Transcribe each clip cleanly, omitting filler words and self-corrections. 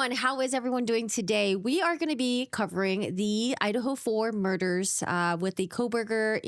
everyone. How is everyone doing today? We are going to be covering the Idaho 4 murders with the Kohberger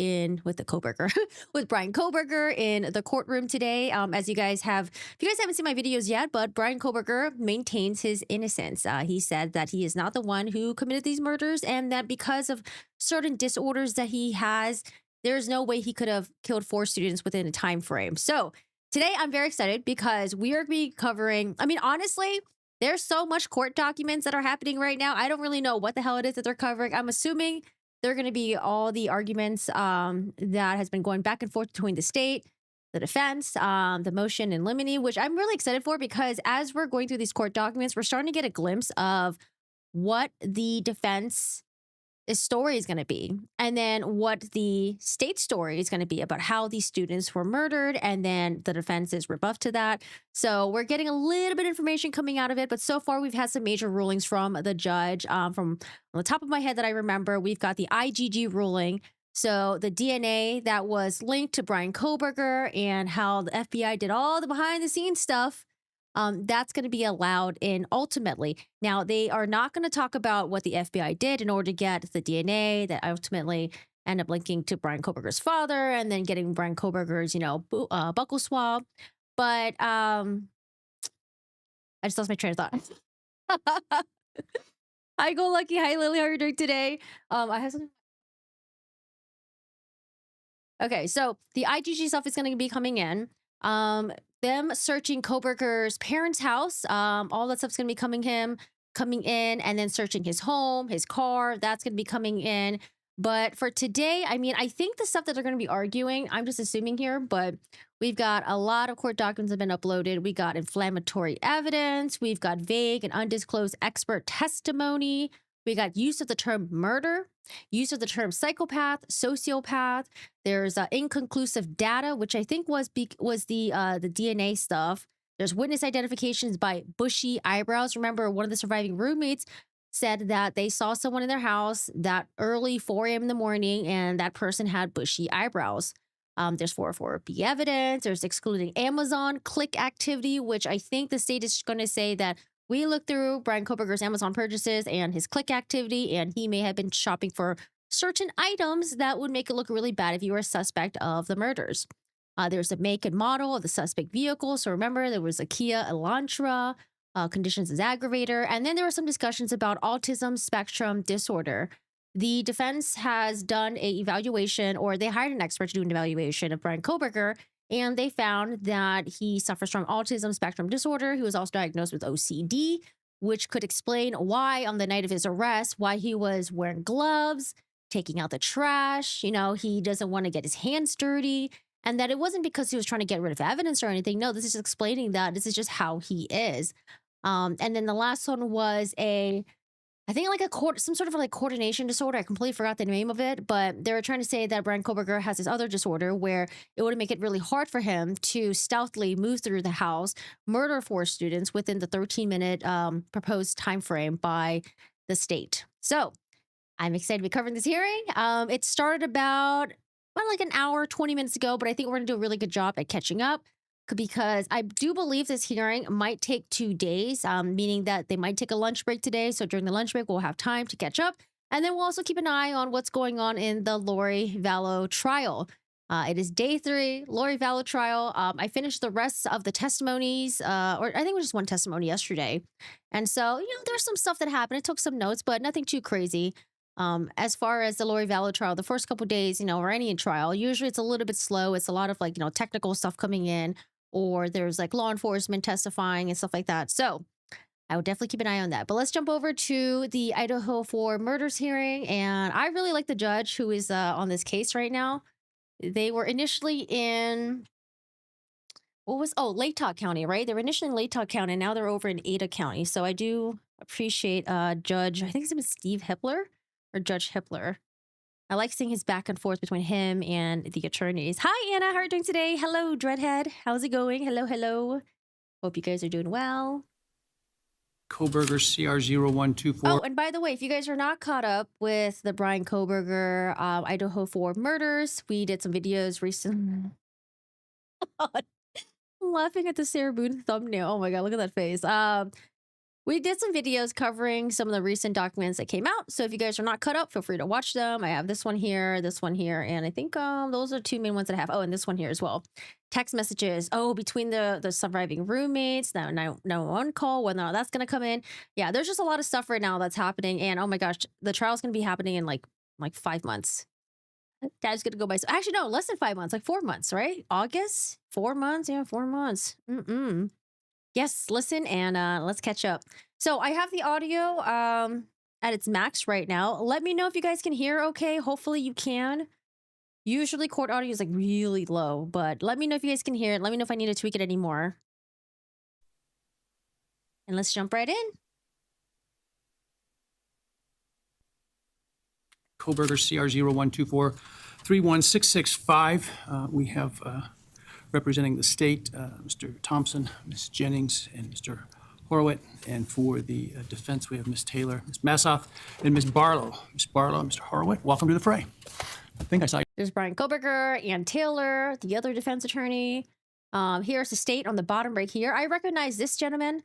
with Bryan Kohberger in the courtroom today. As you guys have, if you guys haven't seen my videos yet, but Bryan Kohberger maintains his innocence. He said that he is not the one who committed these murders, and that because of certain disorders that he has, there's no way he could have killed 4 students within a time frame. So today I'm very excited because we are going to be covering, I mean, honestly, there's so much court documents that are happening right now. I don't really know what the hell it is that they're covering. I'm assuming they're going to be all the arguments that has been going back and forth between the state, the defense, the motion in limine, which I'm really excited for because as we're going through these court documents, we're starting to get a glimpse of what the defense story is going to be, and then what the state story is going to be about how these students were murdered, and then the defense is rebuffed to that. So we're getting a little bit of information coming out of it, but so far we've had some major rulings from the judge. From on the top of my head that I remember, we've got the IgG ruling. So the DNA that was linked to Bryan Kohberger and how the FBI did all the behind the scenes stuff, that's going to be allowed in ultimately. Now, they are not going to talk about what the FBI did in order to get the DNA that ultimately end up linking to Bryan Kohberger's father and then getting Bryan Kohberger's, buccal swab. But I just lost my train of thought. Hi, Go Lucky. Hi, Lily. How are you doing today? I have something. Okay, so the IgG stuff is going to be coming in. Them searching Kohberger's parents' house, all that stuff's gonna be coming in, and then searching his home, his car, that's gonna be coming in. But for today, I mean, I think the stuff that they're gonna be arguing, I'm just assuming here, but we've got a lot of court documents have been uploaded. We got inflammatory evidence, we've got vague and undisclosed expert testimony, we got use of the term murder, use of the term psychopath, sociopath. There's inconclusive data, which I think was the DNA stuff. There's witness identifications by bushy eyebrows. Remember, one of the surviving roommates said that they saw someone in their house that early 4 a.m. in the morning, and that person had bushy eyebrows. There's 404B evidence. There's excluding Amazon click activity, which I think the state is going to say that we looked through Bryan Kohberger's Amazon purchases and his click activity, and he may have been shopping for certain items that would make it look really bad if you were a suspect of the murders. There's a make and model of the suspect vehicle. So remember, there was a Kia Elantra, conditions as aggravator, and then there were some discussions about autism spectrum disorder. The defense has done a evaluation, or they hired an expert to do an evaluation of Bryan Kohberger, and they found that he suffers from autism spectrum disorder. He was also diagnosed with OCD, which could explain why on the night of his arrest, why he was wearing gloves, taking out the trash. He doesn't want to get his hands dirty, and that it wasn't because he was trying to get rid of evidence or anything. No, this is explaining that this is just how he is. And then the last one was I think some sort of like coordination disorder. I completely forgot the name of it, but they were trying to say that Bryan Kohberger has this other disorder where it would make it really hard for him to stealthily move through the house, murder 4 students within the 13-minute proposed time frame by the state. So I'm excited to be covering this hearing. It started about like an hour, 20 minutes ago, but I think we're gonna do a really good job at catching up because I do believe this hearing might take 2 days, meaning that they might take a lunch break today. So during the lunch break, we'll have time to catch up. And then we'll also keep an eye on what's going on in the Lori Vallow trial. It is day 3, Lori Vallow trial. I finished the rest of the testimonies, or I think it was just one testimony yesterday. And so, there's some stuff that happened. I took some notes, but nothing too crazy. As far as the Lori Vallow trial, the first couple days, or any trial, usually it's a little bit slow. It's a lot of technical stuff coming in, or there's like law enforcement testifying and stuff like that. So I would definitely keep an eye on that. But let's jump over to the Idaho 4 murders hearing. And I really like the judge who is on this case right now. They were initially in, Latah County, right? They were initially in Latah County. Now they're over in Ada County. So I do appreciate Judge, I think his name is Steve Hippler or Judge Hippler. I like seeing his back and forth between him and the attorneys. Hi, Anna. How are you doing today? Hello, Dreadhead. How's it going? Hello, hello. Hope you guys are doing well. Kohberger CR0124. Oh, and by the way, if you guys are not caught up with the Bryan Kohberger Idaho 4 murders, we did some videos recently. I'm laughing at the Sarah Boone thumbnail. Oh my god, look at that face. We did some videos covering some of the recent documents that came out. So if you guys are not caught up, feel free to watch them. I have this one here, and I think those are two main ones that I have. Oh, and this one here as well. Text messages. Oh, between the surviving roommates, now 911 call, whether or not that's gonna come in. Yeah, there's just a lot of stuff right now that's happening. And oh my gosh, the trial's gonna be happening in like 5 months. Dad's gonna go by. Actually, no, less than 5 months, like 4 months, right? August, 4 months. Yeah, 4 months. Yes, listen and let's catch up. So I have the audio at its max right now. Let me know if you guys can hear okay. Hopefully you can. Usually court audio is like really low, but let me know if you guys can hear it. Let me know if I need to tweak it anymore. And let's jump right in. Kohberger, CR 0124-31665. We have representing the state, Mr. Thompson, Ms. Jennings, and Mr. Horowitz. And for the defense, we have Ms. Taylor, Ms. Massoff, and Ms. Barlow. Ms. Barlow, Mr. Horowitz, welcome to the fray. I think I saw you. There's Bryan Kohberger, Ann Taylor, the other defense attorney. Here's the state on the bottom right here. I recognize this gentleman.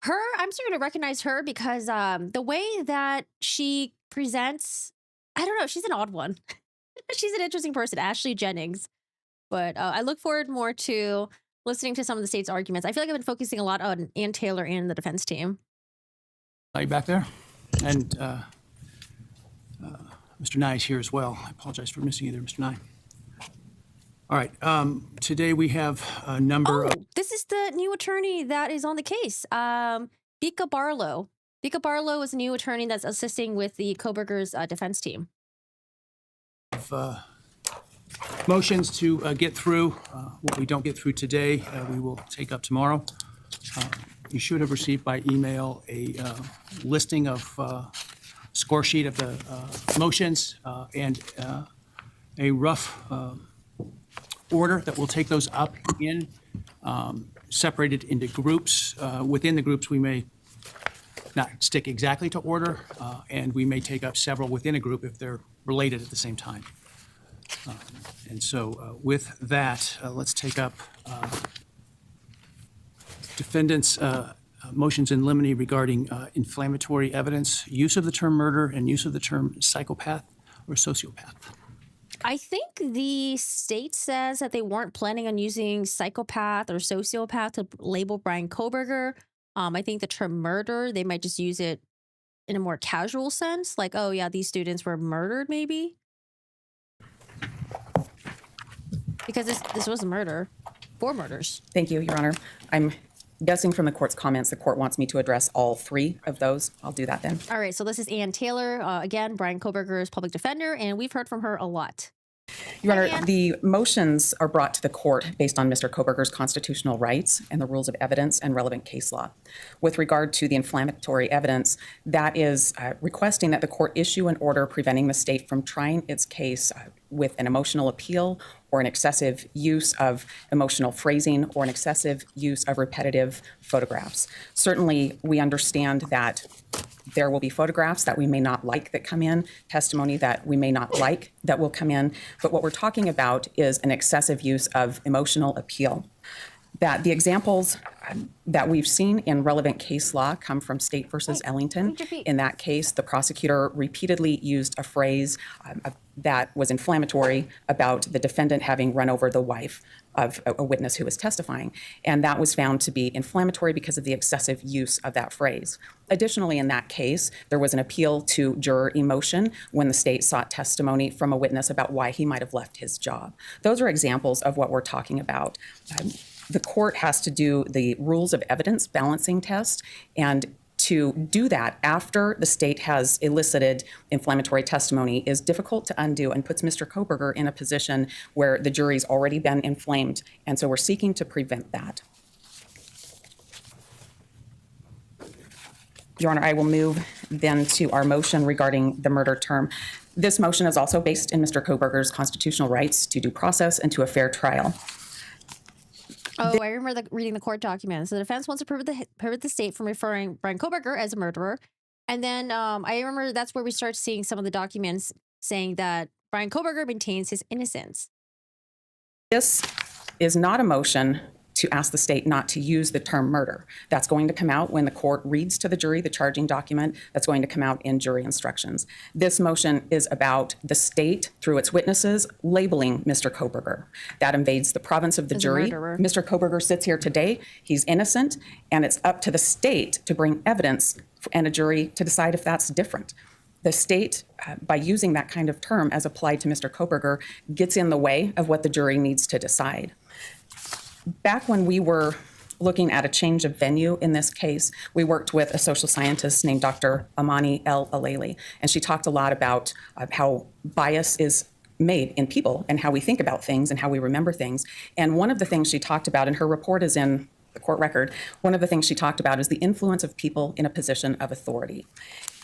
I'm starting to recognize her because the way that she presents, I don't know, she's an odd one. She's an interesting person, Ashley Jennings. But I look forward more to listening to some of the state's arguments. I feel like I've been focusing a lot on Ann Taylor and the defense team. Are you back there? And Mr. Nye is here as well. I apologize for missing you there, Mr. Nye. All right. Today we have a number of... This is the new attorney that is on the case. Bika Barlow. Bika Barlow is a new attorney that's assisting with the Kohberger's defense team. Motions to get through. What we don't get through today, we will take up tomorrow. You should have received by email a listing of score sheet of the motions and a rough order that will take those up in, separated into groups. Within the groups, we may not stick exactly to order, and we may take up several within a group if they're related at the same time. And so with that, let's take up defendants' motions in limine regarding inflammatory evidence, use of the term murder, and use of the term psychopath or sociopath. I think the state says that they weren't planning on using psychopath or sociopath to label Bryan Kohberger. I think the term murder, they might just use it in a more casual sense, like, oh yeah, these students were murdered maybe. Because this was a murder. 4 murders. Thank you, Your Honor. I'm guessing from the court's comments, the court wants me to address all 3 of those. I'll do that then. All right, so this is Ann Taylor, again, Bryan Kohberger's public defender, and we've heard from her a lot. Your Honor, the motions are brought to the court based on Mr. Kohberger's constitutional rights and the rules of evidence and relevant case law. With regard to the inflammatory evidence, that is requesting that the court issue an order preventing the state from trying its case with an emotional appeal or an excessive use of emotional phrasing or an excessive use of repetitive photographs. Certainly, we understand that there will be photographs that we may not like that come in, testimony that we may not like that will come in, but what we're talking about is an excessive use of emotional appeal. That the examples that we've seen in relevant case law come from State versus Ellington. In that case, the prosecutor repeatedly used a phrase that was inflammatory about the defendant having run over the wife of a witness who was testifying. And that was found to be inflammatory because of the excessive use of that phrase. Additionally, in that case, there was an appeal to juror emotion when the state sought testimony from a witness about why he might have left his job. Those are examples of what we're talking about. The court has to do the rules of evidence balancing test, and to do that after the state has elicited inflammatory testimony is difficult to undo and puts Mr. Kohberger in a position where the jury's already been inflamed, and so we're seeking to prevent that. Your Honor, I will move then to our motion regarding the murder term. This motion is also based in Mr. Kohberger's constitutional rights to due process and to a fair trial. Oh, I remember reading the court documents. The defense wants to prohibit the state from referring Bryan Kohberger as a murderer. And then I remember that's where we start seeing some of the documents saying that Bryan Kohberger maintains his innocence. This is not a motion to ask the state not to use the term murder. That's going to come out when the court reads to the jury the charging document. That's going to come out in jury instructions. This motion is about the state, through its witnesses, labeling Mr. Kohberger. That invades the province of the As a jury. murderer. Mr. Kohberger sits here today. He's innocent, and it's up to the state to bring evidence and a jury to decide if that's different. The state, by using that kind of term as applied to Mr. Kohberger, gets in the way of what the jury needs to decide. Back when we were looking at a change of venue in this case, we worked with a social scientist named Dr. Amani El Aleli, and she talked a lot about how bias is made in people and how we think about things and how we remember things. And one of the things she talked about, and her report is in the court record, one of the things she talked about is the influence of people in a position of authority.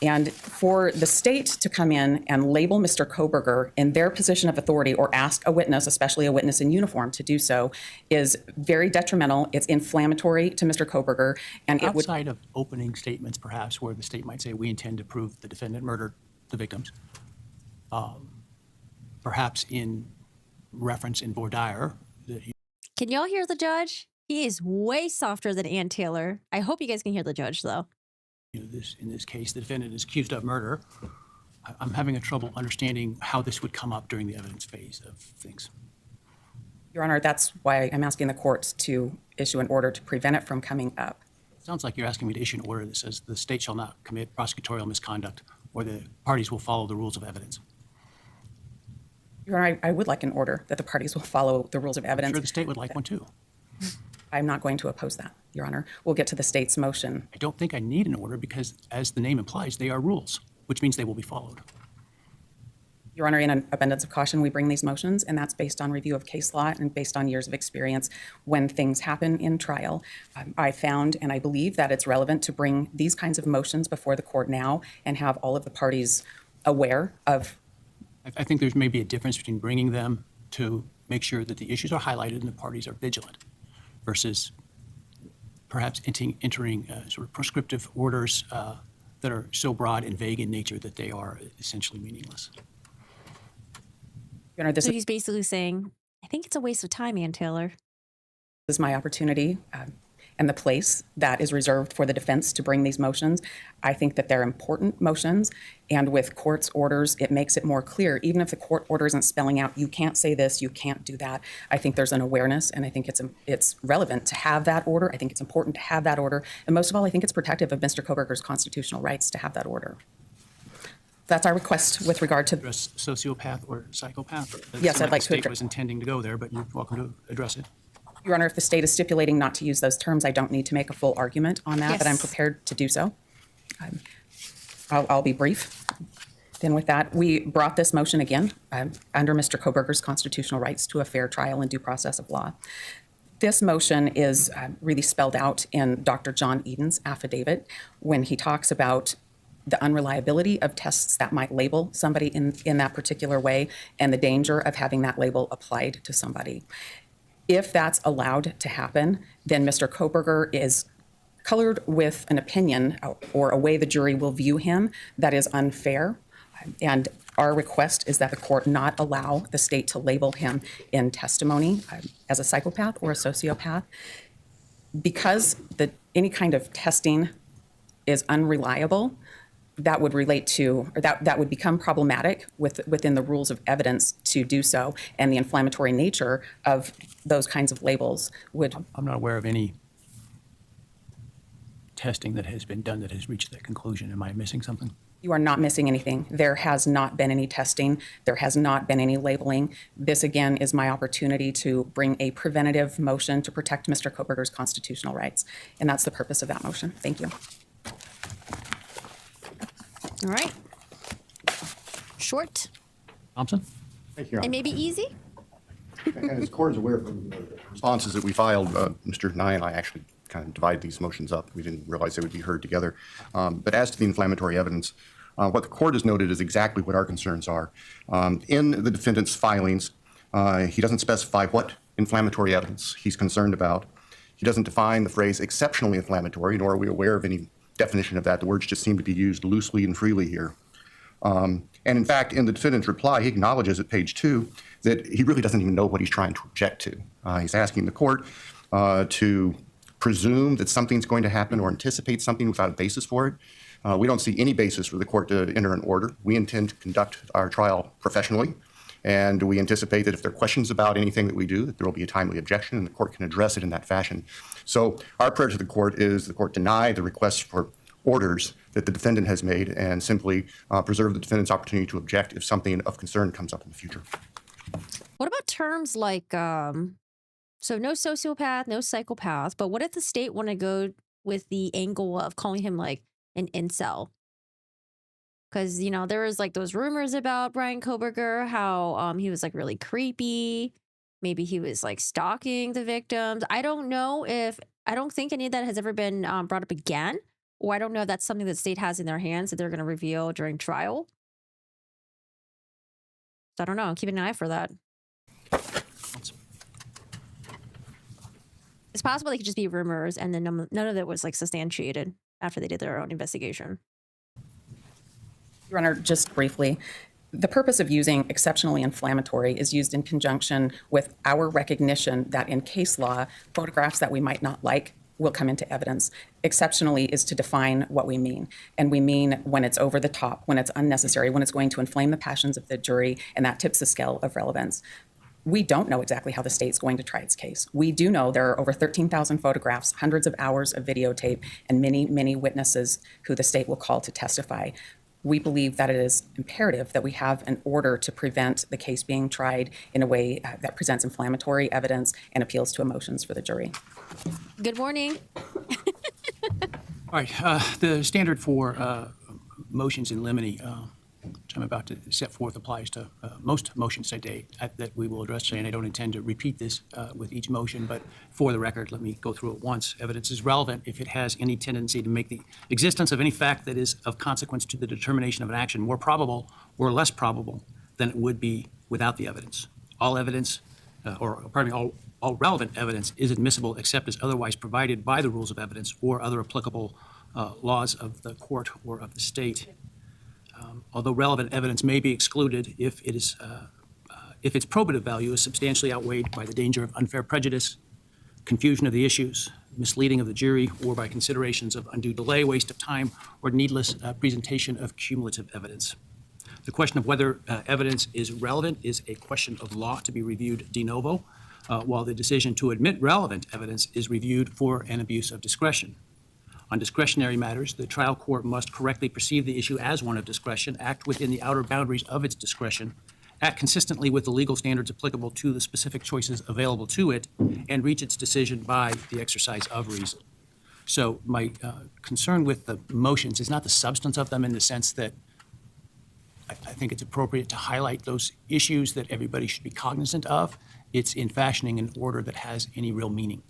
And for the state to come in and label Mr. Kohberger in their position of authority or ask a witness, especially a witness in uniform, to do so is very detrimental. It's inflammatory to Mr. Kohberger. And it would, Outside of opening statements, perhaps, where the state might say, we intend to prove the defendant murdered the victims, perhaps in reference in voir dire, that Can y'all hear the judge? He is way softer than Ann Taylor. I hope you guys can hear the judge, though. in this case, the defendant is accused of murder. I'm having a trouble understanding how this would come up during the evidence phase of things. Your Honor, that's why I'm asking the courts to issue an order to prevent it from coming up. Sounds like you're asking me to issue an order that says the state shall not commit prosecutorial misconduct or the parties will follow the rules of evidence. Your Honor, I would like an order that the parties will follow the rules of I'm evidence. sure the state would like one too. I'm not going to oppose that, Your Honor. We'll get to the state's motion. I don't think I need an order because, as the name implies, they are rules, which means they will be followed. Your Honor, in an abundance of caution, we bring these motions, and that's based on review of case law and based on years of experience when things happen in trial. I found and I believe that it's relevant to bring these kinds of motions before the court now and have all of the parties aware of. I think there's maybe a difference between bringing them to make sure that the issues are highlighted and the parties are vigilant versus perhaps entering sort of prescriptive orders that are so broad and vague in nature that they are essentially meaningless. Your Honor, this So he's basically saying, I think it's a waste of time, Ann Taylor. is my opportunity and the place that is reserved for the defense to bring these motions. I think that they're important motions, and with court's orders, it makes it more clear. Even if the court order isn't spelling out, you can't say this, you can't do that. I think there's an awareness, and I think it's relevant to have that order. I think it's important to have that order, and most of all, I think it's protective of Mr. Kohberger's constitutional rights to have that order. That's our request with regard to. Address sociopath or psychopath? Yes, I'd like to The state address. was intending to go there, but you're welcome to address it. Your Honor, if the state is stipulating not to use those terms, I don't need to make a full argument on that, but I'm Yes. prepared to do so. I'll be brief. Then with that, we brought this motion again under Mr. Kohberger's constitutional rights to a fair trial and due process of law. This motion is really spelled out in Dr. John Eden's affidavit when he talks about the unreliability of tests that might label somebody in that particular way and the danger of having that label applied to somebody. If that's allowed to happen, then Mr. Kohberger is colored with an opinion or a way the jury will view him that is unfair. And our request is that the court not allow the state to label him in testimony as a psychopath or a sociopath. Because any kind of testing is unreliable, that would relate to, or that would become problematic within the rules of evidence to do so, and the inflammatory nature of those kinds of labels would. I'm not aware of any testing that has been done that has reached that conclusion. Am I missing something? You are not missing anything. There has not been any testing. There has not been any labeling. This, again, is my opportunity to bring a preventative motion to protect Mr. Kohberger's constitutional rights, and that's the purpose of that motion. Thank you. All right. Short Thompson? Thank you, Your and Honor. maybe easy. As the court is aware from the responses that we filed, Mr. Nye and I actually kind of divided these motions up. We didn't realize they would be heard together. But as to the inflammatory evidence, what the court has noted is exactly what our concerns are. In the defendant's filings, he doesn't specify what inflammatory evidence he's concerned about. He doesn't define the phrase exceptionally inflammatory, nor are we aware of any definition of that. The words just seem to be used loosely and freely here. And in fact, in the defendant's reply, he acknowledges at page 2 that he really doesn't even know what he's trying to object to. He's asking the court to presume that something's going to happen or anticipate something without a basis for it. We don't see any basis for the court to enter an order. We intend to conduct our trial professionally, and we anticipate that if there are questions about anything that we do, that there will be a timely objection and the court can address it in that fashion. So our prayer to the court is the court deny the request for orders that the defendant has made and simply preserve the defendant's opportunity to object if something of concern comes up in the future. What about terms like, so no sociopath, no psychopath, but what if the state want to go with the angle of calling him like an incel? Because, you know, there was like those rumors about Bryan Kohberger, how he was like really creepy. Maybe he was like stalking the victims. I don't think any of that has ever been brought up again. Or I don't know if that's something that the state has in their hands that they're going to reveal during trial. So I don't know. Keep an eye for that. It's possible they could just be rumors and then none of it was like substantiated after they did their own investigation. Your Honor, just briefly, the purpose of using exceptionally inflammatory is used in conjunction with our recognition that in case law, photographs that we might not like will come into evidence. Exceptionally is to define what we mean. And we mean when it's over the top, when it's unnecessary, when it's going to inflame the passions of the jury, and that tips the scale of relevance. We don't know exactly how the state's going to try its case. We do know there are over 13,000 photographs, hundreds of hours of videotape, and many, many witnesses who the state will call to testify. We believe that it is imperative that we have an order to prevent the case being tried in a way that presents inflammatory evidence and appeals to emotions for the jury. Good morning. All right, the standard for motions in limine, which I'm about to set forth, applies to most motions today that we will address today, and I don't intend to repeat this with each motion, but for the record, let me go through it once. Evidence is relevant if it has any tendency to make the existence of any fact that is of consequence to the determination of an action more probable or less probable than it would be without the evidence. All evidence, all relevant evidence is admissible except as otherwise provided by the rules of evidence or other applicable laws of the court or of the state. Although relevant evidence may be excluded if its probative value is substantially outweighed by the danger of unfair prejudice, confusion of the issues, misleading of the jury, or by considerations of undue delay, waste of time, or needless presentation of cumulative evidence. The question of whether evidence is relevant is a question of law to be reviewed de novo, while the decision to admit relevant evidence is reviewed for an abuse of discretion. On discretionary matters, the trial court must correctly perceive the issue as one of discretion, act within the outer boundaries of its discretion, act consistently with the legal standards applicable to the specific choices available to it, and reach its decision by the exercise of reason. So my concern with the motions is not the substance of them in the sense that I think it's appropriate to highlight those issues that everybody should be cognizant of. It's in fashioning an order that has any real meaning.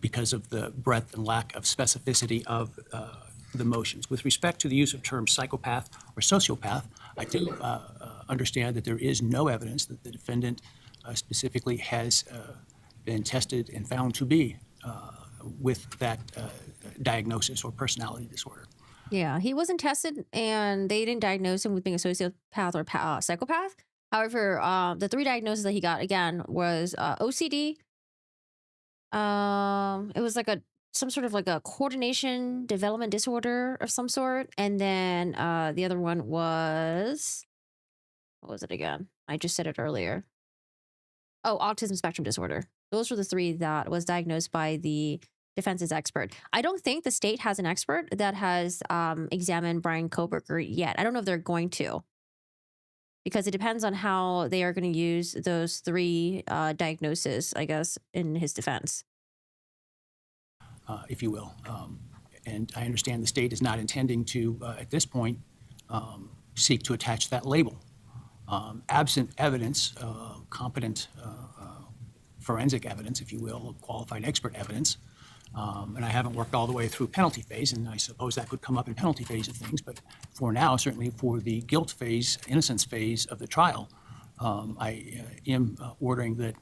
Because of the breadth and lack of specificity of the motions. With respect to the use of terms psychopath or sociopath, I do understand that there is no evidence that the defendant specifically has been tested and found to be with that diagnosis or personality disorder. Yeah, he wasn't tested and they didn't diagnose him with being a sociopath or psychopath. However, the three diagnoses that he got, again, was OCD. It was like some sort of like a coordination development disorder of some sort. And then the other one was, what was it again? I just said it earlier. Oh, autism spectrum disorder. Those were the three that was diagnosed by the defense's expert. I don't think the state has an expert that has examined Bryan Kohberger yet. I don't know if they're going to, because it depends on how they are going to use those three diagnoses, I guess, in his defense. If you will. And I understand the state is not intending to, at this point, seek to attach that label. Absent evidence, competent forensic evidence, if you will, qualified expert evidence, and I haven't worked all the way through penalty phase, and I suppose that could come up in penalty phase of things, but for now, certainly for the guilt phase, innocence phase of the trial, I am ordering that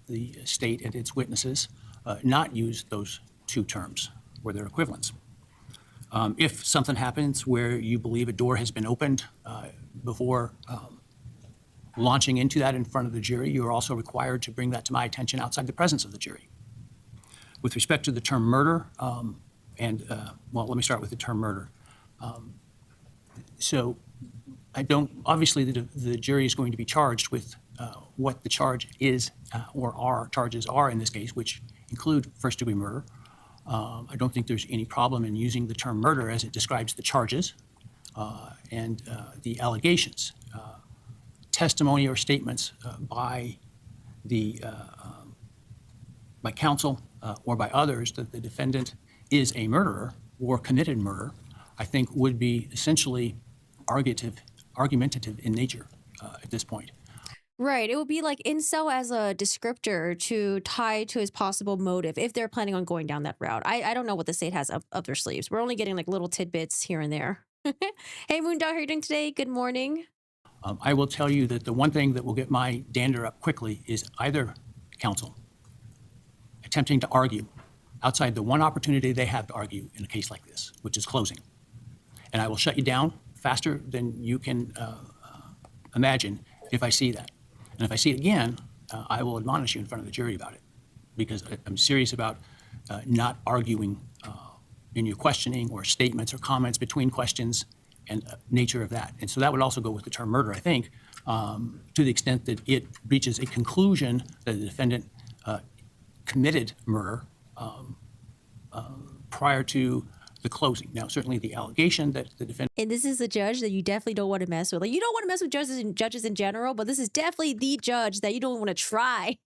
the state and its witnesses not use those two terms or their equivalents. If something happens where you believe a door has been opened before launching into that in front of the jury, you are also required to bring that to my attention outside the presence of the jury. With respect to the term murder, well, let me start with the term murder. So I don't, obviously the jury is going to be charged with what the charge is or our charges are in this case, which include first-degree murder. I don't think there's any problem in using the term murder as it describes the charges and the allegations. Testimony or statements by counsel or by others that the defendant is a murderer or committed murder, I think would be essentially argumentative in nature at this point. Right. It would be like incel as a descriptor to tie to his possible motive if they're planning on going down that route. I don't know what the state has up their sleeves. We're only getting like little tidbits here and there. Hey, Moondog, how are you doing today? Good morning. I will tell you that the one thing that will get my dander up quickly is either counsel attempting to argue outside the one opportunity they have to argue in a case like this, which is closing. And I will shut you down faster than you can imagine if I see that. And if I see it again, I will admonish you in front of the jury about it, because I'm serious about not arguing in your questioning or statements or comments between questions and nature of that. And so that would also go with the term murder, I think, to the extent that it reaches a conclusion that the defendant committed murder prior to the closing. Now, certainly the allegation that the defendant... And this is a judge that you definitely don't want to mess with. Like, you don't want to mess with judges in general, but this is definitely the judge that you don't want to try.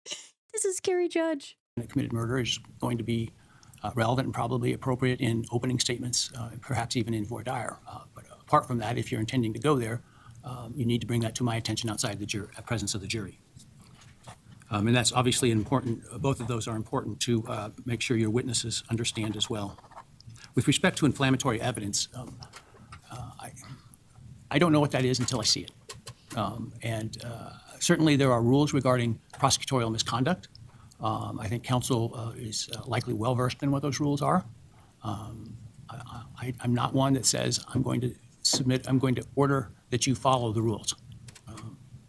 This is a scary judge. Committed murder is going to be relevant and probably appropriate in opening statements, perhaps even in voir dire. But apart from that, if you're intending to go there, you need to bring that to my attention outside the presence of the jury. And that's obviously important. Both of those are important to make sure your witnesses understand as well. With respect to inflammatory evidence, I don't know what that is until I see it. Certainly there are rules regarding prosecutorial misconduct. I think counsel is likely well-versed in what those rules are. I'm not one that says I'm going to order that you follow the rules.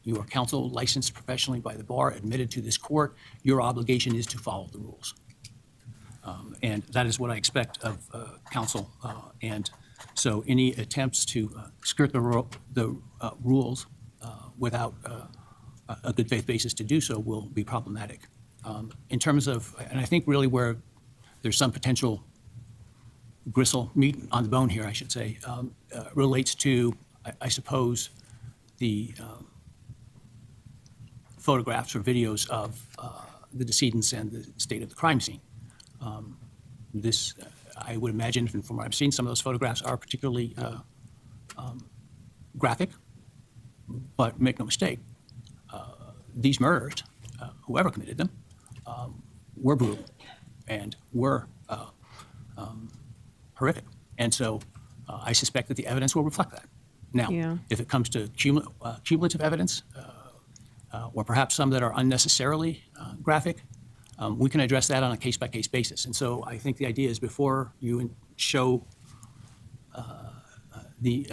You are counsel licensed professionally by the bar, admitted to this court. Your obligation is to follow the rules. And that is what I expect of counsel. And so any attempts to skirt the rules without a good faith basis to do so will be problematic. In terms of, and I think really where there's some potential gristle, meat on the bone here, I should say, relates to, I suppose, the photographs or videos of the decedents and the state of the crime scene. I would imagine, from what I've seen, some of those photographs are particularly graphic, but make no mistake, these murders, whoever committed them, were brutal and were horrific. And so I suspect that the evidence will reflect that. Now, if it comes to cumulative evidence, or perhaps some that are unnecessarily graphic, we can address that on a case-by-case basis. And so I think the idea is before you show the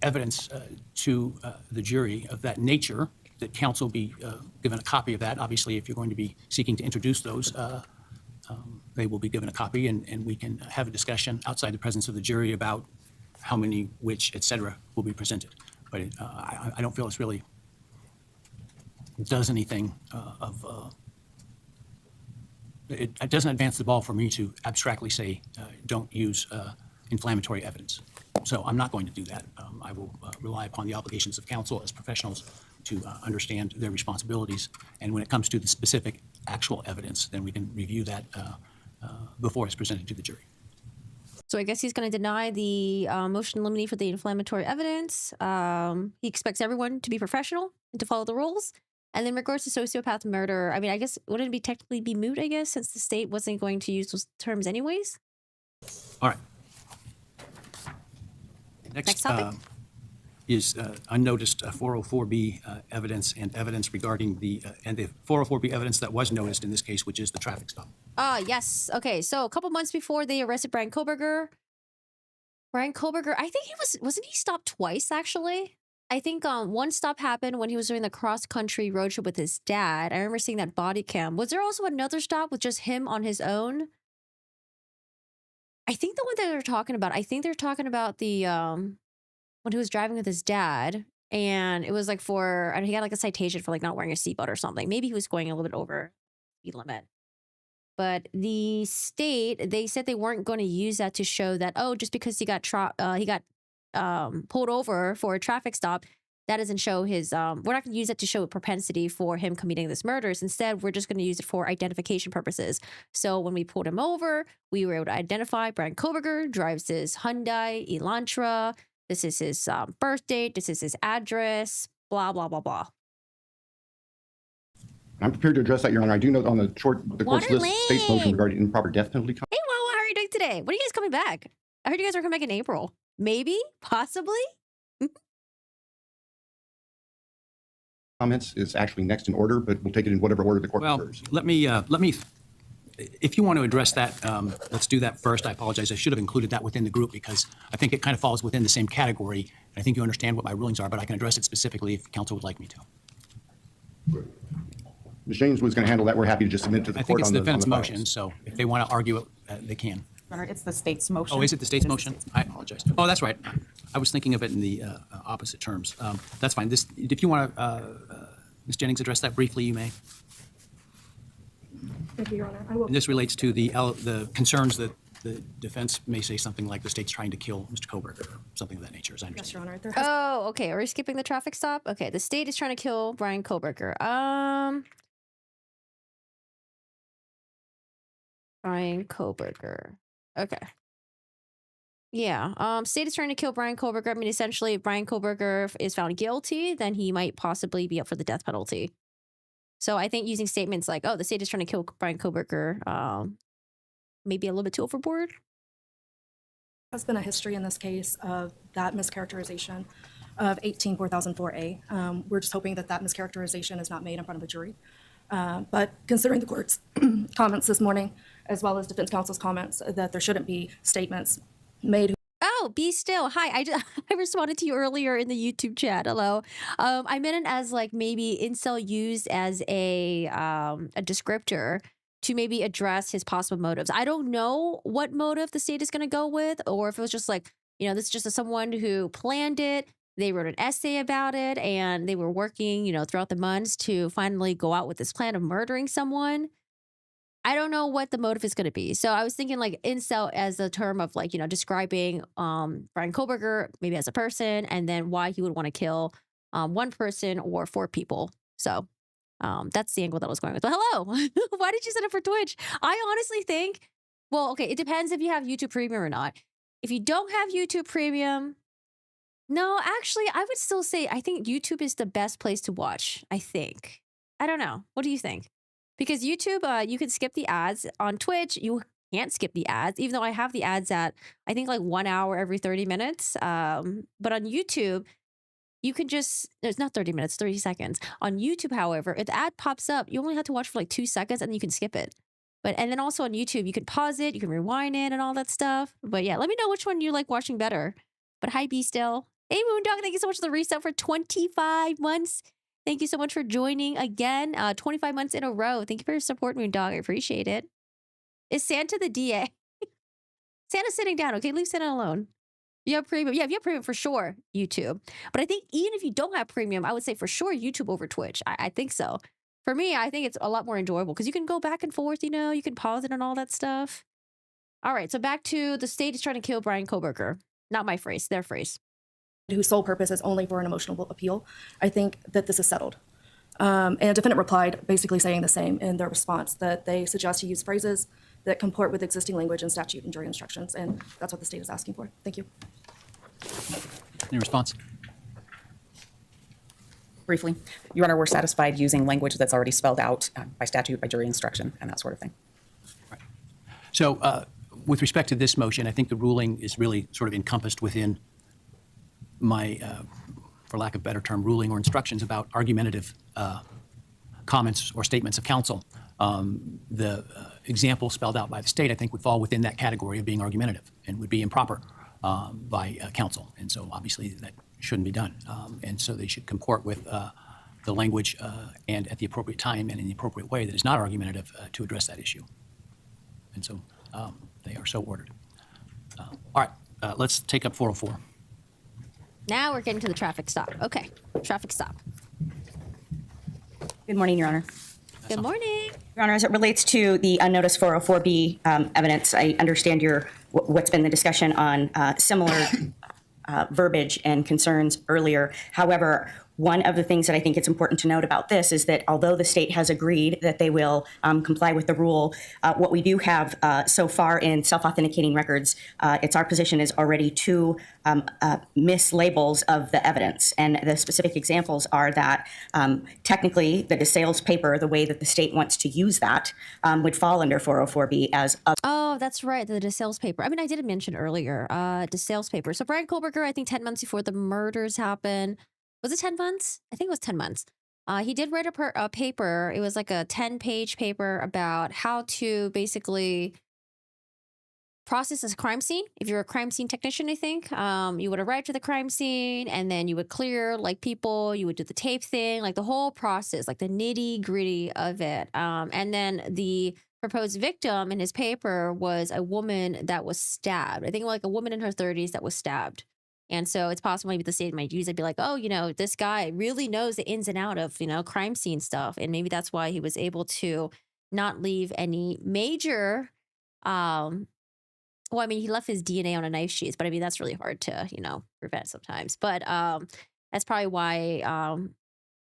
evidence to the jury of that nature, that counsel be given a copy of that. Obviously, if you're going to be seeking to introduce those, they will be given a copy, and we can have a discussion outside the presence of the jury about how many, which, et cetera, will be presented. But I don't feel it's really does anything it doesn't advance the ball for me to abstractly say don't use inflammatory evidence. So I'm not going to do that. I will rely upon the obligations of counsel as professionals to understand their responsibilities. And when it comes to the specific actual evidence, then we can review that before it's presented to the jury. So I guess he's going to deny the motion in limine for the inflammatory evidence. He expects everyone to be professional and to follow the rules. And then in regards to sociopath murder, I mean, I guess, wouldn't it be technically be moot, I guess, since the state wasn't going to use those terms anyways? All right. Next topic is unnoticed 404B evidence and evidence regarding the 404B evidence that was noticed in this case, which is the traffic stop. Yes. Okay. So a couple months before they arrested Bryan Kohberger, I think wasn't he stopped twice, actually? I think one stop happened when he was doing the cross country road trip with his dad. I remember seeing that body cam. Was there also another stop with just him on his own? I think the one that they're talking about. I think they're talking about the when he was driving with his dad, and it was like for, and he got like a citation for like not wearing a seatbelt or something. Maybe he was going a little bit over speed limit. But the state, they said they weren't going to use that to show that, oh, just because he got pulled over for a traffic stop, that doesn't show his, we're not going to use it to show a propensity for him committing this murders. Instead, we're just going to use it for identification purposes. So when we pulled him over, we were able to identify Bryan Kohberger drives his Hyundai Elantra. This is his birth date. This is his address, blah, blah, blah, blah. I'm prepared to address that, Your Honor. I do note on the court's list, state's motion regarding improper death penalty. Hey, Wawa, how are you doing today? When are you guys coming back? I heard you guys are coming back in April. Maybe? Possibly? Comments is actually next in order, but we'll take it in whatever order the court prefers. Let me, if you want to address that, let's do that first. I apologize. I should have included that within the group because I think it kind of falls within the same category. I think you understand what my rulings are, but I can address it specifically if counsel would like me to. Ms. James was going to handle that. We're happy to just submit to the I think court it's on the the defendant's filings. motion, so if they want to argue it, they can. Your Honor, it's the state's motion. Oh, is it the state's motion? I apologize. Oh, that's right. I was thinking of it in the opposite terms. That's fine. This, if you want to, Ms. Jennings, address that briefly, you may. Thank you, Your Honor. I will. And this relates to the concerns that the defense may say something like the state's trying to kill Mr. Kohberger or something of that nature, as I Yes, Your understand. Honor. There has Oh, okay. Are we skipping the traffic stop? Okay, the state is trying to kill Bryan Kohberger. Bryan Kohberger. Okay. Yeah. State is trying to kill Bryan Kohberger. I mean, essentially, if Bryan Kohberger is found guilty, then he might possibly be up for the death penalty. So I think using statements like, oh, the state is trying to kill Bryan Kohberger, maybe a little bit too overboard. has been a history in this case of that mischaracterization of 18-4004A. We're just hoping that that mischaracterization is not made in front of a jury. But considering the court's comments this morning, as well as defense counsel's comments, that there shouldn't be statements made. Oh, be still. Hi, I responded to you earlier in the YouTube chat. Hello. I meant it as like maybe incel used as a descriptor to maybe address his possible motives. I don't know what motive the state is going to go with, or if it was just like, you know, this is just someone who planned it. They wrote an essay about it, and they were working, you know, throughout the months to finally go out with this plan of murdering someone. I don't know what the motive is going to be. So I was thinking like incel as a term of like, you know, describing Bryan Kohberger maybe as a person, and then why he would want to kill one person or four people. So that's the angle that I was going with. But hello, why did you set up for Twitch? I honestly think, well, okay, it depends if you have YouTube Premium or not. If you don't have YouTube Premium, no, actually, I would still say I think YouTube is the best place to watch, I think. I don't know. What do you think? Because YouTube, you can skip the ads. On Twitch, you can't skip the ads, even though I have the ads at, I think, like 1 hour every 30 minutes. But on YouTube, you can just, it's not 30 minutes, 30 seconds. On YouTube, however, if the ad pops up, you only have to watch for like 2 seconds and you can skip it. And then also on YouTube, you can pause it, you can rewind it and all that stuff. But yeah, let me know which one you like watching better. But hi, Be Still. Hey, Moondog, thank you so much for the reset for 25 months. Thank you so much for joining again. 25 months in a row. Thank you for your support, Moondog. I appreciate it. Is Santa the DA? Santa's sitting down. Okay, leave Santa alone. You have premium. Yeah, if you have premium, for sure, YouTube. But I think even if you don't have premium, I would say for sure YouTube over Twitch. I think so. For me, I think it's a lot more enjoyable because you can go back and forth, you know, you can pause it and all that stuff. All right, so back to the state is trying to kill Bryan Kohberger. Not my phrase, their phrase. Whose sole purpose is only for an emotional appeal. I think that this is settled. And defendant replied basically saying the same in their response, that they suggest he use phrases that comport with existing language and statute and jury instructions. And that's what the state is asking for. Thank you. Any response? Briefly, Your Honor, we're satisfied using language that's already spelled out by statute, by jury instruction, and that sort of thing. Right. So with respect to this motion, I think the ruling is really sort of encompassed within my, for lack of a better term, ruling or instructions about argumentative comments or statements of counsel. The example spelled out by the state, I think, would fall within that category of being argumentative and would be improper by counsel. And so obviously that shouldn't be done. And so they should comport with the language and at the appropriate time and in the appropriate way that is not argumentative to address that issue. And so they are so ordered. All right, let's take up 404. Now we're getting to the traffic stop. Okay, traffic stop. Good morning, Your Honor. Good morning. Your Honor, as it relates to the unnoticed 404B evidence, I understand what's been the discussion on similar verbiage and concerns earlier. However, one of the things that I think it's important to note about this is that although the state has agreed that they will comply with the rule, what we do have so far in self-authenticating records, it's our position is already two mislabels of the evidence. And the specific examples are that technically the DeSales paper, the way that the state wants to use that, would fall under 404B as Oh, that's right. The DeSales paper. I mean, I did mention earlier, DeSales paper. So Bryan Kohberger, I think 10 months before the murders happened. Was it 10 months? I think it was 10 months. He did write a paper. It was like a 10-page paper about how to basically process a crime scene. If you're a crime scene technician, I think, you would arrive to the crime scene and then you would clear like people, you would do the tape thing, like the whole process, like the nitty gritty of it. And then the proposed victim in his paper was a woman that was stabbed. I think like a woman in her 30s that was stabbed. And so it's possible maybe the state might use it, be like, oh, this guy really knows the ins and out of, crime scene stuff. And maybe that's why he was able to not leave any major, well, I mean, he left his DNA on a knife sheath, but I mean, that's really hard to, prevent sometimes. But that's probably why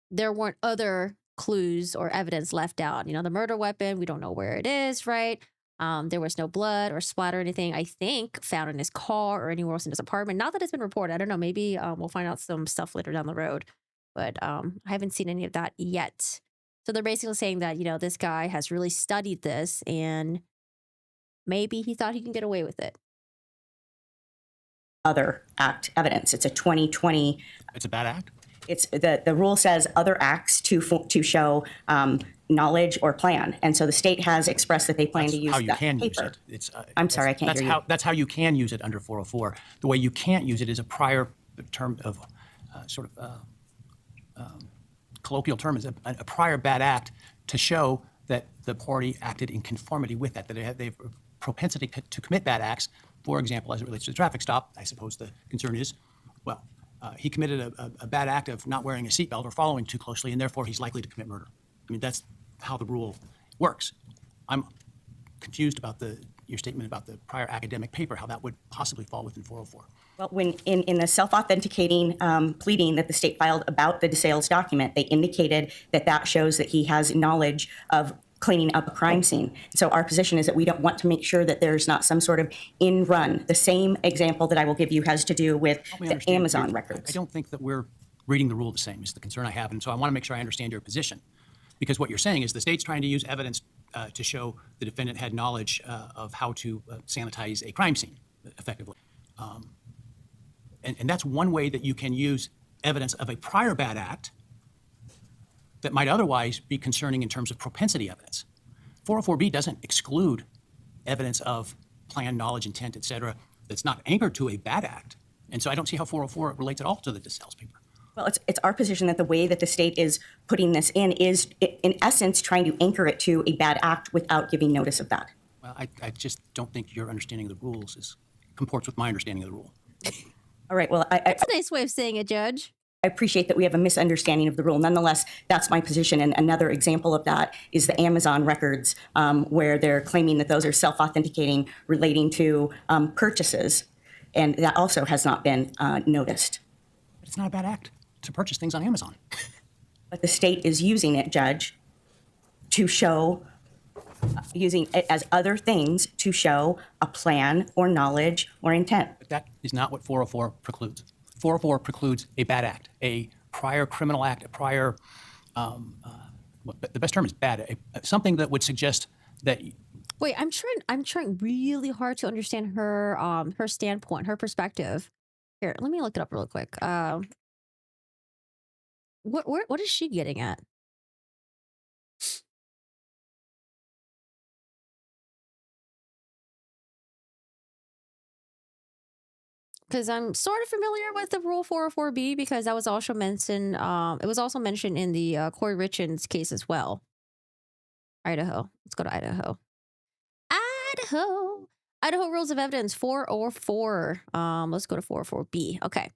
there weren't other clues or evidence left out. The murder weapon, we don't know where it is, right? There was no blood or splatter or anything, I think, found in his car or anywhere else in his apartment. Not that it's been reported. I don't know. Maybe we'll find out some stuff later down the road. But I haven't seen any of that yet. So they're basically saying that, this guy has really studied this and maybe he thought he can get away with it. other act evidence. It's a 2020. It's a bad act? It's the rule says other acts to show knowledge or plan. And so the state has expressed that they plan to use how you that can paper. use it. It's, I'm sorry, I can't hear you. That's how you can use it under 404. The way you can't use it is a prior term of colloquial term is a prior bad act to show that the party acted in conformity with that they have a propensity to commit bad acts. For example, as it relates to the traffic stop, I suppose the concern is, well, he committed a bad act of not wearing a seatbelt or following too closely, and therefore he's likely to commit murder. I mean, that's how the rule works. I'm confused about your statement about the prior academic paper, how that would possibly fall within 404. Well, when in the self-authenticating pleading that the state filed about the DeSales document, they indicated that that shows that he has knowledge of cleaning up a crime scene. So our position is that we don't want to make sure that there's not some sort of in-run. The same example that I will give you has to do with the Amazon records. I don't think that we're reading the rule the same is the concern I have, and so I want to make sure I understand your position. Because what you're saying is the state's trying to use evidence to show the defendant had knowledge of how to sanitize a crime scene effectively. And that's one way that you can use evidence of a prior bad act that might otherwise be concerning in terms of propensity evidence. 404B doesn't exclude evidence of plan, knowledge, intent, et cetera, that's not anchored to a bad act. And so I don't see how 404 relates at all to the DeSales paper. Well, it's our position that the way that the state is putting this in is, in essence, trying to anchor it to a bad act without giving notice of that. Well, I just don't think your understanding of the rules comports with my understanding of the rule. All right, well, That's a nice way of saying it, Judge. I appreciate that we have a misunderstanding of the rule. Nonetheless, that's my position. And another example of that is the Amazon records, where they're claiming that those are self-authenticating relating to purchases. And that also has not been noticed. But it's not a bad act to purchase things on Amazon. But the state is using it, Judge, to show, using it as other things to show a plan or knowledge or intent. But that is not what 404 precludes. 404 precludes a bad act, a prior criminal act, a prior, the best term is bad, something that would suggest that. Wait, I'm trying really hard to understand her her standpoint, her perspective. Here, let me look it up real quick. What is she getting at? because I'm sort of familiar with the Rule 404B because that was also mentioned. It was also mentioned in the Corey Richards case as well. Idaho. Let's go to Idaho. Idaho Rules of Evidence 404. Let's go to 404B. Okay.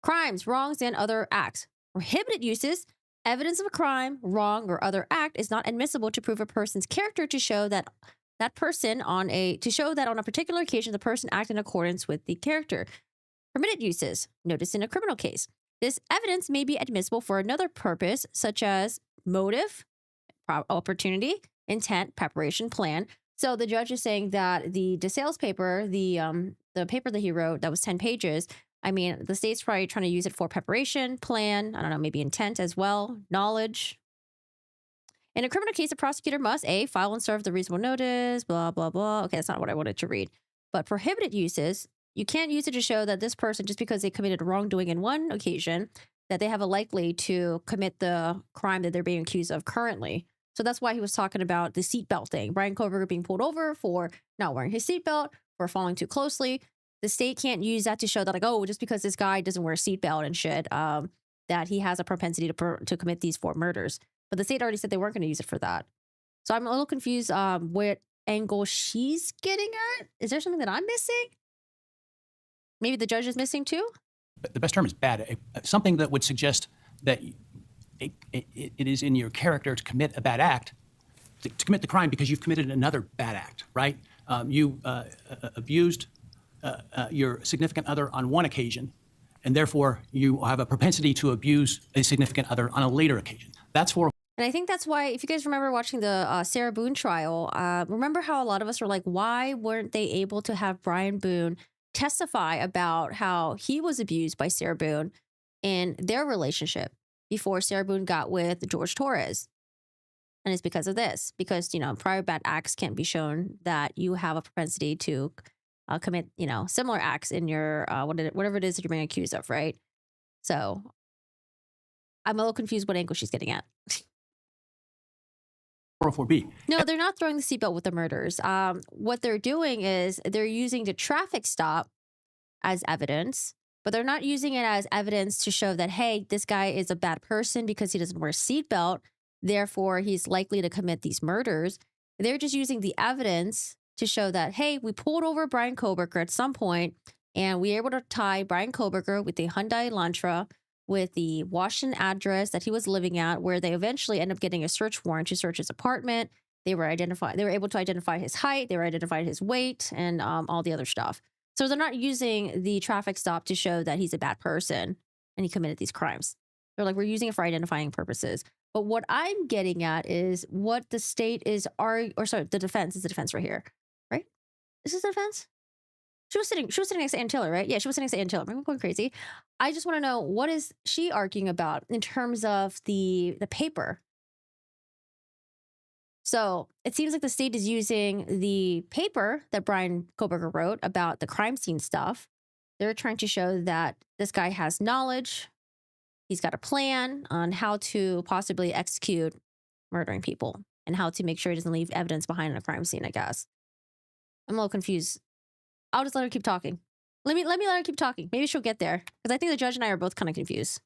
Crimes, wrongs, and other acts. Prohibited uses. Evidence of a crime, wrong, or other act is not admissible to prove a person's character to show that on a particular occasion the person acted in accordance with the character. Permitted uses. Notice in a criminal case. This evidence may be admissible for another purpose, such as motive, opportunity, intent, preparation, plan. So the judge is saying that the sales paper, the paper that he wrote that was 10 pages, I mean, the state's probably trying to use it for preparation, plan, I don't know, maybe intent as well, knowledge. In a criminal case, the prosecutor must A, file and serve the reasonable notice, blah, blah, blah. Okay, that's not what I wanted to read. But prohibited uses, you can't use it to show that this person, just because they committed wrongdoing in one occasion, that they have a likely to commit the crime that they're being accused of currently. So that's why he was talking about the seatbelt thing. Bryan Kohberger being pulled over for not wearing his seatbelt, for following too closely. The state can't use that to show that, like, oh, just because this guy doesn't wear a seatbelt and shit, that he has a propensity to commit these 4 murders. But the state already said they weren't going to use it for that. So I'm a little confused what angle she's getting at. Is there something that I'm missing? Maybe the judge is missing too? The best term is bad. Something that would suggest that it is in your character to commit a bad act, to commit the crime because you've committed another bad act, right? You abused your significant other on one occasion, and therefore you have a propensity to abuse a significant other on a later occasion. That's for. And I think that's why, if you guys remember watching the Sarah Boone trial, remember how a lot of us were like, why weren't they able to have Brian Boone testify about how he was abused by Sarah Boone in their relationship before Sarah Boone got with George Torres? And it's because of this, because, prior bad acts can't be shown that you have a propensity to commit, similar acts in your, whatever it is that you're being accused of, right? So I'm a little confused what angle she's getting at. 404B. No, they're not throwing the seatbelt with the murders. What they're doing is they're using the traffic stop as evidence, but they're not using it as evidence to show that, hey, this guy is a bad person because he doesn't wear a seatbelt, therefore he's likely to commit these murders. They're just using the evidence to show that, hey, we pulled over Bryan Kohberger at some point, and we were able to tie Bryan Kohberger with the Hyundai Elantra with the Washington address that he was living at, where they eventually end up getting a search warrant to search his apartment. They were able to identify his height, they were identified his weight, and all the other stuff. So they're not using the traffic stop to show that he's a bad person and he committed these crimes. They're like, we're using it for identifying purposes. But what I'm getting at is what the state is the defense is the defense right here, right? Is this the defense? She was sitting next to Ann Taylor, right? Yeah, she was sitting next to Ann Taylor. I'm going crazy. I just want to know, what is she arguing about in terms of the paper? So it seems like the state is using the paper that Bryan Kohberger wrote about the crime scene stuff. They're trying to show that this guy has knowledge. He's got a plan on how to possibly execute murdering people and how to make sure he doesn't leave evidence behind in a crime scene, I guess. I'm a little confused. I'll just let her keep talking. Let me let her keep talking. Maybe she'll get there, because I think the judge and I are both kind of confused.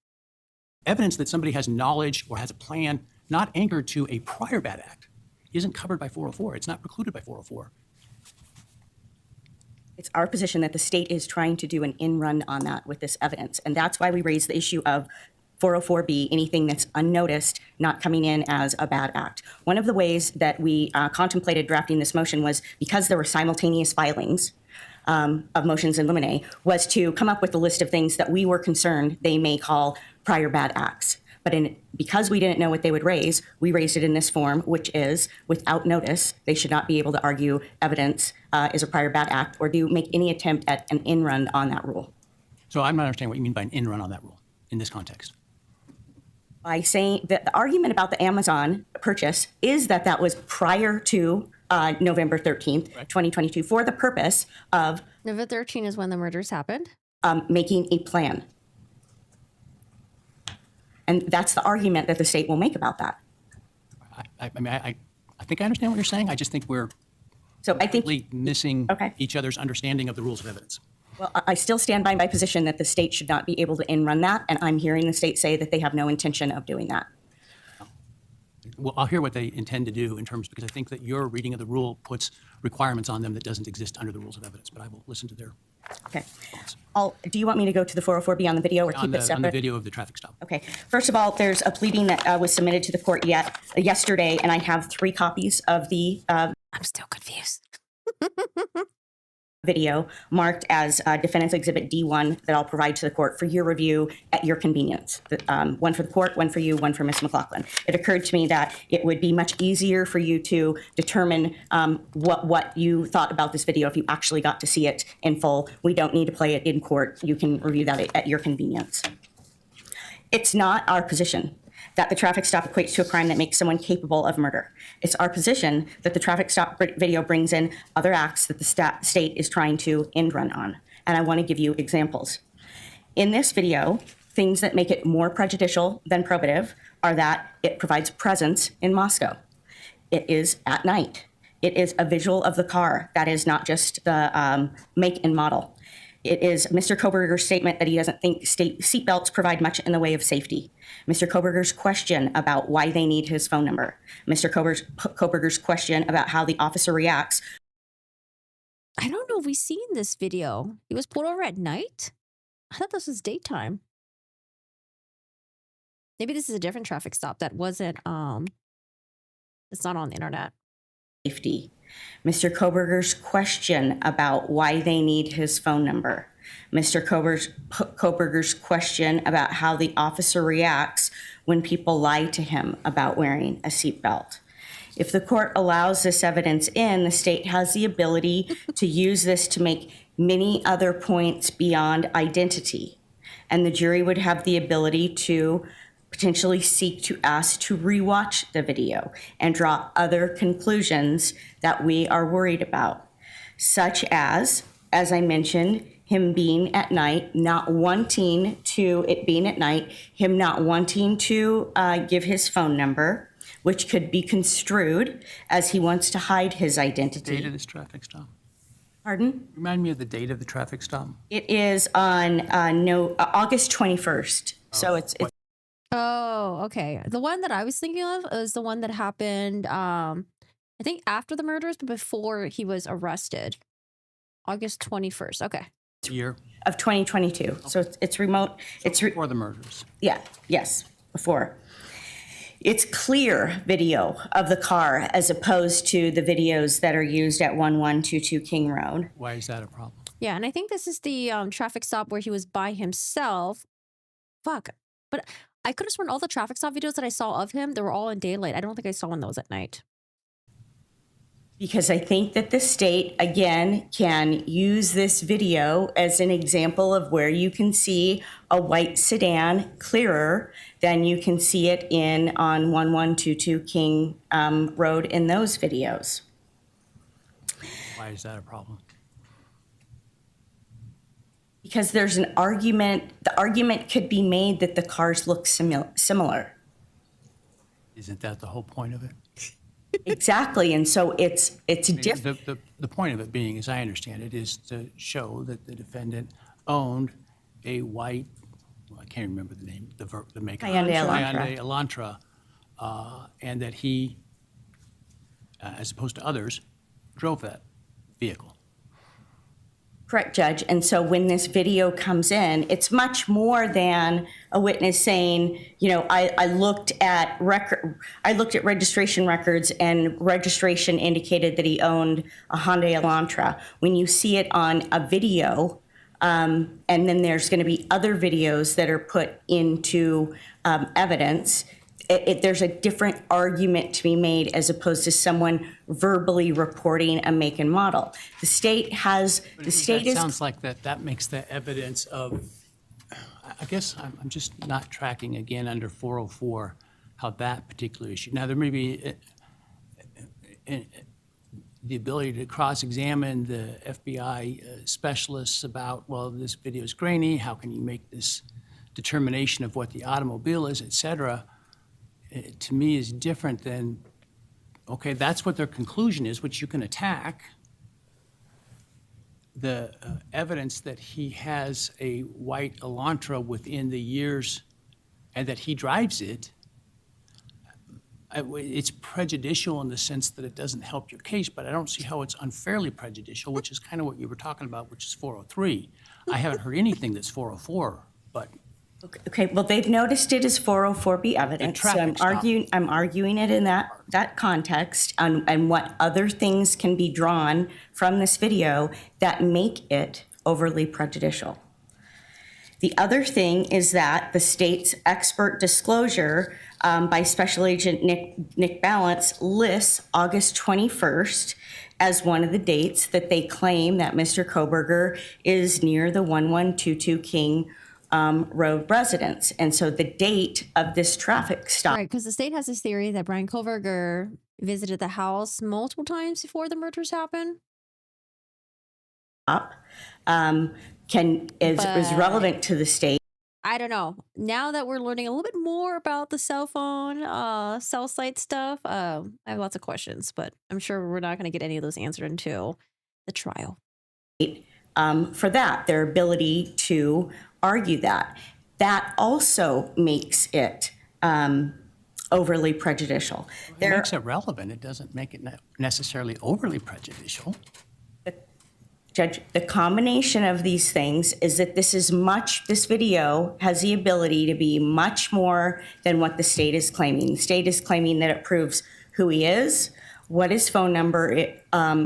Evidence that somebody has knowledge or has a plan not anchored to a prior bad act isn't covered by 404. It's not precluded by 404. It's our position that the state is trying to do an in-run on that with this evidence. And that's why we raised the issue of 404B, anything that's unnoticed, not coming in as a bad act. One of the ways that we contemplated drafting this motion was, because there were simultaneous filings of motions in limine, was to come up with a list of things that we were concerned they may call prior bad acts. But because we didn't know what they would raise, we raised it in this form, which is, without notice, they should not be able to argue evidence is a prior bad act or do make any attempt at an in-run on that rule. So I'm not understanding what you mean by an in-run on that rule in this context. By saying that the argument about the Amazon purchase is that that was prior to November 13th, 2022, for the purpose of November 13th is when the murders happened. Making a plan. And that's the argument that the state will make about that. I think I understand what you're saying. I just think we're So I think completely missing Okay. each other's understanding of the rules of evidence. Well, I still stand by my position that the state should not be able to in-run that, and I'm hearing the state say that they have no intention of doing that. Well, I'll hear what they intend to do in terms, because I think that your reading of the rule puts requirements on them that doesn't exist under the rules of evidence, but I will listen to their Okay. Do you want me to go to the 404B on the video or on keep the, it separate? on the video of the traffic stop. Okay. First of all, there's a pleading that was submitted to the court yesterday, and I have 3 copies of the I'm still confused. video marked as Defendant's Exhibit D1 that I'll provide to the court for your review at your convenience. One for the court, one for you, one for Ms. McLaughlin. It occurred to me that it would be much easier for you to determine what you thought about this video if you actually got to see it in full. We don't need to play it in court. You can review that at your convenience. It's not our position that the traffic stop equates to a crime that makes someone capable of murder. It's our position that the traffic stop video brings in other acts that the state is trying to end run on. And I want to give you examples. In this video, things that make it more prejudicial than probative are that it provides presence in Moscow. It is at night. It is a visual of the car. That is not just the make and model. It is Mr. Kohberger's statement that he doesn't think seatbelts provide much in the way of safety. Mr. Kohberger's question about why they need his phone number. Mr. Kohberger's question about how the officer reacts. I don't know if we've seen this video. He was pulled over at night? I thought this was daytime. Maybe this is a different traffic stop that wasn't, it's not on the internet. Safety. Mr. Kohberger's question about why they need his phone number. Mr. Kohberger's question about how the officer reacts when people lie to him about wearing a seatbelt. If the court allows this evidence in, the state has the ability to use this to make many other points beyond identity. And the jury would have the ability to potentially seek to ask to rewatch the video and draw other conclusions that we are worried about, such as I mentioned, him being at night, not wanting to, it being at night, him not wanting to give his phone number, which could be construed as he wants to hide his identity. Date of this traffic stop. Pardon? Remind me of the date of the traffic stop. It is on August 21st. So it's Oh, okay. The one that I was thinking of is the one that happened, I think after the murders, but before he was arrested. August 21st. Okay. Year of 2022. So it's remote. before the murders. Yeah, yes, before. It's clear video of the car as opposed to the videos that are used at 1122 King Road. Why is that a problem? Yeah, and I think this is the traffic stop where he was by himself. Fuck. But I could have sworn all the traffic stop videos that I saw of him, they were all in daylight. I don't think I saw one that was at night. Because I think that the state, again, can use this video as an example of where you can see a white sedan clearer than you can see it on 1122 King Road in those videos. Why is that a problem? Because there's an argument, the argument could be made that the cars look similar. Isn't that the whole point of it? Exactly, and so it's different. The point of it being, as I understand it, is to show that the defendant owned a white, well, I can't remember the name, the maker. Hyundai Elantra, and that he, as opposed to others, drove that vehicle. Correct, Judge. And so when this video comes in, it's much more than a witness saying, you know, I looked at registration records and registration indicated that he owned a Hyundai Elantra. When you see it on a video, and then there's going to be other videos that are put into evidence, there's a different argument to be made as opposed to someone verbally reporting a make and model. The state has, Sounds like that makes the evidence of, I guess I'm just not tracking again under 404 how that particular issue. Now, there may be the ability to cross-examine the FBI specialists about, well, this video is grainy, how can you make this determination of what the automobile is, et cetera. To me is different than, okay, that's what their conclusion is, which you can attack. the evidence that he has a white Elantra within the years and that he drives it, it's prejudicial in the sense that it doesn't help your case, but I don't see how it's unfairly prejudicial, which is kind of what you were talking about, which is 403. I haven't heard anything that's 404, but Okay, well, they've noticed it as 404B evidence, so traffic stop. I'm arguing it in that context and what other things can be drawn from this video that make it overly prejudicial. The other thing is that the state's expert disclosure by Special Agent Nick Balance lists August 21st as one of the dates that they claim that Mr. Kohberger is near the 1122 King Road residence. And so the date of this traffic stop. Right, because the state has this theory that Bryan Kohberger visited the house multiple times before the murders happened. Is relevant to the state. I don't know. Now that we're learning a little bit more about the cell phone, cell site stuff, I have lots of questions, but I'm sure we're not going to get any of those answered until the trial. For that, their ability to argue that. That also makes it overly prejudicial. it makes it relevant. It doesn't make it necessarily overly prejudicial. Judge, the combination of these things is that this video has the ability to be much more than what the state is claiming. The state is claiming that it proves who he is, what his phone number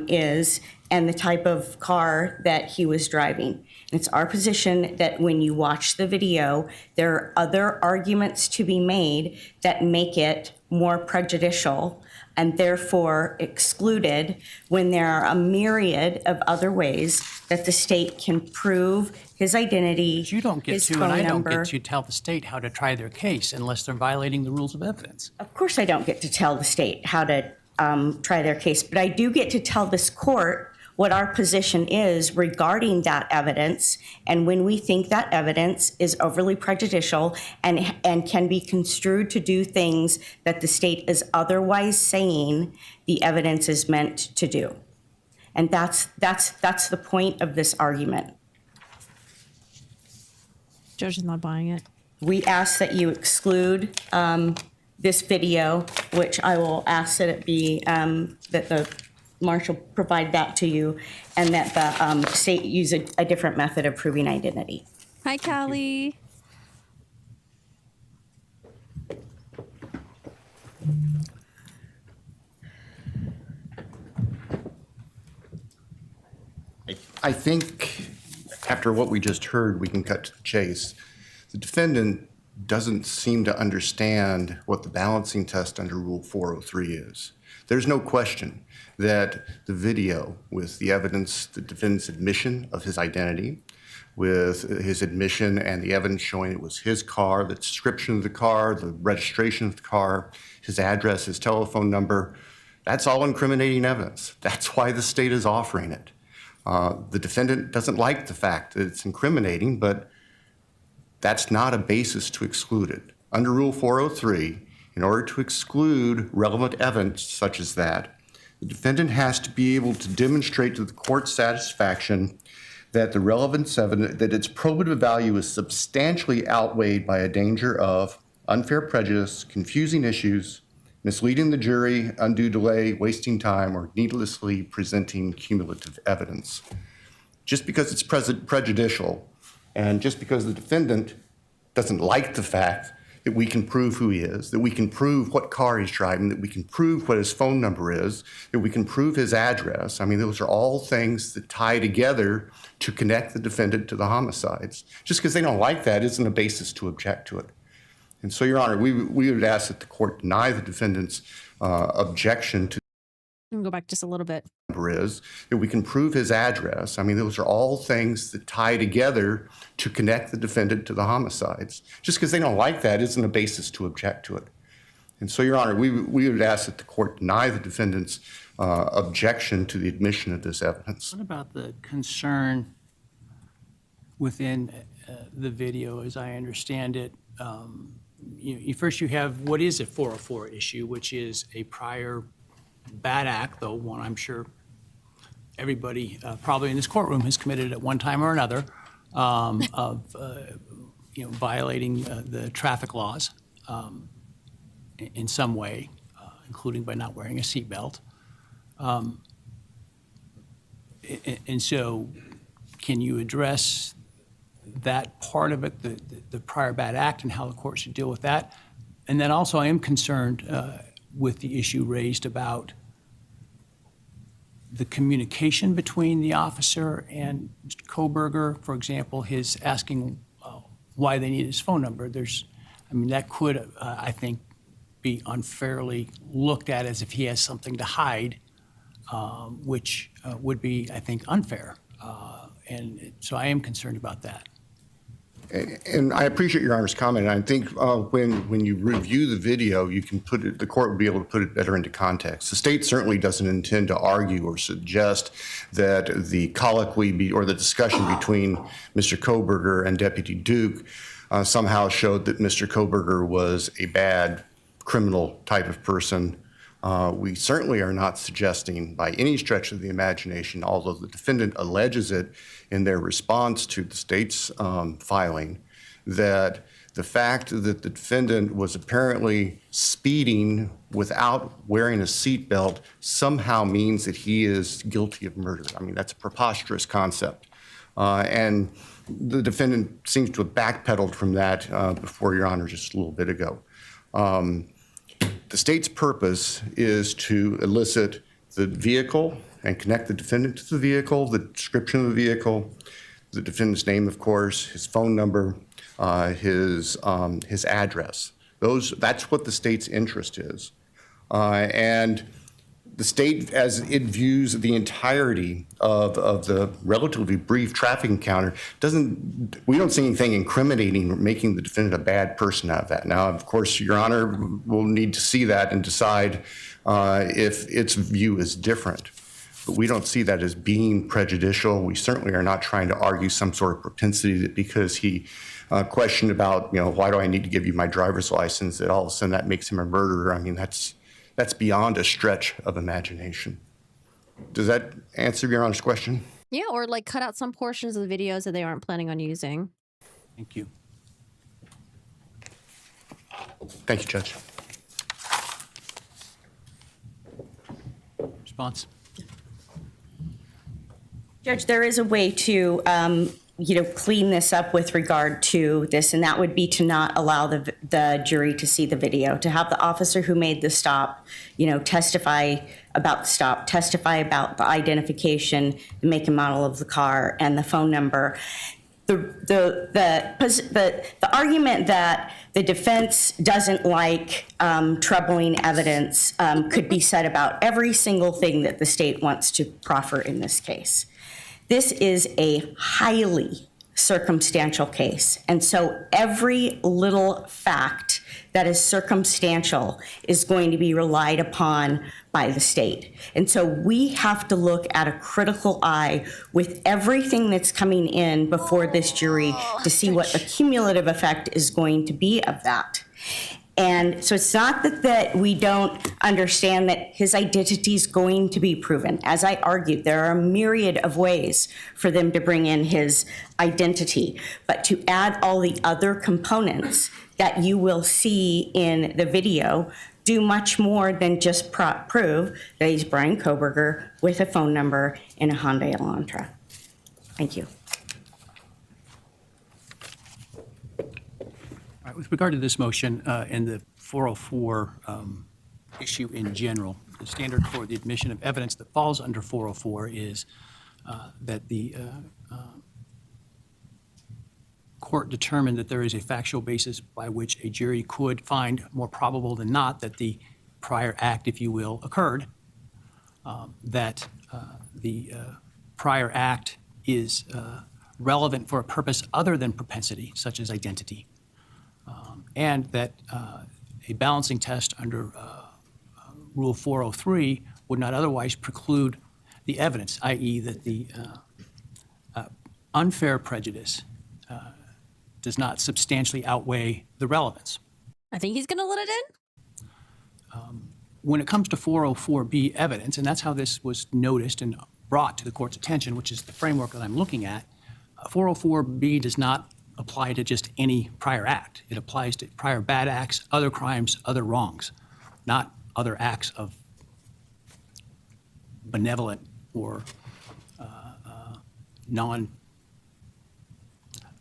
is, and the type of car that he was driving. It's our position that when you watch the video, there are other arguments to be made that make it more prejudicial and therefore excluded when there are a myriad of other ways that the state can prove his identity, You don't get his to, phone and I don't number. get to tell the state how to try their case unless they're violating the rules of evidence. Of course, I don't get to tell the state how to try their case, but I do get to tell this court what our position is regarding that evidence, and when we think that evidence is overly prejudicial and can be construed to do things that the state is otherwise saying the evidence is meant to do. And that's the point of this argument. Judge is not buying it. We ask that you exclude this video, which I will ask that it be, that the marshal provide that to you, and that the state use a different method of proving identity. Hi, Callie. I think after what we just heard, we can cut to the chase. The defendant doesn't seem to understand what the balancing test under Rule 403 is. There's no question that the video with the evidence, the defendant's admission of his identity, with his admission and the evidence showing it was his car, the description of the car, the registration of the car, his address, his telephone number, that's all incriminating evidence. That's why the state is offering it. The defendant doesn't like the fact that it's incriminating, but that's not a basis to exclude it. Under Rule 403, in order to exclude relevant evidence such as that, the defendant has to be able to demonstrate to the court's satisfaction that the relevance evidence, that its probative value is substantially outweighed by a danger of unfair prejudice, confusing issues, misleading the jury, undue delay, wasting time, or needlessly presenting cumulative evidence. Just because it's prejudicial, and just because the defendant doesn't like the fact that we can prove who he is, that we can prove what car he's driving, that we can prove what his phone number is, that we can prove his address. I mean, those are all things that tie together to connect the defendant to the homicides. Just because they don't like that isn't a basis to object to it. And so, Your Honor, we would ask that the court deny the defendant's objection to I'm gonna go back just a little bit. is that we can prove his address. I mean, those are all things that tie together to connect the defendant to the homicides. Just because they don't like that isn't a basis to object to it. And so, Your Honor, we would ask that the court deny the defendant's objection to the admission of this evidence. What about the concern within the video, as I understand it? First, you have what is a 404 issue, which is a prior bad act, though one I'm sure everybody probably in this courtroom has committed at one time or another of violating the traffic laws in some way, including by not wearing a seatbelt. And so can you address that part of it, the prior bad act, and how the court should deal with that? And then also I am concerned with the issue raised about the communication between the officer and Mr. Kohberger, for example, his asking why they need his phone number. That could, I think, be unfairly looked at as if he has something to hide, which would be, I think, unfair. And so I am concerned about that. And I appreciate Your Honor's comment. I think when you review the video, you can the court will be able to put it better into context. The state certainly doesn't intend to argue or suggest that the colloquy or the discussion between Mr. Kohberger and Deputy Duke somehow showed that Mr. Kohberger was a bad criminal type of person. We certainly are not suggesting by any stretch of the imagination, although the defendant alleges it in their response to the state's filing, that the fact that the defendant was apparently speeding without wearing a seatbelt somehow means that he is guilty of murder. That's a preposterous concept. And the defendant seems to have backpedaled from that before Your Honor just a little bit ago. The state's purpose is to elicit the vehicle and connect the defendant to the vehicle, the description of the vehicle, the defendant's name, of course, his phone number, his address. That's what the state's interest is. And the state, as it views the entirety of the relatively brief traffic encounter, we don't see anything incriminating or making the defendant a bad person out of that. Now, of course, Your Honor will need to see that and decide if its view is different. But we don't see that as being prejudicial. We certainly are not trying to argue some sort of propensity that because he questioned about, why do I need to give you my driver's license, that all of a sudden that makes him a murderer. That's beyond a stretch of imagination. Does that answer Your Honor's question? Yeah, or like cut out some portions of the videos that they aren't planning on using. Thank you. Thank you, Judge. Response? Judge, there is a way to, clean this up with regard to this, and that would be to not allow the jury to see the video, to have the officer who made the stop, testify about the stop, testify about the identification, the make and model of the car, and the phone number. The argument that the defense doesn't like troubling evidence could be said about every single thing that the state wants to proffer in this case. This is a highly circumstantial case, and so every little fact that is circumstantial is going to be relied upon by the state. And so we have to look at a critical eye with everything that's coming in before this jury to see what the cumulative effect is going to be of that. And so it's not that we don't understand that his identity is going to be proven. As I argued, there are a myriad of ways for them to bring in his identity. But to add all the other components that you will see in the video do much more than just prove that he's Bryan Kohberger with a phone number in a Hyundai Elantra. Thank you. All right, with regard to this motion and the 404 issue in general, the standard for the admission of evidence that falls under 404 is that the court determined that there is a factual basis by which a jury could find more probable than not that the prior act, if you will, occurred, that the prior act is relevant for a purpose other than propensity, such as identity, and that a balancing test under Rule 403 would not otherwise preclude the evidence, i.e. that the unfair prejudice does not substantially outweigh the relevance. I think he's going to let it in. When it comes to 404B evidence, and that's how this was noticed and brought to the court's attention, which is the framework that I'm looking at, 404B does not apply to just any prior act. It applies to prior bad acts, other crimes, other wrongs, not other acts of benevolent or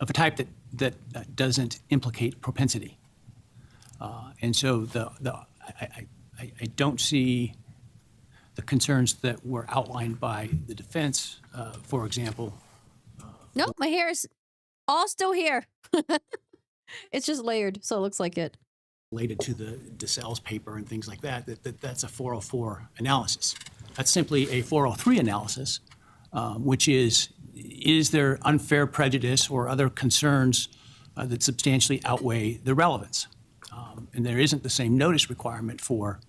of a type that doesn't implicate propensity. And so I don't see the concerns that were outlined by the defense, for example. No, my hair is all still here. It's just layered, so it looks like it. Related to the DeSales paper and things like that, that's a 404 analysis. That's simply a 403 analysis, which is there unfair prejudice or other concerns that substantially outweigh the relevance? And there isn't the same notice requirement for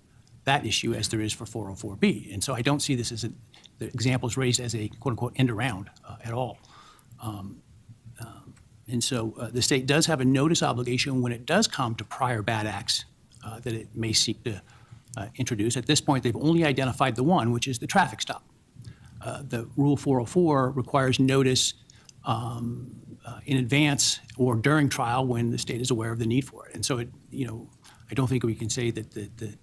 that issue as there is for 404B. And so I don't see this as the example is raised as a quote unquote end around at all. And so the state does have a notice obligation when it does come to prior bad acts that it may seek to introduce. At this point, they've only identified the one, which is the traffic stop. The Rule 404 requires notice in advance or during trial when the state is aware of the need for it. And so, I don't think we can say that the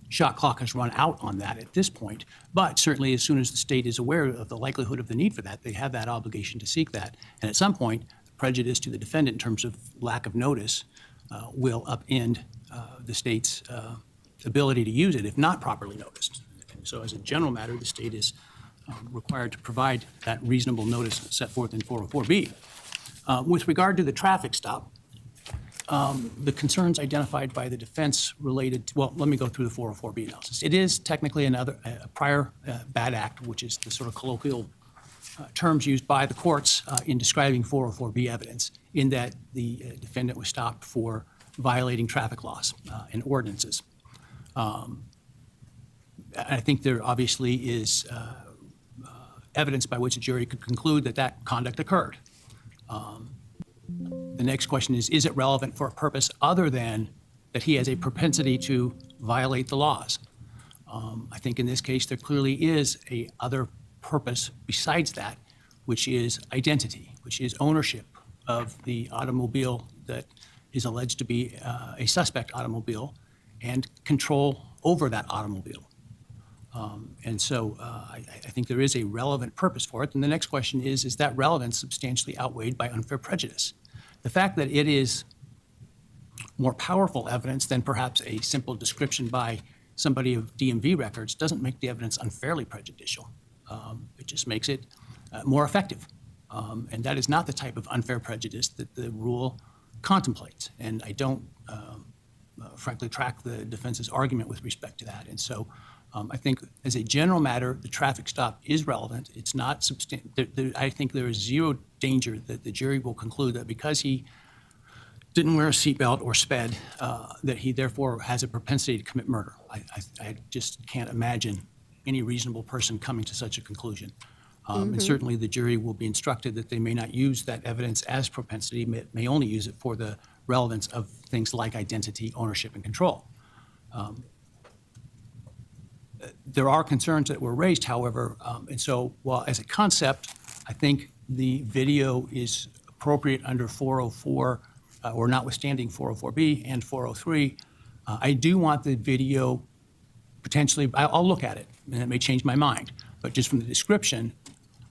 shot clock has run out on that at this point. But certainly, as soon as the state is aware of the likelihood of the need for that, they have that obligation to seek that. And at some point, the prejudice to the defendant in terms of lack of notice will upend the state's ability to use it if not properly noticed. And so as a general matter, the state is required to provide that reasonable notice set forth in 404B. With regard to the traffic stop, the concerns identified by the defense related to, well, let me go through the 404B analysis. It is technically a prior bad act, which is the sort of colloquial terms used by the courts in describing 404B evidence, in that the defendant was stopped for violating traffic laws and ordinances. I think there obviously is evidence by which a jury could conclude that that conduct occurred. The next question is it relevant for a purpose other than that he has a propensity to violate the laws? I think in this case there clearly is a other purpose besides that, which is identity, which is ownership of the automobile that is alleged to be a suspect automobile and control over that automobile. And so I think there is a relevant purpose for it. And the next question is that relevance substantially outweighed by unfair prejudice? The fact that it is more powerful evidence than perhaps a simple description by somebody of DMV records doesn't make the evidence unfairly prejudicial. It just makes it more effective. And that is not the type of unfair prejudice that the rule contemplates. And I don't, frankly, track the defense's argument with respect to that. And so I think as a general matter, the traffic stop is relevant. It's not I think there is zero danger that the jury will conclude that because he didn't wear a seatbelt or sped, that he therefore has a propensity to commit murder. I just can't imagine any reasonable person coming to such a conclusion. And certainly the jury will be instructed that they may not use that evidence as propensity, may only use it for the relevance of things like identity, ownership, and control. There are concerns that were raised, however, and so while as a concept, I think the video is appropriate under 404, or notwithstanding 404B and 403, I do want the video potentially, I'll look at it, and it may change my mind, but just from the description,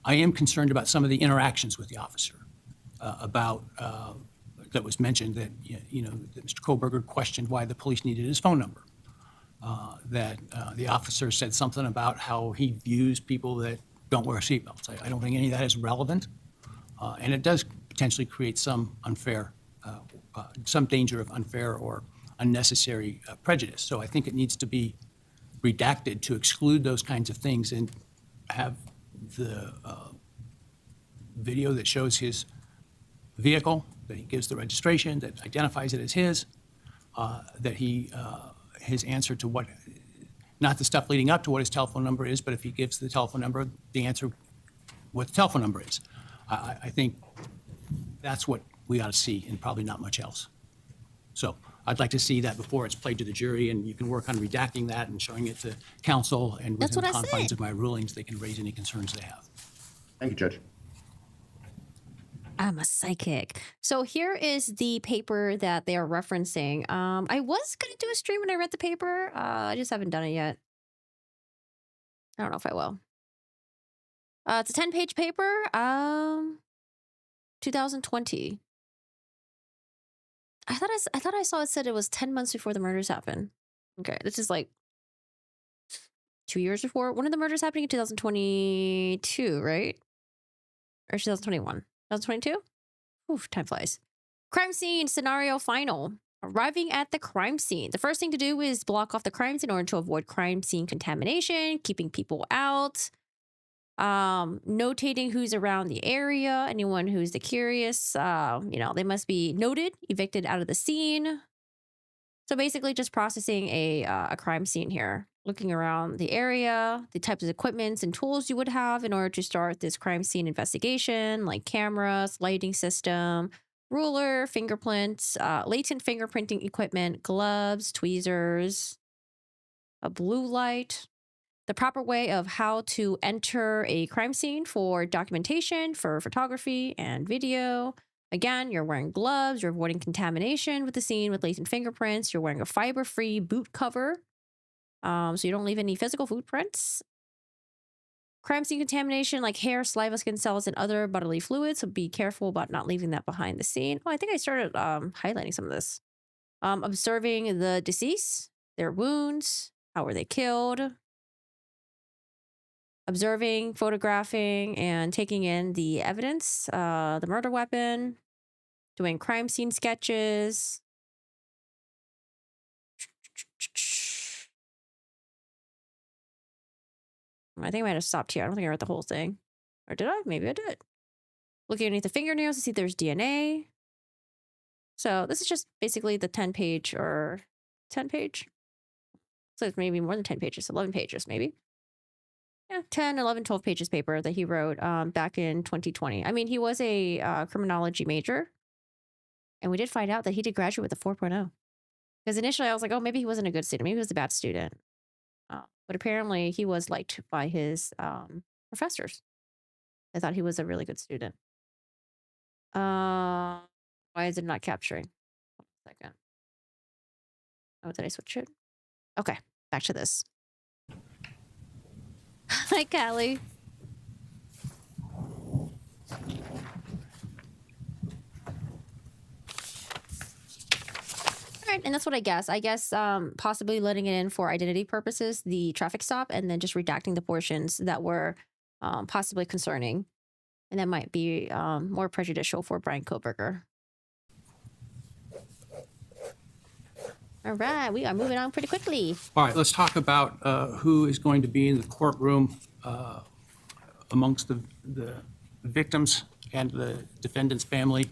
I am concerned about some of the interactions with the officer, that was mentioned that, that Mr. Kohberger questioned why the police needed his phone number. That the officer said something about how he views people that don't wear seatbelts. I don't think any of that is relevant, and it does potentially create some unfair, some danger of unfair or unnecessary prejudice. So I think it needs to be redacted to exclude those kinds of things and have the video that shows his vehicle, that he gives the registration, that identifies it as his, that he his answer to what, not the stuff leading up to what his telephone number is, but if he gives the telephone number, the answer, what the telephone number is. I think that's what we ought to see and probably not much else. So I'd like to see that before it's played to the jury, and you can work on redacting that and showing it to counsel, and That's within the what I confines said. of my rulings, they can raise any concerns they have. Thank you, Judge. I'm a psychic. So here is the paper that they are referencing. I was going to do a stream when I read the paper. I just haven't done it yet. I don't know if I will. It's a 10-page paper. 2020. I thought I saw it said it was 10 months before the murders happened. Okay, this is like 2 years before. When did the murders happening in 2022, right? Or 2021? 2022? Oof, time flies. Crime scene scenario final. Arriving at the crime scene. The first thing to do is block off the crime scene in order to avoid crime scene contamination, keeping people out, notating who's around the area, anyone who's the curious, they must be noted, evicted out of the scene. So basically just processing a crime scene here, looking around the area, the types of equipments and tools you would have in order to start this crime scene investigation, like cameras, lighting system, ruler, fingerprints, latent fingerprinting equipment, gloves, tweezers, a blue light, the proper way of how to enter a crime scene for documentation, for photography and video. Again, you're wearing gloves, you're avoiding contamination with the scene with latent fingerprints, you're wearing a fiber-free boot cover, so you don't leave any physical footprints. Crime scene contamination like hair, saliva, skin cells, and other bodily fluids, so be careful about not leaving that behind the scene. Oh, I think I started highlighting some of this. Observing the deceased, their wounds, how were they killed, observing, photographing, and taking in the evidence, the murder weapon, doing crime scene sketches. I think I might have stopped here. I don't think I read the whole thing. Or did I? Maybe I did. Looking underneath the fingernails to see if there's DNA. So this is just basically the 10-page or 10-page. So it's maybe more than 10 pages, 11 pages maybe. Yeah, 10, 11, 12 pages paper that he wrote back in 2020. I mean, he was a criminology major. And we did find out that he did graduate with a 4.0. Because initially I was like, oh, maybe he wasn't a good student. Maybe he was a bad student. But apparently he was liked by his professors. I thought he was a really good student. Why is it not capturing? 1 second. Oh, did I switch it? Okay, back to this. Hi, Callie. All right, and that's what I guess. I guess possibly letting it in for identity purposes, the traffic stop, and then just redacting the portions that were possibly concerning. And that might be more prejudicial for Bryan Kohberger. All right, we are moving on pretty quickly. All right, let's talk about who is going to be in the courtroom amongst the victims and the defendant's family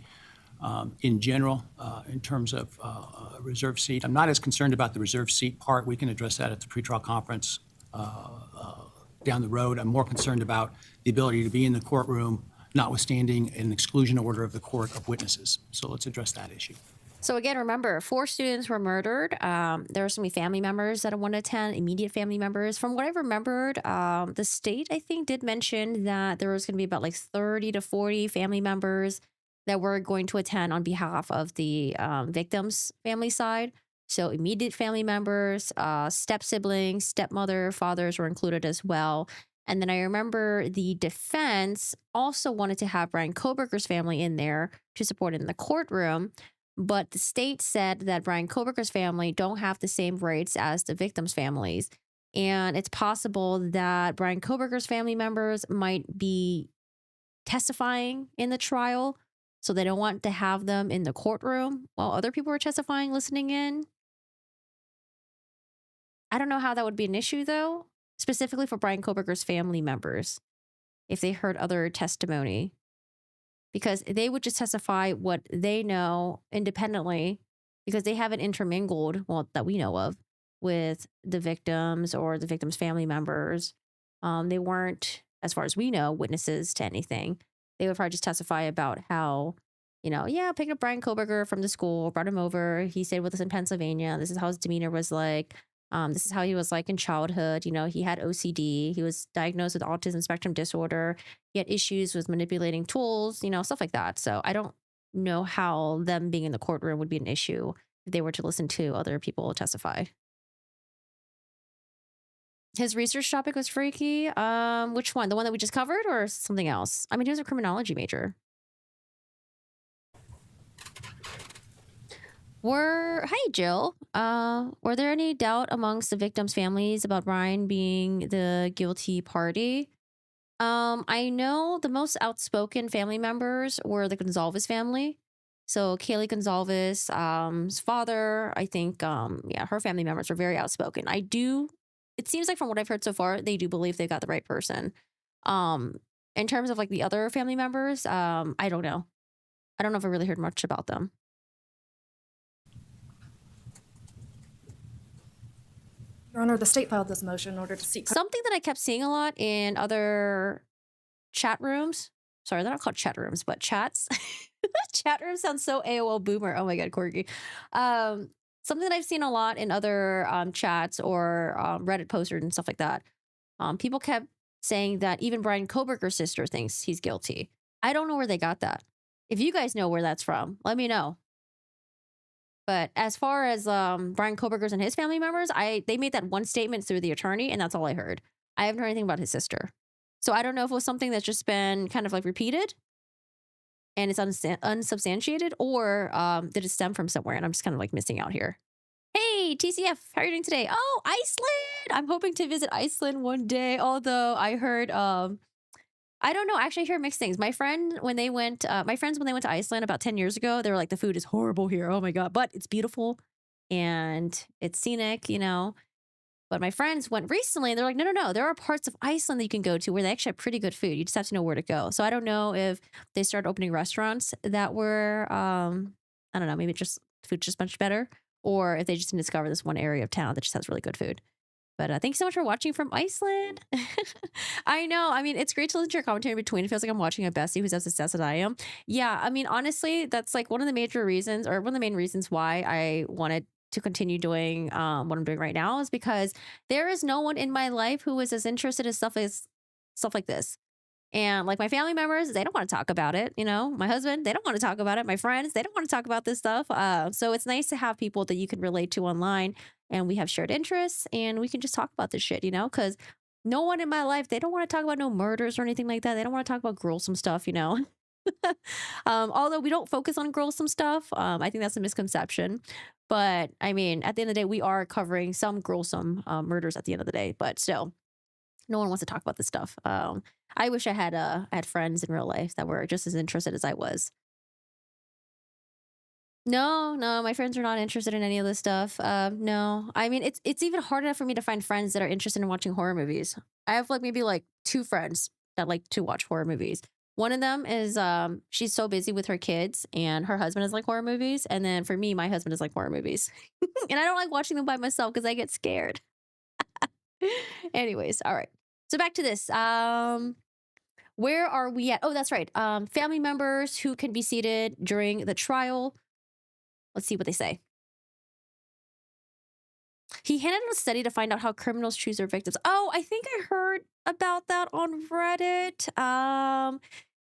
in general, in terms of a reserved seat. I'm not as concerned about the reserved seat part. We can address that at the pretrial conference down the road. I'm more concerned about the ability to be in the courtroom, notwithstanding an exclusion order of the court of witnesses. So let's address that issue. So again, remember, 4 students were murdered. There are so many family members that want to attend, immediate family members. From what I remembered, the state, I think, did mention that there was going to be about like 30 to 40 family members that were going to attend on behalf of the victim's family side. So immediate family members, step siblings, stepmother, fathers were included as well. And then I remember the defense also wanted to have Bryan Kohberger's family in there to support in the courtroom. But the state said that Bryan Kohberger's family don't have the same rights as the victims' families. And it's possible that Bryan Kohberger's family members might be testifying in the trial. So they don't want to have them in the courtroom while other people are testifying, listening in. I don't know how that would be an issue, though, specifically for Bryan Kohberger's family members, if they heard other testimony. Because they would just testify what they know independently, because they haven't intermingled, well, that we know of, with the victims or the victims' family members. They weren't, as far as we know, witnesses to anything. They would probably just testify about how you know, yeah, picked up Bryan Kohberger from the school, brought him over. He stayed with us in Pennsylvania. This is how his demeanor was like. This is how he was like in childhood. You know, he had OCD. He was diagnosed with autism spectrum disorder. He had issues with manipulating tools, you know, stuff like that. So I don't know how them being in the courtroom would be an issue if they were to listen to other people testify. His research topic was freaky. Which one? The one that we just covered or something else? I mean, he was a criminology major. Hi, Jill. Were there any doubt amongst the victims' families about Bryan being the guilty party? I know the most outspoken family members were the Gonzalez family. So Kaylee Gonzalez, his father, I think, yeah, her family members were very outspoken. It seems like from what I've heard so far, they do believe they got the right person. In terms of like the other family members, I don't know. I don't know if I really heard much about them. Your Honor, the state filed this motion in order to seek. Something that I kept seeing a lot in other chat rooms. Sorry, they're not called chat rooms, but chats. Chat room sounds so AOL boomer. Oh my God, Corky. Something that I've seen a lot in other chats or Reddit posters and stuff like that. People kept saying that even Bryan Kohberger's sister thinks he's guilty. I don't know where they got that. If you guys know where that's from, let me know. But as far as Bryan Kohberger's and his family members, they made that one statement through the attorney, and that's all I heard. I haven't heard anything about his sister. So I don't know if it was something that's just been kind of like repeated and it's unsubstantiated, or did it stem from somewhere? And I'm just kind of like missing out here. Hey, TCF, how are you doing today? Oh, Iceland! I'm hoping to visit Iceland one day, although I heard... I don't know. Actually, I hear mixed things. My friends, when they went to Iceland about 10 years ago, they were like, the food is horrible here. Oh my God. But it's beautiful and it's scenic, you know. But my friends went recently and they're like, no. There are parts of Iceland that you can go to where they actually have pretty good food. You just have to know where to go. So I don't know if they started opening restaurants that were, I don't know, maybe just food just much better, or if they just didn't discover this one area of town that just has really good food. But thank you so much for watching from Iceland. I know. I mean, it's great to listen to your commentary in between. It feels like I'm watching a bestie who's as obsessed as I am. Yeah, I mean, honestly, that's like one of the major reasons, or one of the main reasons why I wanted to continue doing what I'm doing right now, is because there is no one in my life who is as interested in stuff like this. And like my family members, they don't want to talk about it. You know, my husband, they don't want to talk about it. My friends, they don't want to talk about this stuff. So it's nice to have people that you can relate to online, and we have shared interests, and we can just talk about this shit, you know, because no one in my life, they don't want to talk about no murders or anything like that. They don't want to talk about gruesome stuff, you know. Although we don't focus on gruesome stuff. I think that's a misconception. But I mean, at the end of the day, we are covering some gruesome murders at the end of the day. But still, no one wants to talk about this stuff. I wish I had friends in real life that were just as interested as I was. No, my friends are not interested in any of this stuff. No, I mean, it's even harder for me to find friends that are interested in watching horror movies. I have like maybe like 2 friends that like to watch horror movies. One of them is she's so busy with her kids, and her husband is like horror movies. And then for me, my husband is like horror movies, and I don't like watching them by myself because I get scared. Anyways, all right. So back to this. Where are we at? Oh, that's right. Family members who can be seated during the trial. Let's see what they say. He handed out a study to find out how criminals choose their victims. Oh, I think I heard about that on Reddit.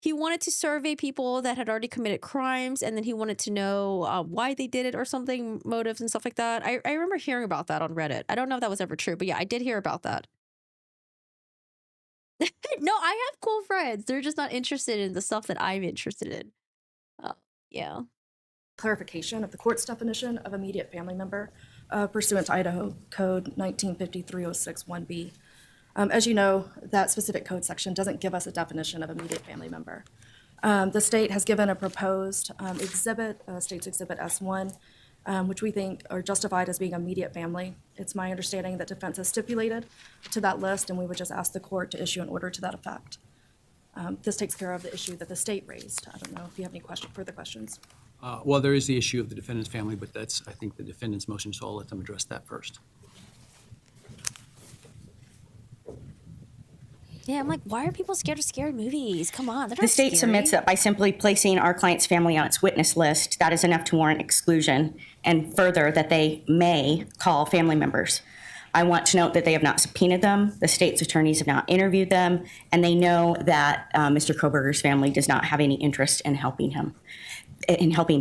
He wanted to survey people that had already committed crimes, and then he wanted to know why they did it or something, motives and stuff like that. I remember hearing about that on Reddit. I don't know if that was ever true, but yeah, I did hear about that. No, I have cool friends. They're just not interested in the stuff that I'm interested in. Yeah. Clarification of the court's definition of immediate family member pursuant to Idaho Code 1953-06-1B. As you know, that specific code section doesn't give us a definition of immediate family member. The state has given a proposed exhibit, State's Exhibit S1, which we think are justified as being immediate family. It's my understanding that defense has stipulated to that list, and we would just ask the court to issue an order to that effect. This takes care of the issue that the state raised. I don't know if you have any further questions. Well, there is the issue of the defendant's family, but that's, I think, the defendant's motion, so I'll let them address that first. Yeah, I'm like, why are people scared of scary movies? Come on, they're not The state scary. submits that by simply placing our client's family on its witness list, that is enough to warrant exclusion, and further, that they may call family members. I want to note that they have not subpoenaed them, the state's attorneys have not interviewed them, and they know that Mr. Kohberger's family does not have any interest in helping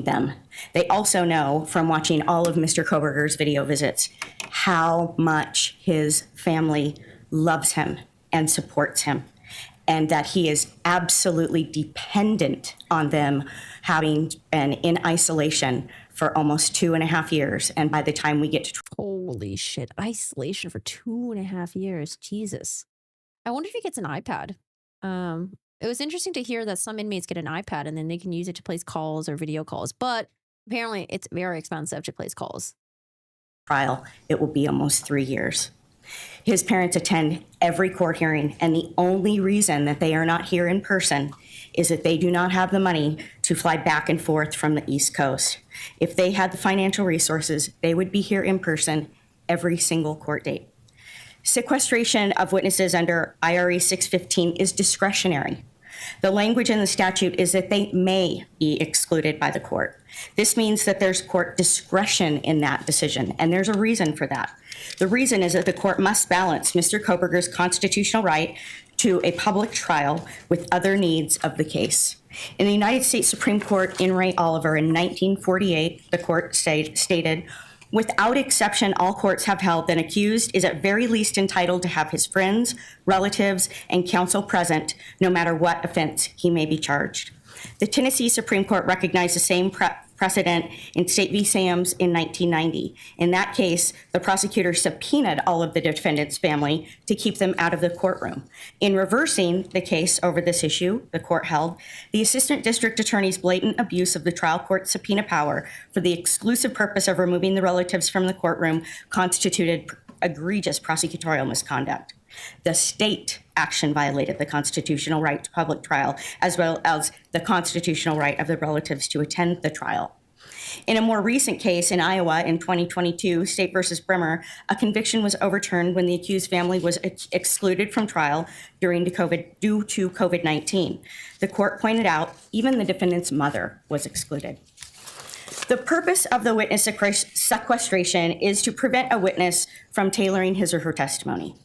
them. They also know from watching all of Mr. Kohberger's video visits how much his family loves him and supports him, and that he is absolutely dependent on them, having been in isolation for almost 2.5 years. And by the time we get to Holy shit. Isolation for 2.5 years. Jesus. I wonder if he gets an iPad. It was interesting to hear that some inmates get an iPad and then they can use it to place calls or video calls, but apparently it's very expensive to place calls. trial, it will be almost 3 years. His parents attend every court hearing, and the only reason that they are not here in person is that they do not have the money to fly back and forth from the East Coast. If they had the financial resources, they would be here in person every single court date. Sequestration of witnesses under IRE 615 is discretionary. The language in the statute is that they may be excluded by the court. This means that there's court discretion in that decision, and there's a reason for that. The reason is that the court must balance Mr. Kohberger's constitutional right to a public trial with other needs of the case. In the United States Supreme Court in Ray Oliver in 1948, the court stated, "Without exception, all courts have held that an accused is at very least entitled to have his friends, relatives, and counsel present, no matter what offense he may be charged." The Tennessee Supreme Court recognized the same precedent in State v. Sams in 1990. In that case, the prosecutor subpoenaed all of the defendant's family to keep them out of the courtroom. In reversing the case over this issue, the court held, the assistant district attorney's blatant abuse of the trial court's subpoena power for the exclusive purpose of removing the relatives from the courtroom constituted egregious prosecutorial misconduct. The state action violated the constitutional right to public trial, as well as the constitutional right of the relatives to attend the trial. In a more recent case in Iowa in 2022, State versus Bremer, a conviction was overturned when the accused family was excluded from trial due to COVID-19. The court pointed out even the defendant's mother was excluded. The purpose of the witness sequestration is to prevent a witness from tailoring his or her testimony.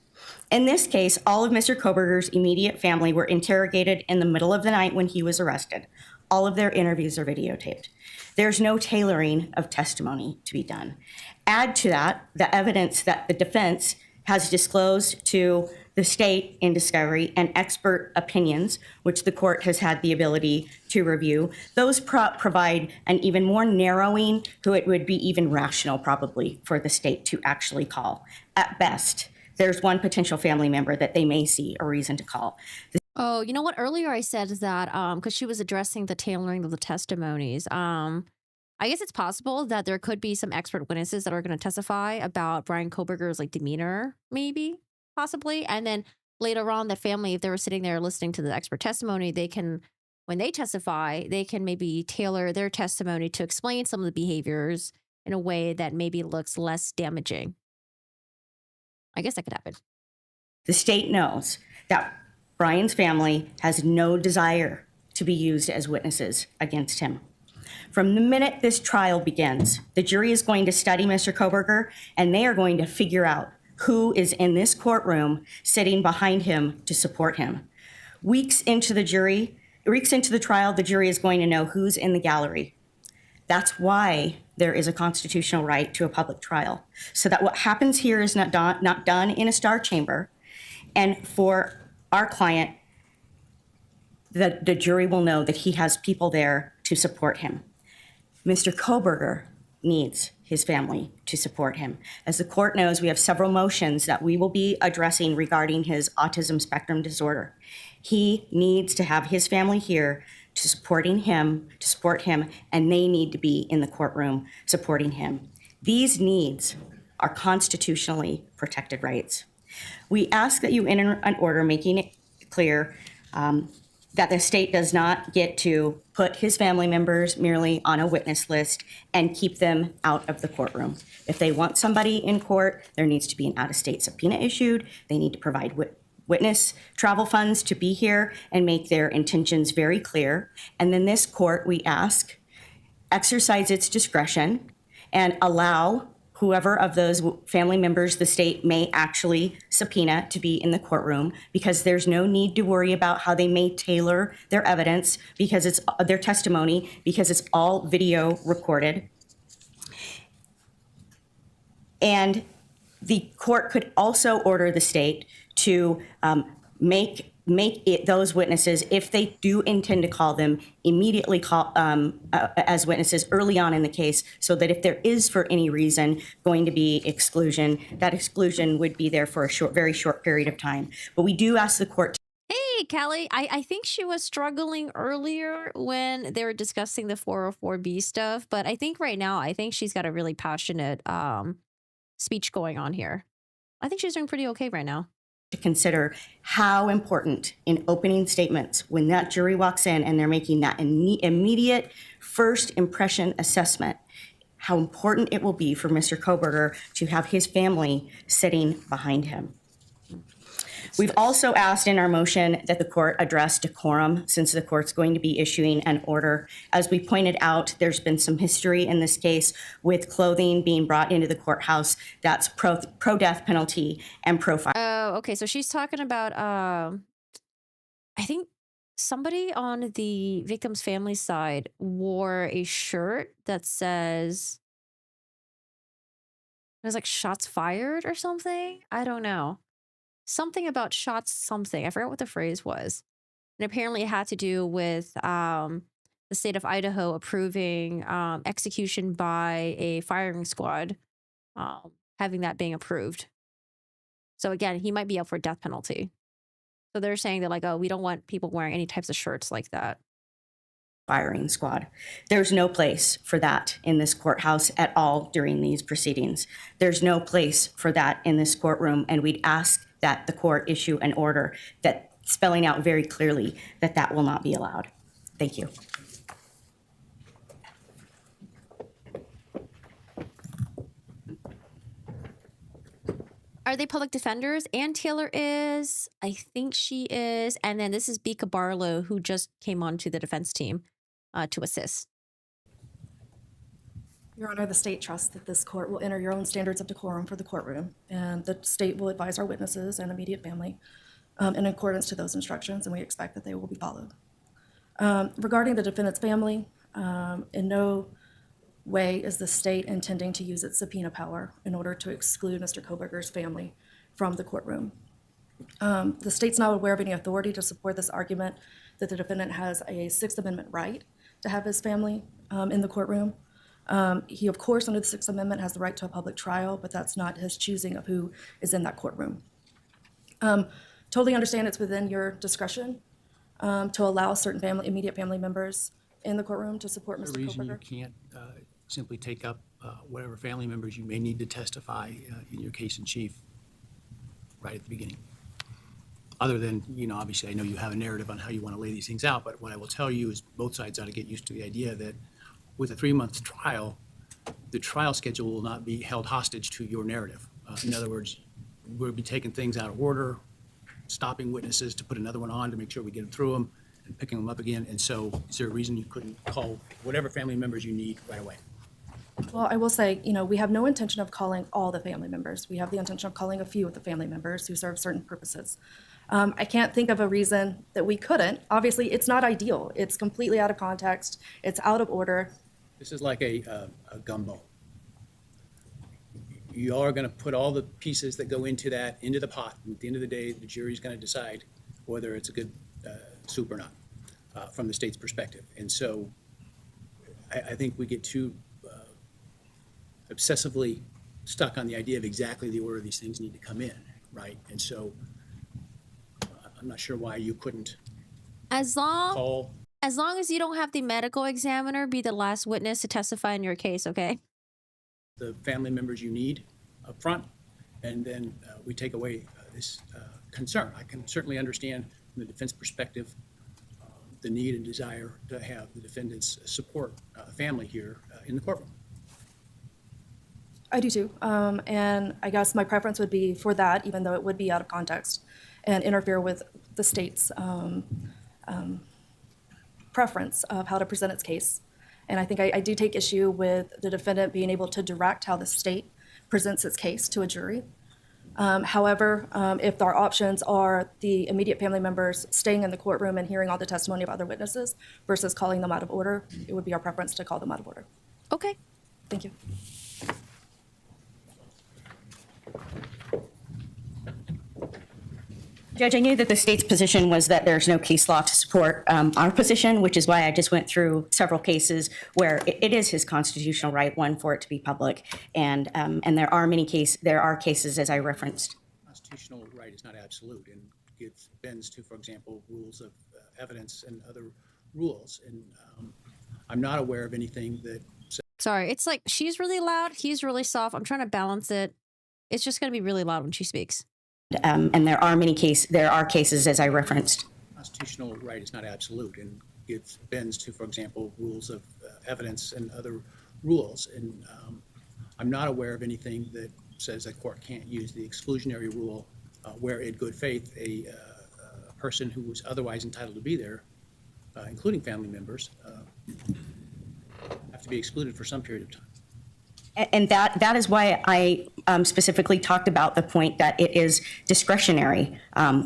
In this case, all of Mr. Kohberger's immediate family were interrogated in the middle of the night when he was arrested. All of their interviews are videotaped. There's no tailoring of testimony to be done. Add to that the evidence that the defense has disclosed to the state in discovery and expert opinions, which the court has had the ability to review. Those provide an even more narrowing, who it would be even rational probably for the state to actually call. At best, there's one potential family member that they may see a reason to call. Oh, you know what? Earlier I said that because she was addressing the tailoring of the testimonies. I guess it's possible that there could be some expert witnesses that are going to testify about Bryan Kohberger's demeanor, maybe, possibly. And then later on, the family, if they were sitting there listening to the expert testimony, they can, when they testify, they can maybe tailor their testimony to explain some of the behaviors in a way that maybe looks less damaging. I guess that could happen. The state knows that Bryan's family has no desire to be used as witnesses against him. From the minute this trial begins, the jury is going to study Mr. Kohberger, and they are going to figure out who is in this courtroom sitting behind him to support him. Weeks into the trial, the jury is going to know who's in the gallery. That's why there is a constitutional right to a public trial, so that what happens here is not done in a star chamber. And for our client, the jury will know that he has people there to support him. Mr. Kohberger needs his family to support him. As the court knows, we have several motions that we will be addressing regarding his autism spectrum disorder. He needs to have his family here to support him, and they need to be in the courtroom supporting him. These needs are constitutionally protected rights. We ask that you enter an order making it clear that the state does not get to put his family members merely on a witness list and keep them out of the courtroom. If they want somebody in court, there needs to be an out-of-state subpoena issued. They need to provide witness travel funds to be here and make their intentions very clear. And then this court, we ask, exercise its discretion and allow whoever of those family members the state may actually subpoena to be in the courtroom, because there's no need to worry about how they may tailor their evidence, because it's their testimony, because it's all video recorded. And the court could also order the state to make it those witnesses, if they do intend to call them, immediately call as witnesses early on in the case, so that if there is for any reason going to be exclusion, that exclusion would be there for a very short period of time. But we do ask the court. Hey, Callie, I think she was struggling earlier when they were discussing the 404B stuff, but I think right now, I think she's got a really passionate speech going on here. I think she's doing pretty okay right now. To consider how important in opening statements, when that jury walks in and they're making that immediate first impression assessment, how important it will be for Mr. Kohberger to have his family sitting behind him. We've also asked in our motion that the court address decorum, since the court's going to be issuing an order. As we pointed out, there's been some history in this case with clothing being brought into the courthouse that's pro-death penalty and pro-fire. Oh, okay. So she's talking about, I think somebody on the victim's family side wore a shirt that says, it was like shots fired or something. I don't know. Something about shots something. I forgot what the phrase was. And apparently it had to do with the state of Idaho approving execution by a firing squad, having that being approved. So again, he might be up for death penalty. So they're saying that like, oh, we don't want people wearing any types of shirts like that. Firing squad. There's no place for that in this courthouse at all during these proceedings. There's no place for that in this courtroom, and we'd ask that the court issue an order that spelling out very clearly that that will not be allowed. Thank you. Are they public defenders? Ann Taylor is. I think she is. And then this is Bika Barlow, who just came onto the defense team to assist. Your Honor, the state trusts that this court will enter your own standards of decorum for the courtroom, and the state will advise our witnesses and immediate family in accordance to those instructions, and we expect that they will be followed. Regarding the defendant's family, in no way is the state intending to use its subpoena power in order to exclude Mr. Kohberger's family from the courtroom. The state's not aware of any authority to support this argument that the defendant has a Sixth Amendment right to have his family in the courtroom. He, of course, under the Sixth Amendment has the right to a public trial, but that's not his choosing of who is in that courtroom. Totally understand it's within your discretion to allow certain immediate family members in the courtroom to support Mr. The reason you Kohberger. can't simply take up whatever family members you may need to testify in your case in chief right at the beginning. Other than, obviously, I know you have a narrative on how you want to lay these things out, but what I will tell you is both sides ought to get used to the idea that with a 3-month trial, the trial schedule will not be held hostage to your narrative. In other words, we'll be taking things out of order, stopping witnesses to put another one on to make sure we get them through them, and picking them up again. And so is there a reason you couldn't call whatever family members you need right away? Well, I will say, we have no intention of calling all the family members. We have the intention of calling a few of the family members who serve certain purposes. I can't think of a reason that we couldn't. Obviously, it's not ideal. It's completely out of context. It's out of order. This is like a gumbo. You are going to put all the pieces that go into that into the pot. And at the end of the day, the jury's going to decide whether it's a good soup or not from the state's perspective. And so I think we get too obsessively stuck on the idea of exactly the order these things need to come in, right? And so I'm not sure why you couldn't As long call. as long as you don't have the medical examiner be the last witness to testify in your case, okay? The family members you need up front, and then we take away this concern. I can certainly understand from the defense perspective the need and desire to have the defendants support family here in the courtroom. I do too. And I guess my preference would be for that, even though it would be out of context. and interfere with the state's preference of how to present its case. And I think I do take issue with the defendant being able to direct how the state presents its case to a jury. However, if our options are the immediate family members staying in the courtroom and hearing all the testimony of other witnesses versus calling them out of order, it would be our preference to call them out of order. Okay. Thank you. Judge, I knew that the state's position was that there's no case law to support our position, which is why I just went through several cases where it is his constitutional right, one, for it to be public, and there are cases, as I referenced. Constitutional right is not absolute and bends to, for example, rules of evidence and other rules. And I'm not aware of anything that Sorry, it's like she's really loud, he's really soft. I'm trying to balance it. It's just going to be really loud when she speaks. And there are cases, as I referenced. constitutional right is not absolute and bends to, for example, rules of evidence and other rules. And I'm not aware of anything that says that court can't use the exclusionary rule where in good faith a person who was otherwise entitled to be there, including family members, have to be excluded for some period of time. And that is why I specifically talked about the point that it is discretionary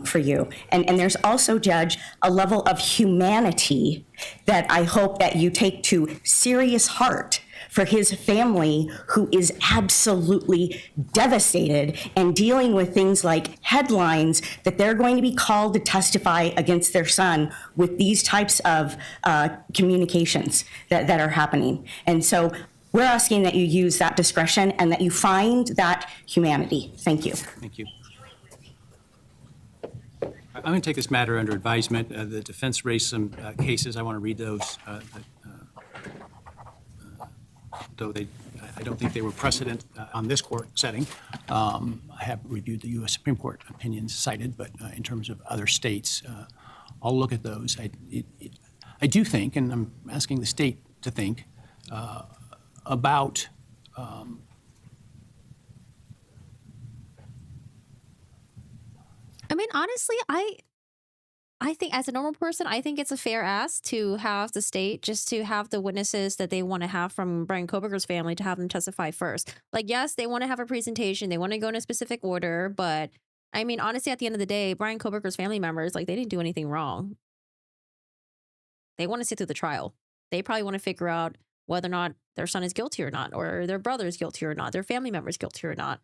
for you. And there's also, Judge, a level of humanity that I hope that you take to serious heart for his family, who is absolutely devastated and dealing with things like headlines that they're going to be called to testify against their son with these types of communications that are happening. And so we're asking that you use that discretion and that you find that humanity. Thank you. Thank you. I'm going to take this matter under advisement. The defense raised some cases. I want to read those, though I don't think they were precedent on this court setting. I have reviewed the U.S. Supreme Court opinions cited, but in terms of other states, I'll look at those. I do think, and I'm asking the state to think, about I mean, honestly, I think as a normal person, I think it's a fair ask to have the state just to have the witnesses that they want to have from Bryan Kohberger's family to have them testify first. Like, yes, they want to have a presentation. They want to go in a specific order. But I mean, honestly, at the end of the day, Bryan Kohberger's family members, like, they didn't do anything wrong. They want to sit through the trial. They probably want to figure out whether or not their son is guilty or not, or their brother is guilty or not, their family member is guilty or not.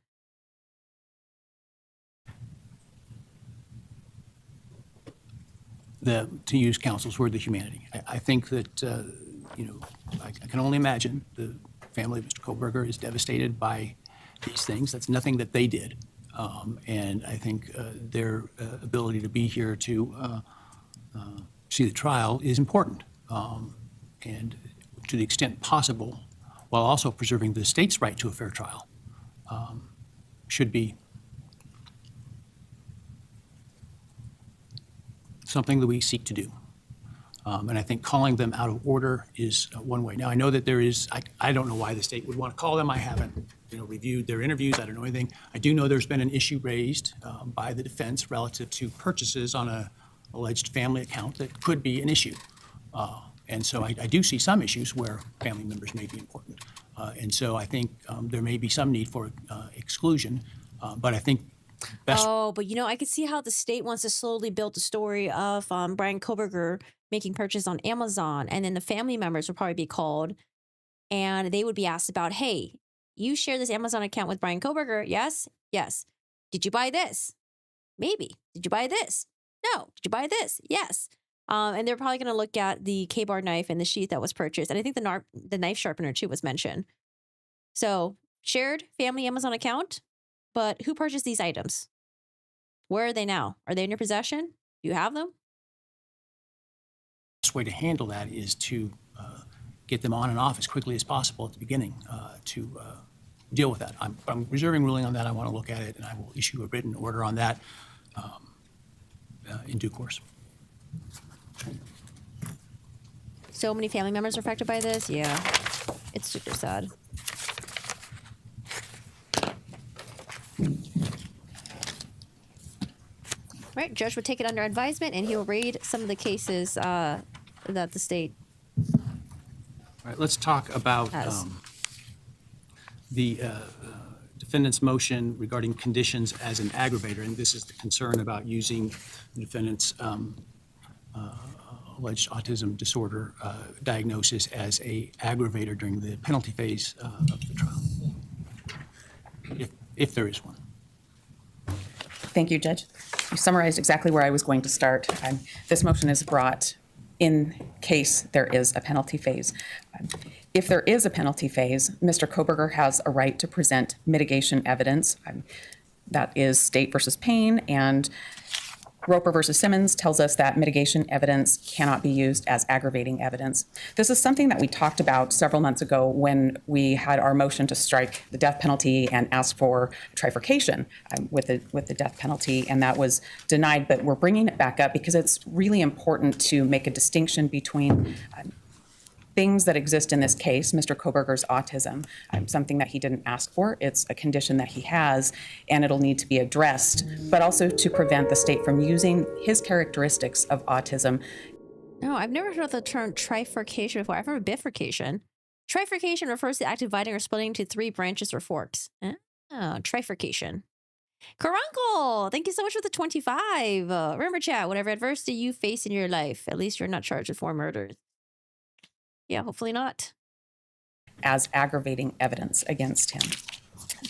To use counsel's word, the humanity. I think that, I can only imagine the family of Mr. Kohberger is devastated by these things. That's nothing that they did. And I think their ability to be here to see the trial is important. And to the extent possible, while also preserving the state's right to a fair trial, should be something that we seek to do. And I think calling them out of order is one way. Now, I know that there is, I don't know why the state would want to call them. I haven't reviewed their interviews. I don't know anything. I do know there's been an issue raised by the defense relative to purchases on an alleged family account that could be an issue. And so I do see some issues where family members may be important. And so I think there may be some need for exclusion, but I think best. Oh, but I could see how the state wants to slowly build the story of Bryan Kohberger making purchases on Amazon, and then the family members would probably be called, and they would be asked about, hey, you share this Amazon account with Bryan Kohberger? Yes? Yes. Did you buy this? Maybe. Did you buy this? No. Did you buy this? Yes. And they're probably going to look at the K-bar knife and the sheath that was purchased. And I think the knife sharpener, too, was mentioned. So, shared family Amazon account, but who purchased these items? Where are they now? Are they in your possession? Do you have them? The best way to handle that is to get them on and off as quickly as possible at the beginning to deal with that. I'm reserving ruling on that. I want to look at it, and I will issue a written order on that in due course. So many family members are affected by this. Yeah, it's super sad. Right, judge would take it under advisement, and he'll read some of the cases that the state All right, let's talk about has. the defendant's motion regarding conditions as an aggravator, and this is the concern about using the defendant's alleged autism disorder diagnosis as a aggravator during the penalty phase of the trial, if there is one. Thank you, Judge. You summarized exactly where I was going to start. This motion is brought in case there is a penalty phase. If there is a penalty phase, Mr. Kohberger has a right to present mitigation evidence. That is State versus Payne, and Roper versus Simmons tells us that mitigation evidence cannot be used as aggravating evidence. This is something that we talked about several months ago when we had our motion to strike the death penalty and ask for trifurcation with the death penalty, and that was denied. But we're bringing it back up because it's really important to make a distinction between things that exist in this case, Mr. Kohberger's autism, something that he didn't ask for. It's a condition that he has, and it'll need to be addressed, but also to prevent the state from using his characteristics of autism. No, I've never heard of the term trifurcation before. I've heard of bifurcation. Trifurcation refers to the act of dividing or splitting into 3 branches or forks. Oh, trifurcation. Caruncle, thank you so much for the 25. Remember, chat, whatever adversity you face in your life, at least you're not charged with 4 murders. Yeah, hopefully not. As aggravating evidence against him.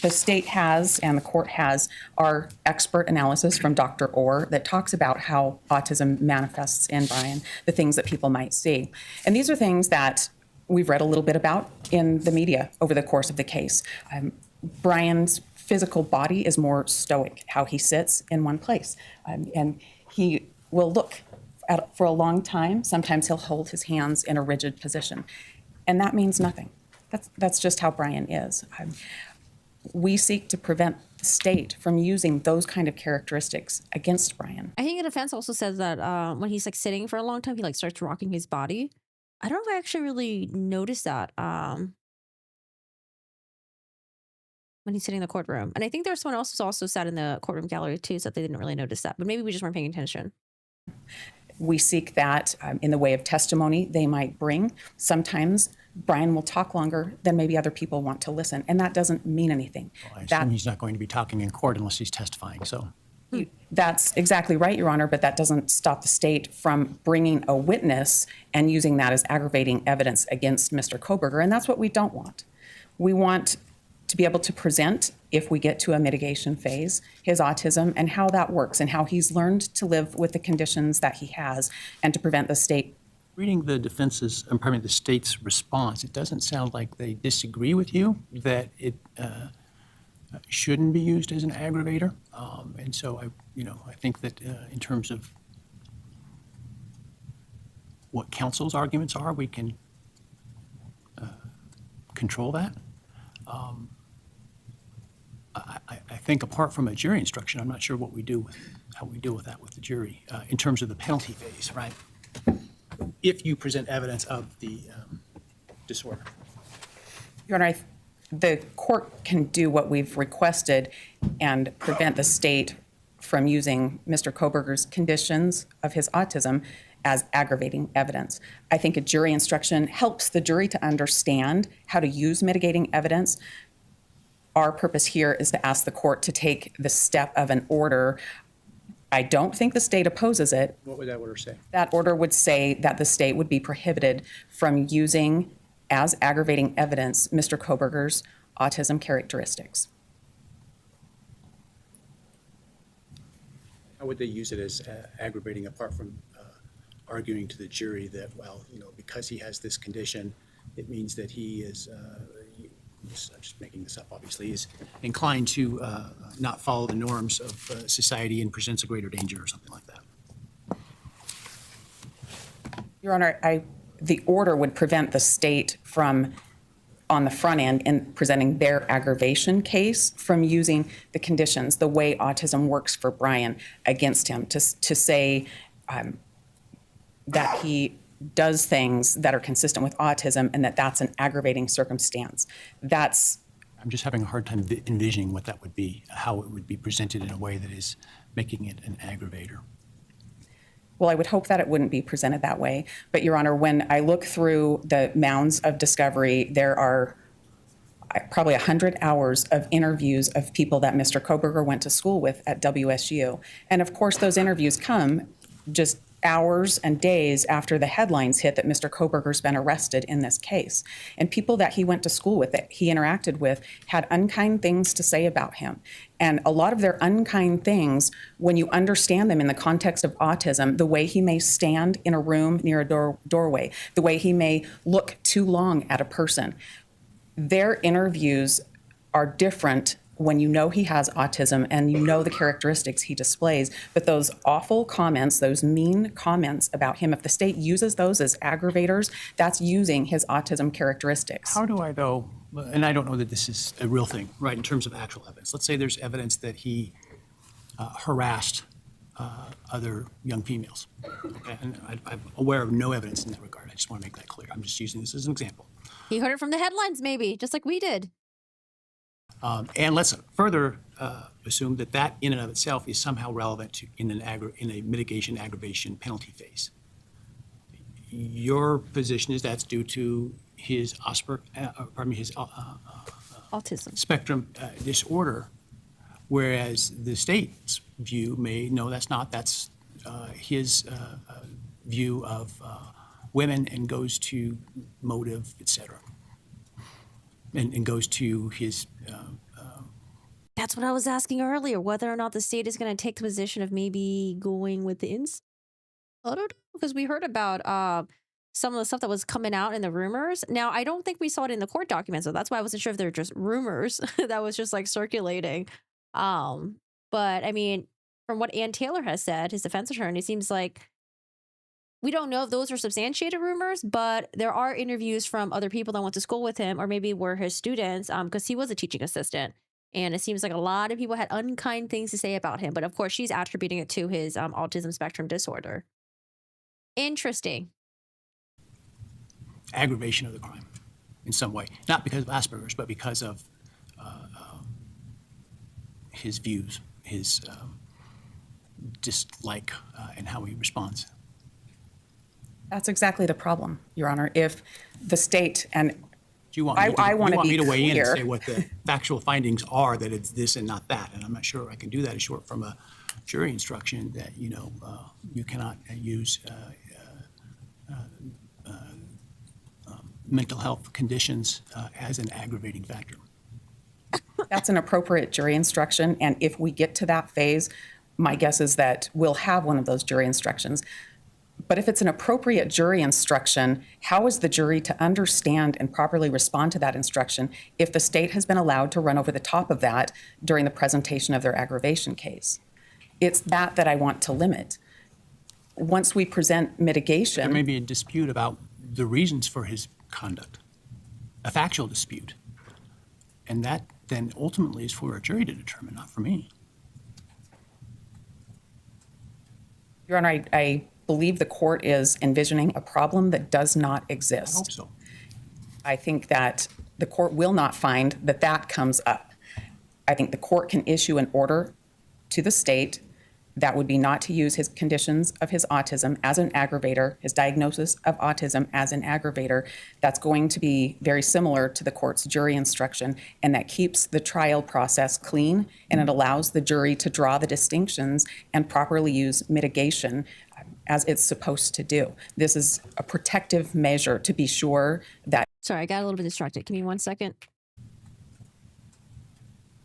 The state has, and the court has, our expert analysis from Dr. Orr that talks about how autism manifests in Bryan, the things that people might see. And these are things that we've read a little bit about in the media over the course of the case. Bryan's physical body is more stoic, how he sits in one place. And he will look for a long time. Sometimes he'll hold his hands in a rigid position. And that means nothing. That's just how Bryan is. We seek to prevent the state from using those kind of characteristics against Bryan. I think the defense also says that when he's like sitting for a long time, he like starts rocking his body. I don't know if I actually really noticed that when he's sitting in the courtroom. And I think there's someone else who's also sat in the courtroom gallery too, so that they didn't really notice that. But maybe we just weren't paying attention. We seek that in the way of testimony they might bring. Sometimes Bryan will talk longer than maybe other people want to listen, and that doesn't mean anything. Well, I assume he's not going to be talking in court unless he's testifying, so. That's exactly right, Your Honor, but that doesn't stop the state from bringing a witness and using that as aggravating evidence against Mr. Kohberger, and that's what we don't want. We want to be able to present, if we get to a mitigation phase, his autism and how that works and how he's learned to live with the conditions that he has, and to prevent the state. Reading the the state's response, it doesn't sound like they disagree with you that it shouldn't be used as an aggravator. And so I think that in terms of what counsel's arguments are, we can control that. I think apart from a jury instruction, I'm not sure what we do, how we deal with that with the jury in terms of the penalty phase, right? If you present evidence of the disorder. Your Honor, the court can do what we've requested and prevent the state from using Mr. Kohberger's conditions of his autism as aggravating evidence. I think a jury instruction helps the jury to understand how to use mitigating evidence. Our purpose here is to ask the court to take the step of an order. I don't think the state opposes it. What would that order say? That order would say that the state would be prohibited from using as aggravating evidence Mr. Kohberger's autism characteristics. How would they use it as aggravating apart from arguing to the jury that, well, because he has this condition, it means that he is, I'm just making this up, obviously, is inclined to not follow the norms of society and presents a greater danger or something like that? Your Honor, the order would prevent the state from, on the front end, in presenting their aggravation case, from using the conditions, the way autism works for Bryan, against him, to say that he does things that are consistent with autism and that that's an aggravating circumstance. I'm just having a hard time envisioning what that would be, how it would be presented in a way that is making it an aggravator. Well, I would hope that it wouldn't be presented that way. But, Your Honor, when I look through the mounds of discovery, there are probably 100 hours of interviews of people that Mr. Kohberger went to school with at WSU. And of course, those interviews come just hours and days after the headlines hit that Mr. Kohberger's been arrested in this case. And people that he went to school with, that he interacted with, had unkind things to say about him. And a lot of their unkind things, when you understand them in the context of autism, the way he may stand in a room near a doorway, the way he may look too long at a person, their interviews are different when you know he has autism and you know the characteristics he displays. But those awful comments, those mean comments about him, if the state uses those as aggravators, that's using his autism characteristics. How do I, though, and I don't know that this is a real thing, right, in terms of actual evidence. Let's say there's evidence that he harassed other young females. Okay? And I'm aware of no evidence in that regard. I just want to make that clear. I'm just using this as an example. He heard it from the headlines, maybe, just like we did. And let's further assume that that in and of itself is somehow relevant to in a mitigation aggravation penalty phase. Your position is that's due to his Autism. spectrum disorder, whereas the state's view may no, that's not. That's his view of women and goes to motive, etc. And goes to his. That's what I was asking earlier, whether or not the state is going to take the position of maybe going with the I don't know, because we heard about some of the stuff that was coming out in the rumors. Now, I don't think we saw it in the court documents, so that's why I wasn't sure if they're just rumors that was just like circulating. But I mean, from what Ann Taylor has said, his defense attorney, it seems like we don't know if those are substantiated rumors, but there are interviews from other people that went to school with him or maybe were his students because he was a teaching assistant. And it seems like a lot of people had unkind things to say about him. But of course, she's attributing it to his autism spectrum disorder. Interesting. Aggravation of the crime in some way, not because of Asperger's, but because of his views, his dislike, and how he responds. That's exactly the problem, Your Honor. If the state and Do you want me to, I want me to weigh in and clear. say what the factual findings are, that it's this and not that? And I'm not sure I can do that short from a jury instruction that, you cannot use mental health conditions as an aggravating factor. That's an appropriate jury instruction. And if we get to that phase, my guess is that we'll have one of those jury instructions. But if it's an appropriate jury instruction, how is the jury to understand and properly respond to that instruction if the state has been allowed to run over the top of that during the presentation of their aggravation case? It's that I want to limit. Once we present mitigation. There may be a dispute about the reasons for his conduct, a factual dispute. And that then ultimately is for a jury to determine, not for me. Your Honor, I believe the court is envisioning a problem that does not exist. I hope so. I think that the court will not find that that comes up. I think the court can issue an order to the state that would be not to use his conditions of his autism as an aggravator, his diagnosis of autism as an aggravator. That's going to be very similar to the court's jury instruction, and that keeps the trial process clean, and it allows the jury to draw the distinctions and properly use mitigation as it's supposed to do. This is a protective measure to be sure that. Sorry, I got a little bit distracted. Give me 1 second.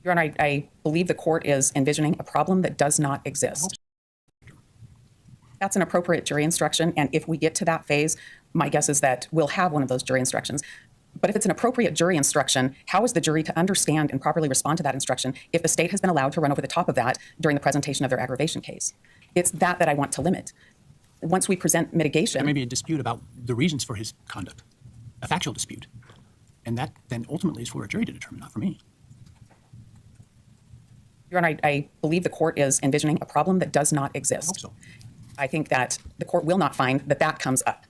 Your Honor, I believe the court is envisioning a problem that does not exist. That's an appropriate jury instruction, and if we get to that phase, my guess is that we'll have one of those jury instructions. But if it's an appropriate jury instruction, how is the jury to understand and properly respond to that instruction if the state has been allowed to run over the top of that during the presentation of their aggravation case? It's that I want to limit. Once we present mitigation. There may be a dispute about the reasons for his conduct, a factual dispute. And that then ultimately is for a jury to determine, not for me. Your Honor, I believe the court is envisioning a problem that does not exist. I hope so. I think that the court will not find that that comes up.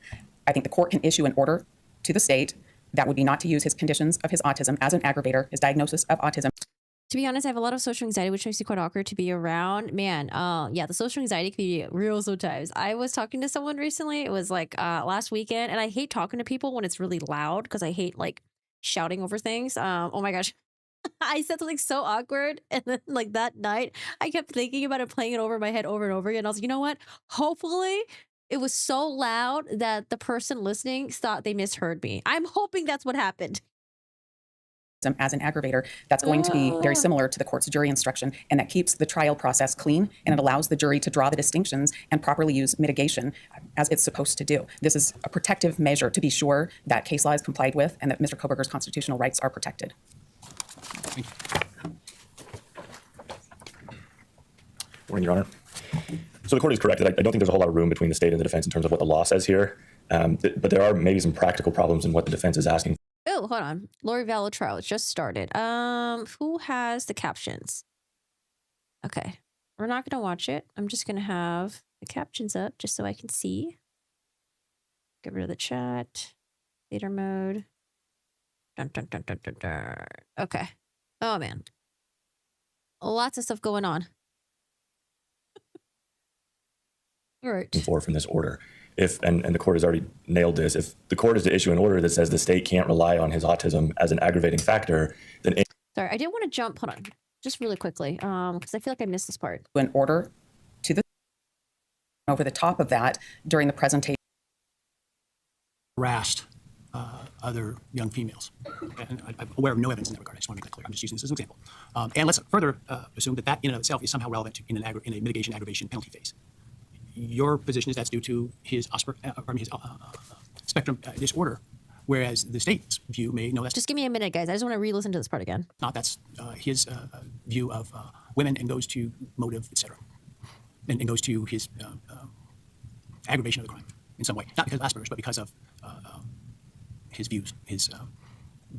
I think the court can issue an order to the state that would be not to use his conditions of his autism as an aggravator, his diagnosis of autism. To be honest, I have a lot of social anxiety, which makes it quite awkward to be around. Man, yeah, the social anxiety can be real sometimes. I was talking to someone recently. It was like last weekend, and I hate talking to people when it's really loud because I hate like shouting over things. Oh my gosh. I said something so awkward, and then like that night, I kept thinking about it, playing it over in my head over and over again. I was like, you know what? Hopefully, it was so loud that the person listening thought they misheard me. I'm hoping that's what happened. As an aggravator, that's going to be very similar to the court's jury instruction, and that keeps the trial process clean, and it allows the jury to draw the distinctions and properly use mitigation as it's supposed to do. This is a protective measure to be sure that case law is complied with and that Mr. Kohberger's constitutional rights are protected. Morning, Your Honor. So the court is correct that I don't think there's a whole lot of room between the state and the defense in terms of what the law says here, but there are maybe some practical problems in what the defense is asking. Oh, hold on. Lori Vallow trial just started. Who has the captions? Okay. We're not going to watch it. I'm just going to have the captions up just so I can see. Get rid of the chat. Theater mode. Dun, dun, dun, dun, dun, dun. Okay. Oh, man. Lots of stuff going on. All right. From this order. If and the court has already nailed this, if the court is to issue an order that says the state can't rely on his autism as an aggravating factor, then Sorry, I didn't want to jump. Hold on. Just really quickly, because I feel like I missed this part. An order to the over the top of that during the presentation. Harassed other young females. And I'm aware of no evidence in that regard. I just want to make that clear. I'm just using this as an example. And let's further assume that that in and of itself is somehow relevant to, in a mitigation aggravation penalty phase. Your position is that's due to his spectrum disorder, whereas the state's view may know that's Just give me a minute, guys. I just want to re-listen to this part again. not. That's his view of women and goes to motive, etc. And goes to his aggravation of the crime in some way, not because of Asperger's, but because of his views, his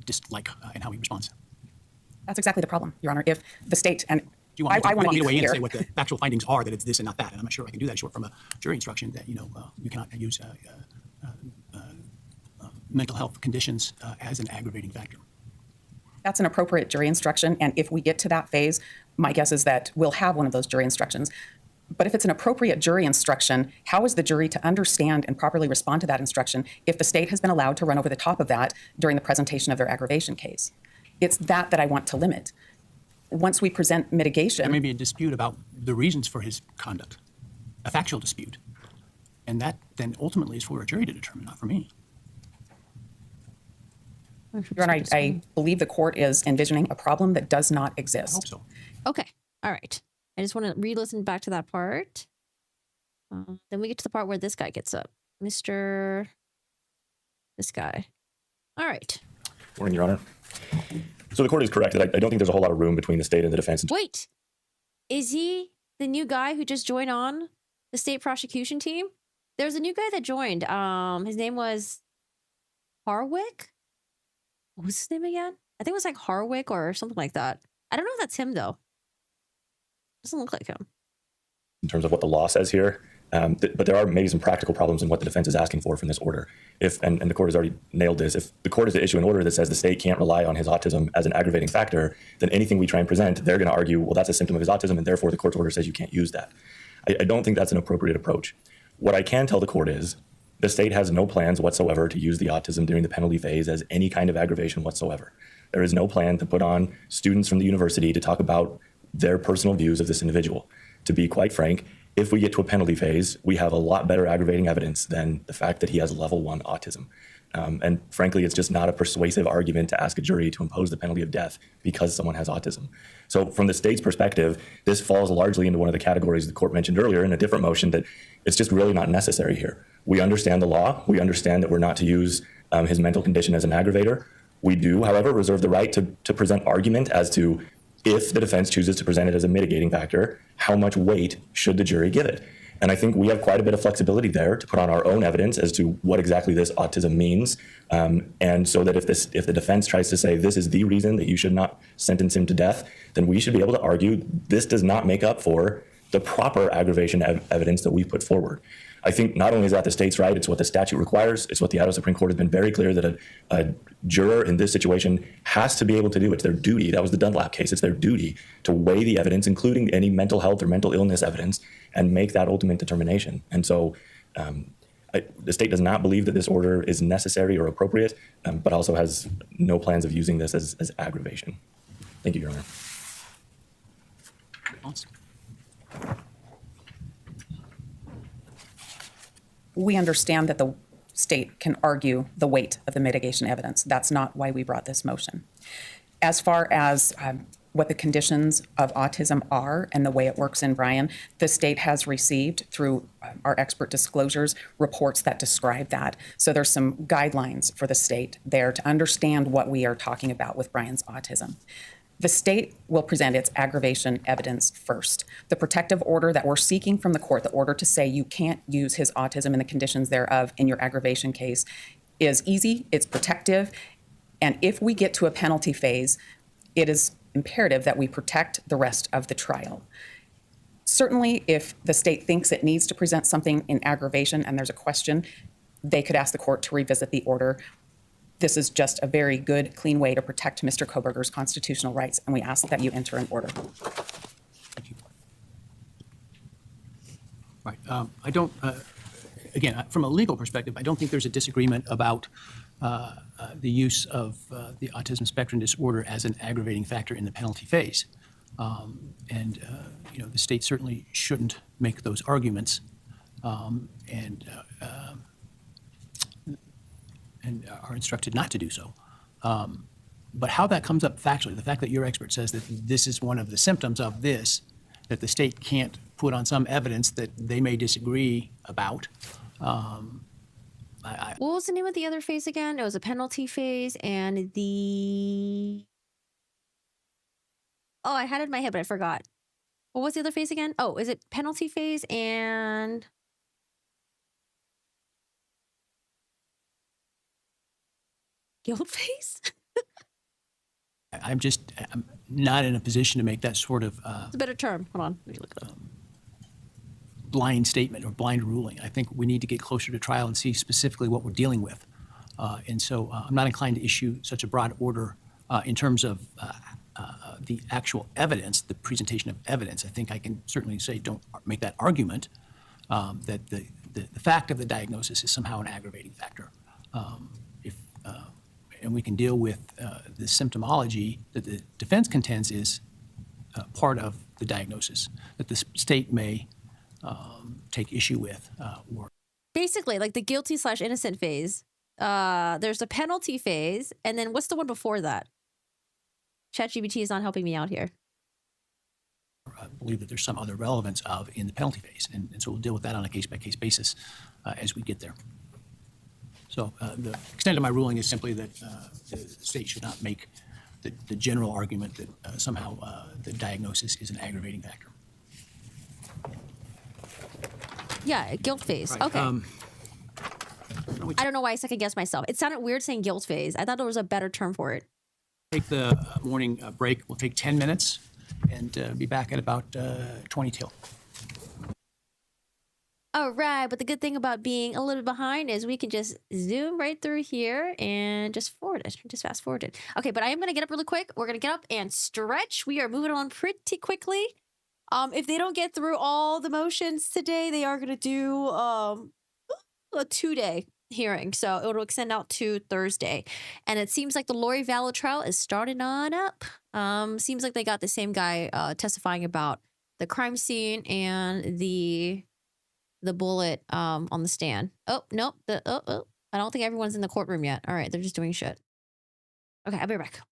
dislike, and how he responds. That's exactly the problem, Your Honor. If the state and Do you want, I want to me be to weigh in and clear. say what the factual findings are, that it's this and not that? And I'm not sure I can do that short from a jury instruction that, you cannot use mental health conditions as an aggravating factor. That's an appropriate jury instruction, and if we get to that phase, my guess is that we'll have one of those jury instructions. But if it's an appropriate jury instruction, how is the jury to understand and properly respond to that instruction if the state has been allowed to run over the top of that during the presentation of their aggravation case? It's that I want to limit. Once we present mitigation... There may be a dispute about the reasons for his conduct, a factual dispute. And that then ultimately is for a jury to determine, not for me. Your Honor, I believe the court is envisioning a problem that does not I exist. hope so. Okay. All right. I just want to re-listen back to that part. Then we get to the part where this guy gets up. This guy. All right. Morning, Your Honor. So the court is correct that I don't think there's a whole lot of room between the state and the defense. Wait. Is he the new guy who just joined on the state prosecution team? There's a new guy that joined. His name was Harwick? What was his name again? I think it was like Harwick or something like that. I don't know if that's him, though. Doesn't look like him. In terms of what the law says here, but there are maybe some practical problems in what the defense is asking for from this order. If and the court has already nailed this, if the court is to issue an order that says the state can't rely on his autism as an aggravating factor, then anything we try and present, they're going to argue, well, that's a symptom of his autism, and therefore the court's order says you can't use that. I don't think that's an appropriate approach. What I can tell the court is the state has no plans whatsoever to use the autism during the penalty phase as any kind of aggravation whatsoever. There is no plan to put on students from the university to talk about their personal views of this individual. To be quite frank, if we get to a penalty phase, we have a lot better aggravating evidence than the fact that he has level 1 autism. And frankly, it's just not a persuasive argument to ask a jury to impose the penalty of death because someone has autism. So from the state's perspective, this falls largely into one of the categories the court mentioned earlier in a different motion, that it's just really not necessary here. We understand the law. We understand that we're not to use his mental condition as an aggravator. We do, however, reserve the right to present argument as to, if the defense chooses to present it as a mitigating factor, how much weight should the jury give it? And I think we have quite a bit of flexibility there to put on our own evidence as to what exactly this autism means. And so that if the defense tries to say this is the reason that you should not sentence him to death, then we should be able to argue this does not make up for the proper aggravation evidence that we put forward. I think not only is that the state's right, it's what the statute requires. It's what the Idaho Supreme Court has been very clear that a juror in this situation has to be able to do. It's their duty. That was the Dunlap case. It's their duty to weigh the evidence, including any mental health or mental illness evidence, and make that ultimate determination. And so the state does not believe that this order is necessary or appropriate, but also has no plans of using this as aggravation. Thank you, Your Honor. Response? We understand that the state can argue the weight of the mitigation evidence. That's not why we brought this motion. As far as what the conditions of autism are and the way it works in Bryan, the state has received, through our expert disclosures, reports that describe that. So there's some guidelines for the state there to understand what we are talking about with Bryan's autism. The state will present its aggravation evidence first. The protective order that we're seeking from the court, the order to say you can't use his autism and the conditions thereof in your aggravation case, is easy, it's protective, and if we get to a penalty phase, it is imperative that we protect the rest of the trial. Certainly, if the state thinks it needs to present something in aggravation and there's a question, they could ask the court to revisit the order. This is just a very good, clean way to protect Mr. Kohberger's constitutional rights, and we ask that you enter an order. Thank you. Right. I don't, again, from a legal perspective, I don't think there's a disagreement about the use of the autism spectrum disorder as an aggravating factor in the penalty phase. You know, the state certainly shouldn't make those arguments, and are instructed not to do so. But how that comes up factually, the fact that your expert says that this is one of the symptoms of this, that the state can't put on some evidence that they may disagree about. What was the name of the other phase again? It was a penalty phase and the... Oh, I had it in my head, but I forgot. What was the other phase again? Oh, is it penalty phase and... guilt phase? I'm not in a position to make that sort of It's a better term. Hold on. Let me look it up. blind statement or blind ruling. I think we need to get closer to trial and see specifically what we're dealing with. And so I'm not inclined to issue such a broad order in terms of the actual evidence, the presentation of evidence. I think I can certainly say don't make that argument that the fact of the diagnosis is somehow an aggravating factor. And we can deal with the symptomology that the defense contends is part of the diagnosis that the state may take issue with. Or Basically, like the guilty / innocent phase. There's a penalty phase, and then what's the one before that? ChatGPT is not helping me out here. I believe that there's some other relevance of in the penalty phase. And so we'll deal with that on a case-by-case basis as we get there. So the extent of my ruling is simply that the state should not make the general argument that somehow the diagnosis is an aggravating factor. Yeah, guilt phase. Right, Okay. I don't know why I second guessed myself. It sounded weird saying guilt phase. I thought there was a better term for it. Take the morning break. We'll take 10 minutes and be back at about 20 till. All right, but the good thing about being a little bit behind is we can just zoom right through here and just forward it, just fast forward it. Okay, but I am going to get up really quick. We're going to get up and stretch. We are moving on pretty quickly. If they don't get through all the motions today, they are going to do a 2-day hearing. So it'll extend out to Thursday. And it seems like the Lori Vallow trial is starting on up. Seems like they got the same guy testifying about the crime scene and the bullet on the stand. Oh, nope. I don't think everyone's in the courtroom yet. All right, they're just doing shit. Okay, I'll be right back.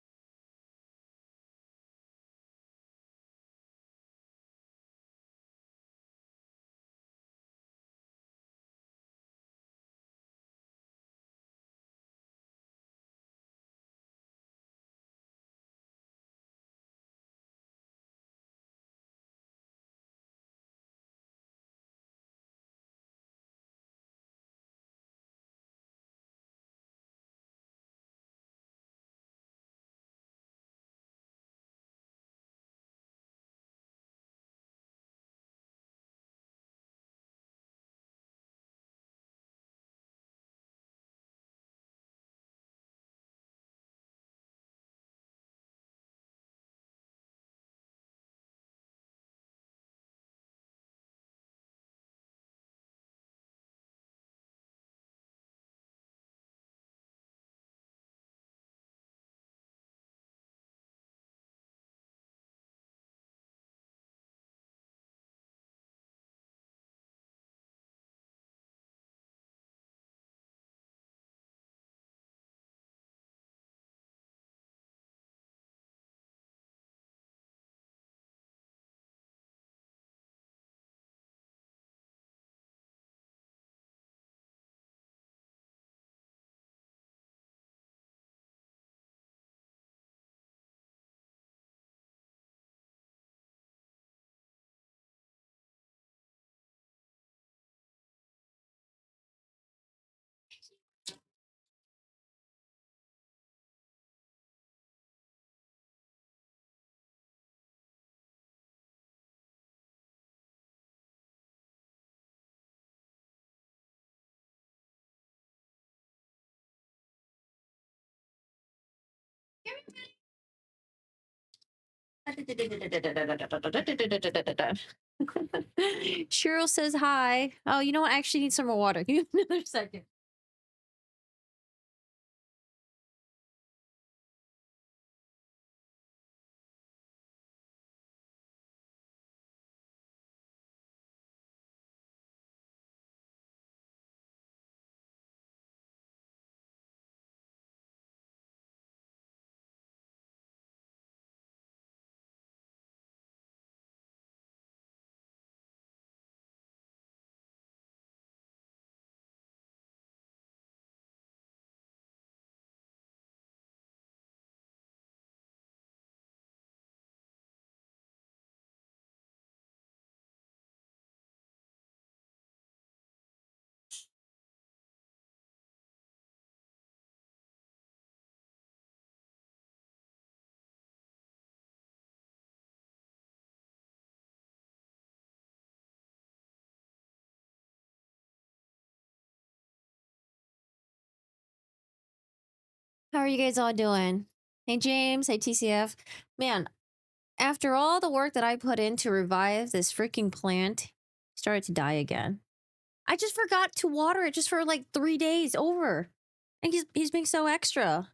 Cheryl says hi. Oh, you know what? I actually need some more water. Give me another second. How are you guys all doing? Hey, James. Hey, TCF. Man, after all the work that I put in to revive this freaking plant, he started to die again. I just forgot to water it just for like 3 days over. And he's being so extra.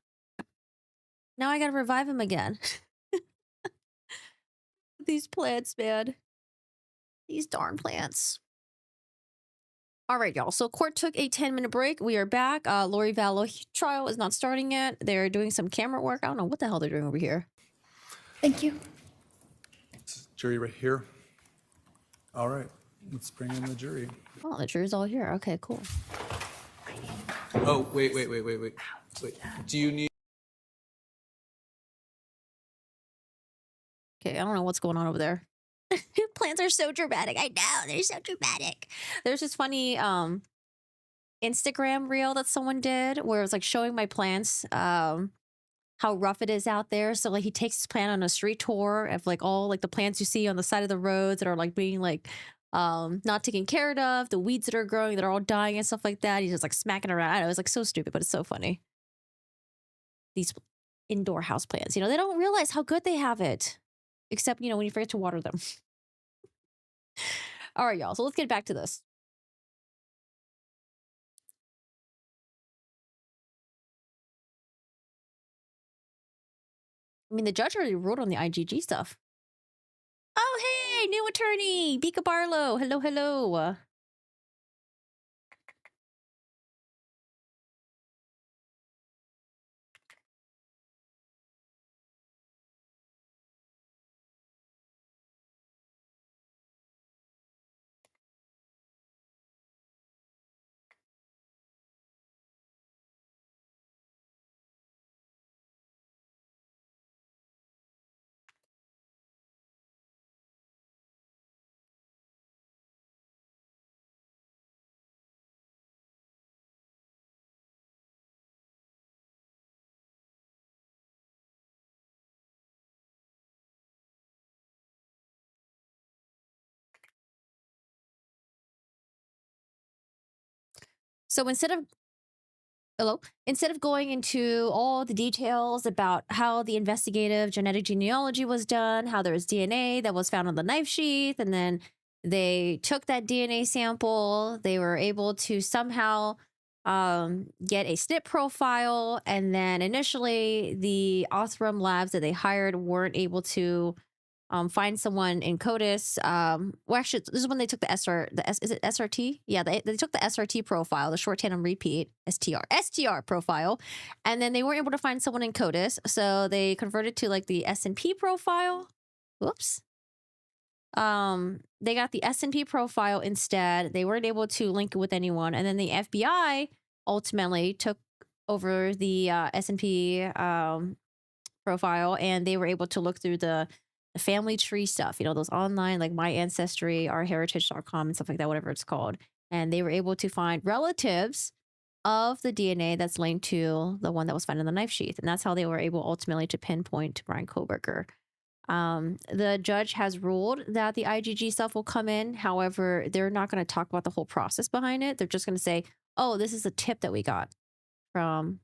Now I gotta revive him again. These plants, man. These darn plants. All right, y'all. So court took a 10-minute break. We are back. Lori Vallow trial is not starting yet. They're doing some camera work. I don't know what the hell they're doing over here. Thank you. Jury right here. All right, let's bring in the jury. Oh, the jury's all here. Okay, cool. Oh, wait. Do you need? Okay, I don't know what's going on over there. Plants are so dramatic. I know, they're so dramatic. There's this funny Instagram reel that someone did where it was like showing my plants, how rough it is out there. So like he takes his plant on a street tour of like all like the plants you see on the side of the roads that are like being like not taken care of, the weeds that are growing that are all dying and stuff like that. He's just like smacking around. I know, it's like so stupid, but it's so funny. These indoor house plants, they don't realize how good they have it. Except, when you forget to water them. All right, y'all. So let's get back to this. I mean, the judge already ruled on the IGG stuff. Oh, hey, new attorney, Bika Barlow. Hello, hello. So instead of going into all the details about how the investigative genetic genealogy was done, how there was DNA that was found on the knife sheath, and then they took that DNA sample, they were able to somehow get a SNP profile, and then initially the Autism labs that they hired weren't able to find someone in CODIS. Well, actually, this is when they took is it SRT? Yeah, they took the SRT profile, the short tandem repeat, STR profile, and then they weren't able to find someone in CODIS, so they converted to like the S&P profile. Whoops. They got the S&P profile instead. They weren't able to link it with anyone, and then the FBI ultimately took over the S&P profile, and they were able to look through the family tree stuff, those online like My Ancestry, OurHeritage.com and stuff like that, whatever it's called. And they were able to find relatives of the DNA that's linked to the one that was found in the knife sheath. And that's how they were able ultimately to pinpoint to Bryan Kohberger. The judge has ruled that the IGG stuff will come in. However, they're not going to talk about the whole process behind it. They're just going to say, oh, this is a tip that we got from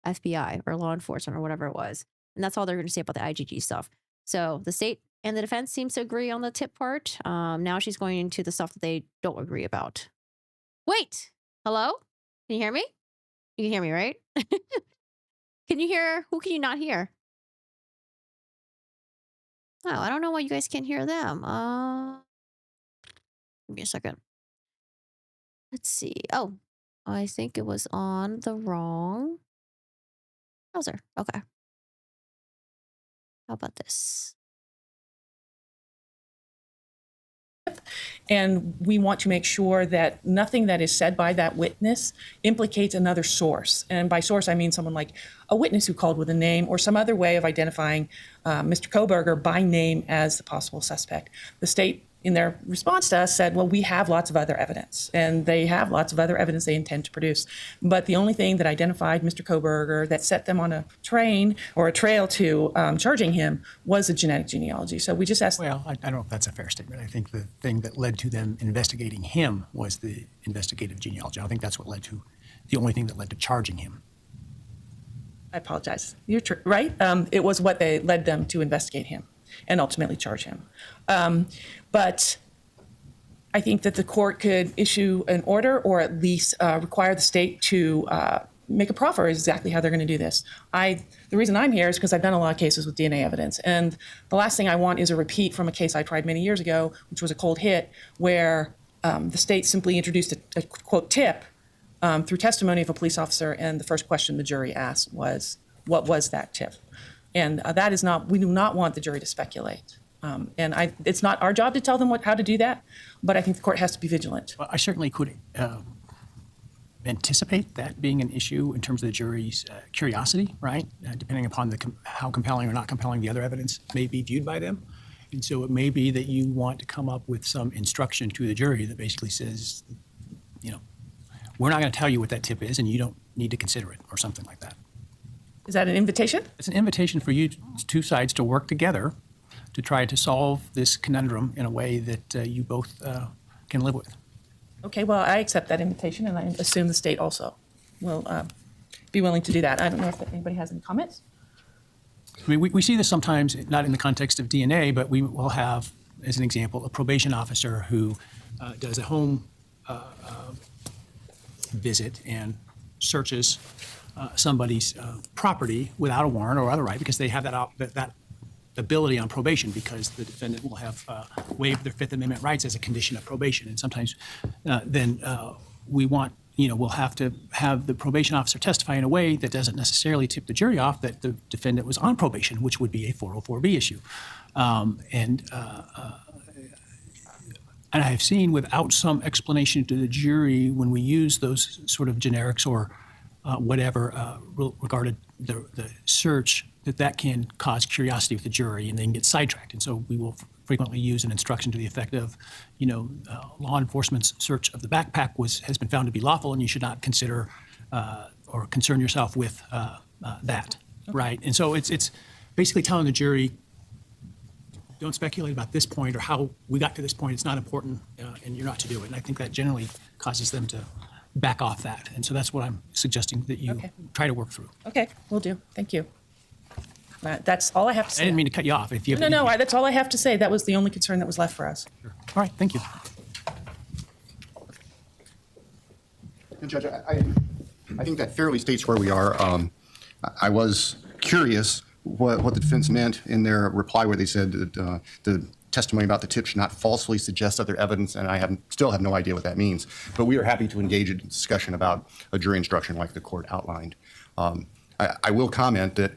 FBI or law enforcement or whatever it was. And that's all they're going to say about the IGG stuff. So the state and the defense seems to agree on the tip part. Now she's going into the stuff that they don't agree about. Wait, hello? Can you hear me? You can hear me, right? Can you hear? Who can you not hear? Oh, I don't know why you guys can't hear them. Give me a second. Let's see. Oh, I think it was on the wrong browser. Okay. How about this? And we want to make sure that nothing that is said by that witness implicates another source. And by source, I mean someone like a witness who called with a name or some other way of identifying Mr. Kohberger by name as the possible suspect. The state, in their response to us, said, well, we have lots of other evidence. And they have lots of other evidence they intend to produce. But the only thing that identified Mr. Kohberger that set them on a train or a trail to charging him was a genetic genealogy. So we just asked. Well, I don't know if that's a fair statement. I think the thing that led to them investigating him was the investigative genealogy. I think that's what led to, the only thing that led to charging him. I apologize. You're right. It was what they led them to investigate him and ultimately charge him. But I think that the court could issue an order or at least require the state to make a proffer is exactly how they're going to do this. The reason I'm here is because I've done a lot of cases with DNA evidence. And the last thing I want is a repeat from a case I tried many years ago, which was a cold hit, where the state simply introduced a quote tip through testimony of a police officer, and the first question the jury asked was, what was that tip? And that is not, we do not want the jury to speculate. And it's not our job to tell them how to do that, but I think the court has to be vigilant. Well, I certainly could anticipate that being an issue in terms of the jury's curiosity, right? Depending upon how compelling or not compelling the other evidence may be viewed by them. And so it may be that you want to come up with some instruction to the jury that basically says, you know, we're not going to tell you what that tip is and you don't need to consider it or something like that. Is that an invitation? It's an invitation for you two sides to work together to try to solve this conundrum in a way that you both can live with. Okay, well, I accept that invitation, and I assume the state also will be willing to do that. I don't know if anybody has any comments. I mean, we see this sometimes, not in the context of DNA, but we will have, as an example, a probation officer who does a home visit and searches somebody's property without a warrant or other right, because they have that ability on probation, because the defendant will have waived their Fifth Amendment rights as a condition of probation. And sometimes then we want, we'll have to have the probation officer testify in a way that doesn't necessarily tip the jury off that the defendant was on probation, which would be a 404B issue. And I have seen, without some explanation to the jury, when we use those sort of generics or whatever regarded the search, that can cause curiosity with the jury and then get sidetracked. And so we will frequently use an instruction to the effect of, law enforcement's search of the backpack has been found to be lawful, and you should not consider or concern yourself with that, right? And so it's basically telling the jury, don't speculate about this point or how we got to this point. It's not important, and you're not to do it. And I think that generally causes them to back off that. And so that's what I'm suggesting that you try to work through. Okay, will do. Thank you. That's all I have to say. I didn't mean to cut you off. If you have No, that's all I have to say. That was the only concern that was left for us. Sure. All right, thank you. And Judge, I think that fairly states where we are. I was curious what the defense meant in their reply, where they said that the testimony about the tip should not falsely suggest other evidence, and I still have no idea what that means. But we are happy to engage in discussion about a jury instruction like the court outlined. I will comment that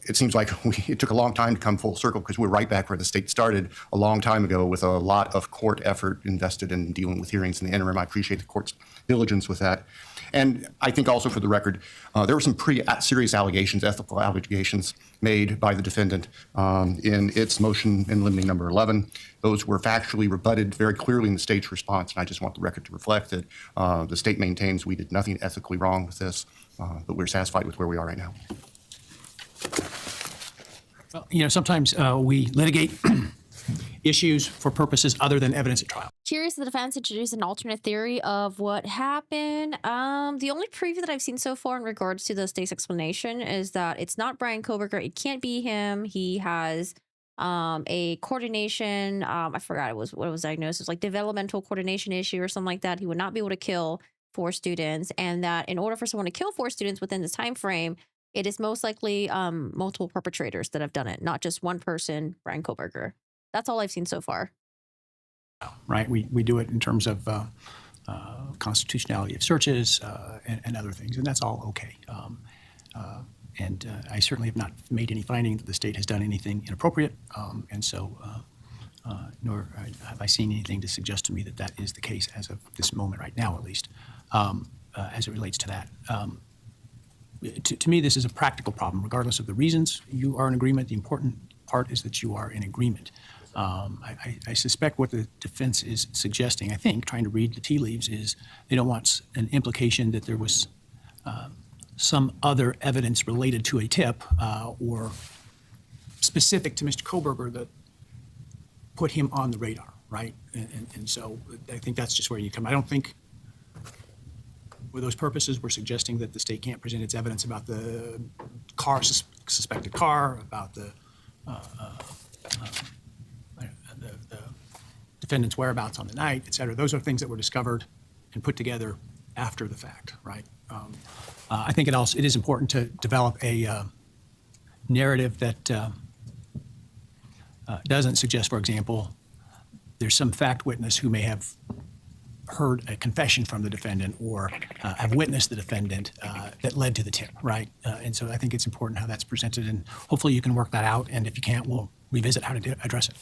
it seems like it took a long time to come full circle, because we're right back where the state started a long time ago, with a lot of court effort invested in dealing with hearings in the interim. I appreciate the court's diligence with that. And I think also, for the record, there were some pretty serious allegations, ethical allegations, made by the defendant in its motion in limine number 11. Those were factually rebutted very clearly in the state's response, and I just want the record to reflect that the state maintains we did nothing ethically wrong with this, but we're satisfied with where we are right now. Well, sometimes we litigate issues for purposes other than evidence at trial. Curious, the defense introduced an alternate theory of what happened. The only preview that I've seen so far in regards to the state's explanation is that it's not Bryan Kohberger. It can't be him. He has a coordination. I forgot what it was diagnosed. It was like developmental coordination issue or something like that. He would not be able to kill 4 students, and that in order for someone to kill 4 students within this time frame, it is most likely multiple perpetrators that have done it, not just one person, Bryan Kohberger. That's all I've seen so far. Right? We do it in terms of constitutionality of searches and other things, and that's all okay. And I certainly have not made any finding that the state has done anything inappropriate, and so nor have I seen anything to suggest to me that that is the case as of this moment right now, at least, as it relates to that. To me, this is a practical problem. Regardless of the reasons you are in agreement, the important part is that you are in agreement. I suspect what the defense is suggesting, I think, trying to read the tea leaves, is they don't want an implication that there was some other evidence related to a tip or specific to Mr. Kohberger that put him on the radar, right? And so I think that's just where you come. I don't think, for those purposes, we're suggesting that the state can't present its evidence about the car, suspected car, about the defendant's whereabouts on the night, et cetera. Those are things that were discovered and put together after the fact, right? I think it is important to develop a narrative that doesn't suggest, for example, there's some fact witness who may have heard a confession from the defendant or have witnessed the defendant that led to the tip, right? And so I think it's important how that's presented, and hopefully you can work that out, and if you can't, we'll revisit how to address it.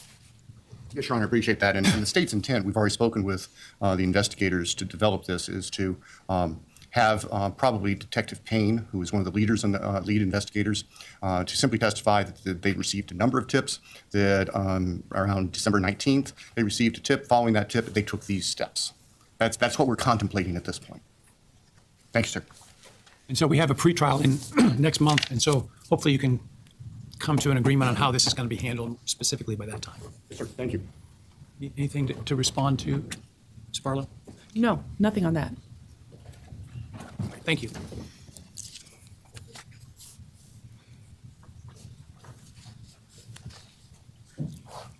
Yes, Your Honor, I appreciate that. And the state's intent, we've already spoken with the investigators to develop this, is to have probably Detective Payne, who is one of the leaders and lead investigators, to simply testify that they received a number of tips, that around December 19th, they received a tip. Following that tip, they took these steps. That's what we're contemplating at this point. Thank you, sir. And so we have a pretrial in next month, and so hopefully you can come to an agreement on how this is going to be handled specifically by that time. Yes, sir. Thank you. Anything to respond to, Ms. Barlow? No, nothing on that. All right, thank you.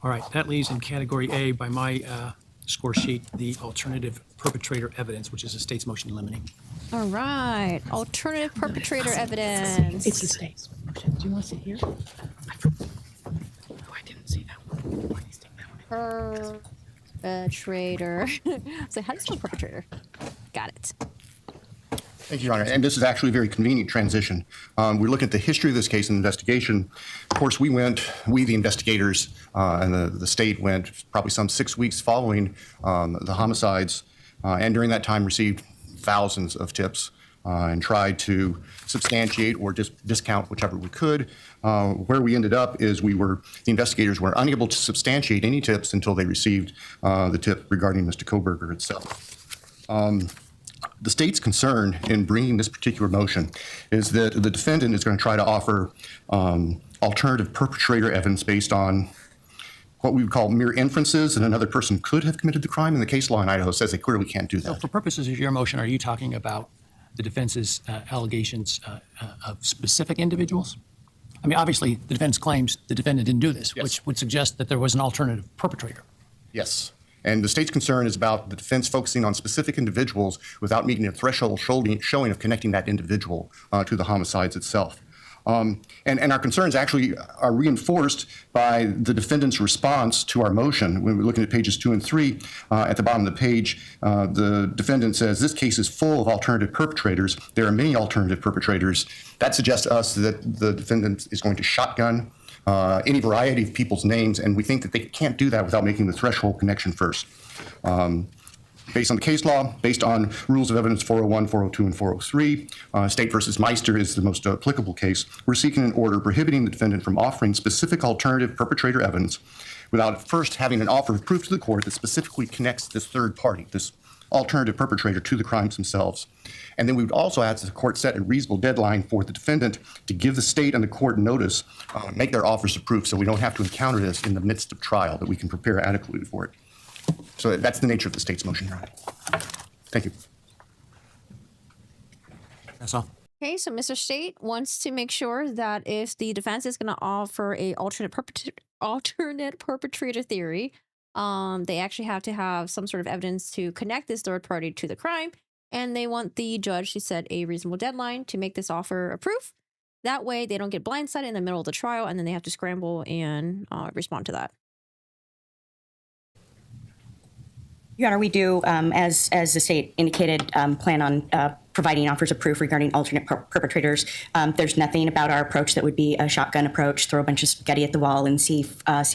All right, that leaves in category A by my score sheet the alternative perpetrator evidence, which is the state's motion in limine. All right, alternative perpetrator evidence. It's the state's motion. Do you want to sit here? Oh, I didn't see that one. Please take that one. Perpetrator. So how do you spell perpetrator? Got it. Thank you, Your Honor. And this is actually a very convenient transition. We're looking at the history of this case and investigation. Of course, we, the investigators, and the state went probably some 6 weeks following the homicides, and during that time received thousands of tips and tried to substantiate or discount whichever we could. Where we ended up is the investigators were unable to substantiate any tips until they received the tip regarding Mr. Kohberger itself. The state's concern in bringing this particular motion is that the defendant is going to try to offer alternative perpetrator evidence based on what we would call mere inferences that another person could have committed the crime, and the case law in Idaho says they clearly can't do So that. for purposes of your motion, are you talking about the defense's allegations of specific individuals? I mean, obviously, the defense claims the defendant didn't do this, Yes. which would suggest that there was an alternative perpetrator. Yes. And the state's concern is about the defense focusing on specific individuals without meeting a threshold showing of connecting that individual to the homicides itself. And our concerns actually are reinforced by the defendant's response to our motion. When we're looking at pages 2 and 3, at the bottom of the page, the defendant says, "This case is full of alternative perpetrators. There are many alternative perpetrators." That suggests to us that the defendant is going to shotgun any variety of people's names, and we think that they can't do that without making the threshold connection first. Based on the case law, based on Rules of Evidence 401, 402, and 403, State versus Meister is the most applicable case. We're seeking an order prohibiting the defendant from offering specific alternative perpetrator evidence without first having an offer of proof to the court that specifically connects this third party, this alternative perpetrator, to the crimes themselves. And then we would also ask the court set a reasonable deadline for the defendant to give the state and the court notice, make their offers of proof so we don't have to encounter this in the midst of trial, that we can prepare adequately for it. So that's the nature of the state's motion, Your Honor. Thank you. That's all. Okay, so Mr. State wants to make sure that if the defense is going to offer a alternate perpetrator theory, they actually have to have some sort of evidence to connect this third party to the crime, and they want the judge to set a reasonable deadline to make this offer a proof. That way, they don't get blindsided in the middle of the trial, and then they have to scramble and respond to that. Your Honor, we do, as the state indicated, plan on providing offers of proof regarding alternate perpetrators. There's nothing about our approach that would be a shotgun approach, throw a bunch of spaghetti at the wall and see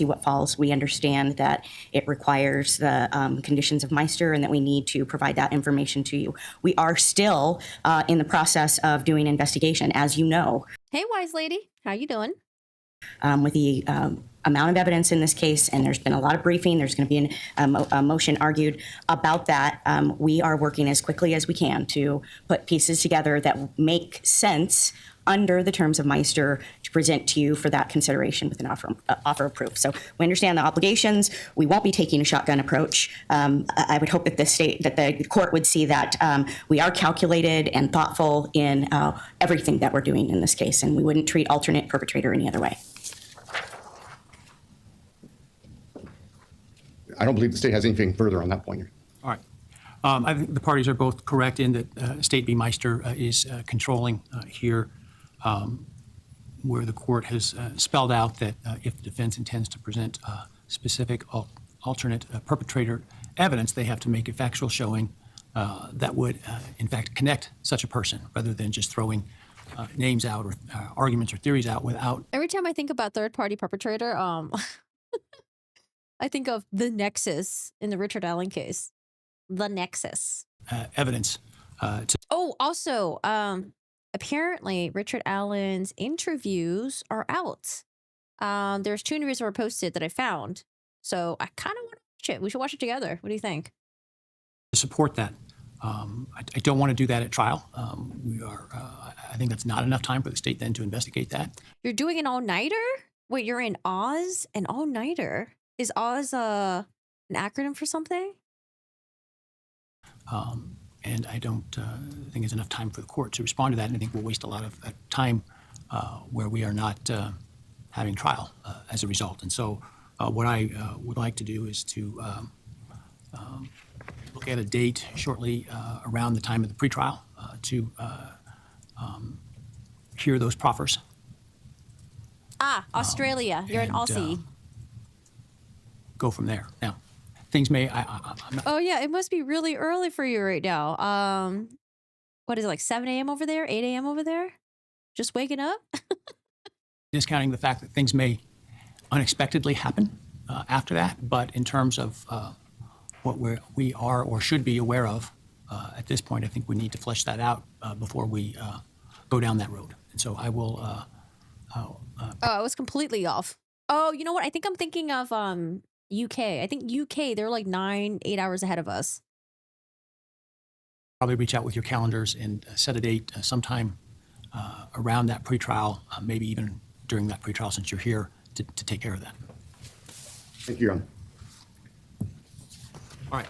what falls. We understand that it requires the conditions of Meister and that we need to provide that information to you. We are still in the process of doing investigation, as you know. Hey, wise lady, how you doing? With the amount of evidence in this case, and there's been a lot of briefing, there's going to be a motion argued about that. We are working as quickly as we can to put pieces together that make sense under the terms of Meister to present to you for that consideration with an offer of proof. So we understand the obligations. We won't be taking a shotgun approach. I would hope that the court would see that we are calculated and thoughtful in everything that we're doing in this case, and we wouldn't treat alternate perpetrator any other way. I don't believe the state has anything further on that point. All right. I think the parties are both correct in that State v. Meister is controlling here, where the court has spelled out that if the defense intends to present specific alternate perpetrator evidence, they have to make a factual showing that would, in fact, connect such a person rather than just throwing names out or arguments or theories out without. Every time I think about third-party perpetrator, I think of the nexus in the Richard Allen case. The nexus. Evidence. Oh, also, apparently Richard Allen's interviews are out. There's 2 interviews that were posted that I found. So I kind of want to watch it. We should watch it together. What do you think? To support that. I don't want to do that at trial. I think that's not enough time for the state then to investigate that. You're doing an all-nighter? Wait, you're in Oz? An all-nighter? Is Oz an acronym for something? And I don't think there's enough time for the court to respond to that. And I think we'll waste a lot of time where we are not having trial as a result. And so what I would like to do is to look at a date shortly around the time of the pretrial to hear those proffers. Australia. You're an and, Aussie. Go from there. Now, things may. I'm not, Oh, yeah. It must be really early for you right now. What is it, like 7 a.m. over there? 8 a.m. over there? Just waking up? discounting the fact that things may unexpectedly happen after that, but in terms of what we are or should be aware of at this point, I think we need to flesh that out before we go down that road. And so I will. Oh, I was completely off. Oh, you know what? I think I'm thinking of UK. I think UK, they're like 8 hours ahead of us. Probably reach out with your calendars and set a date sometime around that pretrial, maybe even during that pretrial since you're here to take care of that. Thank you, Your Honor. All right.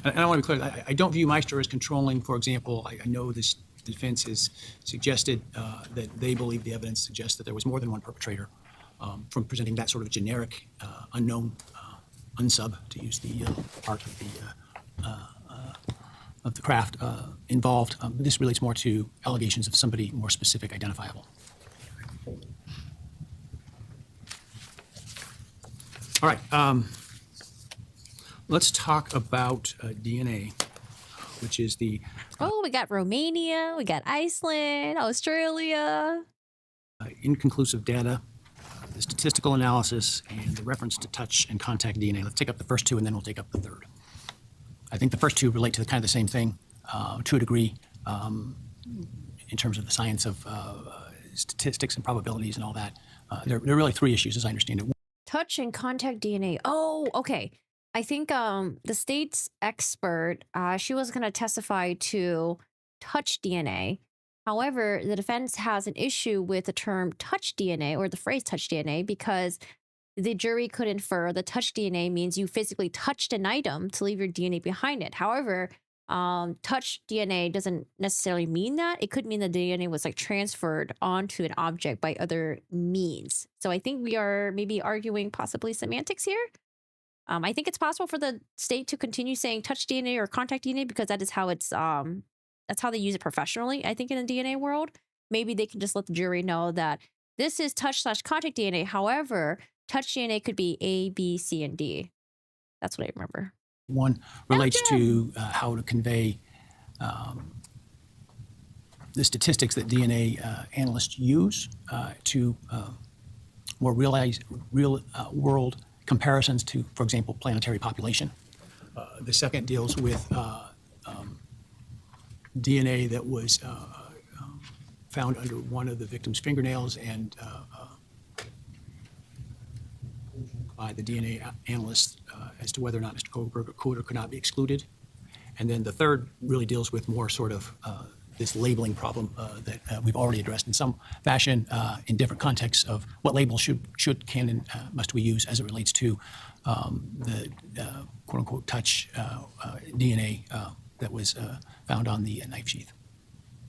And I want to be clear, I don't view Meister as controlling. For example, I know this defense has suggested that they believe the evidence suggests that there was more than one perpetrator. From presenting that sort of generic, unknown, unsub, to use the art of the craft involved. This relates more to allegations of somebody more specific, identifiable. All right. Let's talk about DNA, which is the Oh, we got Romania, we got Iceland, Australia. Inconclusive data, the statistical analysis, and the reference to touch and contact DNA. Let's take up the first two, and then we'll take up the third. I think the first two relate to kind of the same thing to a degree in terms of the science of statistics and probabilities and all that. There are really three issues, as I understand it. Touch and contact DNA. Oh, okay. I think the state's expert, she was going to testify to touch DNA. However, the defense has an issue with the term touch DNA or the phrase touch DNA because the jury could infer the touch DNA means you physically touched an item to leave your DNA behind it. However, touch DNA doesn't necessarily mean that. It could mean the DNA was like transferred onto an object by other means. So I think we are maybe arguing possibly semantics here. I think it's possible for the state to continue saying touch DNA or contact DNA because that is how it's that's how they use it professionally. I think in the DNA world, maybe they can just let the jury know that this is touch/contact DNA. However, touch DNA could be A, B, C, and D. That's what I remember. One relates to how to convey the statistics that DNA analysts use to more real world comparisons to, for example, planetary population. The second deals with DNA that was found under one of the victim's fingernails and by the DNA analysts as to whether or not Mr. Kohberger could or could not be excluded. And then the third really deals with more sort of this labeling problem that we've already addressed in some fashion in different contexts of what labels should, can, and must we use as it relates to the quote-unquote touch DNA that was found on the knife sheath.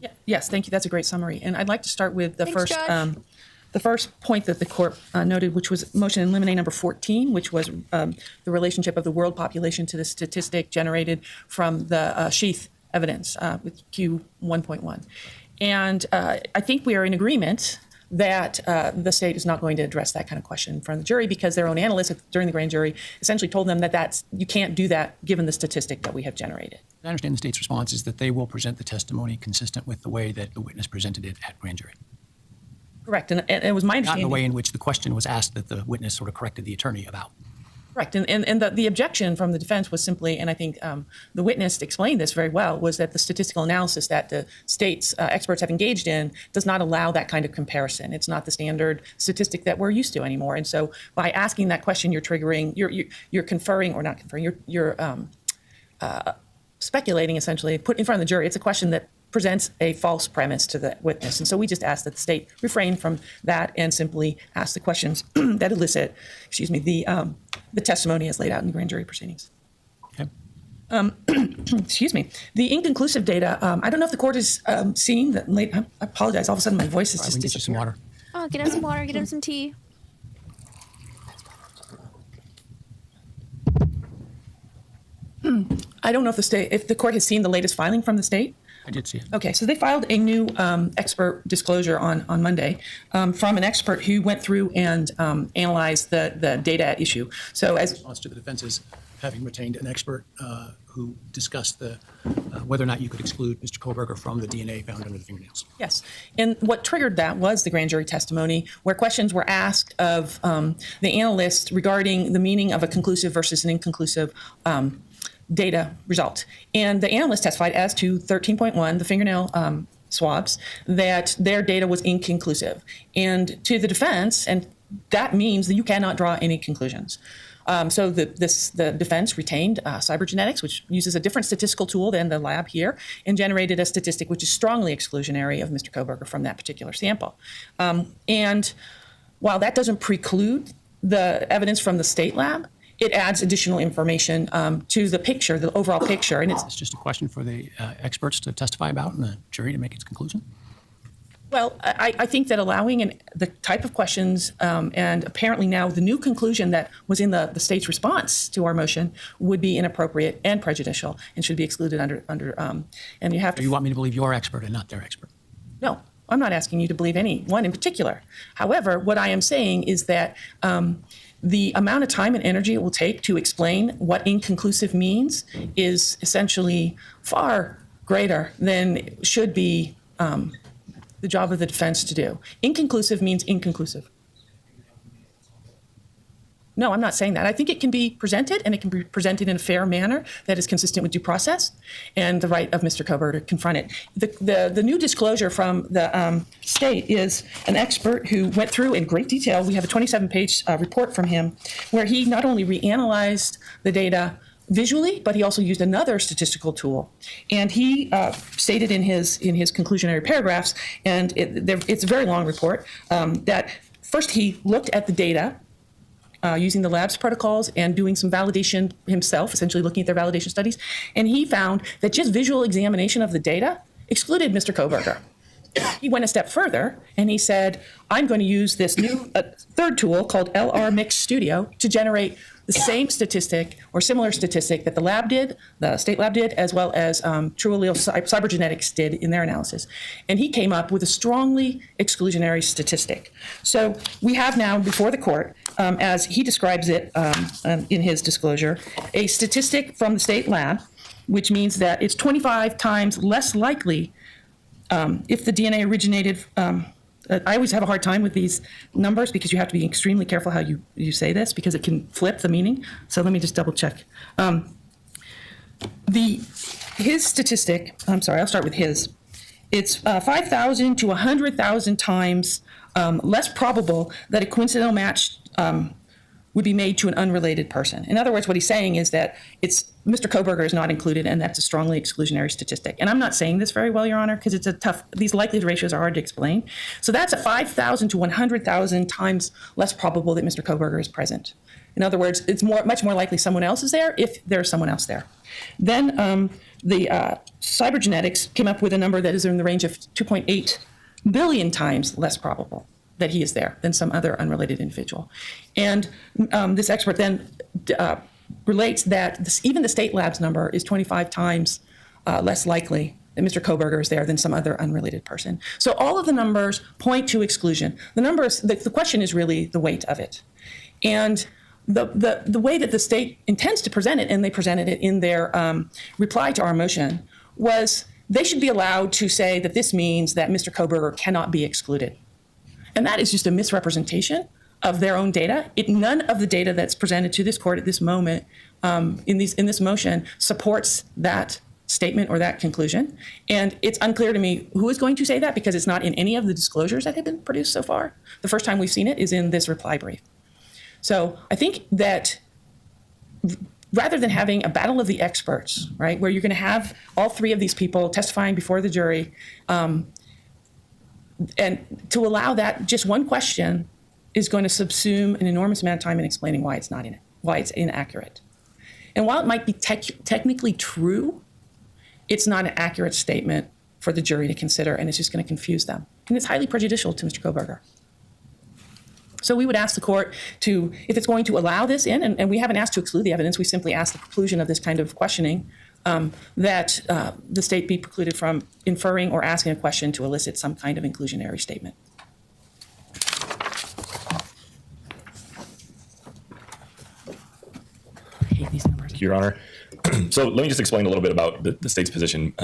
Yeah. Yes, thank you. That's a great summary. And I'd like to start with the Thanks, Judge. the first point that the court noted, which was motion in limine number 14, which was the relationship of the world population to the statistic generated from the sheath evidence with Q 1.1. And I think we are in agreement that the state is not going to address that kind of question in front of the jury because their own analysts during the grand jury essentially told them that you can't do that given the statistic that we have generated. I understand the state's response is that they will present the testimony consistent with the way that the witness presented it at grand jury. Correct. And it was my Not in understanding. the way in which the question was asked that the witness sort of corrected the attorney about. Correct. And the objection from the defense was simply, and I think the witness explained this very well, was that the statistical analysis that the state's experts have engaged in does not allow that kind of comparison. It's not the standard statistic that we're used to anymore. And so by asking that question, you're triggering, you're conferring, or not conferring, you're speculating essentially, put in front of the jury. It's a question that presents a false premise to the witness. And so we just ask that the state refrain from that and simply ask the questions that elicit, the testimony as laid out in the grand jury proceedings. Okay. Excuse me. The inconclusive data, I don't know if the court is seeing that late. I apologize. All of a sudden my voice is All right, just we can get you some disappearing. water. Oh, get him some water, get him some tea. I don't know if the court has seen the latest filing from the state. I did see it. Okay, so they filed a new expert disclosure on Monday from an expert who went through and analyzed the data at issue. So as Response to the defense's having retained an expert who discussed whether or not you could exclude Mr. Kohberger from the DNA found under the fingernails. Yes. And what triggered that was the grand jury testimony where questions were asked of the analyst regarding the meaning of a conclusive versus an inconclusive data result. And the analyst testified as to 13.1, the fingernail swabs, that their data was inconclusive. And to the defense, and that means that you cannot draw any conclusions. So the defense retained cybergenetics, which uses a different statistical tool than the lab here, and generated a statistic which is strongly exclusionary of Mr. Kohberger from that particular sample. And while that doesn't preclude the evidence from the state lab, it adds additional information to the picture, the overall picture. And It's just a question for the experts to testify about and the jury to make its conclusion. Well, I think that allowing the type of questions and apparently now the new conclusion that was in the state's response to our motion would be inappropriate and prejudicial and should be excluded under and you have to. You want me to believe your expert and not their expert? No, I'm not asking you to believe anyone in particular. However, what I am saying is that the amount of time and energy it will take to explain what inconclusive means is essentially far greater than should be the job of the defense to do. Inconclusive means inconclusive. No, I'm not saying that. I think it can be presented, and it can be presented in a fair manner that is consistent with due process and the right of Mr. Kohberger to confront it. The new disclosure from the state is an expert who went through in great detail. We have a 27-page report from him where he not only reanalyzed the data visually, but he also used another statistical tool. And he stated in his conclusionary paragraphs, and it's a very long report, that first he looked at the data using the lab's protocols and doing some validation himself, essentially looking at their validation studies. And he found that just visual examination of the data excluded Mr. Kohberger. He went a step further and he said, I'm going to use this new third tool called LR Mix Studio to generate the same statistic or similar statistic that the lab did, the state lab did, as well as True Allele Cybergenetics did in their analysis. And he came up with a strongly exclusionary statistic. So we have now before the court, as he describes it in his disclosure, a statistic from the state lab, which means that it's 25 times less likely if the DNA originated. I always have a hard time with these numbers because you have to be extremely careful how you say this because it can flip the meaning. So let me just double check. His statistic, I'm sorry, I'll start with his. It's 5,000 to 100,000 times less probable that a coincidental match would be made to an unrelated person. In other words, what he's saying is that Mr. Kohberger is not included, and that's a strongly exclusionary statistic. And I'm not saying this very well, Your Honor, because it's these likelihood ratios are hard to explain. So that's a 5,000 to 100,000 times less probable that Mr. Kohberger is present. In other words, it's much more likely someone else is there if there's someone else there. Then the cybergenetics came up with a number that is in the range of 2.8 billion times less probable that he is there than some other unrelated individual. And this expert then relates that even the state lab's number is 25 times less likely that Mr. Kohberger is there than some other unrelated person. So all of the numbers point to exclusion. The question is really the weight of it. And the way that the state intends to present it, and they presented it in their reply to our motion, was they should be allowed to say that this means that Mr. Kohberger cannot be excluded. And that is just a misrepresentation of their own data. None of the data that's presented to this court at this moment in this motion supports that statement or that conclusion. And it's unclear to me who is going to say that because it's not in any of the disclosures that have been produced so far. The first time we've seen it is in this reply brief. So I think that rather than having a battle of the experts, right, where you're going to have all three of these people testifying before the jury, and to allow that just one question is going to subsume an enormous amount of time in explaining why it's not in it, why it's inaccurate. And while it might be technically true, it's not an accurate statement for the jury to consider, and it's just going to confuse them. And it's highly prejudicial to Mr. Kohberger. So we would ask the court to, if it's going to allow this in, and we haven't asked to exclude the evidence, we simply ask the preclusion of this kind of questioning, that the state be precluded from inferring or asking a question to elicit some kind of inclusionary statement. I hate these numbers. Your Honor. So let me just explain a little bit about the state's position.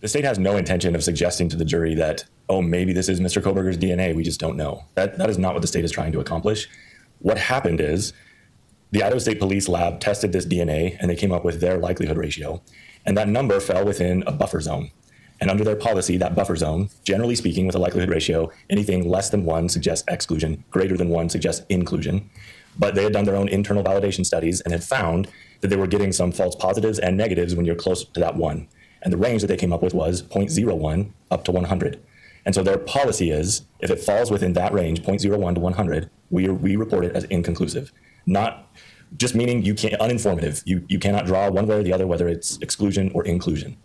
The state has no intention of suggesting to the jury that, oh, maybe this is Mr. Kohberger's DNA. We just don't know. That is not what the state is trying to accomplish. What happened is the Idaho State Police Lab tested this DNA, and they came up with their likelihood ratio. And that number fell within a buffer zone. And under their policy, that buffer zone, generally speaking, with a likelihood ratio, anything less than 1 suggests exclusion, greater than 1 suggests inclusion. But they had done their own internal validation studies and had found that they were getting some false positives and negatives when you're close to that 1. And the range that they came up with was 0.01 up to 100. And so their policy is, if it falls within that range, 0.01 to 100, we report it as inconclusive. Not just meaning you can't, uninformative. You cannot draw one way or the other, whether it's exclusion or inclusion.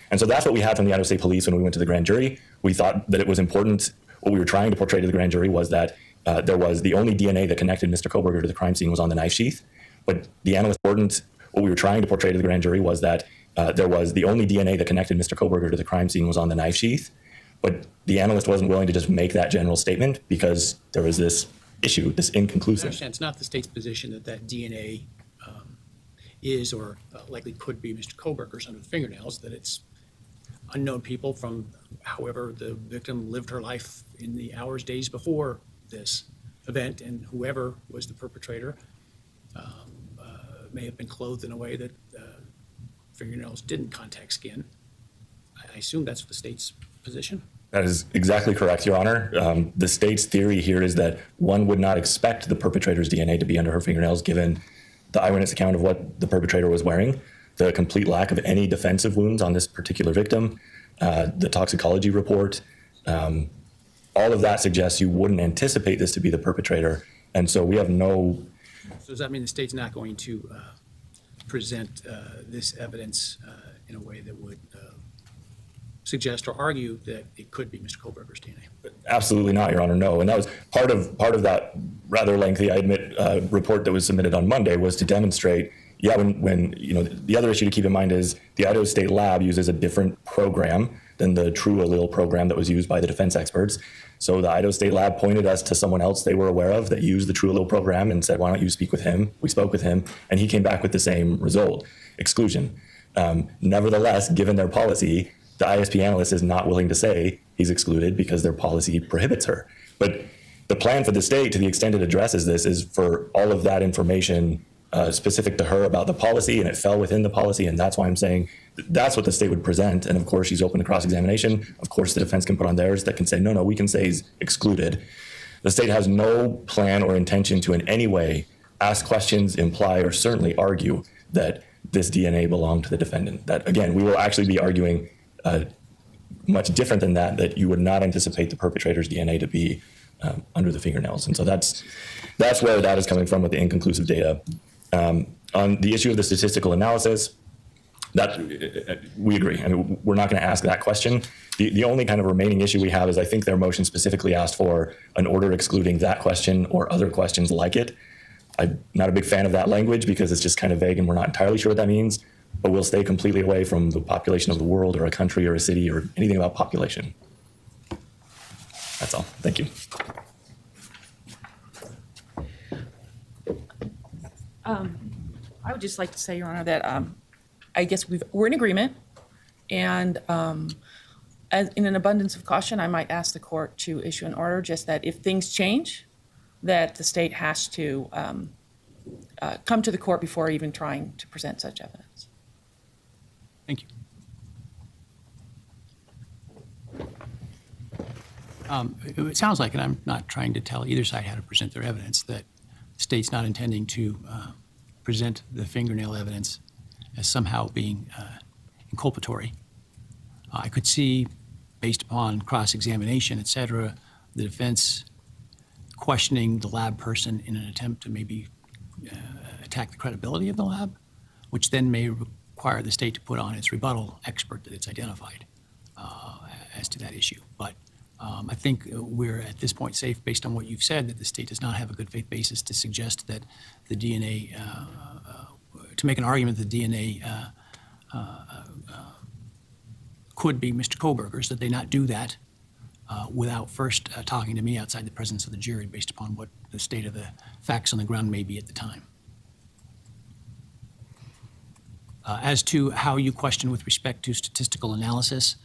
And so that's what we had from the Idaho State Police when we went to the grand jury. We thought that it was important. What we were trying to portray to the grand jury was that there was the only DNA that connected Mr. Kohberger to the crime scene was on the knife sheath. But the analyst important, what we were trying to portray to the grand jury was that there was the only DNA that connected Mr. Kohberger to the crime scene was on the knife sheath. But the analyst wasn't willing to just make that general statement because there was this issue, this inconclusive. I understand it's not the state's position that DNA is or likely could be Mr. Kohberger's under the fingernails, that it's unknown people from however the victim lived her life in the hours, days before this event, and whoever was the perpetrator may have been clothed in a way that fingernails didn't contact skin. I assume that's the state's position. That is exactly correct, Your Honor. The state's theory here is that one would not expect the perpetrator's DNA to be under her fingernails given the eyewitness account of what the perpetrator was wearing, the complete lack of any defensive wounds on this particular victim, the toxicology report, all of that suggests you wouldn't anticipate this to be the perpetrator. And so we have no. So does that mean the state's not going to present this evidence in a way that would suggest or argue that it could be Mr. Kohberger's DNA? Absolutely not, Your Honor, no. And that was part of that rather lengthy, I admit, report that was submitted on Monday was to demonstrate, when the other issue to keep in mind is the Idaho State Lab uses a different program than the True Allele program that was used by the defense experts. So the Idaho State Lab pointed us to someone else they were aware of that used the True Allele program and said, why don't you speak with him? We spoke with him, and he came back with the same result, exclusion. Nevertheless, given their policy, the ISP analyst is not willing to say he's excluded because their policy prohibits her. But the plan for the state, to the extent it addresses this, is for all of that information specific to her about the policy, and it fell within the policy, and that's why I'm saying that's what the state would present. And of course, she's open to cross-examination. Of course, the defense can put on theirs that can say, no, we can say he's excluded. The state has no plan or intention to in any way ask questions, imply, or certainly argue that this DNA belonged to the defendant. That, again, we will actually be arguing much different than that you would not anticipate the perpetrator's DNA to be under the fingernails. And so that's where that is coming from with the inconclusive data. On the issue of the statistical analysis, that we agree. I mean, we're not going to ask that question. The only kind of remaining issue we have is I think their motion specifically asked for an order excluding that question or other questions like it. I'm not a big fan of that language because it's just kind of vague and we're not entirely sure what that means, but we'll stay completely away from the population of the world or a country or a city or anything about population. That's all. Thank you. I would just like to say, Your Honor, that I guess we're in agreement, and as in an abundance of caution, I might ask the court to issue an order just that if things change, that the state has to come to the court before even trying to present such evidence. Thank you. It sounds like, and I'm not trying to tell either side how to present their evidence, that the state's not intending to present the fingernail evidence as somehow being inculpatory. I could see, based upon cross-examination, et cetera, the defense questioning the lab person in an attempt to maybe attack the credibility of the lab, which then may require the state to put on its rebuttal expert that it's identified as to that issue. But I think we're at this point safe based on what you've said that the state does not have a good faith basis to suggest that the DNA, to make an argument that the DNA could be Mr. Kohberger's, that they not do that without first talking to me outside the presence of the jury based upon what the state of the facts on the ground may be at the time. As to how you question with respect to statistical analysis,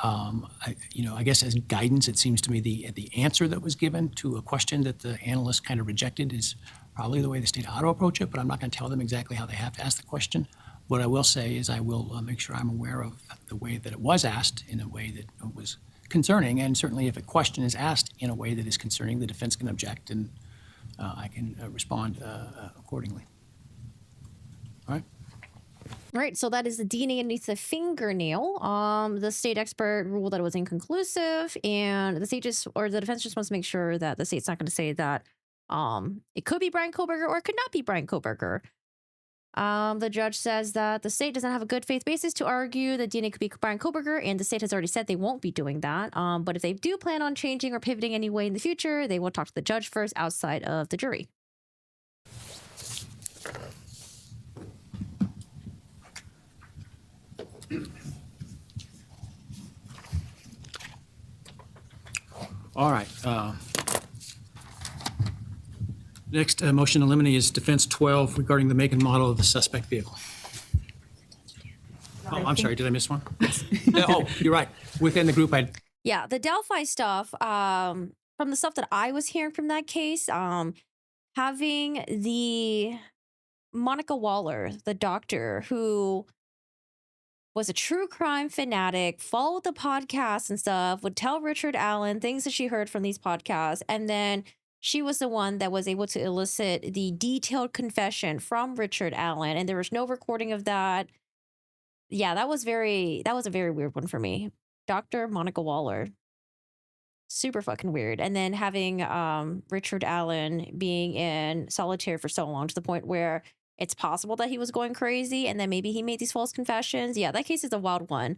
I guess as guidance, it seems to me the answer that was given to a question that the analyst kind of rejected is probably the way the state ought to approach it, but I'm not going to tell them exactly how they have to ask the question. What I will say is I will make sure I'm aware of the way that it was asked in a way that was concerning, and certainly if a question is asked in a way that is concerning, the defense can object, and I can respond accordingly. All right. Right, so that is the DNA underneath the fingernail. The state expert ruled that it was inconclusive, and the defense just wants to make sure that the state's not going to say that it could be Bryan Kohberger or it could not be Bryan Kohberger. The judge says that the state doesn't have a good faith basis to argue that DNA could be Bryan Kohberger, and the state has already said they won't be doing that. But if they do plan on changing or pivoting any way in the future, they will talk to the judge first outside of the jury. All right. Next motion to eliminate is Defense 12 regarding the make and model of the suspect vehicle. Oh, I'm sorry. Did I miss one? Oh, you're right. Within the group, Yeah, the Delphi stuff, from the stuff that I was hearing from that case, having the Monica Waller, the doctor who was a true crime fanatic, followed the podcasts and stuff, would tell Richard Allen things that she heard from these podcasts, and then she was the one that was able to elicit the detailed confession from Richard Allen, and there was no recording of that. Yeah, that was a very weird one for me. Dr. Monica Waller. Super fucking weird. And then having Richard Allen being in solitary for so long to the point where it's possible that he was going crazy and then maybe he made these false confessions. Yeah, that case is a wild one.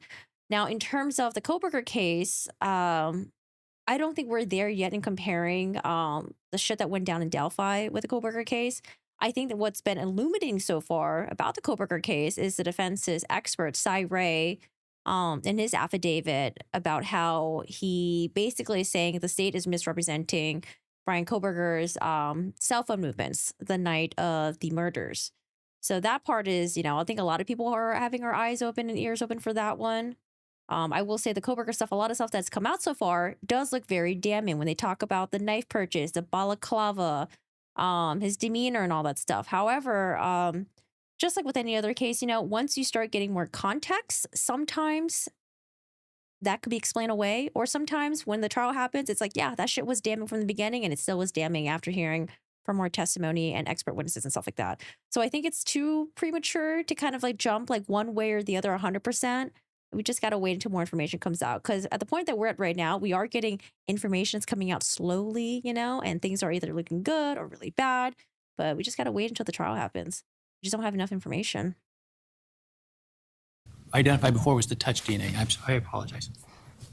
Now, in terms of the Kohberger case, I don't think we're there yet in comparing the shit that went down in Delphi with the Kohberger case. I think that what's been illuminating so far about the Kohberger case is the defense's expert, Cy Ray, in his affidavit about how he basically is saying the state is misrepresenting Bryan Kohberger's cell phone movements the night of the murders. So that part is, I think a lot of people are having our eyes open and ears open for that one. I will say the Kohberger stuff, a lot of stuff that's come out so far does look very damning when they talk about the knife purchase, the balaclava, his demeanor and all that stuff. However, just like with any other case, once you start getting more context, sometimes that could be explained away. Or sometimes when the trial happens, it's like, yeah, that shit was damning from the beginning and it still was damning after hearing from more testimony and expert witnesses and stuff like that. So I think it's too premature to kind of like jump like one way or the other 100%. We just got to wait until more information comes out. Because at the point that we're at right now, we are getting information that's coming out slowly, and things are either looking good or really bad. But we just got to wait until the trial happens. We just don't have enough information. Identified before was the touch DNA. I apologize.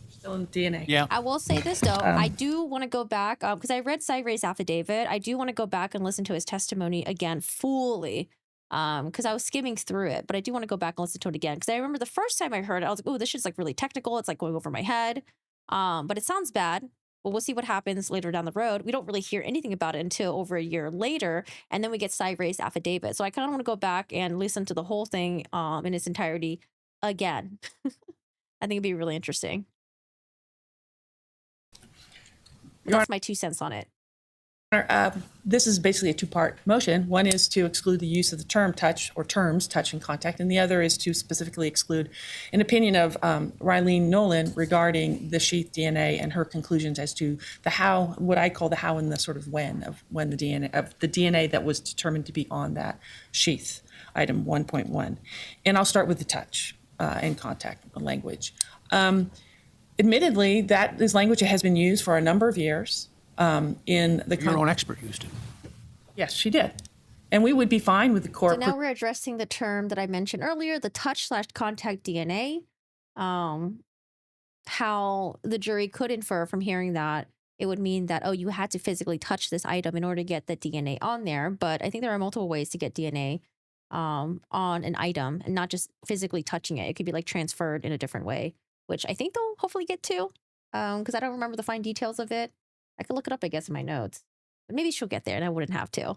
Still in DNA. Yeah. I will say this, though. I do want to go back, because I read Cy Ray's affidavit. I do want to go back and listen to his testimony again fully, because I was skimming through it. But I do want to go back and listen to it again, because I remember the first time I heard it, I was like, oh, this shit's like really technical. It's like going over my head. But it sounds bad. But we'll see what happens later down the road. We don't really hear anything about it until over a year later. And then we get Cy Ray's affidavit. So I kind of want to go back and listen to the whole thing in its entirety again. I think it'd be really interesting. That's my 2 cents on it. This is basically a two-part motion. One is to exclude the use of the term touch or terms touch and contact, and the other is to specifically exclude an opinion of Rylene Nolan regarding the sheath DNA and her conclusions as to the how, what I call the how and the sort of when of when the DNA that was determined to be on that sheath, item 1.1. And I'll start with the touch and contact language. Admittedly, that is language that has been used for a number of years. In the Your own expert used it. Yes, she did. And we would be fine with the court. So now we're addressing the term that I mentioned earlier, the touch/contact DNA. How the jury could infer from hearing that it would mean that, oh, you had to physically touch this item in order to get the DNA on there. But I think there are multiple ways to get DNA on an item and not just physically touching it. It could be like transferred in a different way, which I think they'll hopefully get to, because I don't remember the fine details of it. I could look it up, I guess, in my notes. But maybe she'll get there and I wouldn't have to.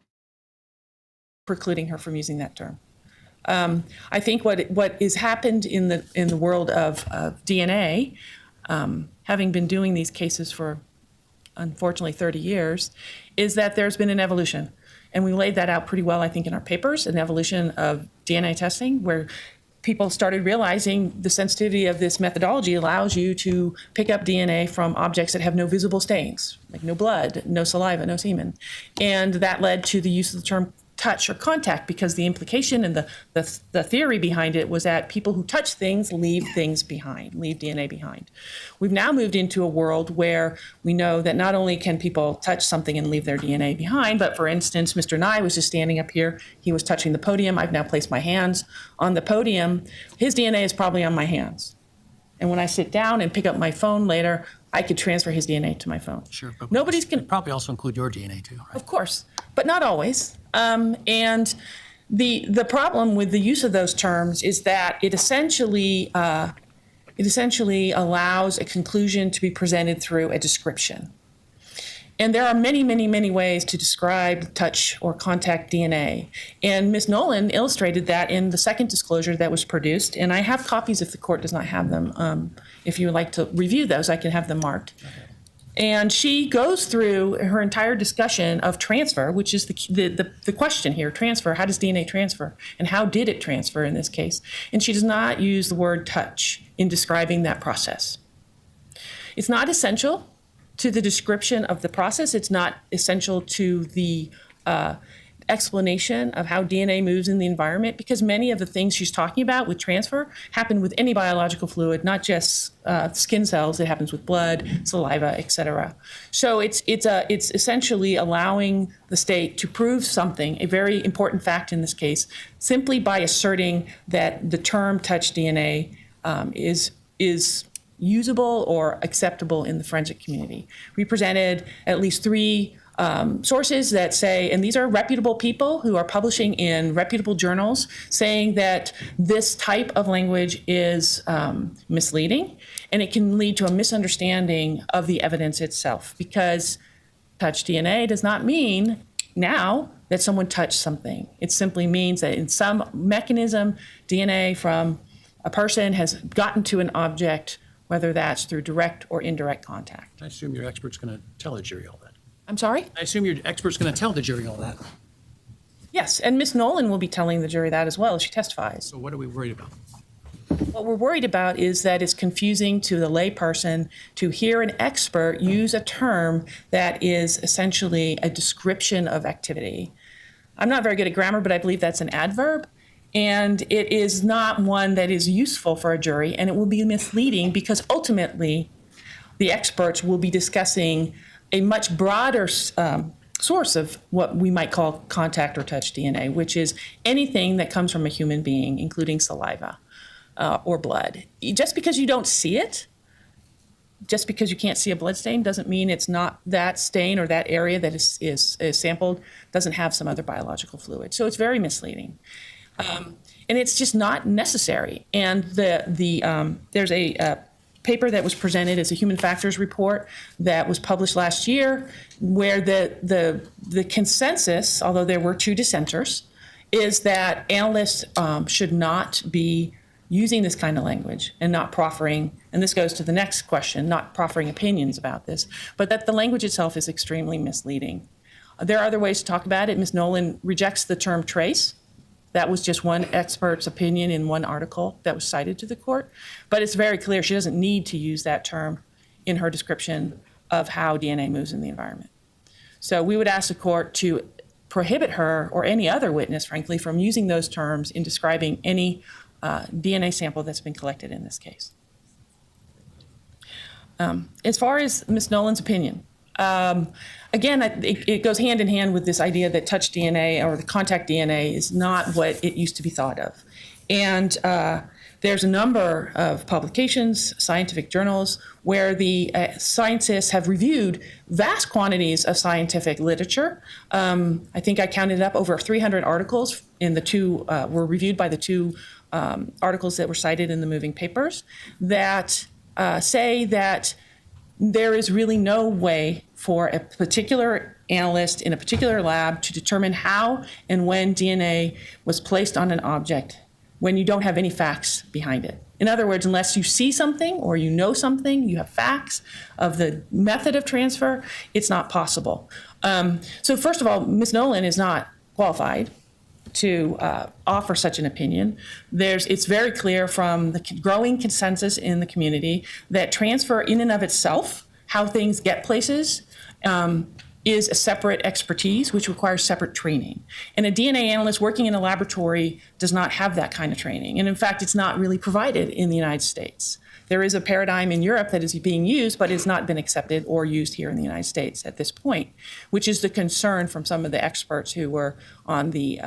Precluding her from using that term. I think what has happened in the world of DNA, having been doing these cases for, unfortunately, 30 years, is that there's been an evolution. And we laid that out pretty well, I think, in our papers, an evolution of DNA testing, where people started realizing the sensitivity of this methodology allows you to pick up DNA from objects that have no visible stains, like no blood, no saliva, no semen. And that led to the use of the term touch or contact, because the implication and the theory behind it was that people who touch things leave things behind, leave DNA behind. We've now moved into a world where we know that not only can people touch something and leave their DNA behind, but for instance, Mr. Nye was just standing up here. He was touching the podium. I've now placed my hands on the podium. His DNA is probably on my hands. And when I sit down and pick up my phone later, I could transfer his DNA to my phone. Sure. But Nobody's going to probably also include your DNA too, right? Of course, but not always. And the problem with the use of those terms is that it essentially allows a conclusion to be presented through a description. And there are many, many, many ways to describe touch or contact DNA. And Ms. Nolan illustrated that in the second disclosure that was produced. And I have copies if the court does not have them. If you would like to review those, I can have them marked. Okay. And she goes through her entire discussion of transfer, which is the question here, transfer. How does DNA transfer? And how did it transfer in this case? And she does not use the word touch in describing that process. It's not essential to the description of the process. It's not essential to the explanation of how DNA moves in the environment, because many of the things she's talking about with transfer happen with any biological fluid, not just skin cells. It happens with blood, saliva, etc. So it's essentially allowing the state to prove something, a very important fact in this case, simply by asserting that the term touch DNA is usable or acceptable in the forensic community. We presented at least 3 sources that say, and these are reputable people who are publishing in reputable journals, saying that this type of language is misleading, and it can lead to a misunderstanding of the evidence itself, because touch DNA does not mean now that someone touched something. It simply means that in some mechanism, DNA from a person has gotten to an object, whether that's through direct or indirect contact. I assume your expert's going to tell the jury all that. I'm sorry? I assume your expert's going to tell the jury all that. Yes, and Ms. Nolan will be telling the jury that as well as she testifies. So what are we worried about? What we're worried about is that it's confusing to the layperson to hear an expert use a term that is essentially a description of activity. I'm not very good at grammar, but I believe that's an adverb. And it is not one that is useful for a jury, and it will be misleading because ultimately the experts will be discussing a much broader source of what we might call contact or touch DNA, which is anything that comes from a human being, including saliva or blood. Just because you don't see it, just because you can't see a blood stain, doesn't mean it's not that stain or that area that is sampled doesn't have some other biological fluid. So it's very misleading. And it's just not necessary. And there's a paper that was presented as a human factors report that was published last year, where the consensus, although there were 2 dissenters, is that analysts should not be using this kind of language and not proffering, and this goes to the next question, not proffering opinions about this, but that the language itself is extremely misleading. There are other ways to talk about it. Ms. Nolan rejects the term trace. That was just one expert's opinion in one article that was cited to the court. But it's very clear she doesn't need to use that term in her description of how DNA moves in the environment. So we would ask the court to prohibit her or any other witness, frankly, from using those terms in describing any DNA sample that's been collected in this case. As far as Ms. Nolan's opinion, again, it goes hand in hand with this idea that touch DNA or the contact DNA is not what it used to be thought of. And there's a number of publications, scientific journals, where the scientists have reviewed vast quantities of scientific literature. I think I counted up over 300 articles in the 2, were reviewed by the 2 articles that were cited in the moving papers that say that there is really no way for a particular analyst in a particular lab to determine how and when DNA was placed on an object when you don't have any facts behind it. In other words, unless you see something or you know something, you have facts of the method of transfer, it's not possible. So first of all, Ms. Nolan is not qualified to offer such an opinion. It's very clear from the growing consensus in the community that transfer in and of itself, how things get places, is a separate expertise which requires separate training. And a DNA analyst working in a laboratory does not have that kind of training. And in fact, it's not really provided in the United States. There is a paradigm in Europe that is being used, but has not been accepted or used here in the United States at this point, which is the concern from some of the experts who were on the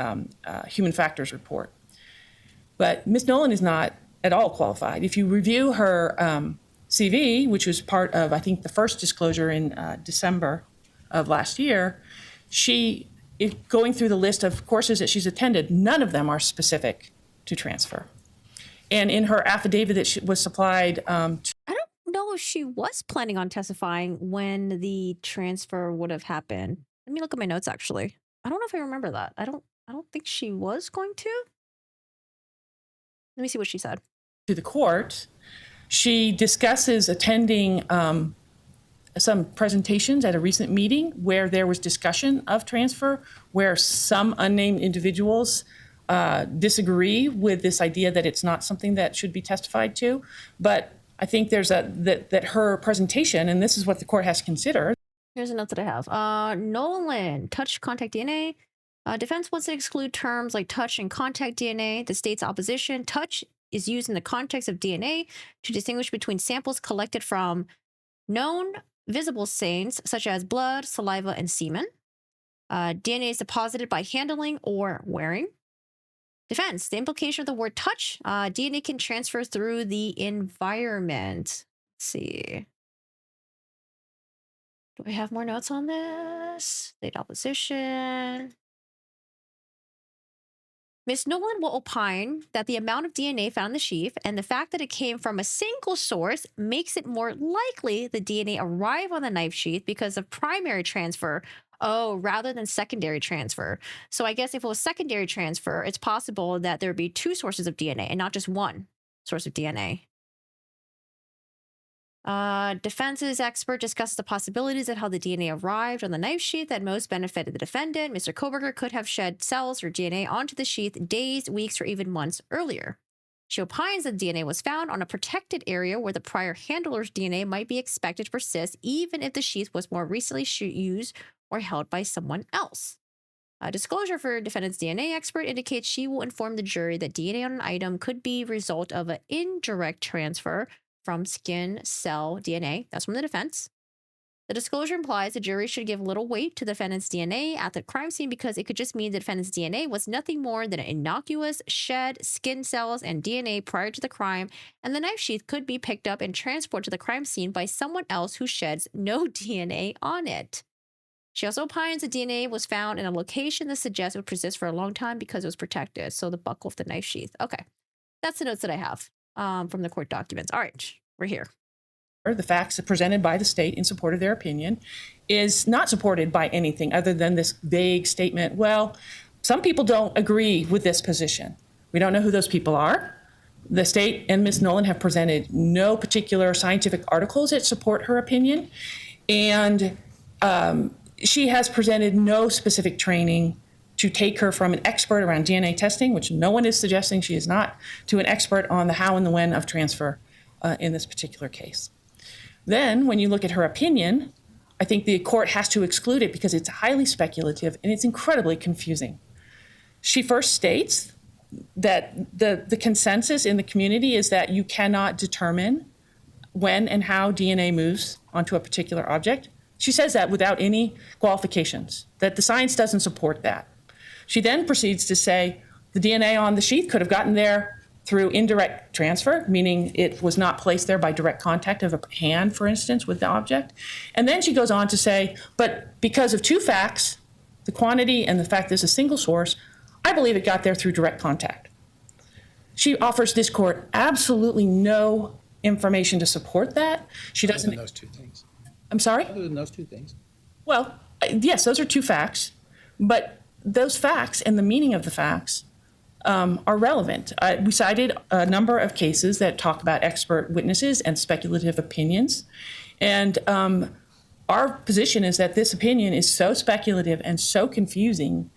human factors report. But Ms. Nolan is not at all qualified. If you review her CV, which was part of, I think, the first disclosure in December of last year, going through the list of courses that she's attended, none of them are specific to transfer. And in her affidavit that was supplied I don't know if she was planning on testifying when the transfer would have happened. Let me look at my notes, actually. I don't know if I remember that. I don't think she was going to. Let me see what she said. To the court, she discusses attending some presentations at a recent meeting where there was discussion of transfer, where some unnamed individuals disagree with this idea that it's not something that should be testified to. But I think there's that her presentation, and this is what the court has to consider. Here's a note that I have. Nolan, touch contact DNA. Defense wants to exclude terms like touch and contact DNA. The state's opposition. Touch is used in the context of DNA to distinguish between samples collected from known visible stains, such as blood, saliva, and semen. DNA is deposited by handling or wearing. Defense, the implication of the word touch, DNA can transfer through the environment. Let's see. Do I have more notes on this? State opposition. Ms. Nolan will opine that the amount of DNA found in the sheath and the fact that it came from a single source makes it more likely the DNA arrived on the knife sheath because of primary transfer, rather than secondary transfer. So I guess if it was secondary transfer, it's possible that there would be two sources of DNA and not just one source of DNA. Defense's expert discusses the possibilities of how the DNA arrived on the knife sheath that most benefited the defendant. Mr. Kohberger could have shed cells or DNA onto the sheath days, weeks, or even months earlier. She opines that DNA was found on a protected area where the prior handler's DNA might be expected to persist even if the sheath was more recently used or held by someone else. A disclosure for defendant's DNA expert indicates she will inform the jury that DNA on an item could be a result of an indirect transfer from skin cell DNA. That's from the defense. The disclosure implies the jury should give little weight to the defendant's DNA at the crime scene because it could just mean the defendant's DNA was nothing more than an innocuous shed skin cells and DNA prior to the crime, and the knife sheath could be picked up and transported to the crime scene by someone else who sheds no DNA on it. She also opines the DNA was found in a location that suggests it would persist for a long time because it was protected, so the buckle of the knife sheath. Okay, that's the notes that I have from the court documents. All right, we're here. The facts presented by the state in support of their opinion is not supported by anything other than this vague statement, well, some people don't agree with this position. We don't know who those people are. The state and Ms. Nolan have presented no particular scientific articles that support her opinion, and she has presented no specific training to take her from an expert around DNA testing, which no one is suggesting she is not, to an expert on the how and the when of transfer in this particular case. Then, when you look at her opinion, I think the court has to exclude it because it's highly speculative and it's incredibly confusing. She first states that the consensus in the community is that you cannot determine when and how DNA moves onto a particular object. She says that without any qualifications, that the science doesn't support that. She then proceeds to say the DNA on the sheath could have gotten there through indirect transfer, meaning it was not placed there by direct contact of a hand, for instance, with the object. And then she goes on to say, but because of two facts, the quantity and the fact there's a single source, I believe it got there through direct contact. She offers this court absolutely no information to support that. She doesn't. Other than those two things. I'm sorry? Other than those two things. Well, yes, those are two facts, but those facts and the meaning of the facts are relevant. We cited a number of cases that talk about expert witnesses and speculative opinions. And our position is that this opinion is so speculative and so confusing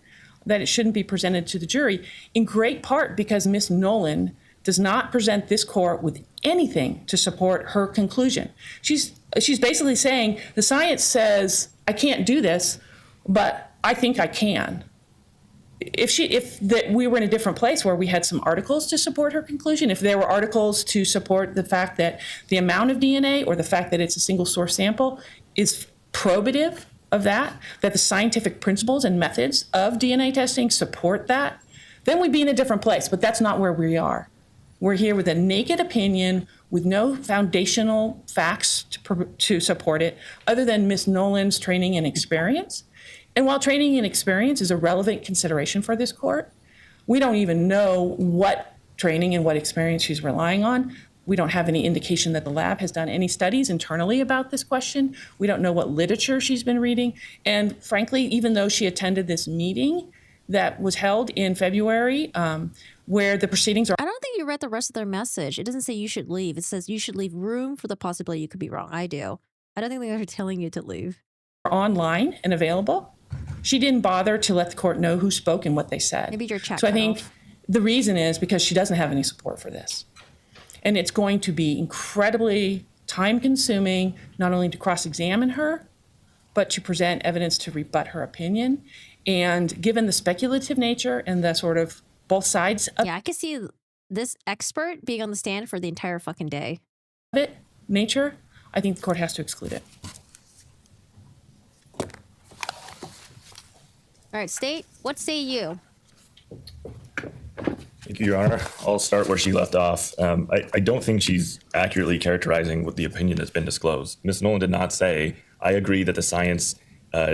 that it shouldn't be presented to the jury, in great part because Ms. Nolan does not present this court with anything to support her conclusion. She's basically saying the science says I can't do this, but I think I can. If we were in a different place where we had some articles to support her conclusion, if there were articles to support the fact that the amount of DNA or the fact that it's a single source sample is probative of that the scientific principles and methods of DNA testing support that, then we'd be in a different place. But that's not where we are. We're here with a naked opinion with no foundational facts to support it other than Ms. Nolan's training and experience. And while training and experience is a relevant consideration for this court, we don't even know what training and what experience she's relying on. We don't have any indication that the lab has done any studies internally about this question. We don't know what literature she's been reading. And frankly, even though she attended this meeting that was held in February, where the proceedings are... I don't think you read the rest of their message. It doesn't say you should leave. It says you should leave room for the possibility you could be wrong. I do. I don't think they're telling you to leave. Online and available. She didn't bother to let the court know who spoke and what they said. Maybe your chat So I cut think off. the reason is because she doesn't have any support for this. And it's going to be incredibly time-consuming, not only to cross-examine her, but to present evidence to rebut her opinion. And given the speculative nature and the sort of both sides of Yeah, I could see this expert being on the stand for the entire fucking day. it, nature, I think the court has to exclude it. All right, state, what say you? Thank you, Your Honor. I'll start where she left off. I don't think she's accurately characterizing what the opinion that's been disclosed. Ms. Nolan did not say, I agree that the science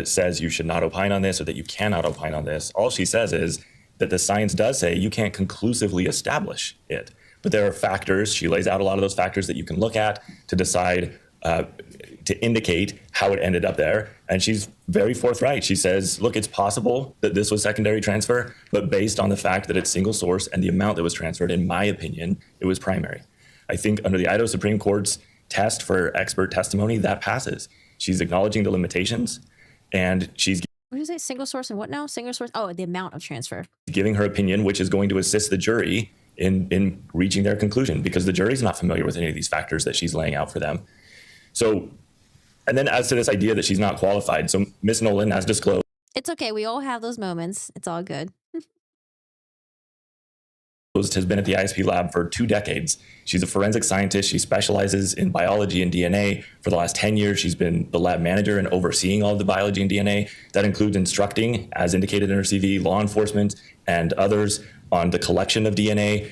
says you should not opine on this or that you cannot opine on this. All she says is that the science does say you can't conclusively establish it. But there are factors, she lays out a lot of those factors that you can look at to decide, to indicate how it ended up there. And she's very forthright. She says, look, it's possible that this was secondary transfer, but based on the fact that it's single source and the amount that was transferred, in my opinion, it was primary. I think under the Idaho Supreme Court's test for expert testimony, that passes. She's acknowledging the limitations and she's What did you say? Single source and what now? Single source? Oh, the amount of transfer. giving her opinion, which is going to assist the jury in reaching their conclusion, because the jury's not familiar with any of these factors that she's laying out for them. So, and then as to this idea that she's not qualified, so Ms. Nolan, as disclosed, It's okay. We all have those moments. It's all good. has been at the ISP lab for 2 decades. She's a forensic scientist. She specializes in biology and DNA. For the last 10 years, she's been the lab manager and overseeing all of the biology and DNA. That includes instructing, as indicated in her CV, law enforcement and others on the collection of DNA.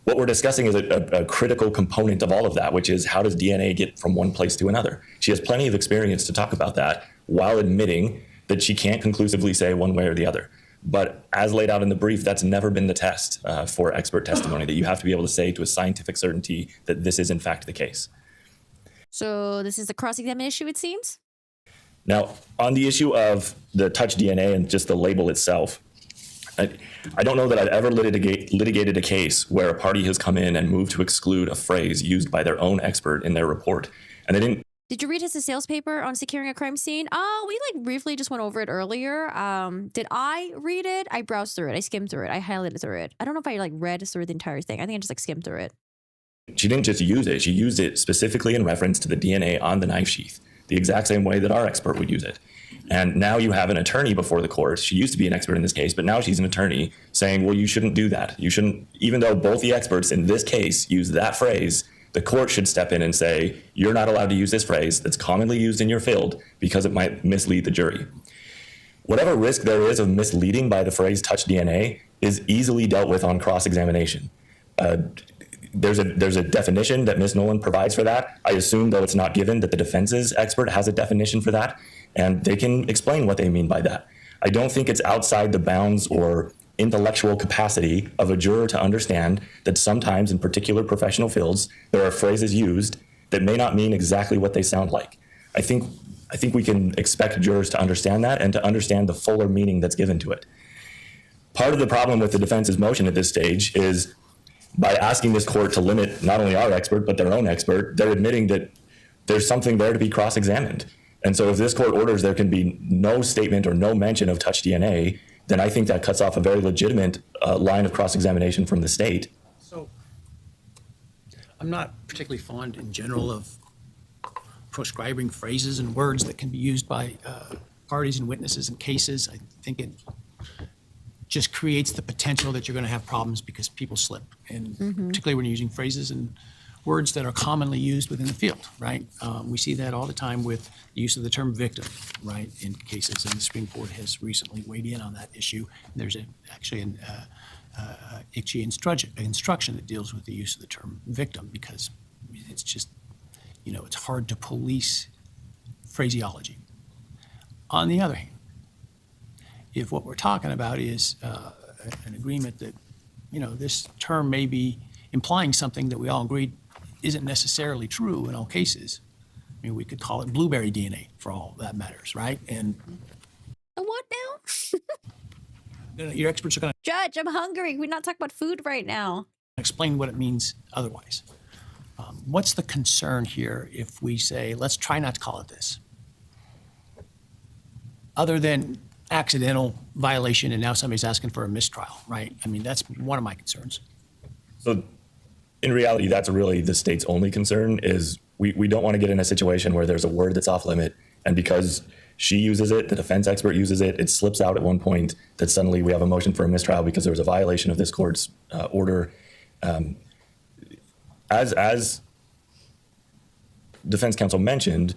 What we're discussing is a critical component of all of that, which is how does DNA get from one place to another? She has plenty of experience to talk about that while admitting that she can't conclusively say one way or the other. But as laid out in the brief, that's never been the test for expert testimony, that you have to be able to say to a scientific certainty that this is in fact the case. So this is the cross-examination issue, it seems? Now, on the issue of the touch DNA and just the label itself, I don't know that I've ever litigated a case where a party has come in and moved to exclude a phrase used by their own expert in their report. And they didn't. Did you read his sales paper on securing a crime scene? Oh, we like briefly just went over it earlier. Did I read it? I browsed through it. I skimmed through it. I highlighted through it. I don't know if I like read through the entire thing. I think I just like skimmed through it. She didn't just use it. She used it specifically in reference to the DNA on the knife sheath, the exact same way that our expert would use it. And now you have an attorney before the court. She used to be an expert in this case, but now she's an attorney saying, well, you shouldn't do that. You shouldn't, even though both the experts in this case use that phrase, the court should step in and say, you're not allowed to use this phrase that's commonly used in your field because it might mislead the jury. Whatever risk there is of misleading by the phrase touch DNA is easily dealt with on cross-examination. There's a definition that Ms. Nolan provides for that. I assume, though it's not given, that the defense's expert has a definition for that, and they can explain what they mean by that. I don't think it's outside the bounds or intellectual capacity of a juror to understand that sometimes in particular professional fields, there are phrases used that may not mean exactly what they sound like. I think we can expect jurors to understand that and to understand the fuller meaning that's given to it. Part of the problem with the defense's motion at this stage is by asking this court to limit not only our expert, but their own expert, they're admitting that there's something there to be cross-examined. And so if this court orders there can be no statement or no mention of touch DNA, then I think that cuts off a very legitimate line of cross-examination from the state. So I'm not particularly fond in general of proscribing phrases and words that can be used by parties and witnesses in cases. I think it just creates the potential that you're going to have problems because people slip, and particularly when you're using phrases and words that are commonly used within the field, right? We see that all the time with the use of the term victim, right, in cases, and the Supreme Court has recently weighed in on that issue. There's actually an ICHE instruction that deals with the use of the term victim because it's just, it's hard to police phraseology. On the other hand, if what we're talking about is an agreement that, this term may be implying something that we all agreed isn't necessarily true in all cases. I mean, we could call it blueberry DNA for all that matters, right? And What now? your experts are going to Judge, I'm hungry. We're not talking about food right now. explain what it means otherwise. What's the concern here if we say, let's try not to call it this? Other than accidental violation and now somebody's asking for a mistrial, right? I mean, that's one of my concerns. So In reality, that's really the state's only concern is we don't want to get in a situation where there's a word that's off limit, and because she uses it, the defense expert uses it, it slips out at one point that suddenly we have a motion for a mistrial because there was a violation of this court's order. As defense counsel mentioned,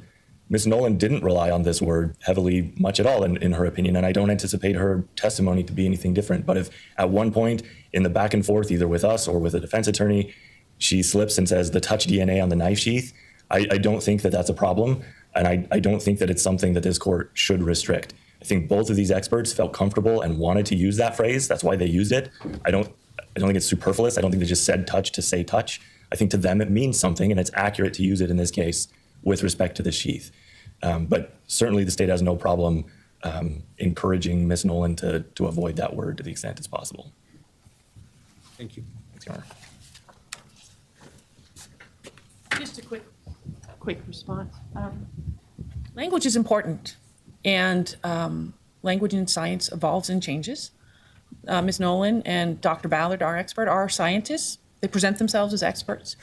Ms. Nolan didn't rely on this word heavily much at all in her opinion, and I don't anticipate her testimony to be anything different. But if at one point in the back and forth, either with us or with a defense attorney, she slips and says the touch DNA on the knife sheath, I don't think that that's a problem, and I don't think that it's something that this court should restrict. I think both of these experts felt comfortable and wanted to use that phrase. That's why they used it. I don't think it's superfluous. I don't think they just said touch to say touch. I think to them it means something, and it's accurate to use it in this case with respect to the sheath. But certainly the state has no problem encouraging Ms. Nolan to avoid that word to the extent it's possible. Thank you. Thanks, Your Honor. Just a quick response. Language is important, and language in science evolves and changes. Ms. Nolan and Dr. Ballard, our expert, are scientists. They present themselves as experts,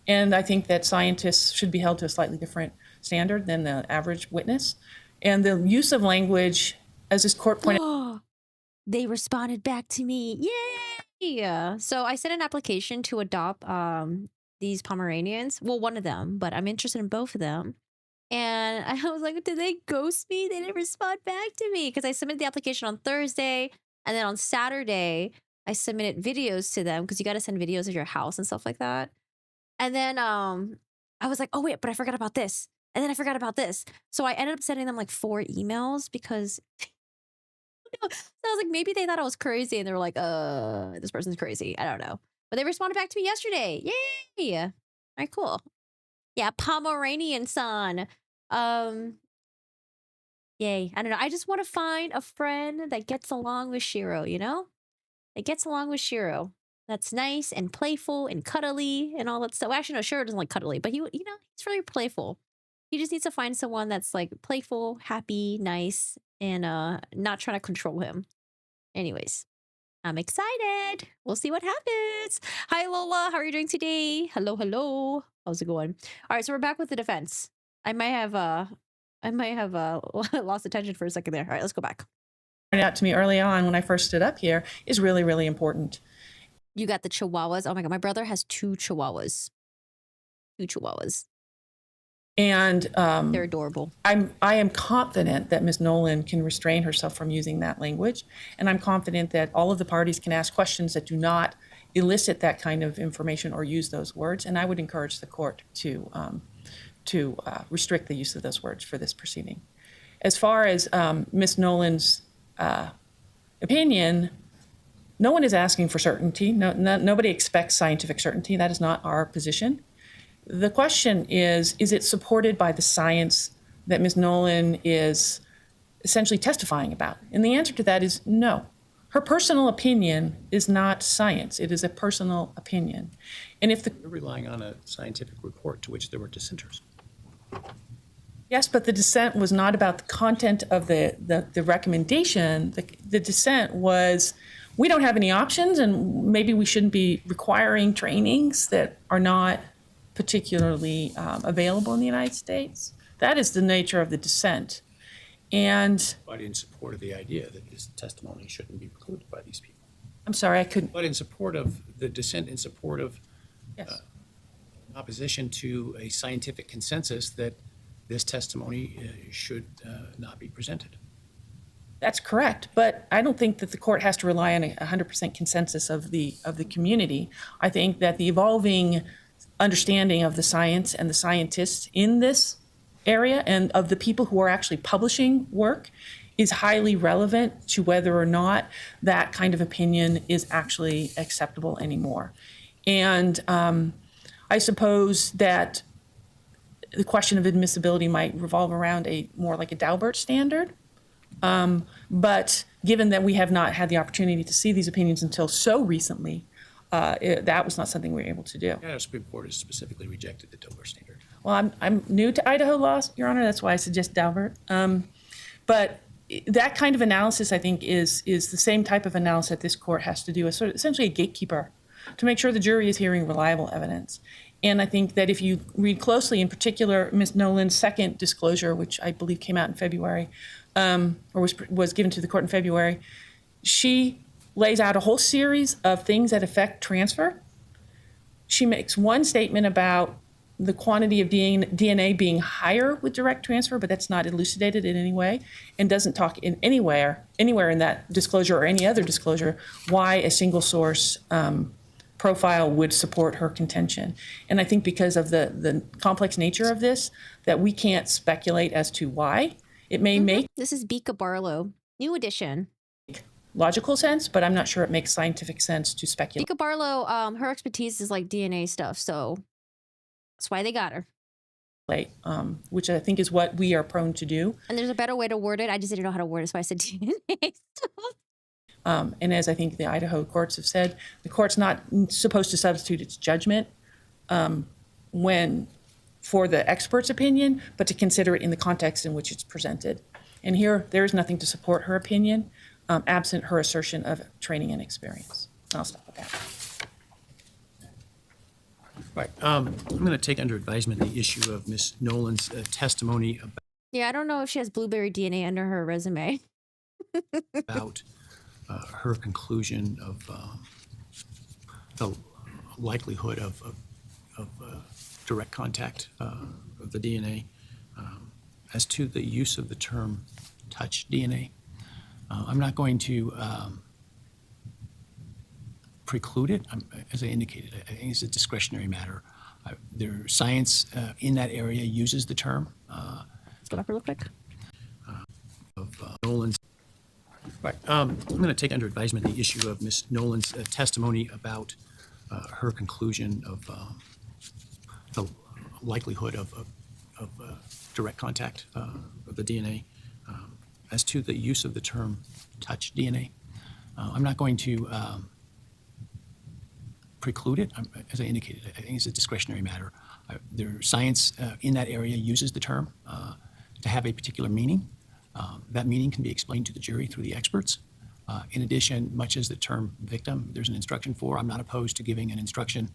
and I think that scientists should be held to a slightly different standard than the average witness. And the use of language, as this court pointed out, They responded back to me. Yay! So I sent an application to adopt these Pomeranians. Well, one of them, but I'm interested in both of them. And I was like, did they ghost me? They didn't respond back to me because I submitted the application on Thursday. And then on Saturday, I submitted videos to them because you got to send videos of your house and stuff like that. And then I was like, oh, wait, but I forgot about this. And then I forgot about this. So I ended up sending them like 4 emails because so I was like, maybe they thought I was crazy and they were like, this person's crazy. I don't know. But they responded back to me yesterday. Yay. All right, cool. Yeah, Pomeranian son. Yay. I don't know. I just want to find a friend that gets along with Shiro, you know? That gets along with Shiro. That's nice and playful and cuddly and all that stuff. Well, actually, no, Shiro doesn't like cuddly, but he's really playful. He just needs to find someone that's like playful, happy, nice, and not trying to control him. Anyways, I'm excited. We'll see what happens. Hi, Lola. How are you doing today? Hello, hello. How's it going? All right, so we're back with the defense. I might have lost attention for a second there. All right, let's go back. pointed out to me early on when I first stood up here is really, really important. You got the Chihuahuas. Oh my God, my brother has 2 Chihuahuas. 2 Chihuahuas. And They're adorable. I am confident that Ms. Nolan can restrain herself from using that language. And I'm confident that all of the parties can ask questions that do not elicit that kind of information or use those words. And I would encourage the court to restrict the use of those words for this proceeding. As far as Ms. Nolan's opinion, no one is asking for certainty. Nobody expects scientific certainty. That is not our position. The question is it supported by the science that Ms. Nolan is essentially testifying about? And the answer to that is no. Her personal opinion is not science. It is a personal opinion. And if You're relying on a scientific report to which there were dissenters. Yes, but the dissent was not about the content of the recommendation. The dissent was, we don't have any options, and maybe we shouldn't be requiring trainings that are not particularly available in the United States. That is the nature of the dissent. And But in support of the idea that this testimony shouldn't be precluded by these people. I'm sorry, I couldn't. But in support of the dissent, in support of Yes. opposition to a scientific consensus that this testimony should not be presented. That's correct, but I don't think that the court has to rely on a 100% consensus of the community. I think that the evolving understanding of the science and the scientists in this area and of the people who are actually publishing work is highly relevant to whether or not that kind of opinion is actually acceptable anymore. And I suppose that the question of admissibility might revolve around more like a Daubert standard. But given that we have not had the opportunity to see these opinions until so recently, that was not something we were able to do. The Supreme Court has specifically rejected the Dover standard. Well, I'm new to Idaho law, Your Honor. That's why I suggest Daubert. But that kind of analysis, I think, is the same type of analysis that this court has to do, as sort of essentially a gatekeeper to make sure the jury is hearing reliable evidence. And I think that if you read closely, in particular, Ms. Nolan's second disclosure, which I believe came out in February, or was given to the court in February, she lays out a whole series of things that affect transfer. She makes one statement about the quantity of DNA being higher with direct transfer, but that's not elucidated in any way, and doesn't talk in anywhere in that disclosure or any other disclosure why a single source profile would support her contention. And I think because of the complex nature of this, that we can't speculate as to why. It may make This is Bika Barlow, new edition. logical sense, but I'm not sure it makes scientific sense to speculate. Bika Barlow, her expertise is like DNA stuff, so that's why they got her. Which I think is what we are prone to do. And there's a better way to word it. I just didn't know how to word it, so I said DNA stuff. And as I think the Idaho courts have said, the court's not supposed to substitute its judgment for the expert's opinion, but to consider it in the context in which it's presented. And here, there is nothing to support her opinion, absent her assertion of training and experience. I'll stop with that. Right. I'm going to take under advisement the issue of Ms. Nolan's testimony Yeah, I don't know if she has blueberry DNA under her resume. about her conclusion of the likelihood of direct contact of the DNA. As to the use of the term touch DNA, I'm not going to preclude it. As I indicated, I think it's a discretionary matter. Their science in that area uses the term. Let's go back real quick. Of Nolan's. Right. I'm going to take under advisement the issue of Ms. Nolan's testimony about her conclusion of the likelihood of direct contact of the DNA. As to the use of the term touch DNA, I'm not going to preclude it. As I indicated, I think it's a discretionary matter. Their science in that area uses the term to have a particular meaning. That meaning can be explained to the jury through the experts. In addition, much as the term victim, there's an instruction for, I'm not opposed to giving an instruction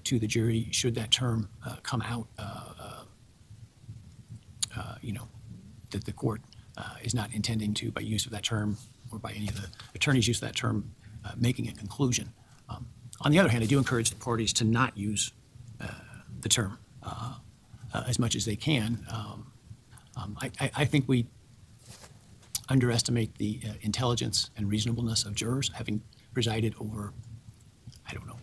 to the jury should that term come out, that the court is not intending to, by use of that term or by any of the attorneys' use of that term, making a conclusion. On the other hand, I do encourage the parties to not use the term as much as they can. I think we underestimate the intelligence and reasonableness of jurors, having presided over,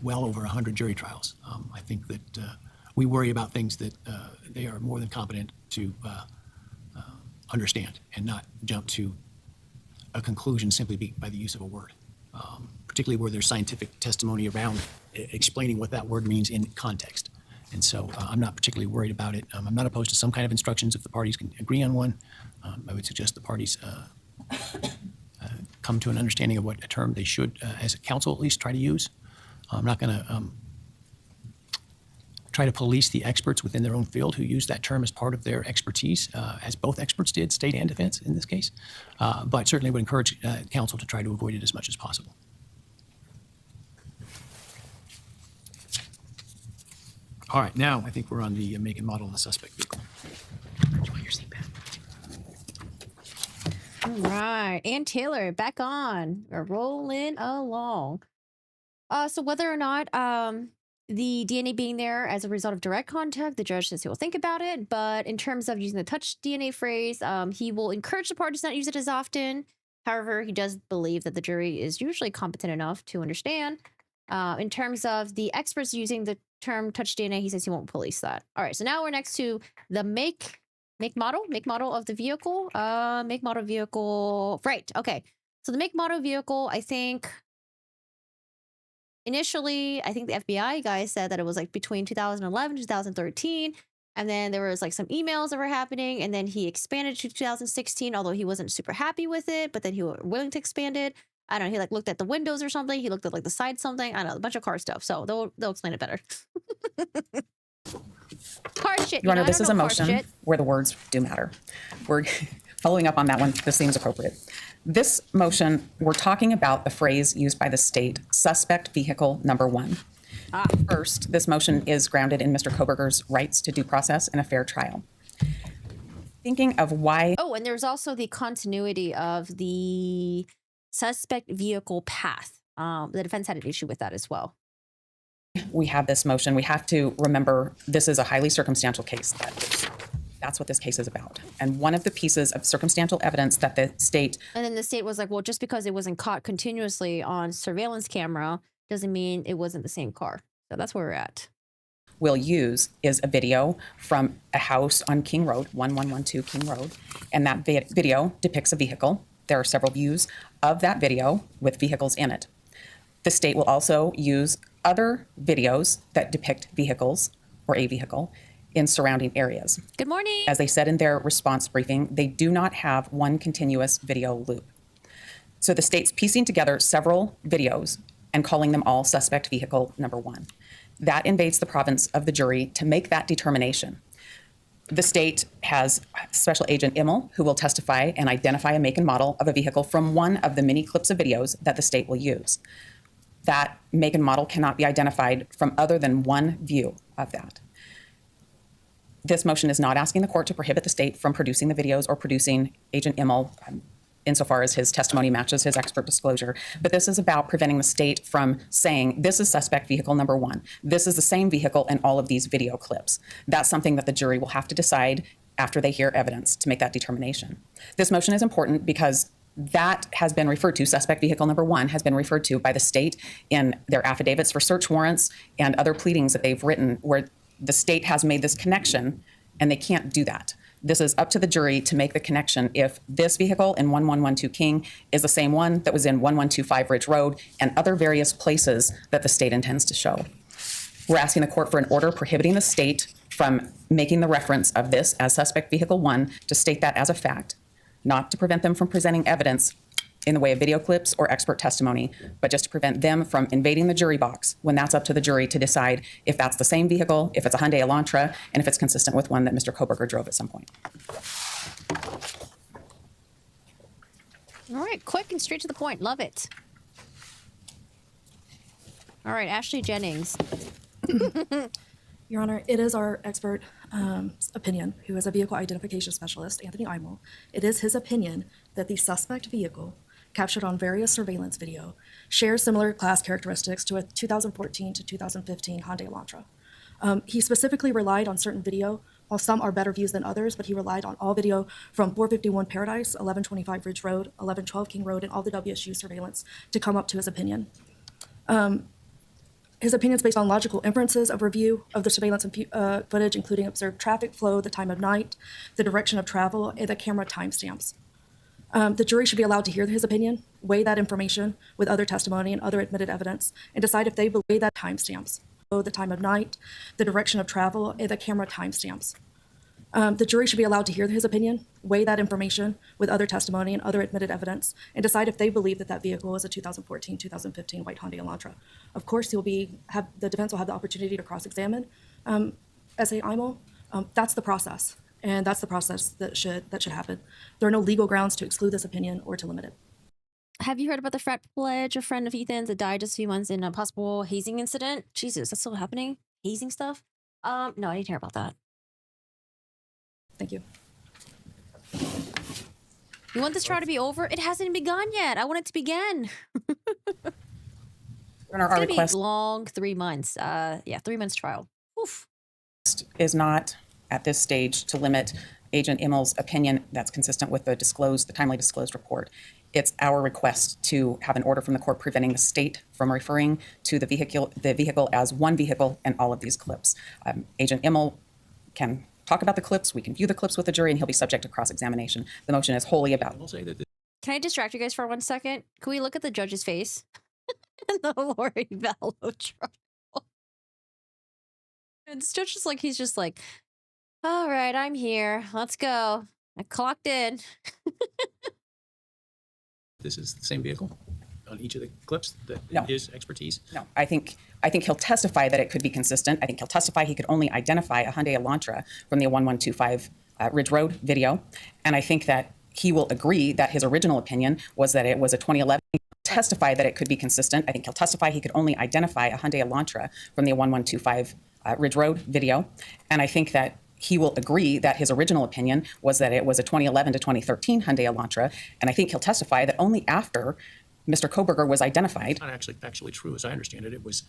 well over 100 jury trials. I think that we worry about things that they are more than competent to understand and not jump to a conclusion simply by the use of a word, particularly where there's scientific testimony around explaining what that word means in context. And so I'm not particularly worried about it. I'm not opposed to some kind of instructions if the parties can agree on one. I would suggest the parties come to an understanding of what a term they should, as a counsel at least, try to use. I'm not going to try to police the experts within their own field who use that term as part of their expertise, as both experts did, state and defense in this case. But certainly would encourage counsel to try to avoid it as much as possible. All right, now I think we're on the make and model of the suspect vehicle. All right, Ann Taylor, back on. We're rolling along. So whether or not the DNA being there as a result of direct contact, the judge says he will think about it. But in terms of using the touch DNA phrase, he will encourage the parties not to use it as often. However, he does believe that the jury is usually competent enough to understand. In terms of the experts using the term touch DNA, he says he won't police that. All right, so now we're next to the make model of the vehicle. Make model vehicle. Right. Okay. So the make model vehicle, I think initially, I think the FBI guy said that it was like between 2011 2013. And then there was like some emails that were happening. And then he expanded to 2016, although he wasn't super happy with it. But then he was willing to expand it. I don't know. He like looked at the windows or something. He looked at like the side something. I don't know, a bunch of car stuff. So they'll explain it better. Car shit. Your Honor, I this don't is a know car motion shit. where the words do matter. following up on that one, this seems appropriate. This motion, we're talking about the phrase used by the state, suspect vehicle number one. First, this motion is grounded in Mr. Kohberger's rights to due process and a fair trial. Thinking of why Oh, and there's also the continuity of the suspect vehicle path. The defense had an issue with that as well. we have this motion, we have to remember this is a highly circumstantial case. That's what this case is about. And one of the pieces of circumstantial evidence that the state And then the state was like, well, just because it wasn't caught continuously on surveillance camera doesn't mean it wasn't the same car. So that's where we're at. will use is a video from a house on King Road, 1112 King Road. And that video depicts a vehicle. There are several views of that video with vehicles in it. The state will also use other videos that depict vehicles or a vehicle in surrounding areas. Good morning. As they said in their response briefing, they do not have one continuous video loop. So the state's piecing together several videos and calling them all suspect vehicle number one. That invades the province of the jury to make that determination. The state has Special Agent Immel, who will testify and identify a make and model of a vehicle from one of the many clips of videos that the state will use. That make and model cannot be identified from other than one view of that. This motion is not asking the court to prohibit the state from producing the videos or producing Agent Immel insofar as his testimony matches his expert disclosure. But this is about preventing the state from saying, this is suspect vehicle number one. This is the same vehicle in all of these video clips. That's something that the jury will have to decide after they hear evidence to make that determination. This motion is important because that has been referred to, suspect vehicle number one has been referred to by the state in their affidavits for search warrants and other pleadings that they've written where the state has made this connection and they can't do that. This is up to the jury to make the connection if this vehicle in 1112 King is the same one that was in 1125 Ridge Road and other various places that the state intends to show. We're asking the court for an order prohibiting the state from making the reference of this as suspect vehicle one to state that as a fact, not to prevent them from presenting evidence in the way of video clips or expert testimony, but just to prevent them from invading the jury box when that's up to the jury to decide if that's the same vehicle, if it's a Hyundai Elantra, and if it's consistent with one that Mr. Kohberger drove at some point. All right, quick and straight to the point. Love it. All right, Ashley Jennings. Your Honor, it is our expert opinion, who is a vehicle identification specialist, Anthony Imel. It is his opinion that the suspect vehicle, captured on various surveillance video, shares similar class characteristics to a 2014 to 2015 Hyundai Elantra. He specifically relied on certain video, while some are better views than others, but he relied on all video from 451 Paradise, 1125 Ridge Road, 1112 King Road, and all the WSU surveillance to come up to his opinion. His opinion is based on logical inferences of review of the surveillance footage, including observed traffic flow, the time of night, the direction of travel, and the camera timestamps. The jury should be allowed to hear his opinion, weigh that information with other testimony and other admitted evidence, and decide if they believe that timestamps, the time of night, the direction of travel, and the camera timestamps. The jury should be allowed to hear his opinion, weigh that information with other testimony and other admitted evidence, and decide if they believe that that vehicle is a 2014-2015 white Hyundai Elantra. Of course, the defense will have the opportunity to cross-examine S.A. Imel. That's the process, and that's the process that should happen. There are no legal grounds to exclude this opinion or to limit it. Have you heard about the frat pledge, a friend of Ethan's that died just a few months in a possible hazing incident? Jesus, that's still happening? Hazing stuff? No, I didn't hear about that. Thank you. You want this trial to be over? It hasn't begun yet. I want it to begin. Our It's request gonna be long 3 months. 3 months trial. Oof. is not at this stage to limit Agent Immel's opinion that's consistent with the timely disclosed report. It's our request to have an order from the court preventing the state from referring to the vehicle as one vehicle in all of these clips. Agent Immel can talk about the clips, we can view the clips with the jury, and he'll be subject to cross-examination. The motion is wholly about. Can I distract you guys for 1 second? Can we look at the judge's face? In the Lori Vallow trial. And this judge is like, he's just like, all right, I'm here. Let's go. I clocked in. This is the same vehicle on each of the clips that No. his expertise? No, I think he'll testify that it could be consistent. I think he'll testify he could only identify a Hyundai Elantra from the 1125 Ridge Road video. And I think that he will agree that his original opinion was that it was a 2011. Testify that it could be consistent. I think he'll testify he could only identify a Hyundai Elantra from the 1125 Ridge Road video. And I think that he will agree that his original opinion was that it was a 2011 to 2013 Hyundai Elantra. And I think he'll testify that only after Mr. Kohberger was identified. Not actually factually true, as I understand it. It was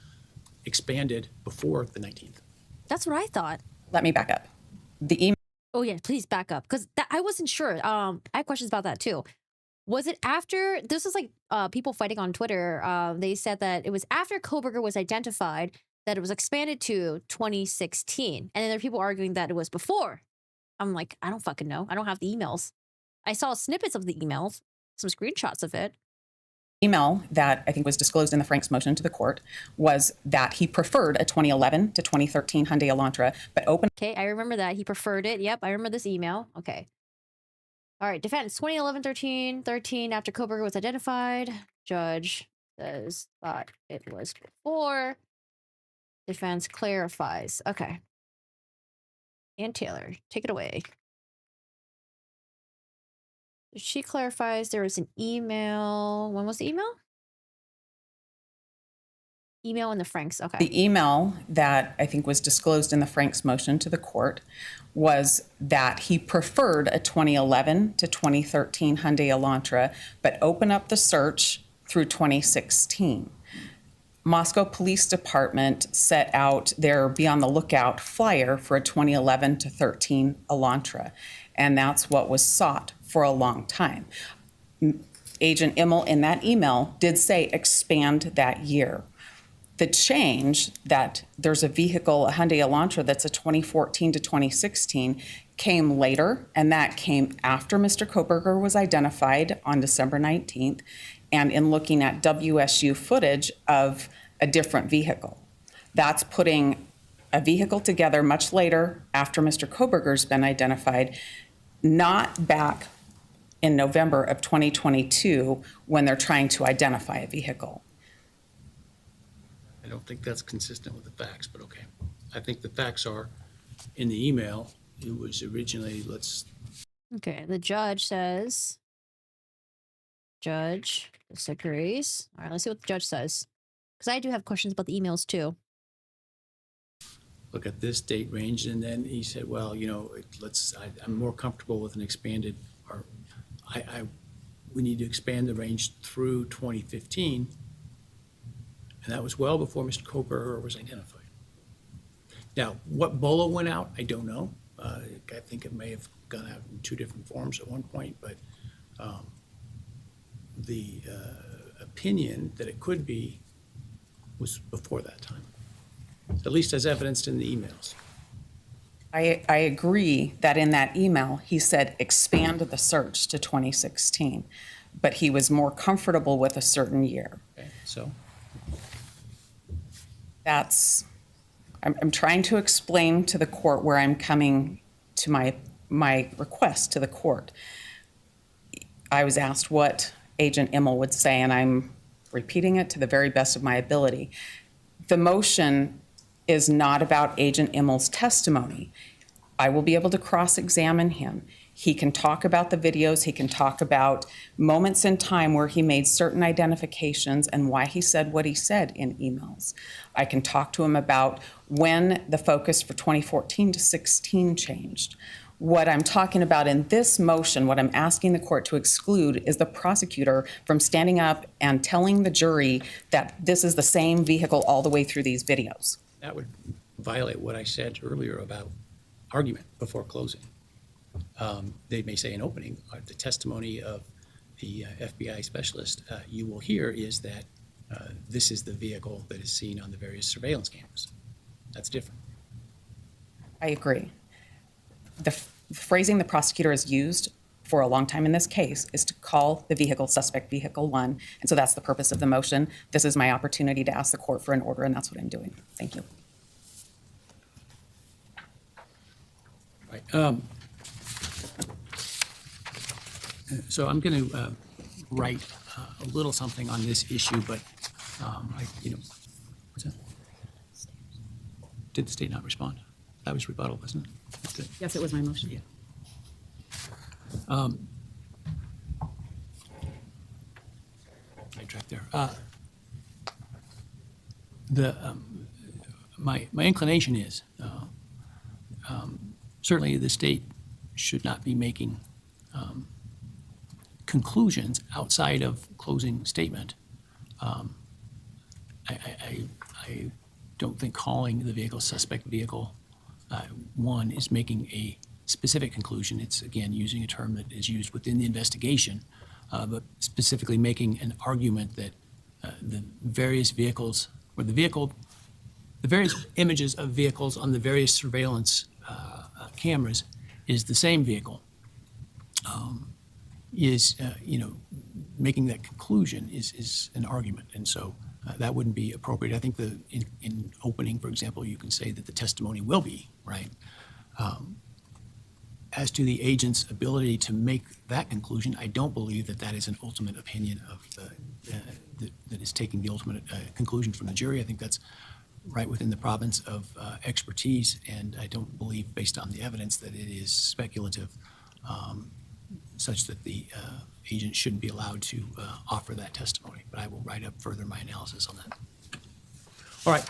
expanded before the 19th. That's what I thought. Let me back up. The email. Oh yeah, please back up because I wasn't sure. I had questions about that too. Was it after? This was like people fighting on Twitter. They said that it was after Kohberger was identified that it was expanded to 2016, and then there are people arguing that it was before. I'm like, I don't fucking know. I don't have the emails. I saw snippets of the emails, some screenshots of it. Email that I think was disclosed in the Frank's motion to the court was that he preferred a 2011 to 2013 Hyundai Elantra, but open. Okay, I remember that. He preferred it. Yep, I remember this email. Okay. All right, defense 2011 13 after Kohberger was identified. Judge says thought it was before. Defense clarifies. Okay. And Taylor, take it away. She clarifies there was an email. When was the email? Email in the Franks. Okay. The email that I think was disclosed in the Frank's motion to the court was that he preferred a 2011 to 2013 Hyundai Elantra, but open up the search through 2016. Moscow Police Department set out their Be on the Lookout flyer for a 2011 to 13 Elantra, and that's what was sought for a long time. Agent Immel in that email did say expand that year. The change that there's a vehicle, a Hyundai Elantra, that's a 2014 to 2016 came later, and that came after Mr. Kohberger was identified on December 19th, and in looking at WSU footage of a different vehicle. That's putting a vehicle together much later after Mr. Kohberger's been identified, not back in November of 2022 when they're trying to identify a vehicle. I don't think that's consistent with the facts, but okay. I think the facts are in the email. It was originally, Okay, the judge says. Judge disagrees. All right, let's see what the judge says. Because I do have questions about the emails too. look at this date range. And then he said, well, you know, I'm more comfortable with an expanded, or we need to expand the range through 2015. And that was well before Mr. Kohberger was identified. Now, what BOLO went out, I don't know. I think it may have gone out in two different forms at one point, but the opinion that it could be was before that time, at least as evidenced in the emails. I agree that in that email, he said expand the search to 2016, but he was more comfortable with a certain year. Okay, so I'm trying to explain to the court where I'm coming to my request to the court. I was asked what Agent Immel would say, and I'm repeating it to the very best of my ability. The motion is not about Agent Immel's testimony. I will be able to cross-examine him. He can talk about the videos. He can talk about moments in time where he made certain identifications and why he said what he said in emails. I can talk to him about when the focus for 2014 to 16 changed. What I'm talking about in this motion, what I'm asking the court to exclude, is the prosecutor from standing up and telling the jury that this is the same vehicle all the way through these videos. that would violate what I said earlier about argument before closing. They may say in opening, the testimony of the FBI specialist you will hear is that this is the vehicle that is seen on the various surveillance cameras. That's different. I agree. The phrasing the prosecutor has used for a long time in this case is to call the vehicle suspect vehicle 1, and so that's the purpose of the motion. This is my opportunity to ask the court for an order, and that's what I'm doing. Thank you. Right. So I'm going to write a little something on this issue, but what's that? Did the state not respond? That was rebuttal, wasn't it? Yes, it was my motion. Yeah. sidetracked there. My inclination is certainly the state should not be making conclusions outside of closing statement. I don't think calling the vehicle suspect vehicle one is making a specific conclusion. It's, again, using a term that is used within the investigation, but specifically making an argument that the various vehicles, or the various images of vehicles on the various surveillance cameras is the same vehicle, making that conclusion is an argument. And so that wouldn't be appropriate. I think in opening, for example, you can say that the testimony will be, right? As to the agent's ability to make that conclusion, I don't believe that is an ultimate opinion of that is taking the ultimate conclusion from the jury. I think that's right within the province of expertise, and I don't believe, based on the evidence, that it is speculative, such that the agent shouldn't be allowed to offer that testimony. But I will write up further my analysis on that. All right.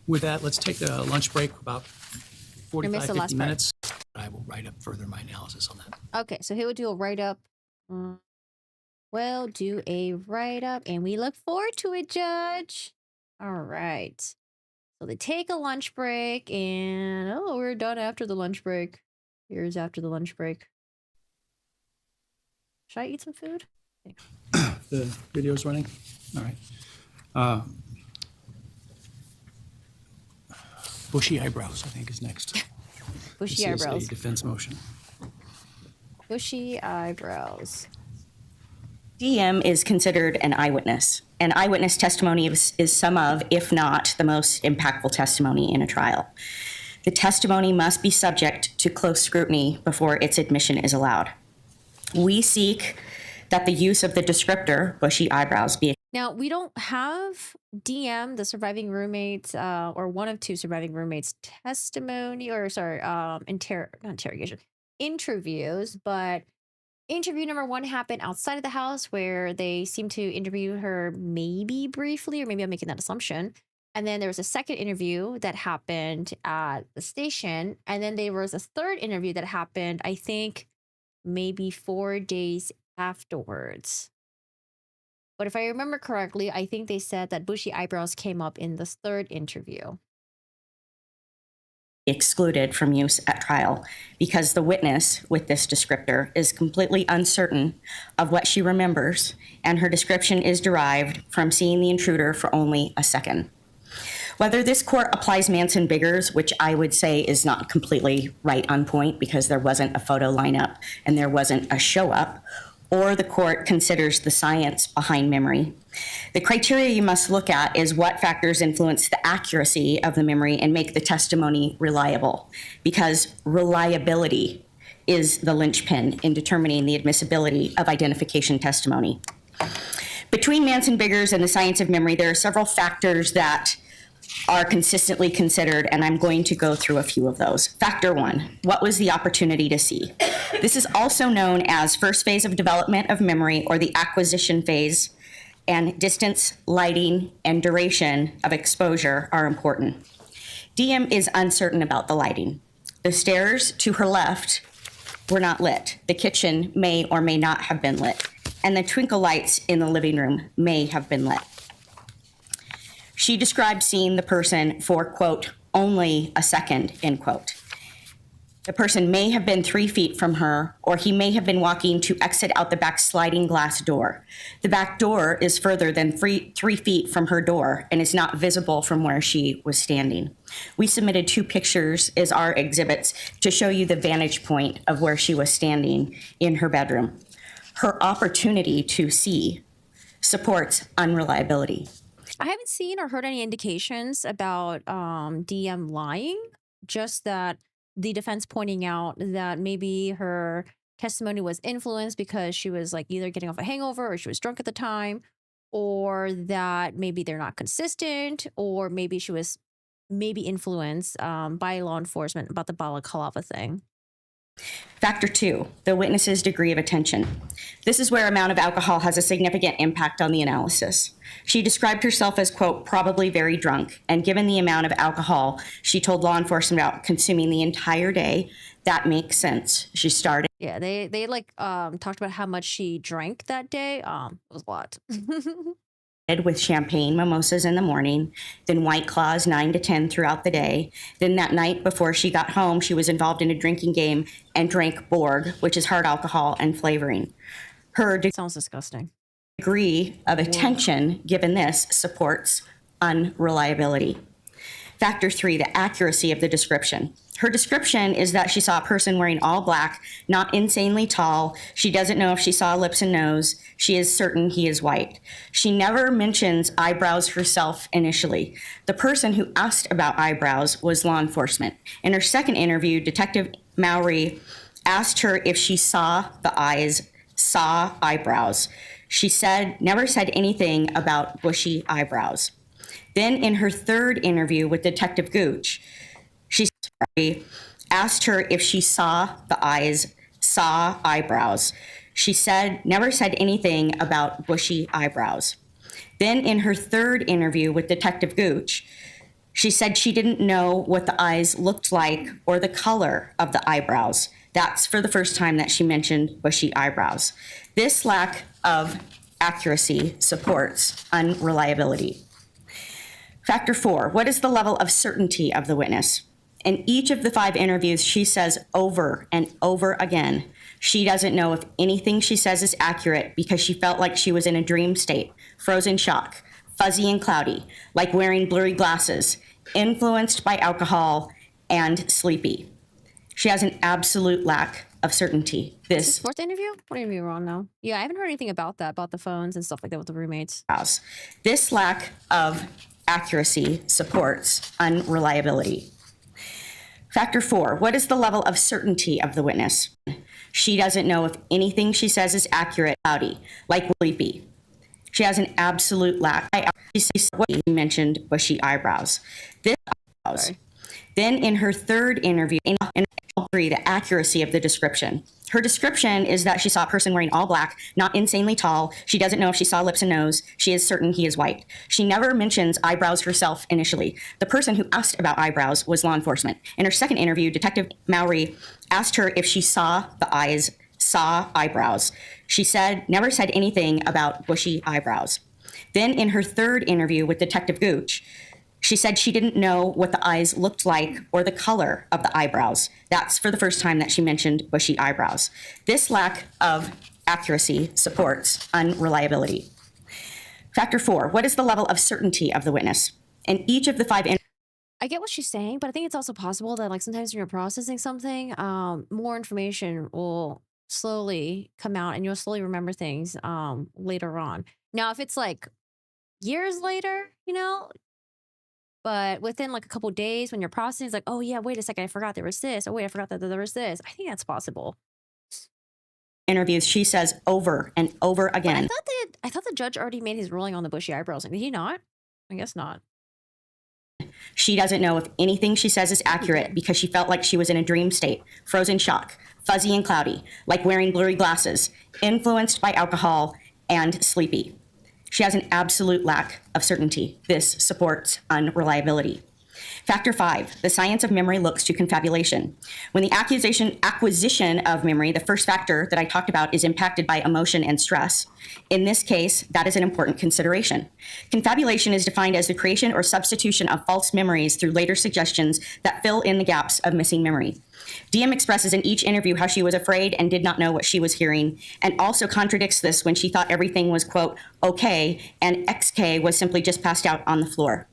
With that, let's take a lunch break, about 45, 50 minutes. I will write up further my analysis on that. Okay, so he will do a write-up. We'll do a write-up, and we look forward to it, Judge. All right. So they take a lunch break, and we're done after the lunch break. Here's after the lunch break. Should I eat some food? The video's running? All right. Bushy eyebrows, I think, is next. Bushy This eyebrows. is a defense motion. Bushy eyebrows. DM is considered an eyewitness. And eyewitness testimony is some of, if not the most impactful testimony in a trial. The testimony must be subject to close scrutiny before its admission is allowed. We seek that the use of the descriptor, bushy eyebrows, be. Now, we don't have DM, the surviving roommates, or one of two surviving roommates' testimony, or sorry, not interrogation, interviews, but interview number one happened outside of the house where they seemed to interview her maybe briefly, or maybe I'm making that assumption. And then there was a second interview that happened at the station. And then there was a third interview that happened, I think, maybe 4 days afterwards. But if I remember correctly, I think they said that bushy eyebrows came up in this third interview. Excluded from use at trial because the witness with this descriptor is completely uncertain of what she remembers, and her description is derived from seeing the intruder for only a second. Whether this court applies Manson-Biggers, which I would say is not completely right on point because there wasn't a photo lineup and there wasn't a show up, or the court considers the science behind memory. The criteria you must look at is what factors influence the accuracy of the memory and make the testimony reliable, because reliability is the linchpin in determining the admissibility of identification testimony. Between Manson-Biggers and the science of memory, there are several factors that are consistently considered, and I'm going to go through a few of those. Factor one, what was the opportunity to see? This is also known as first phase of development of memory, or the acquisition phase, and distance, lighting, and duration of exposure are important. DM is uncertain about the lighting. The stairs to her left were not lit. The kitchen may or may not have been lit, and the twinkle lights in the living room may have been lit. She described seeing the person for, quote, only a second, end quote. The person may have been 3 feet from her, or he may have been walking to exit out the back sliding glass door. The back door is further than 3 feet from her door and is not visible from where she was standing. We submitted 2 pictures as our exhibits to show you the vantage point of where she was standing in her bedroom. Her opportunity to see supports unreliability. I haven't seen or heard any indications about DM lying, just that the defense pointing out that maybe her testimony was influenced because she was like either getting off a hangover or she was drunk at the time, or that maybe they're not consistent, or maybe she was influenced by law enforcement about the balaclava thing. Factor 2, the witness's degree of attention. This is where amount of alcohol has a significant impact on the analysis. She described herself as, quote, probably very drunk, and given the amount of alcohol she told law enforcement about consuming the entire day, that makes sense. She started Yeah, they like talked about how much she drank that day. It was a lot. with champagne mimosas in the morning, then White Claws 9 to 10 throughout the day. Then that night before she got home, she was involved in a drinking game and drank Borg, which is hard alcohol and flavoring. Her Sounds disgusting. degree of attention given this supports unreliability. Factor 3, the accuracy of the description. Her description is that she saw a person wearing all black, not insanely tall. She doesn't know if she saw lips and nose. She is certain he is white. She never mentions eyebrows herself initially. The person who asked about eyebrows was law enforcement. In her second interview, Detective Mowry asked her if she saw eyebrows. She never said anything about bushy eyebrows. Then in her third interview with Detective Gooch, she asked her if she saw eyebrows. She never said anything about bushy eyebrows. Then in her third interview with Detective Gooch, she said she didn't know what the eyes looked like or the color of the eyebrows. That's for the first time that she mentioned bushy eyebrows. This lack of accuracy supports unreliability. Factor 4, what is the level of certainty of the witness? In each of the 5 interviews, she says over and over again, she doesn't know if anything she says is accurate because she felt like she was in a dream state, frozen shock, fuzzy and cloudy, like wearing blurry glasses, influenced by alcohol, and sleepy. She has an absolute lack of certainty. This fourth interview? What interview we're on now? Yeah, I haven't heard anything about that, about the phones and stuff like that with the roommates. This lack of accuracy supports unreliability. Factor 4, what is the level of certainty of the witness? She doesn't know if anything she says is accurate, cloudy, like sleepy. She has an absolute lack. She says what you mentioned, bushy eyebrows. Then in her third interview, in 3, the accuracy of the description. Her description is that she saw a person wearing all black, not insanely tall. She doesn't know if she saw lips and nose. She is certain he is white. She never mentions eyebrows herself initially. The person who asked about eyebrows was law enforcement. In her second interview, Detective Mowry asked her if she saw eyebrows. She never said anything about bushy eyebrows. Then in her third interview with Detective Gooch, she said she didn't know what the eyes looked like or the color of the eyebrows. That's for the first time that she mentioned bushy eyebrows. This lack of accuracy supports unreliability. Factor 4, what is the level of certainty of the witness? In each of the 5 I get what she's saying, but I think it's also possible that like sometimes when you're processing something, more information will slowly come out and you'll slowly remember things later on. Now, if it's like years later, but within like a couple days when you're processing, it's like, oh yeah, wait a second, I forgot there was this. Oh wait, I forgot that there was this. I think that's possible. interviews, she says over and over again. I thought the judge already made his ruling on the bushy eyebrows. Did he not? I guess not. She doesn't know if anything she says is accurate because she felt like she was in a dream state, frozen shock, fuzzy and cloudy, like wearing blurry glasses, influenced by alcohol, and sleepy. She has an absolute lack of certainty. This supports unreliability. Factor 5, the science of memory looks to confabulation. When the acquisition of memory, the first factor that I talked about, is impacted by emotion and stress. In this case, that is an important consideration. Confabulation is defined as the creation or substitution of false memories through later suggestions that fill in the gaps of missing memory. DM expresses in each interview how she was afraid and did not know what she was hearing, and also contradicts this when she thought everything was, quote, okay, and XK was simply just passed out on the floor.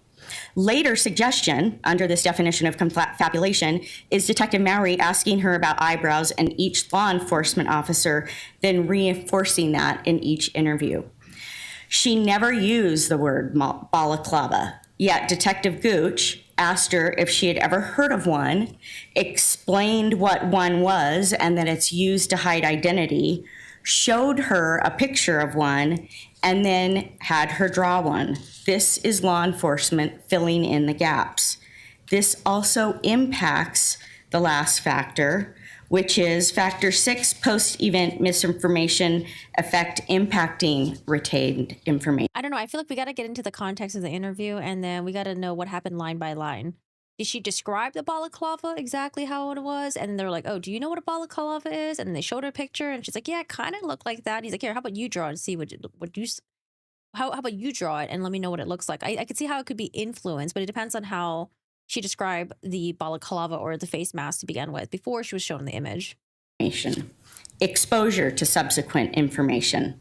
Later suggestion, under this definition of confabulation, is Detective Mowry asking her about eyebrows and each law enforcement officer, then reinforcing that in each interview. She never used the word balaclava, yet Detective Gooch asked her if she had ever heard of one, explained what one was and that it's used to hide identity, showed her a picture of one, and then had her draw one. This is law enforcement filling in the gaps. This also impacts the last factor, which is factor 6, post-event misinformation effect impacting retained information. I don't know. I feel like we got to get into the context of the interview, and then we got to know what happened line by line. Did she describe the balaclava exactly how it was? And they're like, oh, do you know what a balaclava is? And they showed her a picture, and she's like, yeah, it kind of looked like that. He's like, here, how about you draw it and see how about you draw it and let me know what it looks like? I could see how it could be influenced, but it depends on how she described the balaclava or the face mask to begin with before she was shown the image. Exposure to subsequent information.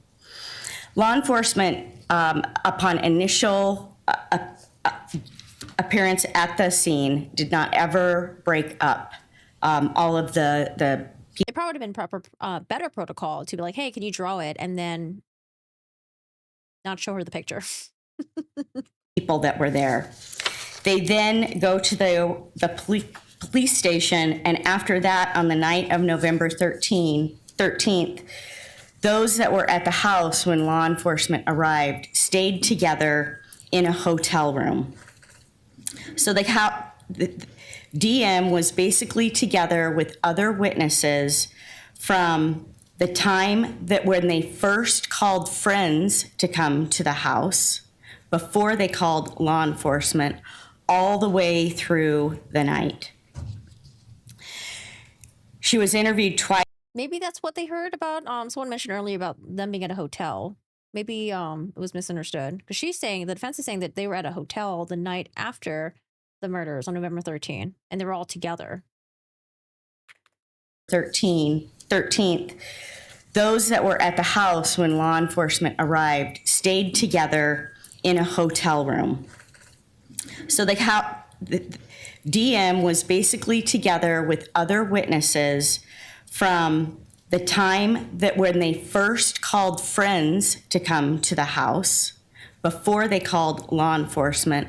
Law enforcement, upon initial appearance at the scene, did not ever break up all of the It probably would have been better protocol to be like, hey, can you draw it? And then not show her the picture. people that were there. They then go to the police station, and after that, on the night of November 13th, those that were at the house when law enforcement arrived stayed together in a hotel room. So the DM was basically together with other witnesses from the time that when they first called friends to come to the house, before they called law enforcement, all the way through the night. She was interviewed twice. Maybe that's what they heard about. Someone mentioned earlier about them being at a hotel. Maybe it was misunderstood, because the defense is saying that they were at a hotel the night after the murders on November 13th, and they were all together. 13th, those that were at the house when law enforcement arrived stayed together in a hotel room. So the DM was basically together with other witnesses from the time that when they first called friends to come to the house, before they called law enforcement,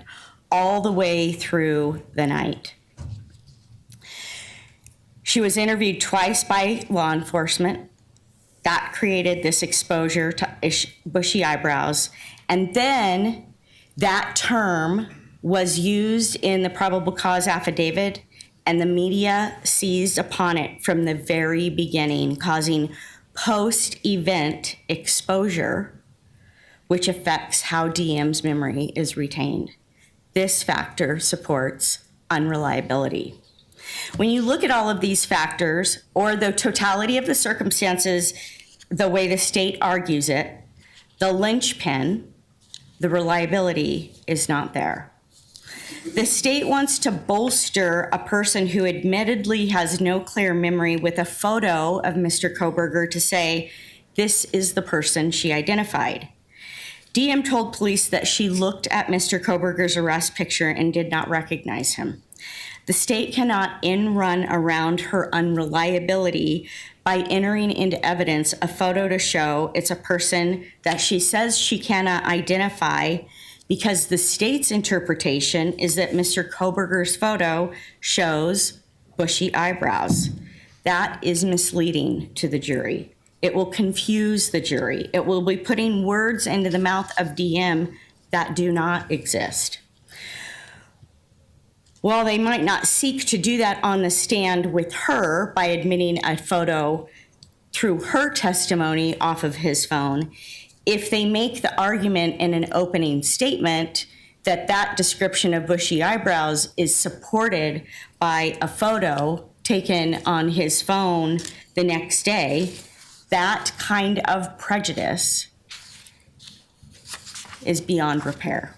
all the way through the night. She was interviewed twice by law enforcement. That created this exposure to bushy eyebrows. And then that term was used in the probable cause affidavit, and the media seized upon it from the very beginning, causing post-event exposure, which affects how DM's memory is retained. This factor supports unreliability. When you look at all of these factors, or the totality of the circumstances, the way the state argues it, the linchpin, the reliability is not there. The state wants to bolster a person who admittedly has no clear memory with a photo of Mr. Kohberger to say, this is the person she identified. DM told police that she looked at Mr. Kohberger's arrest picture and did not recognize him. The state cannot run around her unreliability by entering into evidence a photo to show it's a person that she says she cannot identify, because the state's interpretation is that Mr. Kohberger's photo shows bushy eyebrows. That is misleading to the jury. It will confuse the jury. It will be putting words into the mouth of DM that do not exist. While they might not seek to do that on the stand with her by admitting a photo through her testimony off of his phone, if they make the argument in an opening statement that that description of bushy eyebrows is supported by a photo taken on his phone the next day, that kind of prejudice is beyond repair.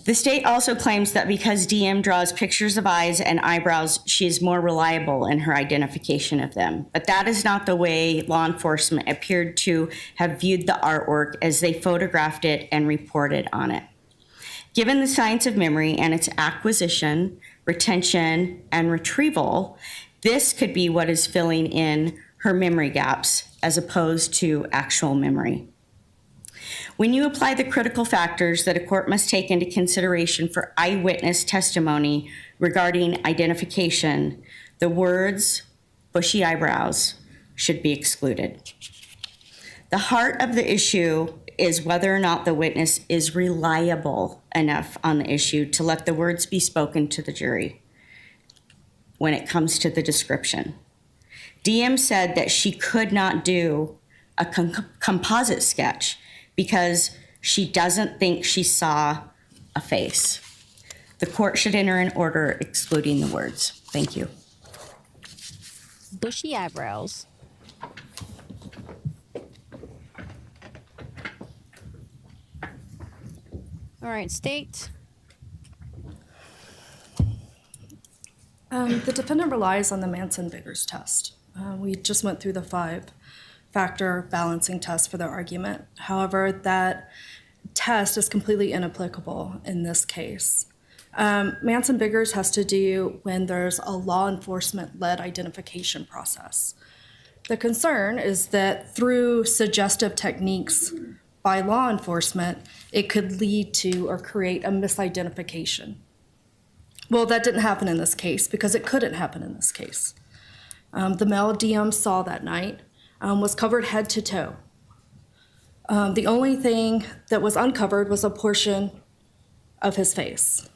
The state also claims that because DM draws pictures of eyes and eyebrows, she is more reliable in her identification of them. But that is not the way law enforcement appeared to have viewed the artwork as they photographed it and reported on it. Given the science of memory and its acquisition, retention, and retrieval, this could be what is filling in her memory gaps as opposed to actual memory. When you apply the critical factors that a court must take into consideration for eyewitness testimony regarding identification, the words bushy eyebrows should be excluded. The heart of the issue is whether or not the witness is reliable enough on the issue to let the words be spoken to the jury. when it comes to the description. DM said that she could not do a composite sketch because she doesn't think she saw a face. The court should enter an order excluding the words. Thank you. Bushy eyebrows. All right, state. The defendant relies on the Manson-Biggers test. We just went through the 5-factor balancing test for their argument. However, that test is completely inapplicable in this case. Manson-Biggers has to do when there's a law enforcement-led identification process. The concern is that through suggestive techniques by law enforcement, it could lead to or create a misidentification. Well, that didn't happen in this case because it couldn't happen in this case. The male DM saw that night was covered head to toe. The only thing that was uncovered was a portion of his face.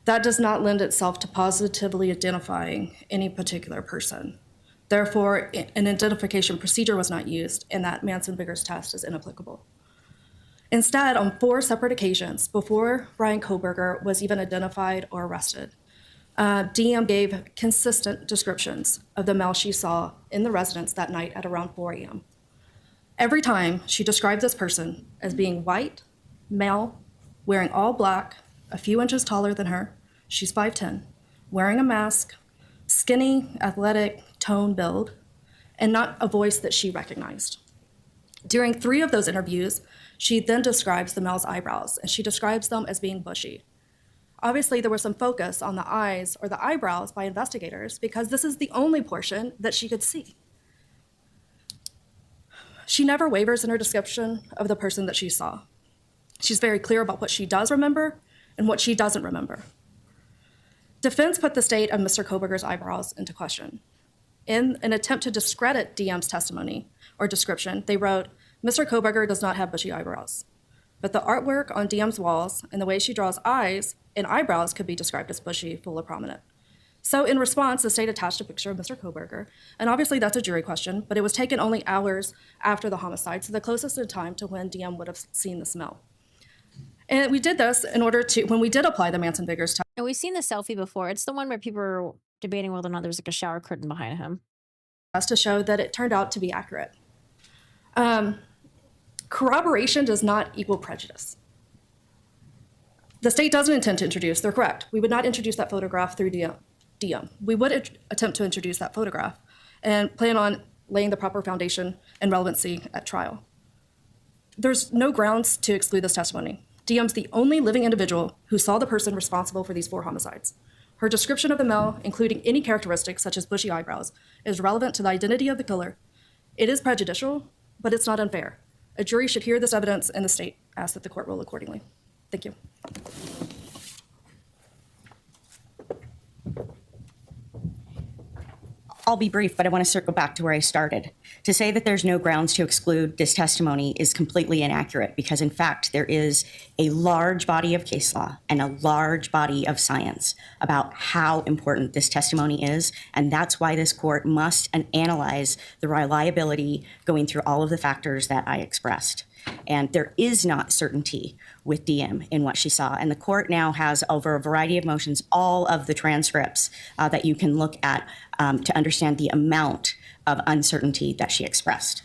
That does not lend itself to positively identifying any particular person. Therefore, an identification procedure was not used, and that Manson-Biggers test is inapplicable. Instead, on 4 separate occasions, before Bryan Kohberger was even identified or arrested, DM gave consistent descriptions of the male she saw in the residence that night at around 4 a.m. Every time, she described this person as being white, male, wearing all black, a few inches taller than her, she's 5'10", wearing a mask, skinny, athletic, tone build, and not a voice that she recognized. During 3 of those interviews, she then describes the male's eyebrows, and she describes them as being bushy. Obviously, there was some focus on the eyes or the eyebrows by investigators because this is the only portion that she could see. She never wavers in her description of the person that she saw. She's very clear about what she does remember and what she doesn't remember. Defense put the state of Mr. Kohberger's eyebrows into question. In an attempt to discredit DM's testimony or description, they wrote, "Mr. Kohberger does not have bushy eyebrows." But the artwork on DM's walls and the way she draws eyes and eyebrows could be described as bushy, full, or prominent. So in response, the state attached a picture of Mr. Kohberger, and obviously that's a jury question, but it was taken only hours after the homicide, so the closest in time to when DM would have seen the smell. And we did this in order to, when we did apply the Manson-Biggers test. And we've seen the selfie before. It's the one where people were debating whether or not there was like a shower curtain behind him. To show that it turned out to be accurate. Corroboration does not equal prejudice. The state doesn't intend to introduce, they're correct. We would not introduce that photograph through DM. We would attempt to introduce that photograph and plan on laying the proper foundation and relevancy at trial. There's no grounds to exclude this testimony. DM's the only living individual who saw the person responsible for these 4 homicides. Her description of the male, including any characteristics such as bushy eyebrows, is relevant to the identity of the killer. It is prejudicial, but it's not unfair. A jury should hear this evidence, and the state asks that the court rule accordingly. Thank you. I'll be brief, but I want to circle back to where I started. To say that there's no grounds to exclude this testimony is completely inaccurate because, in fact, there is a large body of case law and a large body of science about how important this testimony is, and that's why this court must analyze the reliability going through all of the factors that I expressed. And there is not certainty with DM in what she saw. And the court now has, over a variety of motions, all of the transcripts that you can look at to understand the amount of uncertainty that she expressed.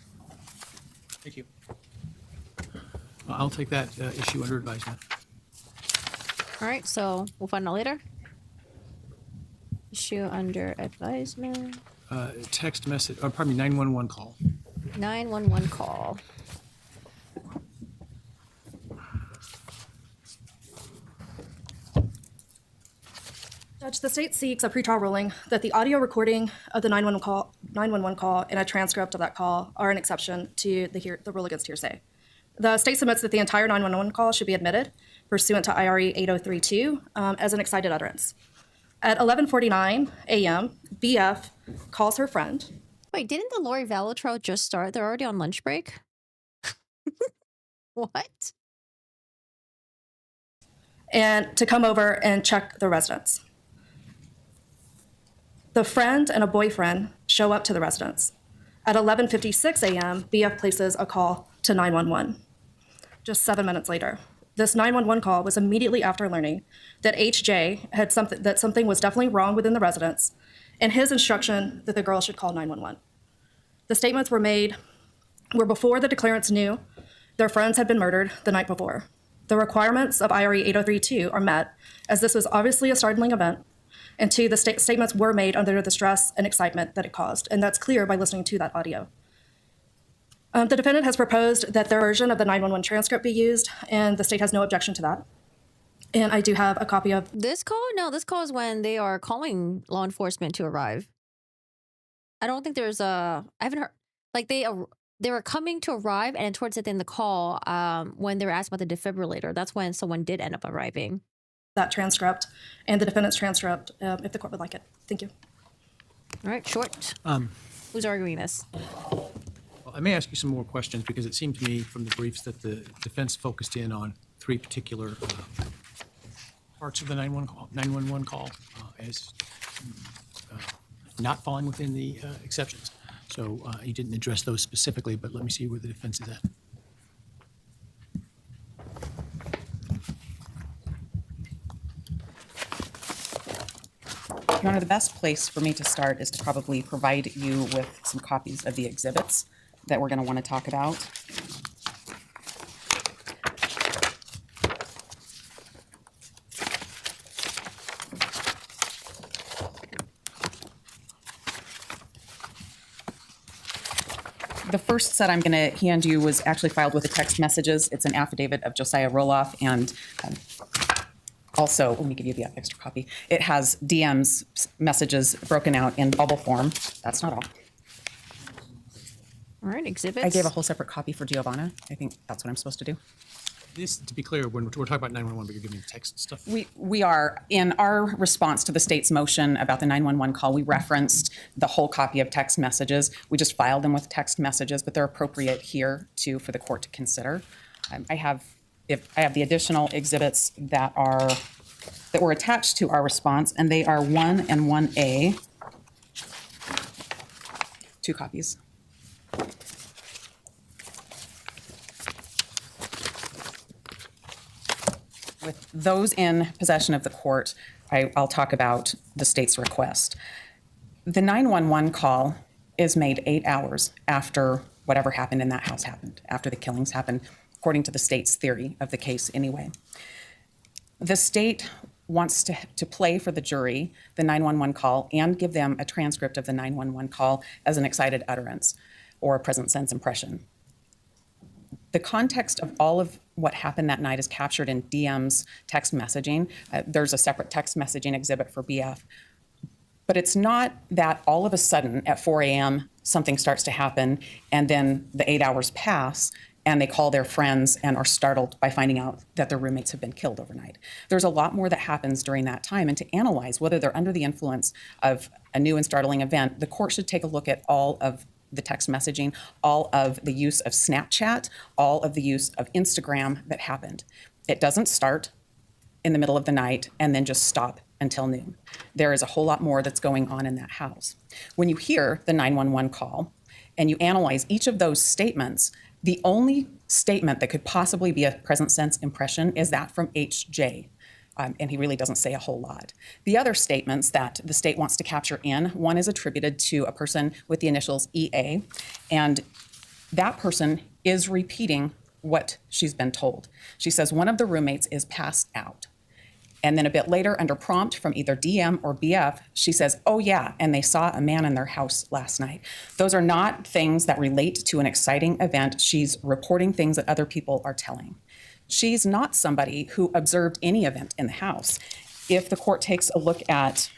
Thank you. I'll take that issue under advisement. All right, so we'll find out later. Issue under advisement. Text message, or pardon me, 911 call. 911 call. Judge, the state seeks a pretrial ruling that the audio recording of the 911 call and a transcript of that call are an exception to the rule against hearsay. The state submits that the entire 911 call should be admitted pursuant to IRE 8032 as an excited utterance. At 11:49 a.m., BF calls her friend. Wait, didn't the Lori Vallow trial just start? They're already on lunch break? What? And to come over and check the residence. The friend and a boyfriend show up to the residence. At 11:56 a.m., BF places a call to 911. Just 7 minutes later, this 911 call was immediately after learning that HJ had something was definitely wrong within the residence, and his instruction that the girl should call 911. The statements were before the declarants knew their friends had been murdered the night before. The requirements of IRE 803-2 are met, as this was obviously a startling event, and two, the statements were made under the stress and excitement that it caused, and that's clear by listening to that audio. The defendant has proposed that their version of the 911 transcript be used, and the state has no objection to that. And I do have a copy of This call? No, this call is when they are calling law enforcement to arrive. I don't think there's I haven't heard, like they were coming to arrive, and towards the end of the call, when they were asked about the defibrillator, that's when someone did end up arriving. that transcript and the defendant's transcript, if the court would like it. Thank you. All right, short. Who's arguing this? Well, I may ask you some more questions because it seemed to me from the briefs that the defense focused in on three particular parts of the 911 call as not falling within the exceptions. So you didn't address those specifically, but let me see where the defense is at. Your Honor, the best place for me to start is to probably provide you with some copies of the exhibits that we're going to want to talk about. The first set I'm going to hand you was actually filed with the text messages. It's an affidavit of Josiah Roloff, and also, let me give you the extra copy. It has DM's messages broken out in bubble form. That's not all. All right, exhibits. I gave a whole separate copy for Giovanna. I think that's what I'm supposed to do. This, to be clear, when we're talking about 911, but you're giving me text stuff. We are, in our response to the state's motion about the 911 call, we referenced the whole copy of text messages. We just filed them with text messages, but they're appropriate here too for the court to consider. I have the additional exhibits that were attached to our response, and they are 1 and 1A. 2 copies. With those in possession of the court, I'll talk about the state's request. The 911 call is made 8 hours after whatever happened in that house happened, after the killings happened, according to the state's theory of the case anyway. The state wants to play for the jury the 911 call and give them a transcript of the 911 call as an excited utterance or a present sense impression. The context of all of what happened that night is captured in DM's text messaging. There's a separate text messaging exhibit for BF. But it's not that all of a sudden at 4 a.m. something starts to happen and then the 8 hours pass and they call their friends and are startled by finding out that their roommates have been killed overnight. There's a lot more that happens during that time, and to analyze whether they're under the influence of a new and startling event, the court should take a look at all of the text messaging, all of the use of Snapchat, all of the use of Instagram that happened. It doesn't start in the middle of the night and then just stop until noon. There is a whole lot more that's going on in that house. When you hear the 911 call and you analyze each of those statements, the only statement that could possibly be a present sense impression is that from HJ. And he really doesn't say a whole lot. The other statements that the state wants to capture in, one is attributed to a person with the initials EA, and that person is repeating what she's been told. She says one of the roommates is passed out. And then a bit later, under prompt from either DM or BF, she says, oh yeah, and they saw a man in their house last night. Those are not things that relate to an exciting event. She's reporting things that other people are telling. She's not somebody who observed any event in the house. If the court takes a look at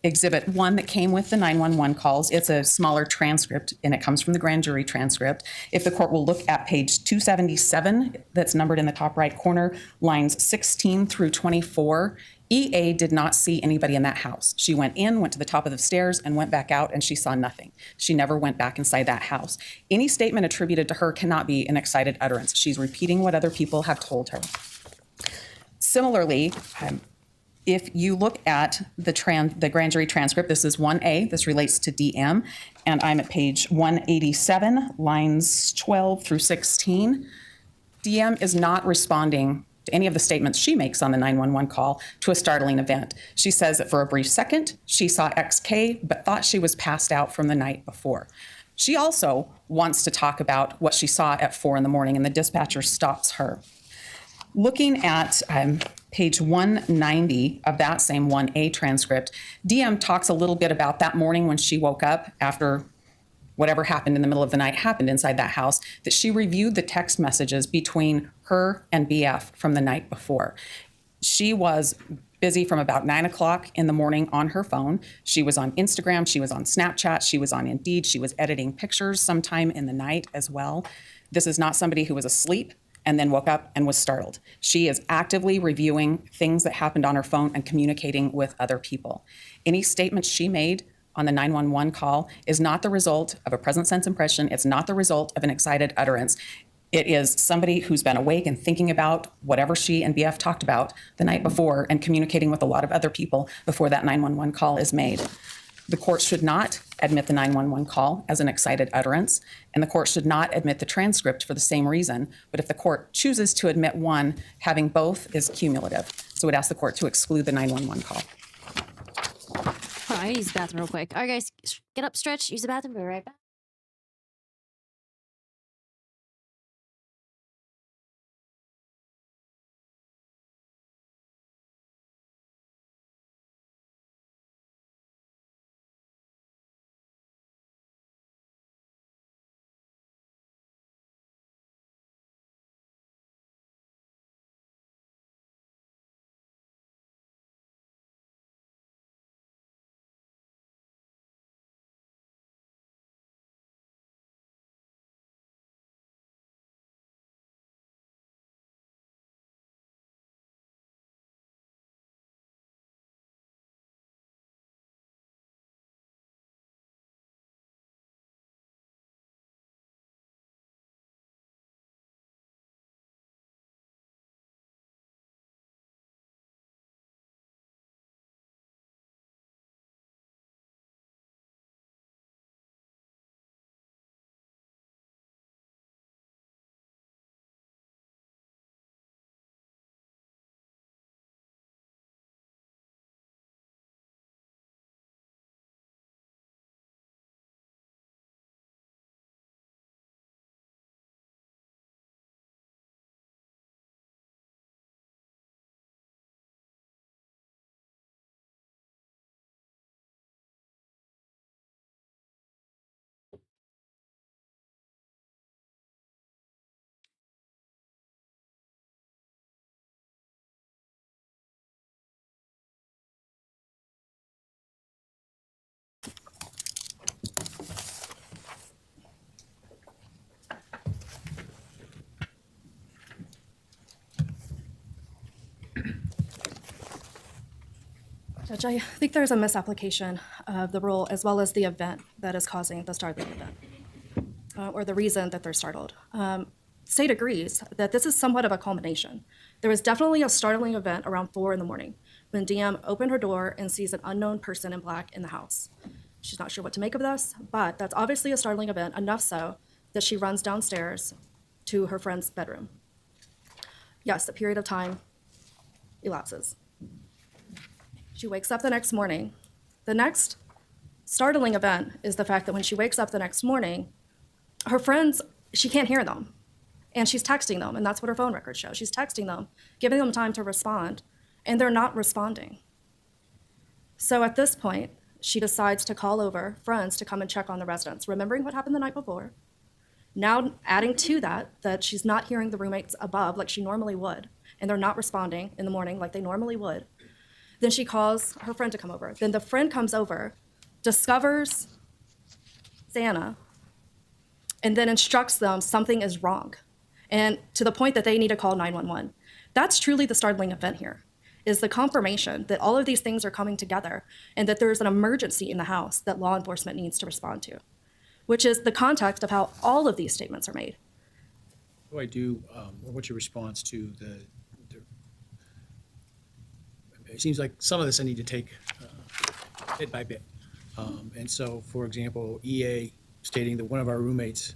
Exhibit 1 that came with the 911 calls, it's a smaller transcript, and it comes from the grand jury transcript. If the court will look at page 277, that's numbered in the top right corner, lines 16 through 24, EA did not see anybody in that house. She went to the top of the stairs, and went back out, and she saw nothing. She never went back inside that house. Any statement attributed to her cannot be an excited utterance. She's repeating what other people have told her. Similarly, If you look at the grand jury transcript, this is 1A, this relates to DM, and I'm at page 187, lines 12 through 16. DM is not responding to any of the statements she makes on the 911 call to a startling event. She says that for a brief second, she saw XK, but thought she was passed out from the night before. She also wants to talk about what she saw at 4 in the morning, and the dispatcher stops her. Looking at page 190 of that same 1A transcript, DM talks a little bit about that morning when she woke up after whatever happened in the middle of the night happened inside that house, that she reviewed the text messages between her and BF from the night before. She was busy from about 9 o'clock in the morning on her phone. She was on Instagram, she was on Snapchat, she was on Indeed, she was editing pictures sometime in the night as well. This is not somebody who was asleep and then woke up and was startled. She is actively reviewing things that happened on her phone and communicating with other people. Any statements she made on the 911 call is not the result of a present sense impression. It's not the result of an excited utterance. It is somebody who's been awake and thinking about whatever she and BF talked about the night before and communicating with a lot of other people before that 911 call is made. The court should not admit the 911 call as an excited utterance, and the court should not admit the transcript for the same reason. But if the court chooses to admit one, having both is cumulative. So we'd ask the court to exclude the 911 call. Hold on, I need to use the bathroom real quick. All right, guys, get up, stretch, use the bathroom, be right back. Judge, I think there's a misapplication of the rule as well as the event that is causing the startling event, or the reason that they're startled. State agrees that this is somewhat of a culmination. There was definitely a startling event around 4 in the morning when DM opened her door and sees an unknown person in black in the house. She's not sure what to make of this, but that's obviously a startling event, enough so that she runs downstairs to her friend's bedroom. Yes, a period of time elapses. She wakes up the next morning. The next startling event is the fact that when she wakes up the next morning, her friends, she can't hear them. And she's texting them, and that's what her phone records show. She's texting them, giving them time to respond, and they're not responding. So at this point, she decides to call over friends to come and check on the residents, remembering what happened the night before. Now adding to that, that she's not hearing the roommates above like she normally would, and they're not responding in the morning like they normally would. Then she calls her friend to come over. Then the friend comes over, discovers Xana, and then instructs them something is wrong, and to the point that they need to call 911. That's truly the startling event here, is the confirmation that all of these things are coming together and that there's an emergency in the house that law enforcement needs to respond to, which is the context of how all of these statements are made. What do I do, or what's your response to it seems like some of this I need to take bit by bit. And so, for example, EA stating that one of our roommates,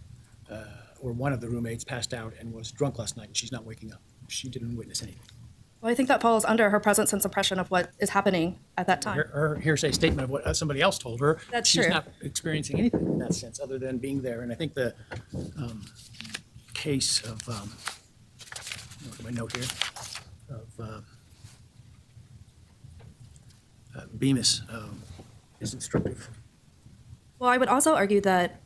or one of the roommates passed out and was drunk last night and she's not waking up. She didn't witness anything. Well, I think that falls under her presence and suppression of what is happening at that time. Her hearsay statement of what somebody else told her. That's she's true. not experiencing anything in that sense other than being there. And I think the case of, look at my note here, of Bemis is instructive. Well, I would also argue that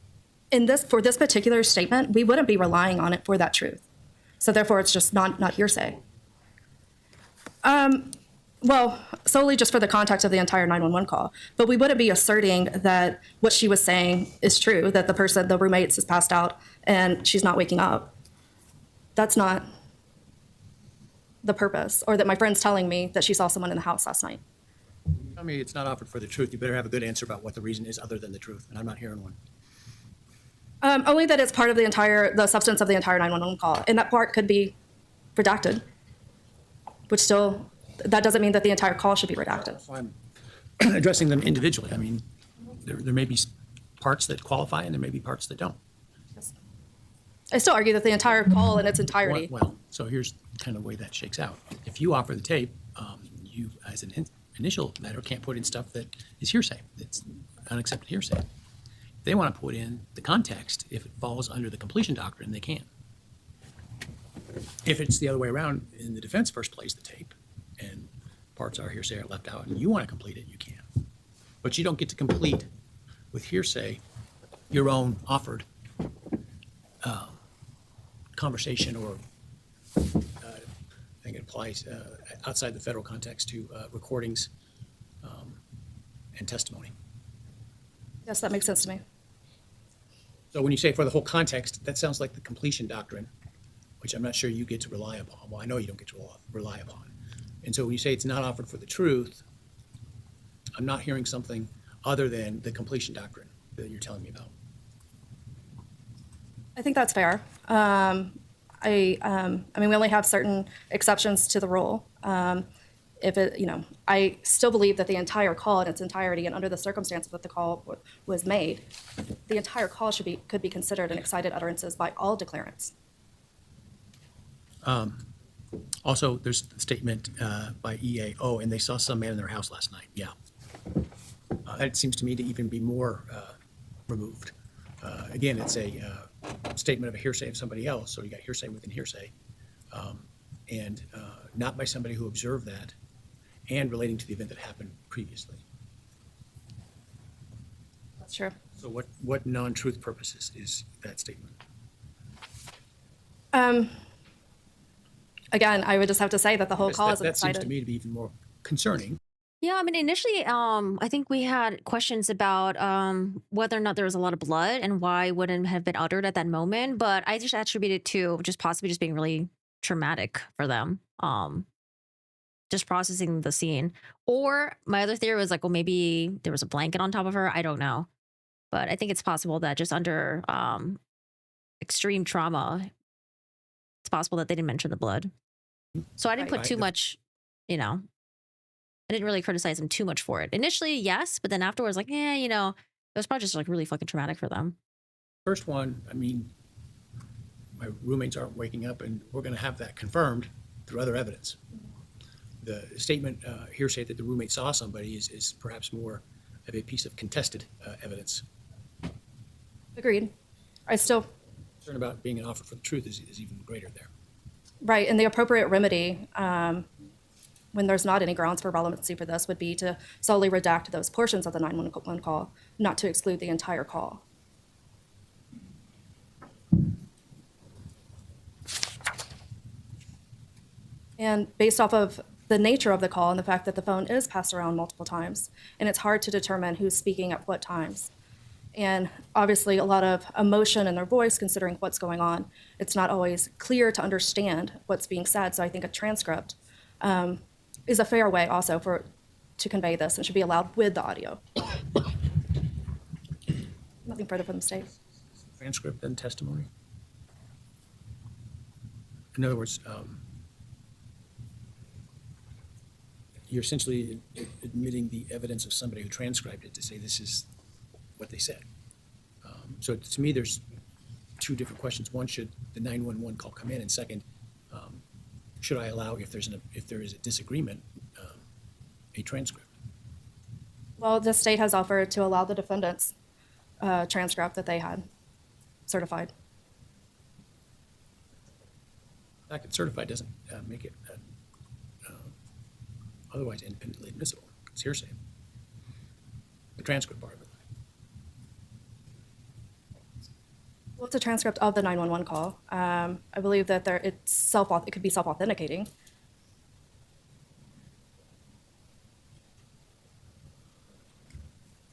for this particular statement, we wouldn't be relying on it for that truth. So therefore, it's just not hearsay. Well, solely just for the context of the entire 911 call. But we wouldn't be asserting that what she was saying is true, that the roommate is passed out and she's not waking up. That's not the purpose. Or that my friend's telling me that she saw someone in the house last night. I mean, it's not offered for the truth. You better have a good answer about what the reason is other than the truth, and I'm not hearing one. Only that it's part of the substance of the entire 911 call. And that part could be redacted, which still, that doesn't mean that the entire call should be redacted. So I'm addressing them individually. I mean, there may be parts that qualify and there may be parts that don't. I still argue that the entire call in its entirety. Well, so here's kind of the way that shakes out. If you offer the tape, you, as an initial matter, can't put in stuff that is hearsay. It's unaccepted hearsay. If they want to put in the context, if it falls under the completion doctrine, they can. If it's the other way around, and the defense first plays the tape, and parts are hearsay are left out, and you want to complete it, you can. But you don't get to complete with hearsay your own offered conversation, or I think it applies outside the federal context to recordings and testimony. Yes, that makes sense to me. So when you say for the whole context, that sounds like the completion doctrine, which I'm not sure you get to rely upon. Well, I know you don't get to rely upon. And so when you say it's not offered for the truth, I'm not hearing something other than the completion doctrine that you're telling me about. I think that's fair. I mean, we only have certain exceptions to the rule. I still believe that the entire call in its entirety, and under the circumstances that the call was made, the entire call could be considered an excited utterances by all declarants. Also, there's a statement by EA, oh, and they saw some man in their house last night. Yeah. It seems to me to even be more removed. Again, it's a statement of a hearsay of somebody else, so you got hearsay within hearsay, and not by somebody who observed that, and relating to the event that happened previously. That's true. So what non-truth purposes is that statement? Again, I would just have to say that the whole call is That seems excited. to me to be even more concerning. Yeah, I mean, initially, I think we had questions about whether or not there was a lot of blood and why it wouldn't have been uttered at that moment. But I just attributed it to just possibly just being really traumatic for them, just processing the scene. Or my other theory was like, well, maybe there was a blanket on top of her. I don't know. But I think it's possible that just under extreme trauma, it's possible that they didn't mention the blood. So I didn't put too much, I didn't really criticize them too much for it. Initially, yes, but then afterwards, like, it was probably just like really fucking traumatic for them. First one, I mean, my roommates aren't waking up, and we're going to have that confirmed through other evidence. The statement hearsay that the roommate saw somebody is perhaps more of a piece of contested evidence. Agreed. I still, Concern about being an offer for the truth is even greater there. right, and the appropriate remedy when there's not any grounds for relevancy for this would be to solely redact those portions of the 911 call, not to exclude the entire call. And based off of the nature of the call and the fact that the phone is passed around multiple times, and it's hard to determine who's speaking at what times. And obviously a lot of emotion in their voice considering what's going on. It's not always clear to understand what's being said, so I think a transcript is a fair way also to convey this and should be allowed with the audio. Nothing further from the state. Transcript and testimony. In other words, you're essentially admitting the evidence of somebody who transcribed it to say this is what they said. So to me, there's two different questions. One, should the 911 call come in? And second, should I allow, if there is a disagreement, a transcript? Well, the state has offered to allow the defendant's transcript that they had certified. The fact it's certified doesn't make it otherwise independently admissible. It's hearsay. The transcript part of it. Well, it's a transcript of the 911 call. I believe that it could be self-authenticating.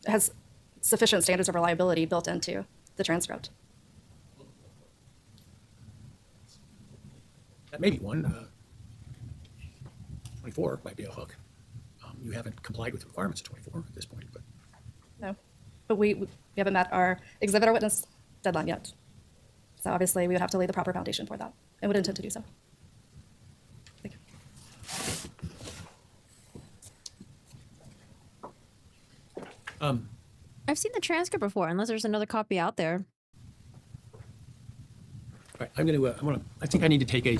It has sufficient standards of reliability built into the transcript. That may be one. 24 might be a hook. You haven't complied with the requirements of 24 at this point, but No, but we haven't met our exhibitor witness deadline yet. So obviously, we would have to lay the proper foundation for that and would intend to do so. Thank you. I've seen the transcript before, unless there's another copy out there. all right, I think I need to take a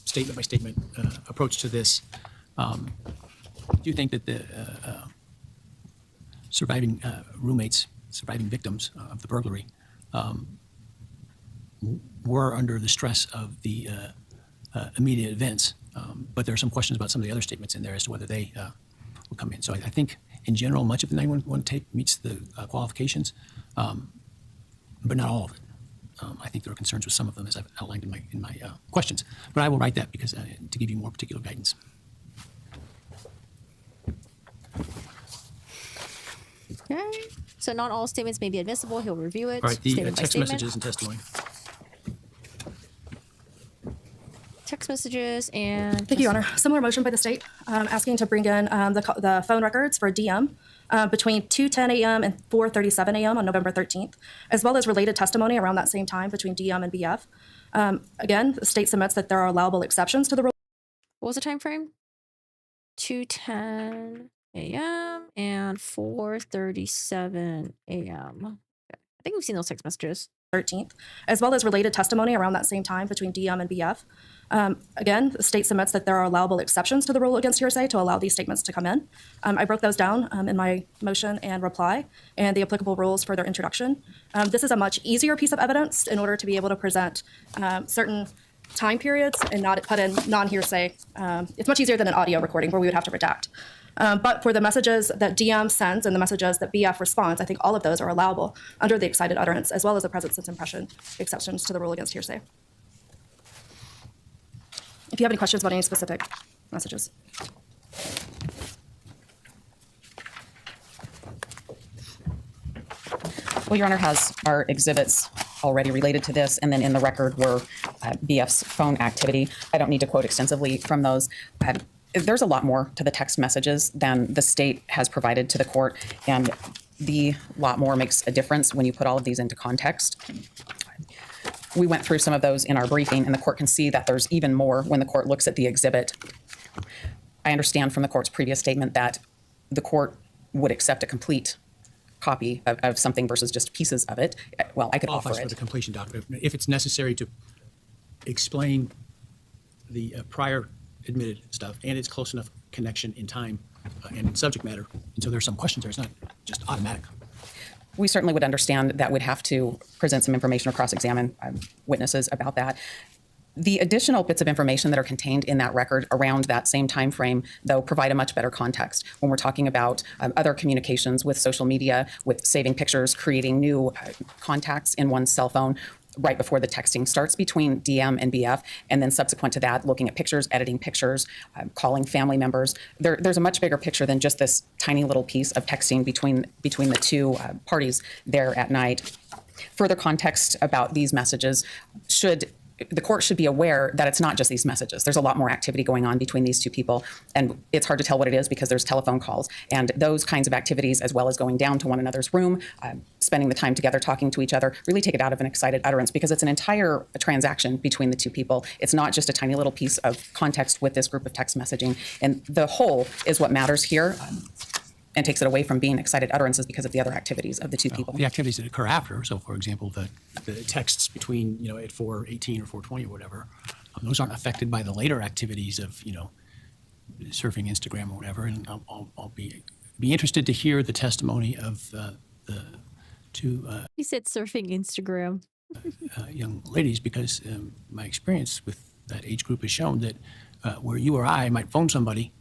statement by statement approach to this. Do you think that the surviving roommates, surviving victims of the burglary, were under the stress of the immediate events? But there are some questions about some of the other statements in there as to whether they will come in. So I think, in general, much of the 911 tape meets the qualifications, but not all of it. I think there are concerns with some of them, as I've outlined in my questions. But I will write that because to give you more particular guidance. Okay. So not all statements may be admissible. He'll review it. All right, the statement by text statement. messages and testimony. Text messages and. Thank you, Your Honor. Similar motion by the state asking to bring in the phone records for DM between 2:10 a.m. and 4:37 a.m. on November 13th, as well as related testimony around that same time between DM and BF. Again, the state submits that there are allowable exceptions to the rule. What was the time frame? 2:10 a.m. and 4:37 a.m. I think we've seen those text messages. 13th, as well as related testimony around that same time between DM and BF. Again, the state submits that there are allowable exceptions to the rule against hearsay to allow these statements to come in. I broke those down in my motion and reply and the applicable rules for their introduction. This is a much easier piece of evidence in order to be able to present certain time periods and not put in non-hearsay. It's much easier than an audio recording where we would have to redact. But for the messages that DM sends and the messages that BF responds, I think all of those are allowable under the excited utterance, as well as the present sense impression exceptions to the rule against hearsay. If you have any questions about any specific messages. Well, Your Honor has our exhibits already related to this, and then in the record were BF's phone activity. I don't need to quote extensively from those. There's a lot more to the text messages than the state has provided to the court, and the lot more makes a difference when you put all of these into context. We went through some of those in our briefing, and the court can see that there's even more when the court looks at the exhibit. I understand from the court's previous statement that the court would accept a complete copy of something versus just pieces of it. Well, I could offer Qualifies for it. the completion document. If it's necessary to explain the prior admitted stuff and it's close enough connection in time and in subject matter, and so there's some questions there. It's not just automatic. We certainly would understand that we'd have to present some information or cross-examine witnesses about that. The additional bits of information that are contained in that record around that same time frame, though, provide a much better context when we're talking about other communications with social media, with saving pictures, creating new contacts in one's cell phone right before the texting starts between DM and BF, and then subsequent to that, looking at pictures, editing pictures, calling family members. There's a much bigger picture than just this tiny little piece of texting between the two parties there at night. Further context about these messages should the court should be aware that it's not just these messages. There's a lot more activity going on between these two people, and it's hard to tell what it is because there's telephone calls and those kinds of activities, as well as going down to one another's room, spending the time together, talking to each other, really take it out of an excited utterance because it's an entire transaction between the two people. It's not just a tiny little piece of context with this group of text messaging, and the whole is what matters here. And takes it away from being excited utterances because of the other activities of the two people. The activities that occur after, so for example, the texts between, at 4:18 or 4:20 or whatever, those aren't affected by the later activities of, surfing Instagram or whatever. And I'll be interested to hear the testimony of the two He said surfing Instagram. young ladies because my experience with that age group has shown that where you or I might phone somebody,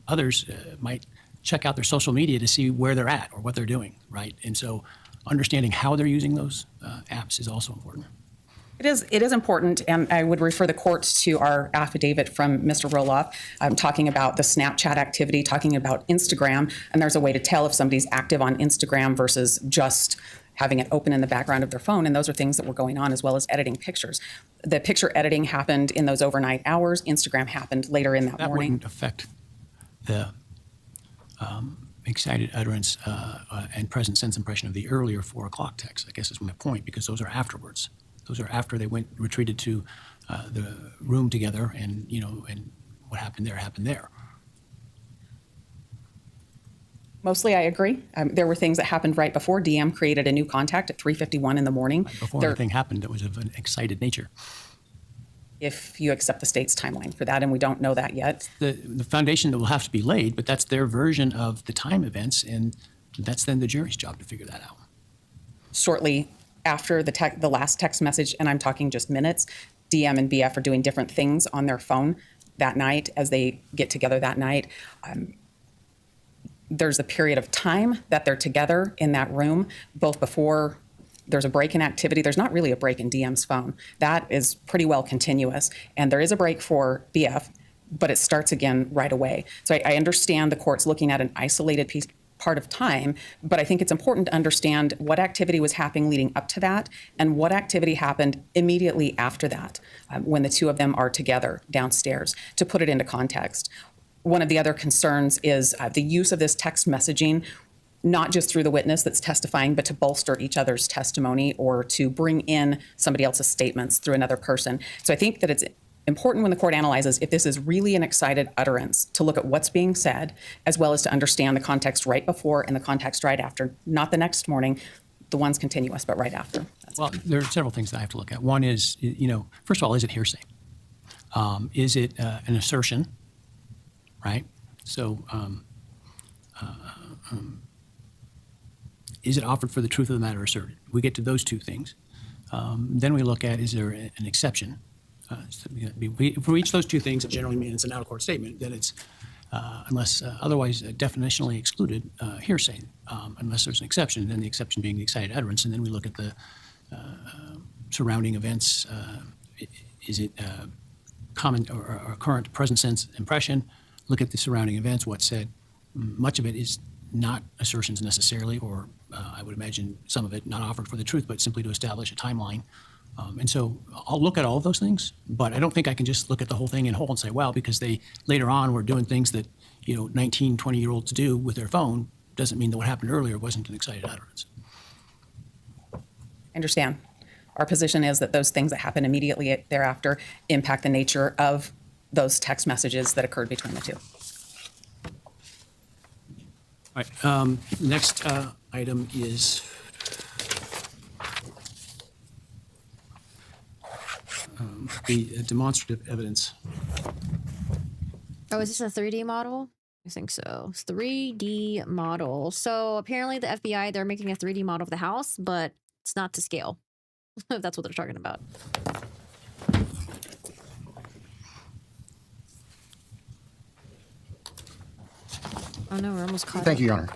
others might check out their social media to see where they're at or what they're doing, right? And so understanding how they're using those apps is also important. It is important, and I would refer the court to our affidavit from Mr. Roloff talking about the Snapchat activity, talking about Instagram, and there's a way to tell if somebody's active on Instagram versus just having it open in the background of their phone, and those are things that were going on, as well as editing pictures. The picture editing happened in those overnight hours. Instagram happened later in that morning. Wouldn't affect the excited utterance and present sense impression of the earlier 4 o'clock text, I guess is my point, because those are afterwards. Those are after they retreated to the room together, and and what happened there. Mostly, I agree. There were things that happened right before. DM created a new contact at 3:51 in the morning. Before anything happened that was of an excited nature. If you accept the state's timeline for that, and we don't know that yet. The foundation that will have to be laid, but that's their version of the time events, and that's then the jury's job to figure that out. Shortly after the last text message, and I'm talking just minutes, DM and BF are doing different things on their phone that night as they get together that night. There's a period of time that they're together in that room, both before there's a break in activity. There's not really a break in DM's phone. That is pretty well continuous. And there is a break for BF, but it starts again right away. So I understand the court's looking at an isolated part of time, but I think it's important to understand what activity was happening leading up to that and what activity happened immediately after that when the two of them are together downstairs, to put it into context. One of the other concerns is the use of this text messaging, not just through the witness that's testifying, but to bolster each other's testimony or to bring in somebody else's statements through another person. So I think that it's important when the court analyzes if this is really an excited utterance to look at what's being said, as well as to understand the context right before and the context right after, not the next morning. The one's continuous, but right after. Well, there are several things that I have to look at. One is, first of all, is it hearsay? Is it an assertion, right? So is it offered for the truth of the matter asserted? We get to those two things. Then we look at, is there an exception? If we reach those two things, it generally means it's an out-of-court statement. Then it's, unless otherwise definitionally excluded, hearsay. Unless there's an exception, then the exception being the excited utterance. And then we look at the surrounding events. Is it common or current present sense impression? Look at the surrounding events, what's said. Much of it is not assertions necessarily, or I would imagine some of it not offered for the truth, but simply to establish a timeline. And so I'll look at all of those things, but I don't think I can just look at the whole thing in whole and say, well, because they later on were doing things that 19, 20-year-olds do with their phone, doesn't mean that what happened earlier wasn't an excited utterance. I understand. Our position is that those things that happen immediately thereafter impact the nature of those text messages that occurred between the two. All right. Next item is the demonstrative evidence. Oh, is this a 3D model? I think so. It's 3D model. So apparently the FBI, they're making a 3D model of the house, but it's not to scale. If that's what they're talking about. Oh no, we're almost caught. Thank you, Your Honor.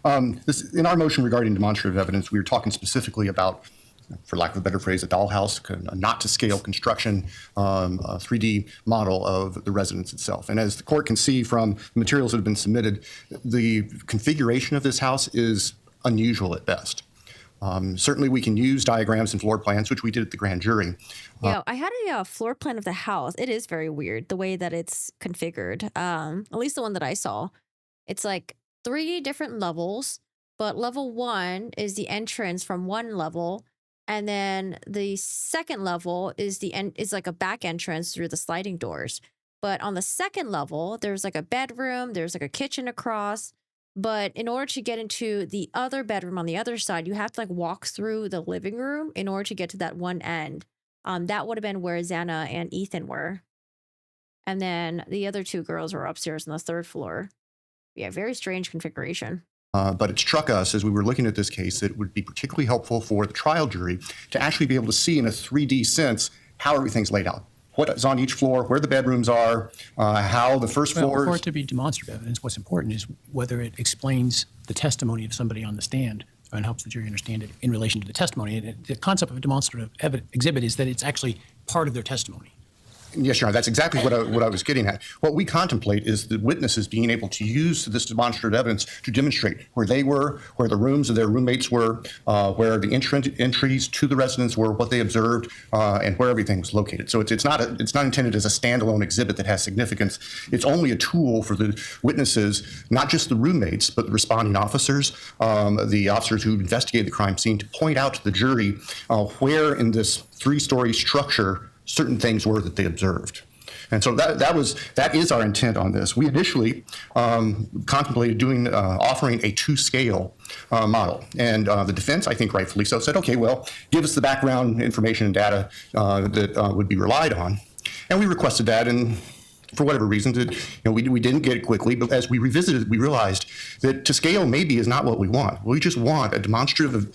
No. In our motion regarding demonstrative evidence, we were talking specifically about, for lack of a better phrase, a dollhouse, a not-to-scale construction, a 3D model of the residence itself. And as the court can see from the materials that have been submitted, the configuration of this house is unusual at best. Certainly, we can use diagrams and floor plans, which we did at the grand jury. Yeah, I had a floor plan of the house. It is very weird the way that it's configured. At least the one that I saw. It's like 3 different levels, but level 1 is the entrance from one level, and then the second level is is like a back entrance through the sliding doors. But on the second level, there's like a bedroom, there's like a kitchen across. But in order to get into the other bedroom on the other side, you have to like walk through the living room in order to get to that one end. That would have been where Xana and Ethan were. And then the other 2 girls were upstairs on the 3rd floor. Yeah, very strange configuration. But it struck us as we were looking at this case that it would be particularly helpful for the trial jury to actually be able to see in a 3D sense how everything's laid out. What is on each floor, where the bedrooms are, how the first Well, floor. for it to be demonstrative evidence, what's important is whether it explains the testimony of somebody on the stand and helps the jury understand it in relation to the testimony. And the concept of a demonstrative exhibit is that it's actually part of their testimony. Yes, Your Honor, that's exactly what I was getting at. What we contemplate is the witnesses being able to use this demonstrative evidence to demonstrate where they were, where the rooms of their roommates were, where the entries to the residence were, what they observed, and where everything was located. So it's not intended as a standalone exhibit that has significance. It's only a tool for the witnesses, not just the roommates, but the responding officers, the officers who investigated the crime scene, to point out to the jury where in this 3-story structure certain things were that they observed. And so that is our intent on this. We initially contemplated offering a 2-scale model. And the defense, I think rightfully so, said, okay, well, give us the background information and data that would be relied on. And we requested that, and for whatever reasons, we didn't get it quickly. But as we revisited it, we realized that to scale maybe is not what we want. We just want a demonstrative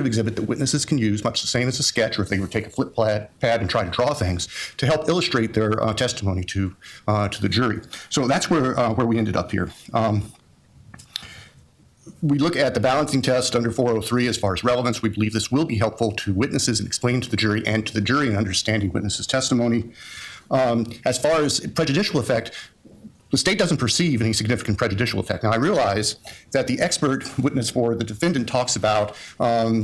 exhibit that witnesses can use, much the same as a sketch, or if they would take a flip pad and try to draw things, to help illustrate their testimony to the jury. So that's where we ended up here. We look at the balancing test under 403 as far as relevance. We believe this will be helpful to witnesses in explaining to the jury and to the jury in understanding witnesses' testimony. As far as prejudicial effect, the state doesn't perceive any significant prejudicial effect. Now, I realize that the expert witness for the defendant talks about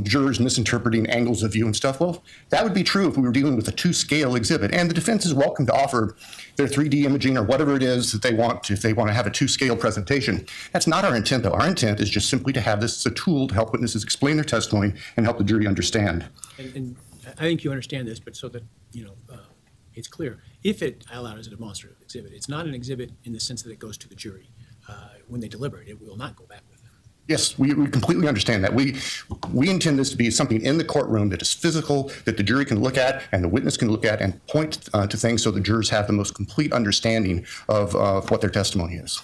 jurors misinterpreting angles of view and stuff. Well, that would be true if we were dealing with a 2-scale exhibit. And the defense is welcome to offer their 3D imaging or whatever it is that they want, if they want to have a 2-scale presentation. That's not our intent, though. Our intent is just simply to have this as a tool to help witnesses explain their testimony and help the jury understand. And I think you understand this, but so that, it's clear. If it allowed as a demonstrative exhibit, it's not an exhibit in the sense that it goes to the jury. When they deliberate, it will not go back with them. Yes, we completely understand that. We intend this to be something in the courtroom that is physical, that the jury can look at and the witness can look at and point to things so the jurors have the most complete understanding of what their testimony is.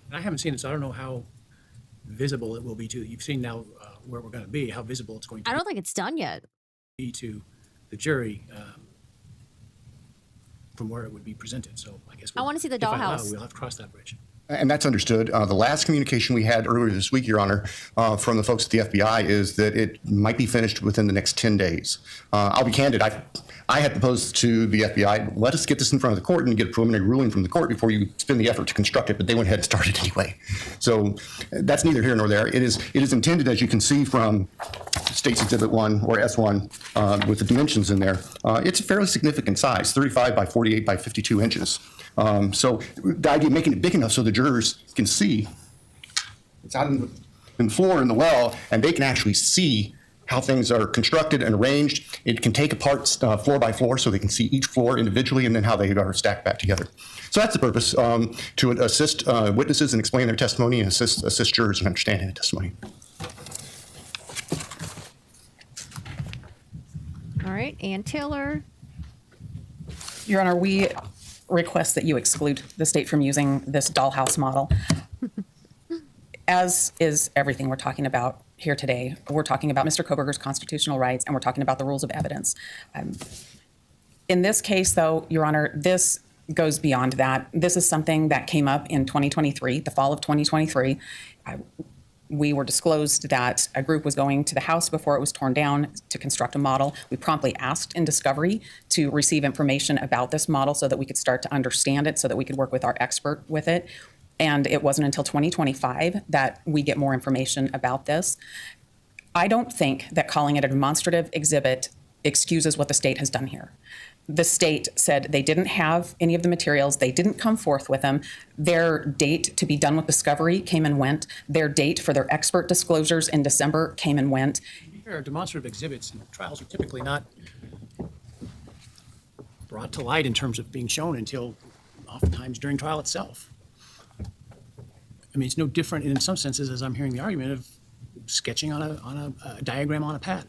And I haven't seen it, so I don't know how visible it will be to, you've seen now where we're going to be, how visible it's going to I don't think it's done yet. be to the jury from where it would be presented. So I guess I wanna see the if I allow, dollhouse. we'll have to cross that bridge. And that's understood. The last communication we had earlier this week, Your Honor, from the folks at the FBI is that it might be finished within the next 10 days. I'll be candid. I had proposed to the FBI, let us get this in front of the court and get a preliminary ruling from the court before you spend the effort to construct it, but they went ahead and started anyway. So that's neither here nor there. It is intended, as you can see from State's Exhibit 1 or S1 with the dimensions in there. It's a fairly significant size, 35 by 48 by 52 inches. So the idea of making it big enough so the jurors can see, it's out in the floor in the well, and they can actually see how things are constructed and arranged. It can take apart floor by floor so they can see each floor individually and then how they are stacked back together. So that's the purpose, to assist witnesses in explaining their testimony and assist jurors in understanding the testimony. All right, Ann Taylor. Your Honor, we request that you exclude the state from using this dollhouse model. As is everything we're talking about here today. We're talking about Mr. Kohberger's constitutional rights, and we're talking about the rules of evidence. In this case, though, Your Honor, this goes beyond that. This is something that came up in 2023, the fall of 2023. We were disclosed that a group was going to the house before it was torn down to construct a model. We promptly asked in discovery to receive information about this model so that we could start to understand it, so that we could work with our expert with it. And it wasn't until 2025 that we get more information about this. I don't think that calling it a demonstrative exhibit excuses what the state has done here. The state said they didn't have any of the materials. They didn't come forth with them. Their date to be done with discovery came and went. Their date for their expert disclosures in December came and went. Demonstrative exhibits in trials are typically not brought to light in terms of being shown until oftentimes during trial itself. I mean, it's no different in some senses, as I'm hearing the argument, of sketching on a diagram on a pad.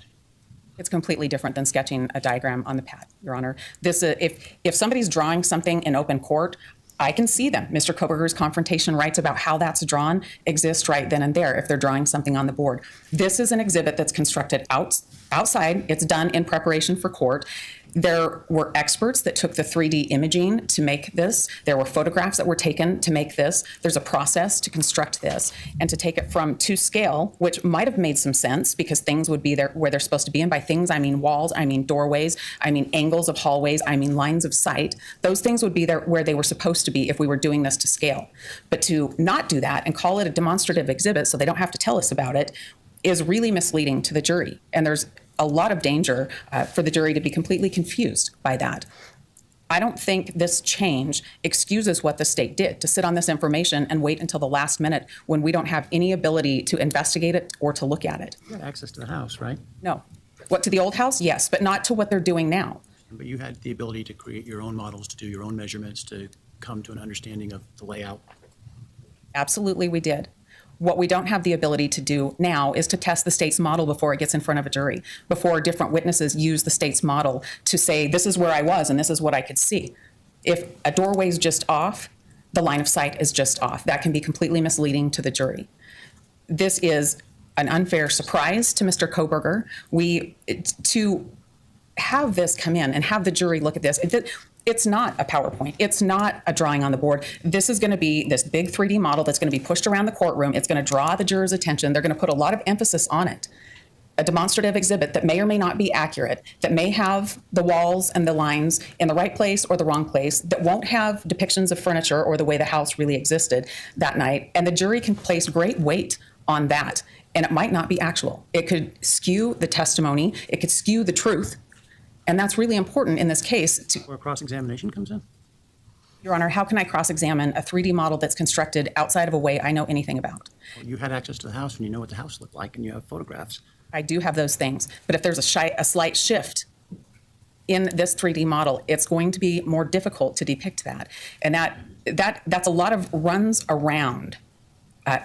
It's completely different than sketching a diagram on the pad, Your Honor. This, if somebody's drawing something in open court, I can see them. Mr. Kohberger's confrontation rights about how that's drawn exist right then and there if they're drawing something on the board. This is an exhibit that's constructed outside. It's done in preparation for court. There were experts that took the 3D imaging to make this. There were photographs that were taken to make this. There's a process to construct this and to take it from to scale, which might have made some sense because things would be there where they're supposed to be. And by things, I mean walls, I mean doorways, I mean angles of hallways, I mean lines of sight. Those things would be there where they were supposed to be if we were doing this to scale. But to not do that and call it a demonstrative exhibit so they don't have to tell us about it is really misleading to the jury. And there's a lot of danger for the jury to be completely confused by that. I don't think this change excuses what the state did to sit on this information and wait until the last minute when we don't have any ability to investigate it or to look at it. You had access to the house, right? No. What, to the old house? Yes, but not to what they're doing now. But you had the ability to create your own models, to do your own measurements, to come to an understanding of the layout. Absolutely, we did. What we don't have the ability to do now is to test the state's model before it gets in front of a jury, before different witnesses use the state's model to say, this is where I was and this is what I could see. If a doorway's just off, the line of sight is just off. That can be completely misleading to the jury. This is an unfair surprise to Mr. Kohberger. To have this come in and have the jury look at this, it's not a PowerPoint. It's not a drawing on the board. This is going to be this big 3D model that's going to be pushed around the courtroom. It's going to draw the jurors' attention. They're going to put a lot of emphasis on it. A demonstrative exhibit that may or may not be accurate, that may have the walls and the lines in the right place or the wrong place, that won't have depictions of furniture or the way the house really existed that night. And the jury can place great weight on that. And it might not be actual. It could skew the testimony. It could skew the truth. And that's really important in this case. Where cross-examination comes in? Your Honor, how can I cross-examine a 3D model that's constructed outside of a way I know anything about? Well, you had access to the house and you know what the house looked like and you have photographs. I do have those things. But if there's a slight shift in this 3D model, it's going to be more difficult to depict that. And that's a lot of runs around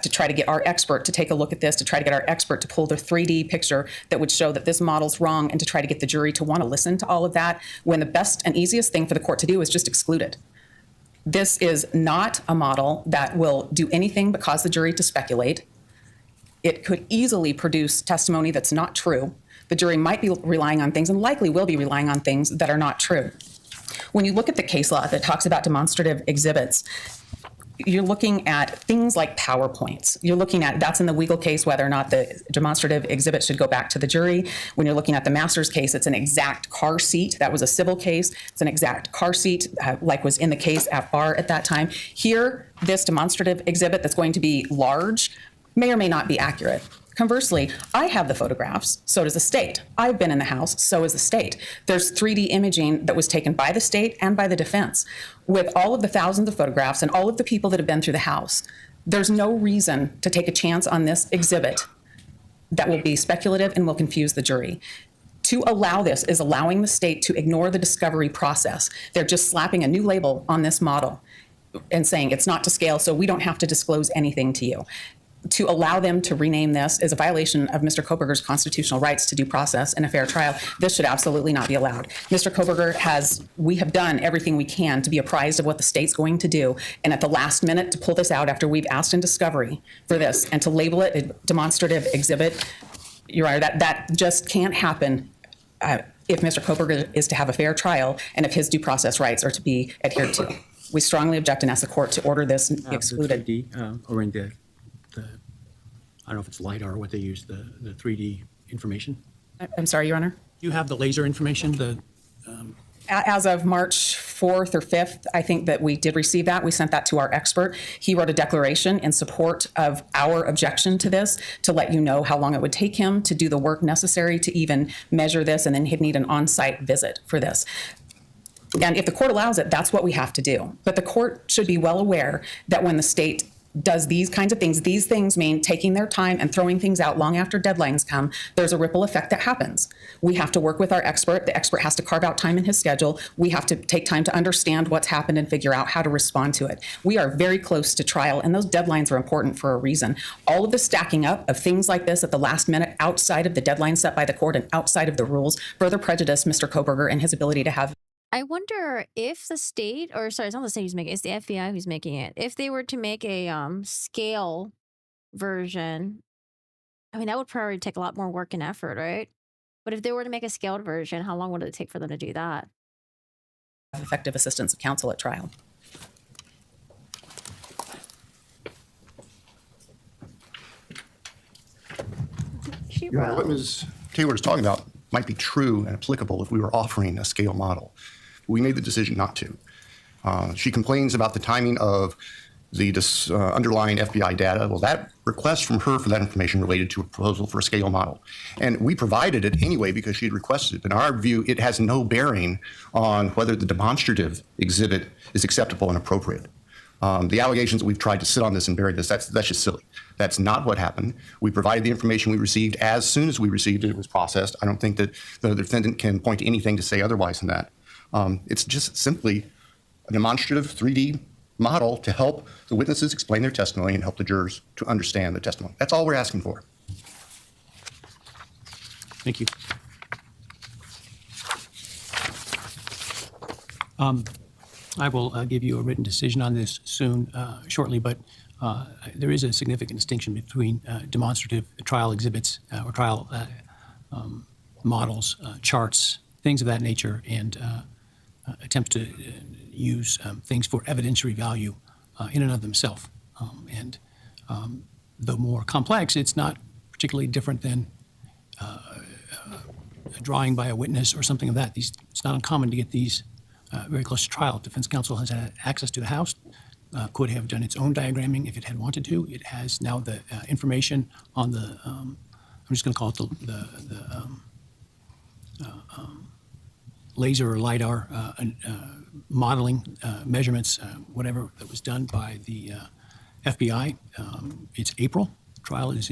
to try to get our expert to take a look at this, to try to get our expert to pull the 3D picture that would show that this model's wrong, and to try to get the jury to want to listen to all of that, when the best and easiest thing for the court to do is just exclude it. This is not a model that will do anything but cause the jury to speculate. It could easily produce testimony that's not true. The jury might be relying on things, and likely will be relying on things that are not true. When you look at the case law that talks about demonstrative exhibits, you're looking at things like PowerPoints. You're looking at, that's in the Weigel case, whether or not the demonstrative exhibit should go back to the jury. When you're looking at the Masters case, it's an exact car seat. That was a civil case. It's an exact car seat, like was in the case at bar at that time. Here, this demonstrative exhibit that's going to be large may or may not be accurate. Conversely, I have the photographs, so does the state. I've been in the house, so is the state. There's 3D imaging that was taken by the state and by the defense. With all of the thousands of photographs and all of the people that have been through the house, there's no reason to take a chance on this exhibit that will be speculative and will confuse the jury. To allow this is allowing the state to ignore the discovery process. They're just slapping a new label on this model and saying it's not to scale, so we don't have to disclose anything to you. To allow them to rename this is a violation of Mr. Kohberger's constitutional rights to due process and a fair trial. This should absolutely not be allowed. Mr. Kohberger we have done everything we can to be apprised of what the state's going to do, and at the last minute to pull this out after we've asked in discovery for this and to label it a demonstrative exhibit, Your Honor, that just can't happen if Mr. Kohberger is to have a fair trial and if his due process rights are to be adhered to. We strongly object and ask the court to order this excluded. The 3D, or in the I don't know if it's LiDAR or what they use, the 3D information. I'm sorry, Your Honor? You have the laser information, As of March 4th or 5th, I think that we did receive that. We sent that to our expert. He wrote a declaration in support of our objection to this to let you know how long it would take him to do the work necessary to even measure this, and then he'd need an on-site visit for this. And if the court allows it, that's what we have to do. But the court should be well aware that when the state does these kinds of things, these things mean taking their time and throwing things out long after deadlines come. There's a ripple effect that happens. We have to work with our expert. The expert has to carve out time in his schedule. We have to take time to understand what's happened and figure out how to respond to it. We are very close to trial, and those deadlines are important for a reason. All of the stacking up of things like this at the last minute outside of the deadline set by the court and outside of the rules further prejudice Mr. Kohberger and his ability to have. I wonder if the state, or sorry, it's not the state who's making it, it's the FBI who's making it. If they were to make a scale version, I mean, that would probably take a lot more work and effort, right? But if they were to make a scaled version, how long would it take for them to do that? Effective assistance of counsel at trial. What Ms. Taylor is talking about might be true and applicable if we were offering a scale model. We made the decision not to. She complains about the timing of the underlying FBI data. Well, that request from her for that information related to a proposal for a scale model. And we provided it anyway because she had requested it. In our view, it has no bearing on whether the demonstrative exhibit is acceptable and appropriate. The allegations that we've tried to sit on this and bury this, that's just silly. That's not what happened. We provided the information we received as soon as we received it. It was processed. I don't think that the defendant can point to anything to say otherwise than that. It's just simply a demonstrative 3D model to help the witnesses explain their testimony and help the jurors to understand the testimony. That's all we're asking for. Thank you. I will give you a written decision on this soon, shortly, but there is a significant distinction between demonstrative trial exhibits or trial models, charts, things of that nature, and attempts to use things for evidentiary value in and of themselves. And the more complex, it's not particularly different than a drawing by a witness or something of that. It's not uncommon to get these very close to trial. Defense counsel has had access to the house, could have done its own diagramming if it had wanted to. It has now the information on the, I'm just going to call it the laser or LiDAR modeling measurements, whatever that was done by the FBI. It's April. Trial is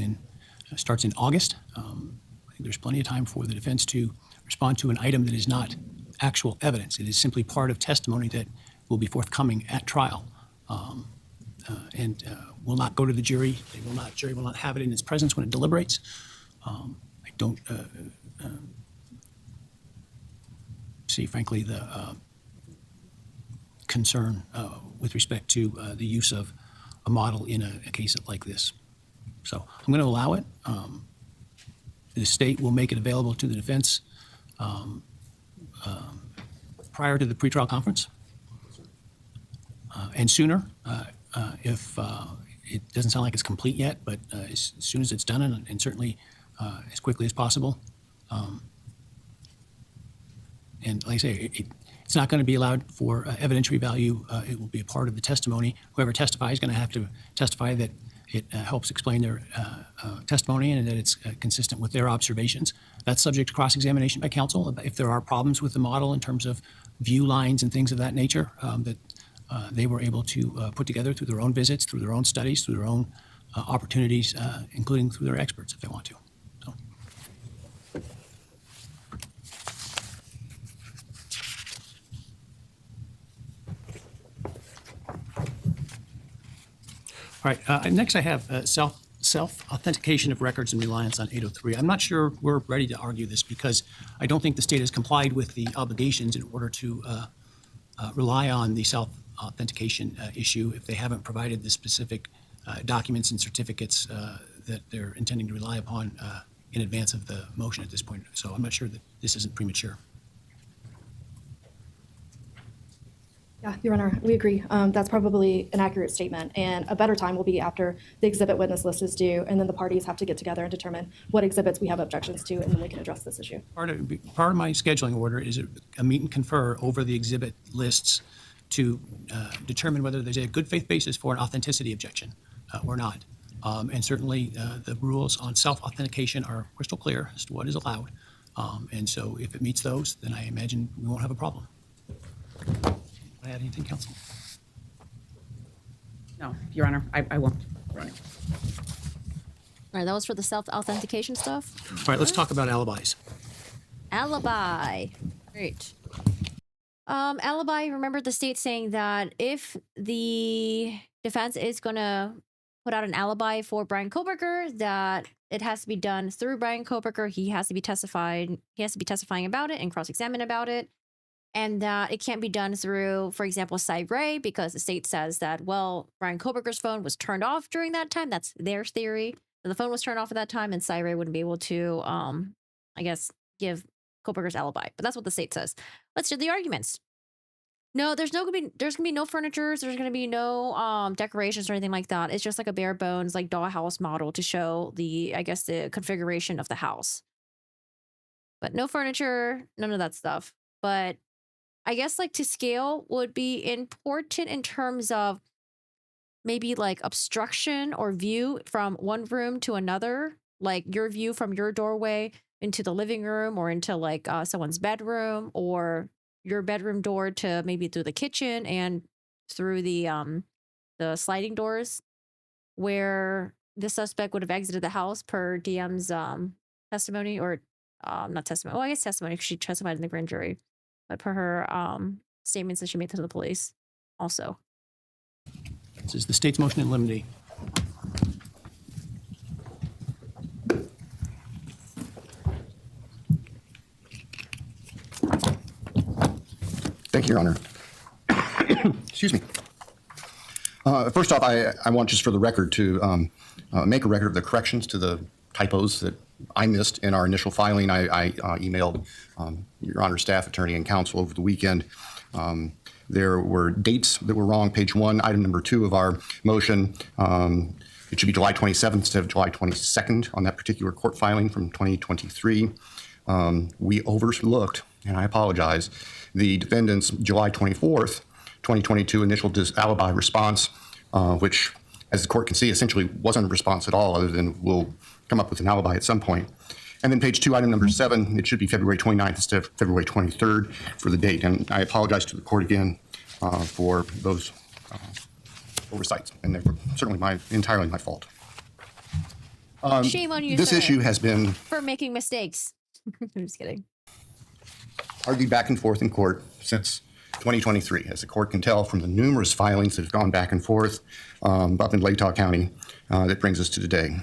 starts in August. I think there's plenty of time for the defense to respond to an item that is not actual evidence. It is simply part of testimony that will be forthcoming at trial, and will not go to the jury. Jury will not have it in its presence when it deliberates. I don't see, frankly, the concern with respect to the use of a model in a case like this. So I'm going to allow it. The state will make it available to the defense prior to the pretrial conference, and sooner if it doesn't sound like it's complete yet, but as soon as it's done, and certainly as quickly as possible. And like I say, it's not going to be allowed for evidentiary value. It will be a part of the testimony. Whoever testifies is going to have to testify that it helps explain their testimony and that it's consistent with their observations. That's subject to cross-examination by counsel. If there are problems with the model in terms of view lines and things of that nature that they were able to put together through their own visits, through their own studies, through their own opportunities, including through their experts if they want to. So. All right, next I have self-authentication of records and reliance on 803. I'm not sure we're ready to argue this because I don't think the state has complied with the obligations in order to rely on the self-authentication issue if they haven't provided the specific documents and certificates that they're intending to rely upon in advance of the motion at this point. So I'm not sure that this isn't premature. Yeah, Your Honor, we agree. That's probably an accurate statement. And a better time will be after the exhibit witness list is due, and then the parties have to get together and determine what exhibits we have objections to, and then we can address this issue. Part of my scheduling order is a meet and confer over the exhibit lists to determine whether there's a good faith basis for an authenticity objection or not. And certainly the rules on self-authentication are crystal clear as to what is allowed. And so if it meets those, then I imagine we won't have a problem. Add anything, counsel? No, Your Honor, I won't. All right, that was for the self-authentication stuff. All right, let's talk about alibis. Alibi. Great. Alibi, remember the state saying that if the defense is going to put out an alibi for Bryan Kohberger, that it has to be done through Bryan Kohberger. He has to be testifying about it and cross-examine about it. And that it can't be done through, for example, Ray, because the state says that, well, Bryan Kohberger's phone was turned off during that time. That's their theory. So the phone was turned off at that time, and Ray wouldn't be able to, I guess, give Kohberger's alibi. But that's what the state says. Let's do the arguments. No, there's gonna be no furniture. There's gonna be no decorations or anything like that. It's just like a bare bones, like dollhouse model to show the configuration of the house. But no furniture, none of that stuff. But I guess like to scale would be important in terms of maybe like obstruction or view from one room to another, like your view from your doorway into the living room or into like someone's bedroom, or your bedroom door to maybe through the kitchen and through the sliding doors where the suspect would have exited the house per DM's testimony, or not testimony. Well, I guess testimony because she testified in the grand jury. But per her statements that she made to the police also. This is the state's motion in limine. Thank you, Your Honor. Excuse me. First off, I want just for the record to make a record of the corrections to the typos that I missed in our initial filing. I emailed Your Honor staff attorney and counsel over the weekend. There were dates that were wrong. Page 1, item number 2 of our motion. It should be July 27th instead of July 22nd on that particular court filing from 2023. We overlooked, and I apologize, the defendant's July 24th, 2022 initial alibi response, which, as the court can see, essentially wasn't a response at all, other than we'll come up with an alibi at some point. And then page 2, item number 7, it should be February 29th instead of February 23rd for the date. And I apologize to the court again for those oversights, and they were certainly entirely my fault. Shame on you, This sir, issue has been for making mistakes. I'm just kidding. argued back and forth in court since 2023, as the court can tell from the numerous filings that have gone back and forth up in Latah County that brings us to today.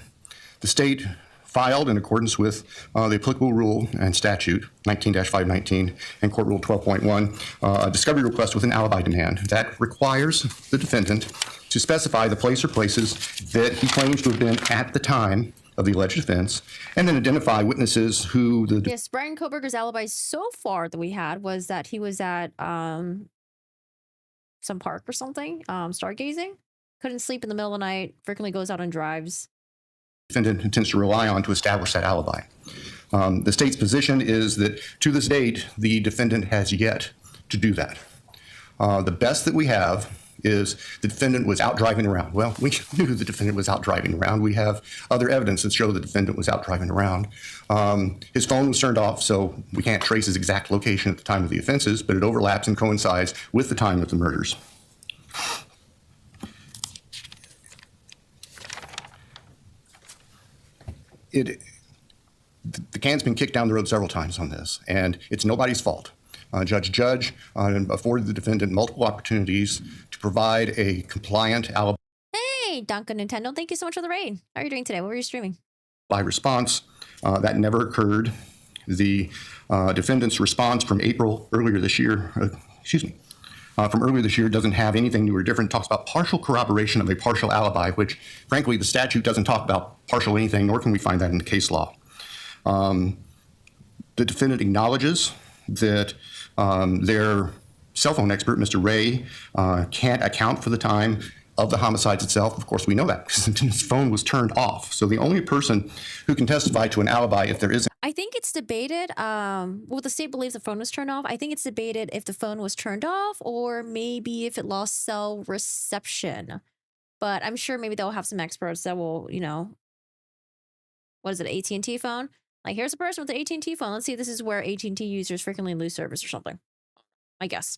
The state filed in accordance with the applicable rule and statute 19-519 and Court Rule 12.1 a discovery request with an alibi demand that requires the defendant to specify the place or places that he claims to have been at the time of the alleged offense, and then identify witnesses who the Yes, Bryan Kohberger's alibi so far that we had was that he was at some park or something, stargazing. Couldn't sleep in the middle of the night, frequently goes out on drives. defendant intends to rely on to establish that alibi. The state's position is that to this date, the defendant has yet to do that. The best that we have is the defendant was out driving around. Well, we knew the defendant was out driving around. We have other evidence that show the defendant was out driving around. His phone was turned off, so we can't trace his exact location at the time of the offenses, but it overlaps and coincides with the time of the murders. The can's been kicked down the road several times on this, and it's nobody's fault. Judge afforded the defendant multiple opportunities to provide a compliant alibi Hey, Duncan Nintendo, thank you so much for the raid. How are you doing today? What were you streaming? response. That never occurred. The defendant's response from earlier this year doesn't have anything new or different. It talks about partial corroboration of a partial alibi, which, frankly, the statute doesn't talk about partial anything, nor can we find that in the case law. The defendant acknowledges that their cell phone expert, Mr. Ray, can't account for the time of the homicides itself. Of course, we know that because his phone was turned off. So the only person who can testify to an alibi if there is I think it's debated. Well, the state believes the phone was turned off. I think it's debated if the phone was turned off or maybe if it lost cell reception. But I'm sure maybe they'll have some experts that will, what is it, AT&T phone? Like, here's a person with an AT&T phone. Let's see if this is where AT&T users frequently lose service or something. I guess.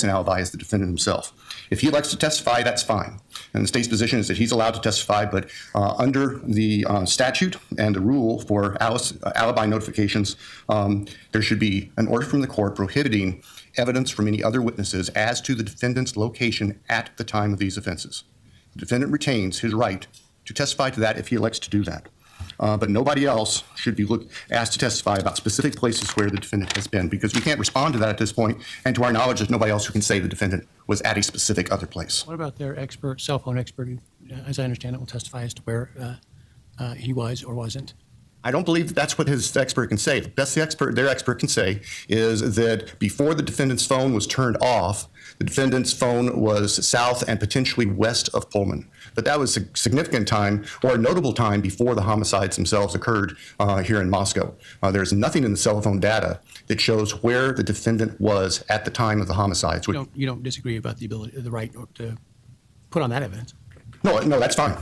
an alibi is the defendant himself. If he elects to testify, that's fine. And the state's position is that he's allowed to testify, but under the statute and the rule for alibi notifications, there should be an order from the court prohibiting evidence from any other witnesses as to the defendant's location at the time of these offenses. The defendant retains his right to testify to that if he elects to do that. But nobody else should be asked to testify about specific places where the defendant has been, because we can't respond to that at this point. And to our knowledge, there's nobody else who can say the defendant was at a specific other place. What about their expert, cell phone expert, who, as I understand it, will testify as to where he was or wasn't? I don't believe that's what his expert can say. The best their expert can say is that before the defendant's phone was turned off, the defendant's phone was south and potentially west of Pullman. But that was a significant time or a notable time before the homicides themselves occurred here in Moscow. There's nothing in the cell phone data that shows where the defendant was at the time of the homicides. You don't disagree about the right to put on that evidence? No, that's fine.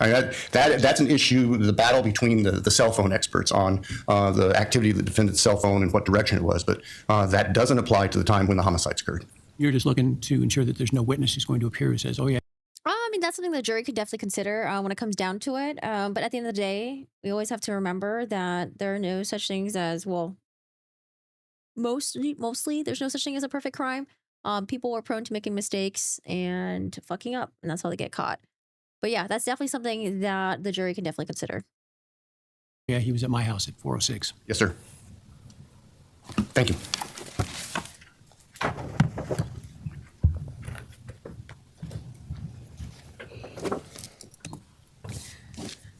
I mean, that's an issue, the battle between the cell phone experts on the activity of the defendant's cell phone and what direction it was, but that doesn't apply to the time when the homicides occurred. You're just looking to ensure that there's no witness who's going to appear who says, oh, yeah. I mean, that's something the jury could definitely consider when it comes down to it. But at the end of the day, we always have to remember that there are no such things as, well, mostly there's no such thing as a perfect crime. People are prone to making mistakes and fucking up, and that's how they get caught. But yeah, that's definitely something that the jury can definitely consider. Yeah, he was at my house at 406. Yes, sir. Thank you.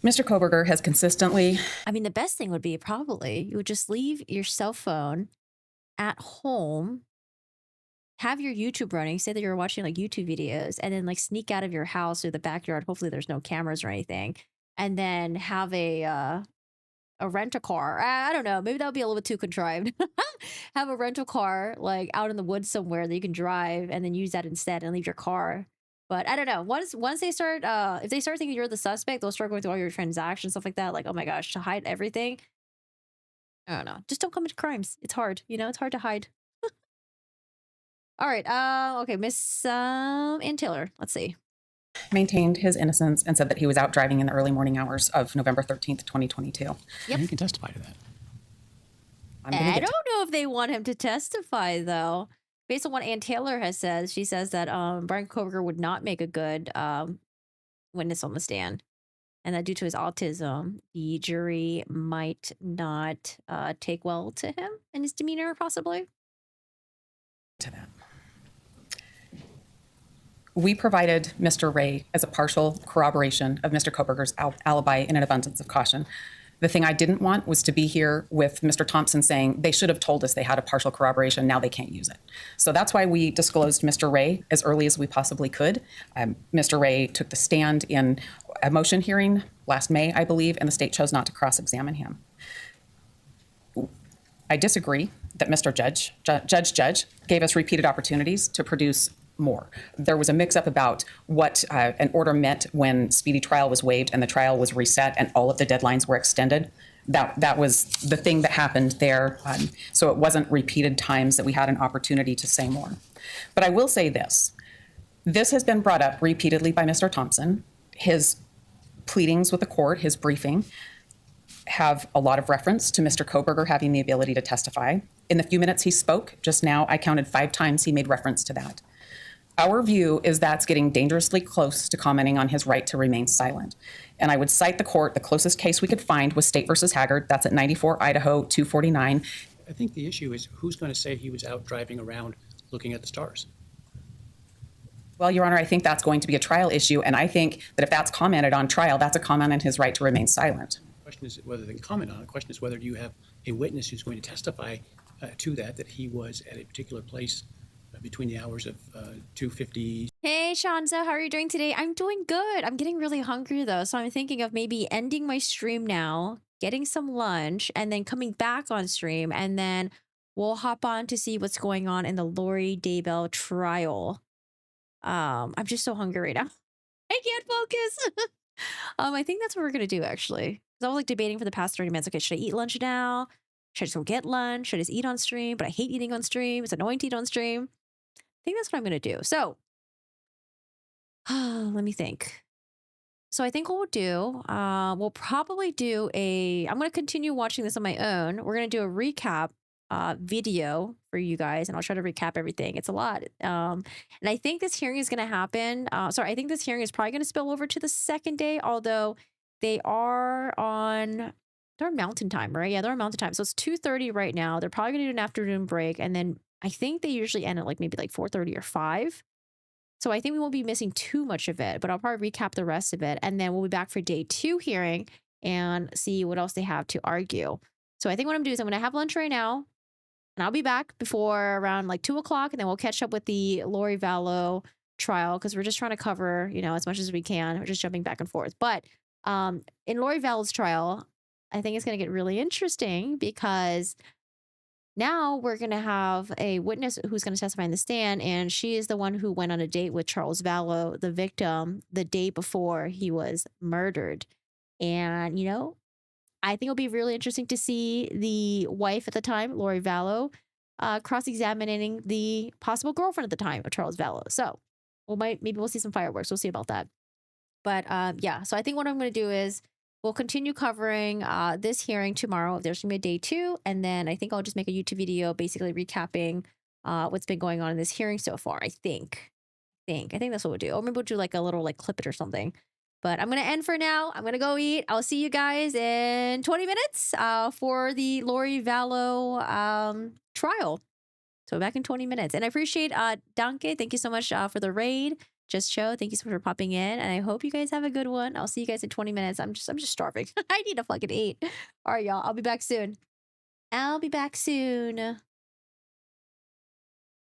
Mr. Kohberger has consistently... I mean, the best thing would be probably you would just leave your cell phone at home, have your YouTube running, say that you're watching like YouTube videos, and then like sneak out of your house or the backyard. Hopefully there's no cameras or anything. And then have a rent-a-car. I don't know. Maybe that would be a little bit too contrived. Have a rental car like out in the woods somewhere that you can drive and then use that instead and leave your car. But I don't know. Once they start, if they start thinking you're the suspect, they'll start going through all your transactions, stuff like that. Like, oh my gosh, to hide everything. I don't know. Just don't commit crimes. It's hard. It's hard to hide. All right. Okay, Miss Ann Taylor. Let's see. maintained his innocence and said that he was out driving in the early morning hours of November 13th, 2022. Yep. And he can testify to that. I don't know if they want him to testify, though. Based on what Ann Taylor has said, she says that Bryan Kohberger would not make a good witness on the stand. And that due to his autism, the jury might not take well to him and his demeanor, possibly. To that. We provided Mr. Ray as a partial corroboration of Mr. Kohberger's alibi in an abundance of caution. The thing I didn't want was to be here with Mr. Thompson saying they should have told us they had a partial corroboration, now they can't use it. So that's why we disclosed Mr. Ray as early as we possibly could. Mr. Ray took the stand in a motion hearing last May, I believe, and the state chose not to cross-examine him. I disagree that Mr. Judge gave us repeated opportunities to produce more. There was a mix-up about what an order meant when speedy trial was waived and the trial was reset and all of the deadlines were extended. That was the thing that happened there. So it wasn't repeated times that we had an opportunity to say more. But I will say this. This has been brought up repeatedly by Mr. Thompson. His pleadings with the court, his briefing, have a lot of reference to Mr. Kohberger having the ability to testify. In the few minutes he spoke just now, I counted 5 times he made reference to that. Our view is that's getting dangerously close to commenting on his right to remain silent. And I would cite the court, the closest case we could find was State versus Haggard. That's at 94 Idaho 249. I think the issue is who's going to say he was out driving around looking at the stars? Well, Your Honor, I think that's going to be a trial issue. And I think that if that's commented on trial, that's a comment on his right to remain silent. The question is whether they can comment on it. The question is whether you have a witness who's going to testify to that he was at a particular place between the hours of 2:50. Hey, Shanza, how are you doing today? I'm doing good. I'm getting really hungry though, so I'm thinking of maybe ending my stream now, getting some lunch, and then coming back on stream, and then we'll hop on to see what's going on in the Lori Daybell trial. I'm just so hungry right now. I can't focus. I think that's what we're gonna do actually. 'Cause I was like debating for the past 30 minutes. Okay, should I eat lunch now? Should I just go get lunch? Should I just eat on stream? But I hate eating on stream. It's annoying to eat on stream. I think that's what I'm gonna do. So let me think. So I think what we'll do, we'll probably do I'm going to continue watching this on my own. We're going to do a recap video for you guys, and I'll try to recap everything. It's a lot. And I think this hearing is going to happen. I think this hearing is probably going to spill over to the second day, although they're on mountain time, right? Yeah, they're on mountain time. So it's 2:30 right now. They're probably going to do an afternoon break. And then I think they usually end at like maybe like 4:30 or 5. So I think we won't be missing too much of it, but I'll probably recap the rest of it. And then we'll be back for day 2 hearing and see what else they have to argue. So I think what I'm doing is I'm going to have lunch right now, and I'll be back before around like 2 o'clock, and then we'll catch up with the Lori Vallow trial, because we're just trying to cover, as much as we can. We're just jumping back and forth. But in Lori Vallow's trial, I think it's going to get really interesting, because now we're going to have a witness who's going to testify in the stand, and she is the one who went on a date with Charles Vallow, the victim, the day before he was murdered. And, I think it'll be really interesting to see the wife at the time, Lori Vallow, cross-examining the possible girlfriend at the time of Charles Vallow. So maybe we'll see some fireworks. We'll see about that. But yeah, so I think what I'm going to do is we'll continue covering this hearing tomorrow. There's going to be a day 2. And then I think I'll just make a YouTube video basically recapping what's been going on in this hearing so far, I think. I think that's what we'll do. Or maybe we'll do like a little like clip it or something. But I'm going to end for now. I'm going to go eat. I'll see you guys in 20 minutes for the Lori Vallow trial. So back in 20 minutes. And I appreciate Danke. Thank you so much for the raid. Just Show, thank you so much for popping in, and I hope you guys have a good one. I'll see you guys in 20 minutes. I'm just starving. I need to fucking eat. All right, y'all. I'll be back soon.